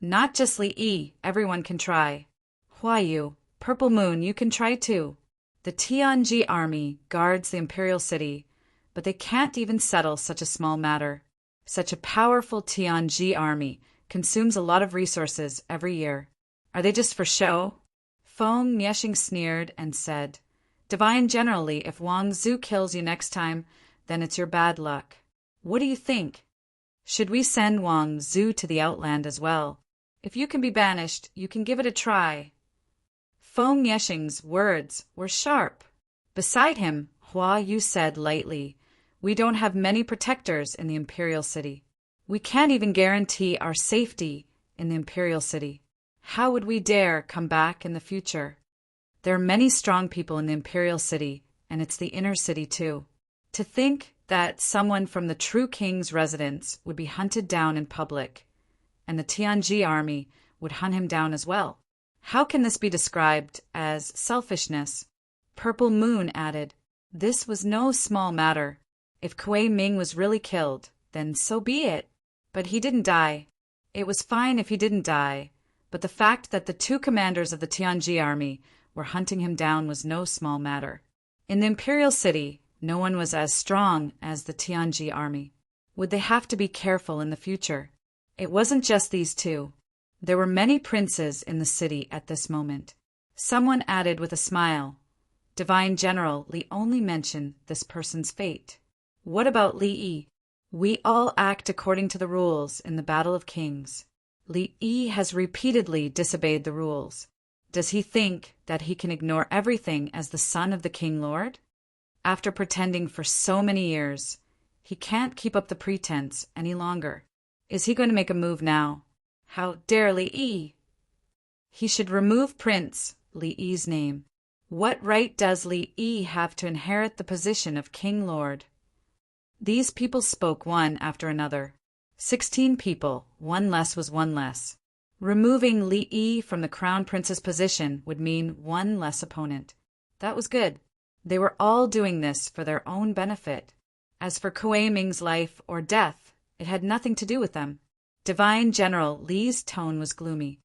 Speaker 1: Not just Li Yi, everyone can try. Hua Yu, Purple Moon, you can try too. The Tianji army guards the imperial city, but they can't even settle such a small matter. Such a powerful Tianji army consumes a lot of resources every year. Are they just for show?" Feng Yeshing sneered and said, "Divine Generally, if Wang Zhu kills you next time, then it's your bad luck. What do you think? Should we send Wang Zhu to the outland as well? If you can be banished, you can give it a try." Feng Yeshing's words were sharp. Beside him, Hua Yu said lightly, "We don't have many protectors in the imperial city. We can't even guarantee our safety in the imperial city. How would we dare come back in the future? There are many strong people in the imperial city, and it's the inner city too. To think that someone from the true king's residence would be hunted down in public, and the Tianji army would hunt him down as well. How can this be described as selfishness?" Purple Moon added, "This was no small matter. If Kuei Ming was really killed, then so be it. But he didn't die. It was fine if he didn't die, but the fact that the two commanders of the Tianji army were hunting him down was no small matter. In the imperial city, no one was as strong as the Tianji army. would they have to be careful in the future? It wasn't just these two. There were many princes in the city at this moment. Someone added with a smile, "Divine General, Li only mentioned this person's fate. What about Li? We all act according to the rules in the Battle of Kings. Li has repeatedly disobeyed the rules. Does he think that he can ignore everything as the son of the King Lord? After pretending for so many years, he can't keep up the pretense any longer. Is he going to make a move now? How dare Li? He should remove Prince Li's name. What right does Li have to inherit the position of King Lord?" These people spoke one after another. 16 people, one less was one less. Removing Li from the crown prince's position would mean one less opponent. That was good. They were all doing this for their own benefit. As for Kuei Ming's life or death, it had nothing to do with them. Divine General Li's tone was gloomy.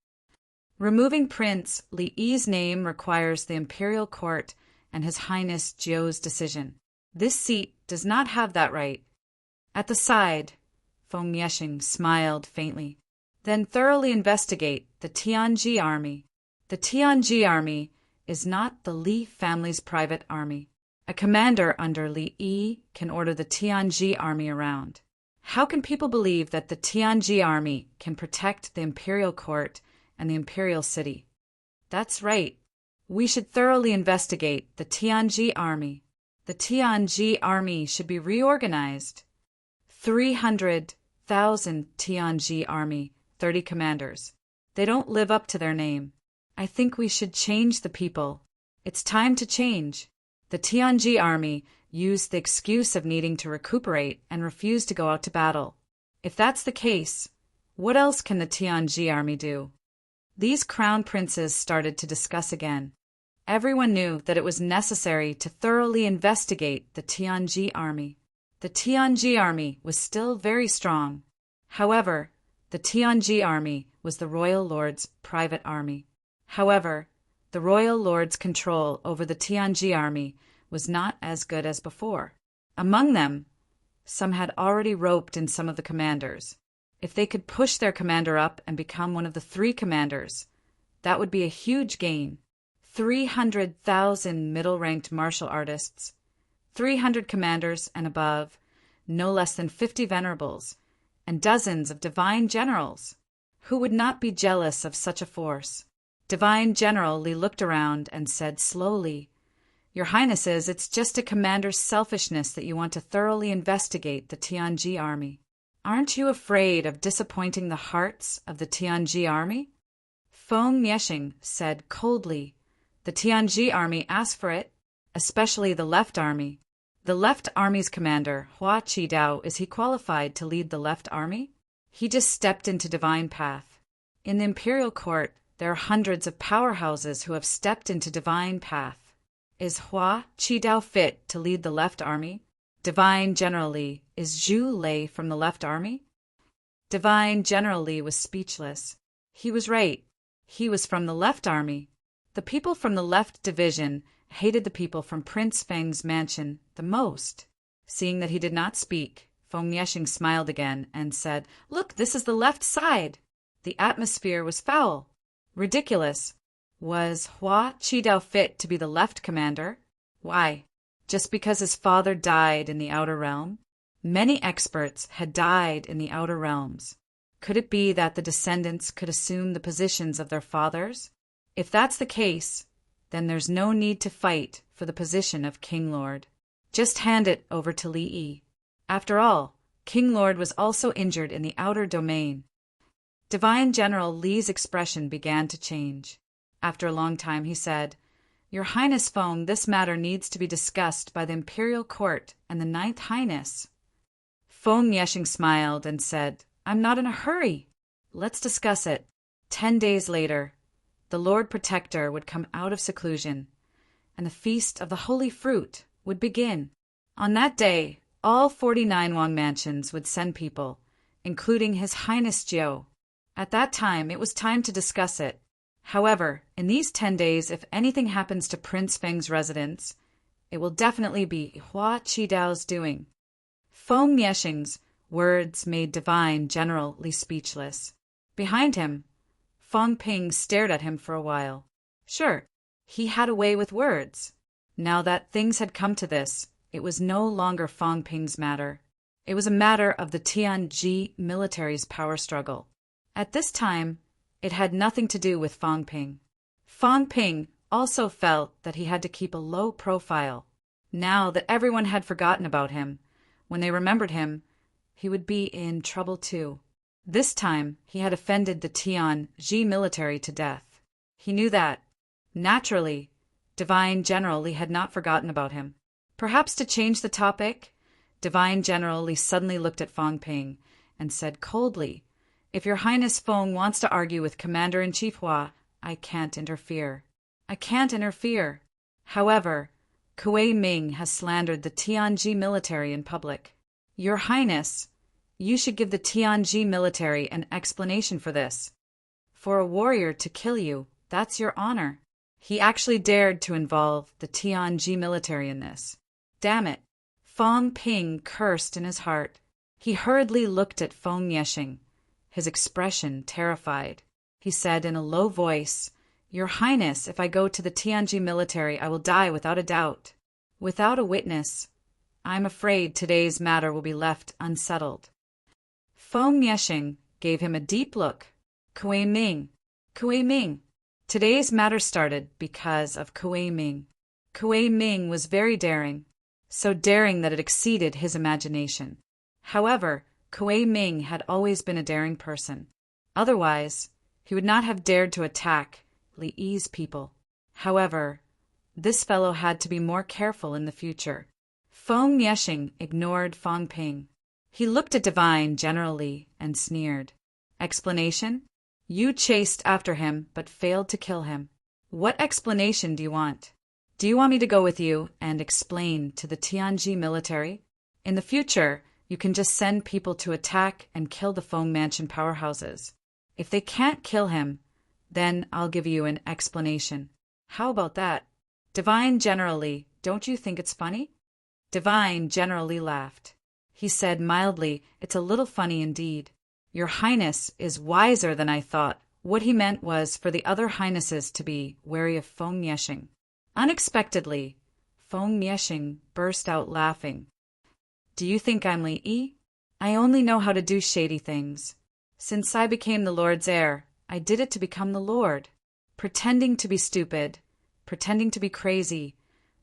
Speaker 1: Removing Prince Li's name requires the imperial court and His Highness Jiu's decision. This seat does not have that right. At the side, Feng Yeshing smiled faintly. Then thoroughly investigate the Tianji army. The Tianji army is not the Li family's private army. A commander under Li can order the Tianji army around. How can people believe that the Tianji army can protect the imperial court and the imperial city? That's right. We should thoroughly investigate the Tianji army. The Tianji army should be reorganized. 300,000 Tianji army, 30 commanders. They don't live up to their name. I think we should change the people. It's time to change. The Tianji army used the excuse of needing to recuperate and refused to go out to battle. If that's the case, what else can the Tianji army do? These crown princes started to discuss again. Everyone knew that it was necessary to thoroughly investigate the Tianji army. The Tianji army was still very strong. However, the Tianji army was the royal lord's private army. However, the royal lord's control over the Tianji army was not as good as before. Among them, some had already roped in some of the commanders. If they could push their commander up and become one of the 3 commanders, that would be a huge gain. 300,000 middle-ranked martial artists, 300 commanders and above, no less than 50 venerables, and dozens of divine generals. Who would not be jealous of such a force? Divine General Li looked around and said slowly, "Your Highnesses, it's just a commander's selfishness that you want to thoroughly investigate the Tianji army. Aren't you afraid of disappointing the hearts of the Tianji army?" Feng Yeshing said coldly, "The Tianji army asked for it, especially the left army. The left army's commander, Hua Qidao, is he qualified to lead the left army? He just stepped into divine path. In the imperial court, there are hundreds of powerhouses who have stepped into divine path. Is Hua Qidao fit to lead the left army? Divine General Li, is Zhu Lei from the left army?" Divine General Li was speechless. He was right. He was from the left army. The people from the left division hated the people from Prince Feng's mansion the most. Seeing that he did not speak, Feng Yeshing smiled again and said, "Look, this is the left side." The atmosphere was foul. Ridiculous. Was Hua Qidao fit to be the left commander? Why? Just because his father died in the outer realm? Many experts had died in the outer realms. Could it be that the descendants could assume the positions of their fathers? If that's the case, then there's no need to fight for the position of King Lord. Just hand it over to Li. After all, King Lord was also injured in the outer domain. Divine General Li's expression began to change. After a long time he said, "Your Highness Feng, this matter needs to be discussed by the Imperial Court and the Ninth Highness." Feng Yeshing smiled and said, "I'm not in a hurry. Let's discuss it." 10 days later, the Lord Protector would come out of seclusion, and the Feast of the Holy Fruit would begin. On that day, all 49 Wang mansions would send people, including His Highness Jiu. At that time, it was time to discuss it. However, in these 10 days, if anything happens to Prince Feng's residence, it will definitely be Hua Qidao's doing. Feng Yeshing's Words made Divine General Li speechless. Behind him, Fong Ping stared at him for a while. Sure, he had a way with words. Now that things had come to this, it was no longer Fong Ping's matter. It was a matter of the Tianji military's power struggle. At this time, it had nothing to do with Fong Ping. Fong Ping also felt that he had to keep a low profile. Now that everyone had forgotten about him, when they remembered him, he would be in trouble too. This time, he had offended the Tianji military to death. He knew that. Naturally, Divine General Li had not forgotten about him. Perhaps to change the topic, Divine General Li suddenly looked at Fong Ping and said coldly, "If Your Highness Fong wants to argue with Commander-in-Chief Hua, I can't interfere. I can't interfere. However, Kuei Ming has slandered the Tianji military in public. Your Highness, you should give the Tianji military an explanation for this. For a warrior to kill you, that's your honor." He actually dared to involve the Tianji military in this. Damn it. Fong Ping cursed in his heart. He hurriedly looked at Feng Yeshing, his expression terrified. He said in a low voice, "Your Highness, if I go to the Tianji military, I will die without a doubt. Without a witness, I'm afraid today's matter will be left unsettled." Feng Yeshing gave him a deep look. Kuei Ming. Kuei Ming. Today's matter started because of Kuei Ming. Kuei Ming was very daring, so daring that it exceeded his imagination. However, Kuei Ming had always been a daring person. Otherwise, he would not have dared to attack Li Yi's people. However, this fellow had to be more careful in the future. Feng Yeshing ignored Fong Ping. He looked at Divine General Li and sneered. Explanation? You chased after him but failed to kill him. What explanation do you want? Do you want me to go with you and explain to the Tianji military? In the future, you can just send people to attack and kill the Feng Mansion powerhouses. If they can't kill him, then I'll give you an explanation. How about that? Divine General Li, don't you think it's funny? Divine General Li laughed. He said mildly, "It's a little funny indeed. Your Highness is wiser than I thought." What he meant was for the other highnesses to be wary of Feng Yeshing. Unexpectedly, Feng Yeshing burst out laughing. "Do you think I'm Li Yi? I only know how to do shady things. Since I became the Lord's heir, I did it to become the Lord. Pretending to be stupid, pretending to be crazy,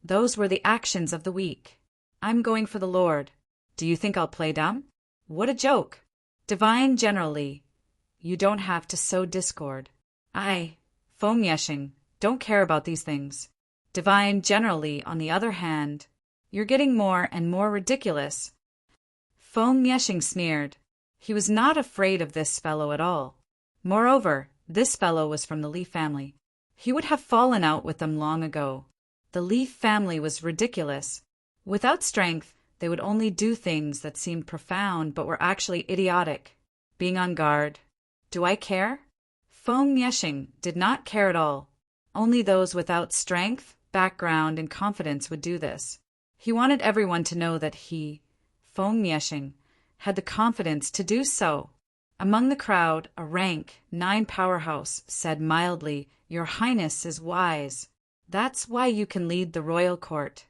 Speaker 1: those were the actions of the weak. I'm going for the Lord. Do you think I'll play dumb? What a joke! Divine General Li, you don't have to sow discord. I, Feng Yeshing, don't care about these things. Divine General Li, on the other hand, you're getting more and more ridiculous." Feng Yeshing sneered. He was not afraid of this fellow at all. Moreover, this fellow was from the Li family. He would have fallen out with them long ago. The Li family was ridiculous. Without strength, they would only do things that seemed profound but were actually idiotic. Being on guard. Do I care? Feng Yeshing did not care at all. Only those without strength, background, and confidence would do this. He wanted everyone to know that he, Feng Yeshing, had the confidence to do so. Among the crowd, a rank 9 powerhouse said mildly, "Your Highness is wise. That's why you can lead the royal court."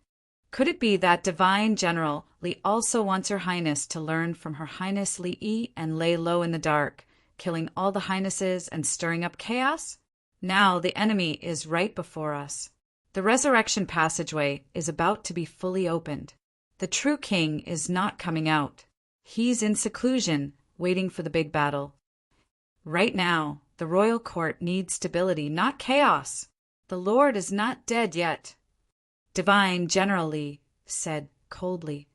Speaker 1: Could it be that Divine General Li also wants Her Highness to learn from Her Highness Li Yi and lay low in the dark, killing all the highnesses and stirring up chaos? Now the enemy is right before us. The resurrection passageway is about to be fully opened. The true king is not coming out. He's in seclusion, waiting for the big battle. Right now, the royal court needs stability, not chaos. The Lord is not dead yet. Divine General Li said coldly.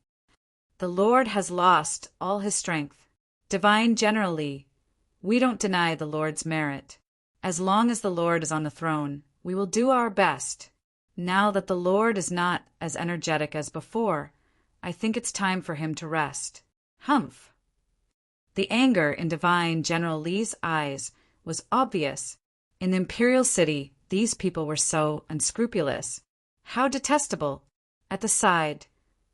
Speaker 1: The Lord has lost all his strength. Divine General Li, we don't deny the Lord's merit. As long as the Lord is on the throne, we will do our best. Now that the Lord is not as energetic as before, I think it's time for him to rest. Humph. The anger in Divine General Li's eyes was obvious. In the imperial city, these people were so unscrupulous. How detestable! At the side,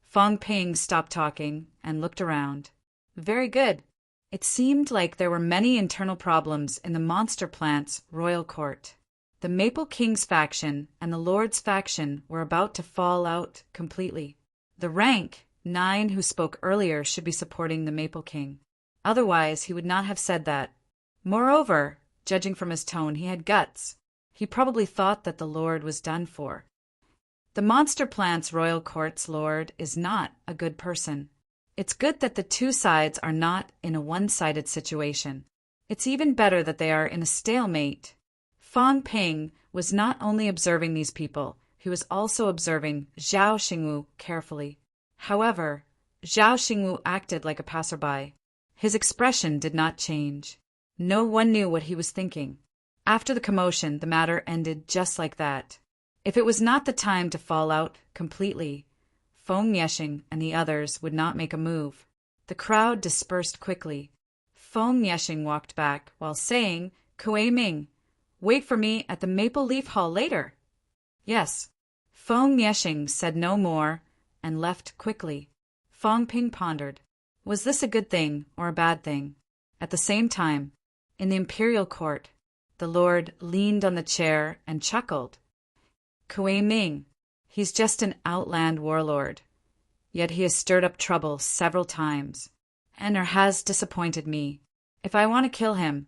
Speaker 1: Fong Ping stopped talking and looked around. Very good. It seemed like there were many internal problems in the monster plant's royal court. The Maple King's faction and the Lord's faction were about to fall out completely. The rank 9 who spoke earlier should be supporting the Maple King. Otherwise, he would not have said that. Moreover, judging from his tone, he had guts. He probably thought that the Lord was done for. The monster plant's royal court's lord is not a good person. It's good that the two sides are not in a one-sided situation. It's even better that they are in a stalemate. Fang Ping was not only observing these people, he was also observing Zhao Xingwu carefully. However, Zhao Xingwu acted like a passerby. His expression did not change. No one knew what he was thinking. After the commotion, the matter ended just like that. If it was not the time to fall out completely, Feng Yeshing and the others would not make a move. The crowd dispersed quickly. Feng Yeshing walked back while saying, Kuei Ming, wait for me at the Maple Leaf Hall later. Yes. Feng Yeshing said no more and left quickly. Fang Ping pondered. Was this a good thing or a bad thing? At the same time, in the imperial court, the Lord leaned on the chair and chuckled. Kuei Ming, he's just an outland warlord. Yet he has stirred up trouble several times, and has disappointed me. If I want to kill him,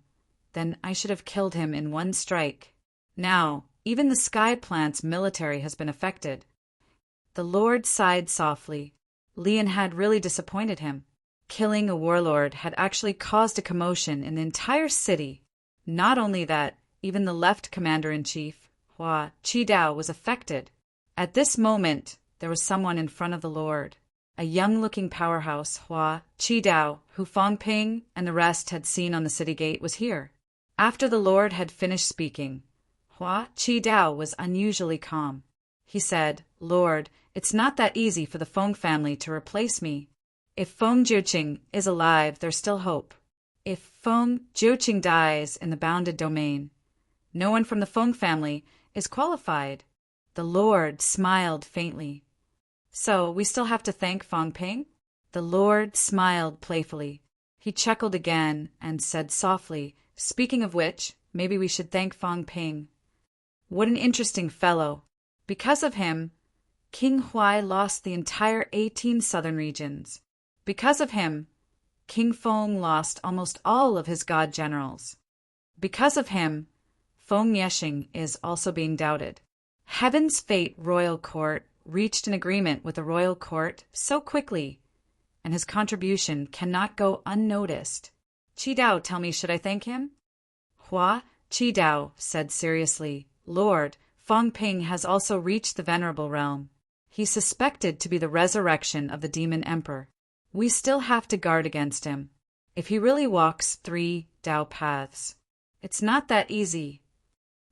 Speaker 1: then I should have killed him in one strike. Now, even the Sky Plant's military has been affected. The Lord sighed softly. Lian had really disappointed him. Killing a warlord had actually caused a commotion in the entire city. Not only that, even the left commander-in-chief, Hua Qidao, was affected. At this moment, there was someone in front of the Lord. A young-looking powerhouse, Hua Qidao, who Fang Ping and the rest had seen on the city gate, was here. After the Lord had finished speaking, Hua Qidao was unusually calm. He said, Lord, it's not that easy for the Feng family to replace me. If Feng Jiuqing is alive, there's still hope. If Feng Jiuqing dies in the bounded domain, no one from the Feng family is qualified. The Lord smiled faintly. So we still have to thank Fang Ping? The Lord smiled playfully. He chuckled again and said softly, speaking of which, maybe we should thank Fang Ping. What an interesting fellow. Because of him, King Huai lost the entire 18 southern regions. Because of him, King Feng lost almost all of his god generals. Because of him, Feng Yeshing is also being doubted. Heaven's Fate Royal Court reached an agreement with the Royal Court so quickly, and his contribution cannot go unnoticed. Qidao, tell me, should I thank him? Hua Qidao said seriously, Lord, Fang Ping has also reached the Venerable Realm. He's suspected to be the resurrection of the Demon Emperor. We still have to guard against him. If he really walks 3 Dao paths, it's not that easy.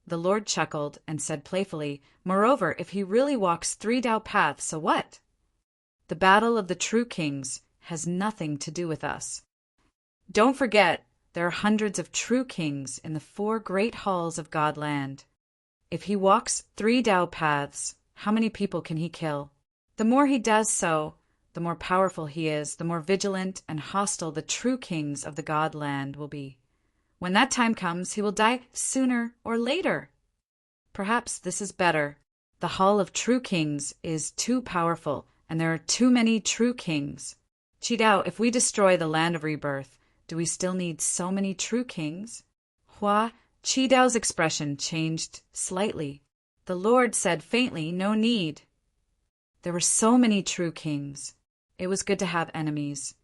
Speaker 1: The Lord chuckled and said playfully, Moreover, if he really walks 3 Dao paths, so what? The battle of the true kings has nothing to do with us. Don't forget, there are hundreds of true kings in the 4 great halls of Godland. If he walks 3 Dao paths, how many people can he kill? The more he does so, the more powerful he is, the more vigilant and hostile the true kings of the Godland will be. When that time comes, he will die sooner or later. Perhaps this is better. The Hall of True Kings is too powerful, and there are too many true kings. Qidao, if we destroy the Land of Rebirth, do we still need so many true kings? Hua Qidao's expression changed slightly. The Lord said faintly, no need. There were so many true kings. It was good to have enemies,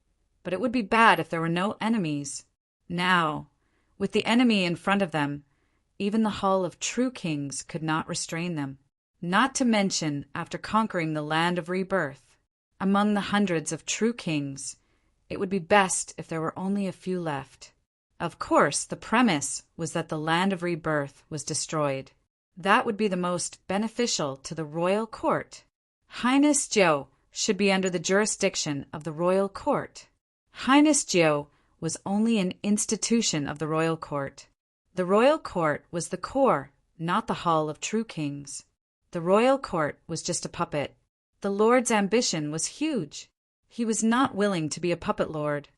Speaker 1: but it would be bad if there were no enemies. Now, with the enemy in front of them, even the Hall of True Kings could not restrain them. Not to mention after conquering the Land of Rebirth. Among the hundreds of true kings, it would be best if there were only a few left. Of course, the premise was that the Land of Rebirth was destroyed. That would be the most beneficial to the royal court. Highness Jiu should be under the jurisdiction of the royal court. Highness Jiu was only an institution of the royal court. The royal court was the core, not the Hall of True Kings. The royal court was just a puppet. The Lord's ambition was huge. He was not willing to be a puppet lord.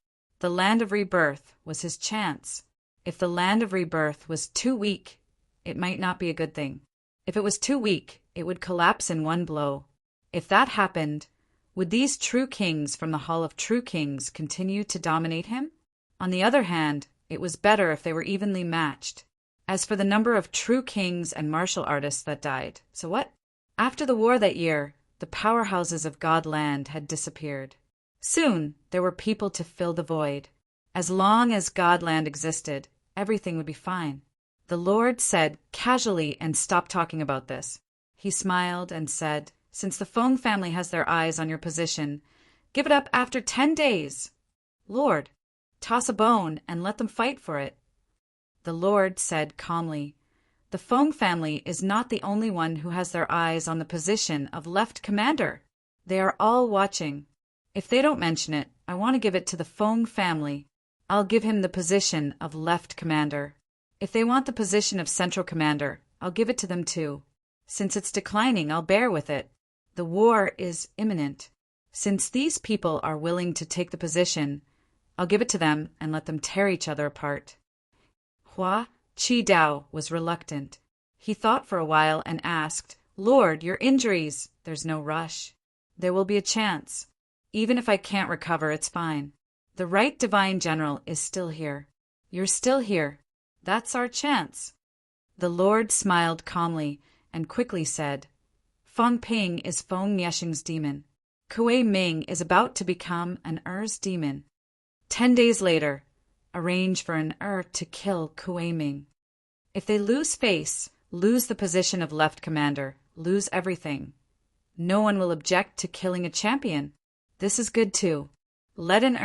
Speaker 1: The land of rebirth was his chance. If the land of rebirth was too weak, it might not be a good thing. If it was too weak, it would collapse in one blow. If that happened, would these true kings from the Hall of True Kings continue to dominate him? On the other hand, it was better if they were evenly matched. As for the number of true kings and martial artists that died, so what? After the war that year, the powerhouses of Godland had disappeared. Soon, there were people to fill the void. As long as Godland existed, everything would be fine. The Lord said casually and stopped talking about this. He smiled and said, "Since the Feng family has their eyes on your position, give it up after 10 days. Lord, toss a bone and let them fight for it." The Lord said calmly, "The Feng family is not the only one who has their eyes on the position of Left Commander. They are all watching. If they don't mention it, I want to give it to the Feng family. I'll give him the position of Left Commander. If they want the position of Central Commander, I'll give it to them too. Since it's declining, I'll bear with it. The war is imminent. Since these people are willing to take the position, I'll give it to them and let them tear each other apart." Hua Chi-Dao was reluctant. He thought for a while and asked, "Lord, your injuries." "There's no rush. There will be a chance. Even if I can't recover, it's fine. The right divine general is still here. You're still here. That's our chance." The Lord smiled calmly and quickly said, "Feng Ping is Feng Nieshing's demon. Kuei Ming is about to become an Er's demon. 10 days later, arrange for an to kill Kuei Ming. If they lose face, lose the position of Left Commander, lose everything. No one will object to killing a champion. This is good too. Let an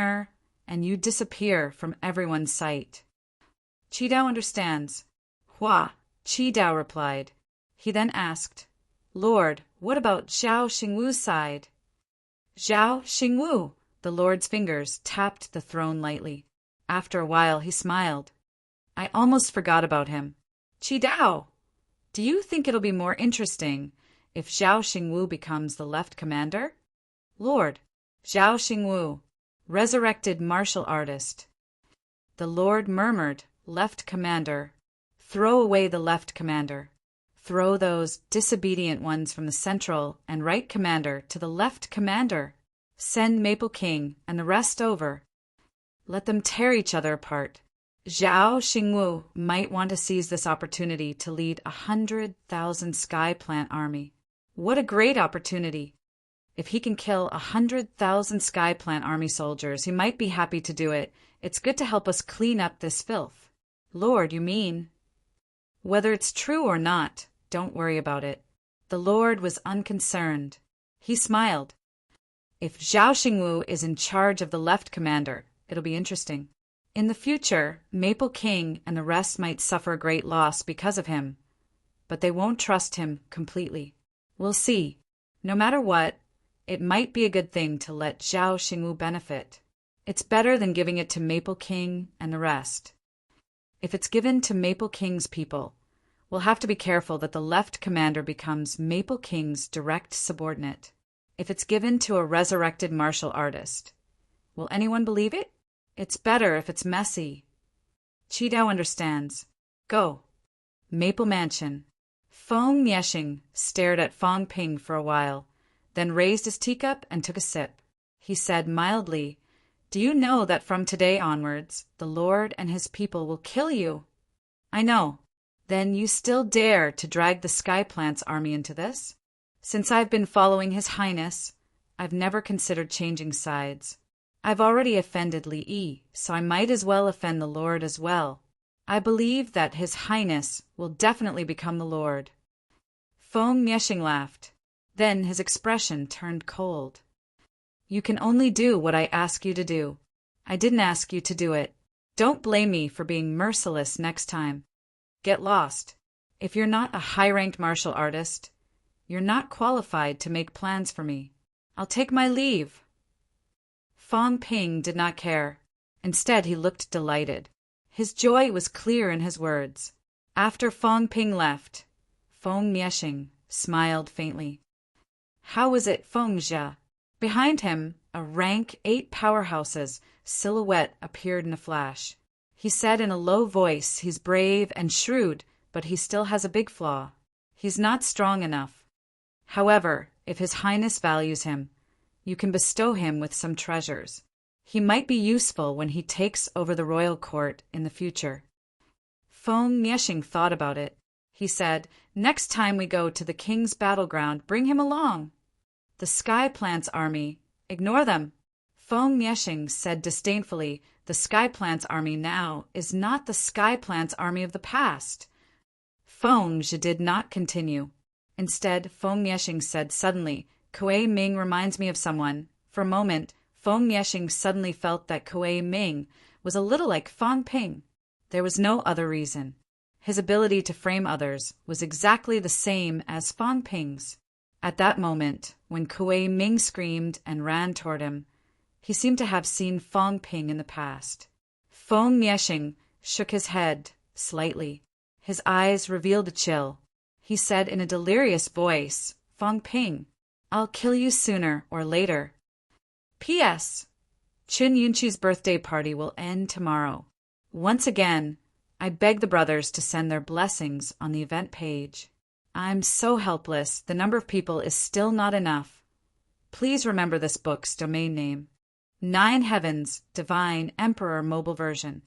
Speaker 1: and you disappear from everyone's sight." Chi-Dao understands. Hua Chi-Dao replied. He then asked, "Lord, what about Zhao Xingwu's side?" "Zhao Xingwu." The Lord's fingers tapped the throne lightly. After a while, he smiled. "I almost forgot about him. Chi-Dao, do you think it'll be more interesting if Zhao Xingwu becomes the Left Commander?" "Lord, Zhao Xingwu, resurrected martial artist." The Lord murmured, "Left Commander. Throw away the Left Commander. Throw those disobedient ones from the Central and Right Commander to the Left Commander. Send Maple King and the rest over. Let them tear each other apart. Zhao Xingwu might want to seize this opportunity to lead 100,000 Sky Plant army. What a great opportunity! If he can kill 100,000 Sky Plant army soldiers, he might be happy to do it. It's good to help us clean up this filth." "Lord, you mean?" "Whether it's true or not, don't worry about it." The Lord was unconcerned. He smiled. "If Zhao Xingwu is in charge of the Left Commander, it'll be interesting. In the future, Maple King and the rest might suffer a great loss because of him, but they won't trust him completely. We'll see. No matter what, it might be a good thing to let Zhao Xingwu benefit. It's better than giving it to Maple King and the rest. If it's given to Maple King's people, we'll have to be careful that the Left Commander becomes Maple King's direct subordinate. If it's given to a resurrected martial artist, will anyone believe it? It's better if it's messy." Chi-Dao understands. Go. Maple Mansion. Feng Nieshing stared at Feng Ping for a while, then raised his teacup and took a sip. He said mildly, "Do you know that from today onwards, the Lord and his people will kill you?" "I know." "Then you still dare to drag the Sky Plant's army into this?" "Since I've been following His Highness, I've never considered changing sides. I've already offended Li Yi, so I might as well offend the Lord as well. I believe that His Highness will definitely become the Lord." Feng Nieshing laughed. Then his expression turned cold. "You can only do what I ask you to do. I didn't ask you to do it. Don't blame me for being merciless next time. Get lost. If you're not a high-ranked martial artist, you're not qualified to make plans for me. I'll take my leave." Feng Ping did not care. Instead, he looked delighted. His joy was clear in his words. After Feng Ping left, Feng Nieshing smiled faintly. "How is it, Feng Jia?" Behind him, A rank 8 powerhouses silhouette appeared in a flash. He said in a low voice, "He's brave and shrewd, but he still has a big flaw. He's not strong enough. However, if His Highness values him, you can bestow him with some treasures. He might be useful when he takes over the royal court in the future." Feng Nieshing thought about it. He said, "Next time we go to the king's battleground, bring him along." "The Sky Plant's army. Ignore them." Feng Nieshing said disdainfully, "The Sky Plant's army now is not the Sky Plant's army of the past." Feng Zhi did not continue. Instead, Feng Nieshing said suddenly, "Kuei Ming reminds me of someone." For a moment, Feng Nieshing suddenly felt that Kuei Ming was a little like Fang Ping. There was no other reason. His ability to frame others was exactly the same as Fang Ping's. At that moment, when Kuei Ming screamed and ran toward him, he seemed to have seen Fang Ping in the past. Feng Nieshing shook his head slightly. His eyes revealed a chill. He said in a delirious voice, "Fang Ping, I'll kill you sooner or later. P.S. Qin Yunqi's birthday party will end tomorrow. Once again, I beg the brothers to send their blessings on the event page. I'm so helpless, the number of people is still not enough. Please remember this book's domain name. 9 Heavens, Divine Emperor Mobile Version.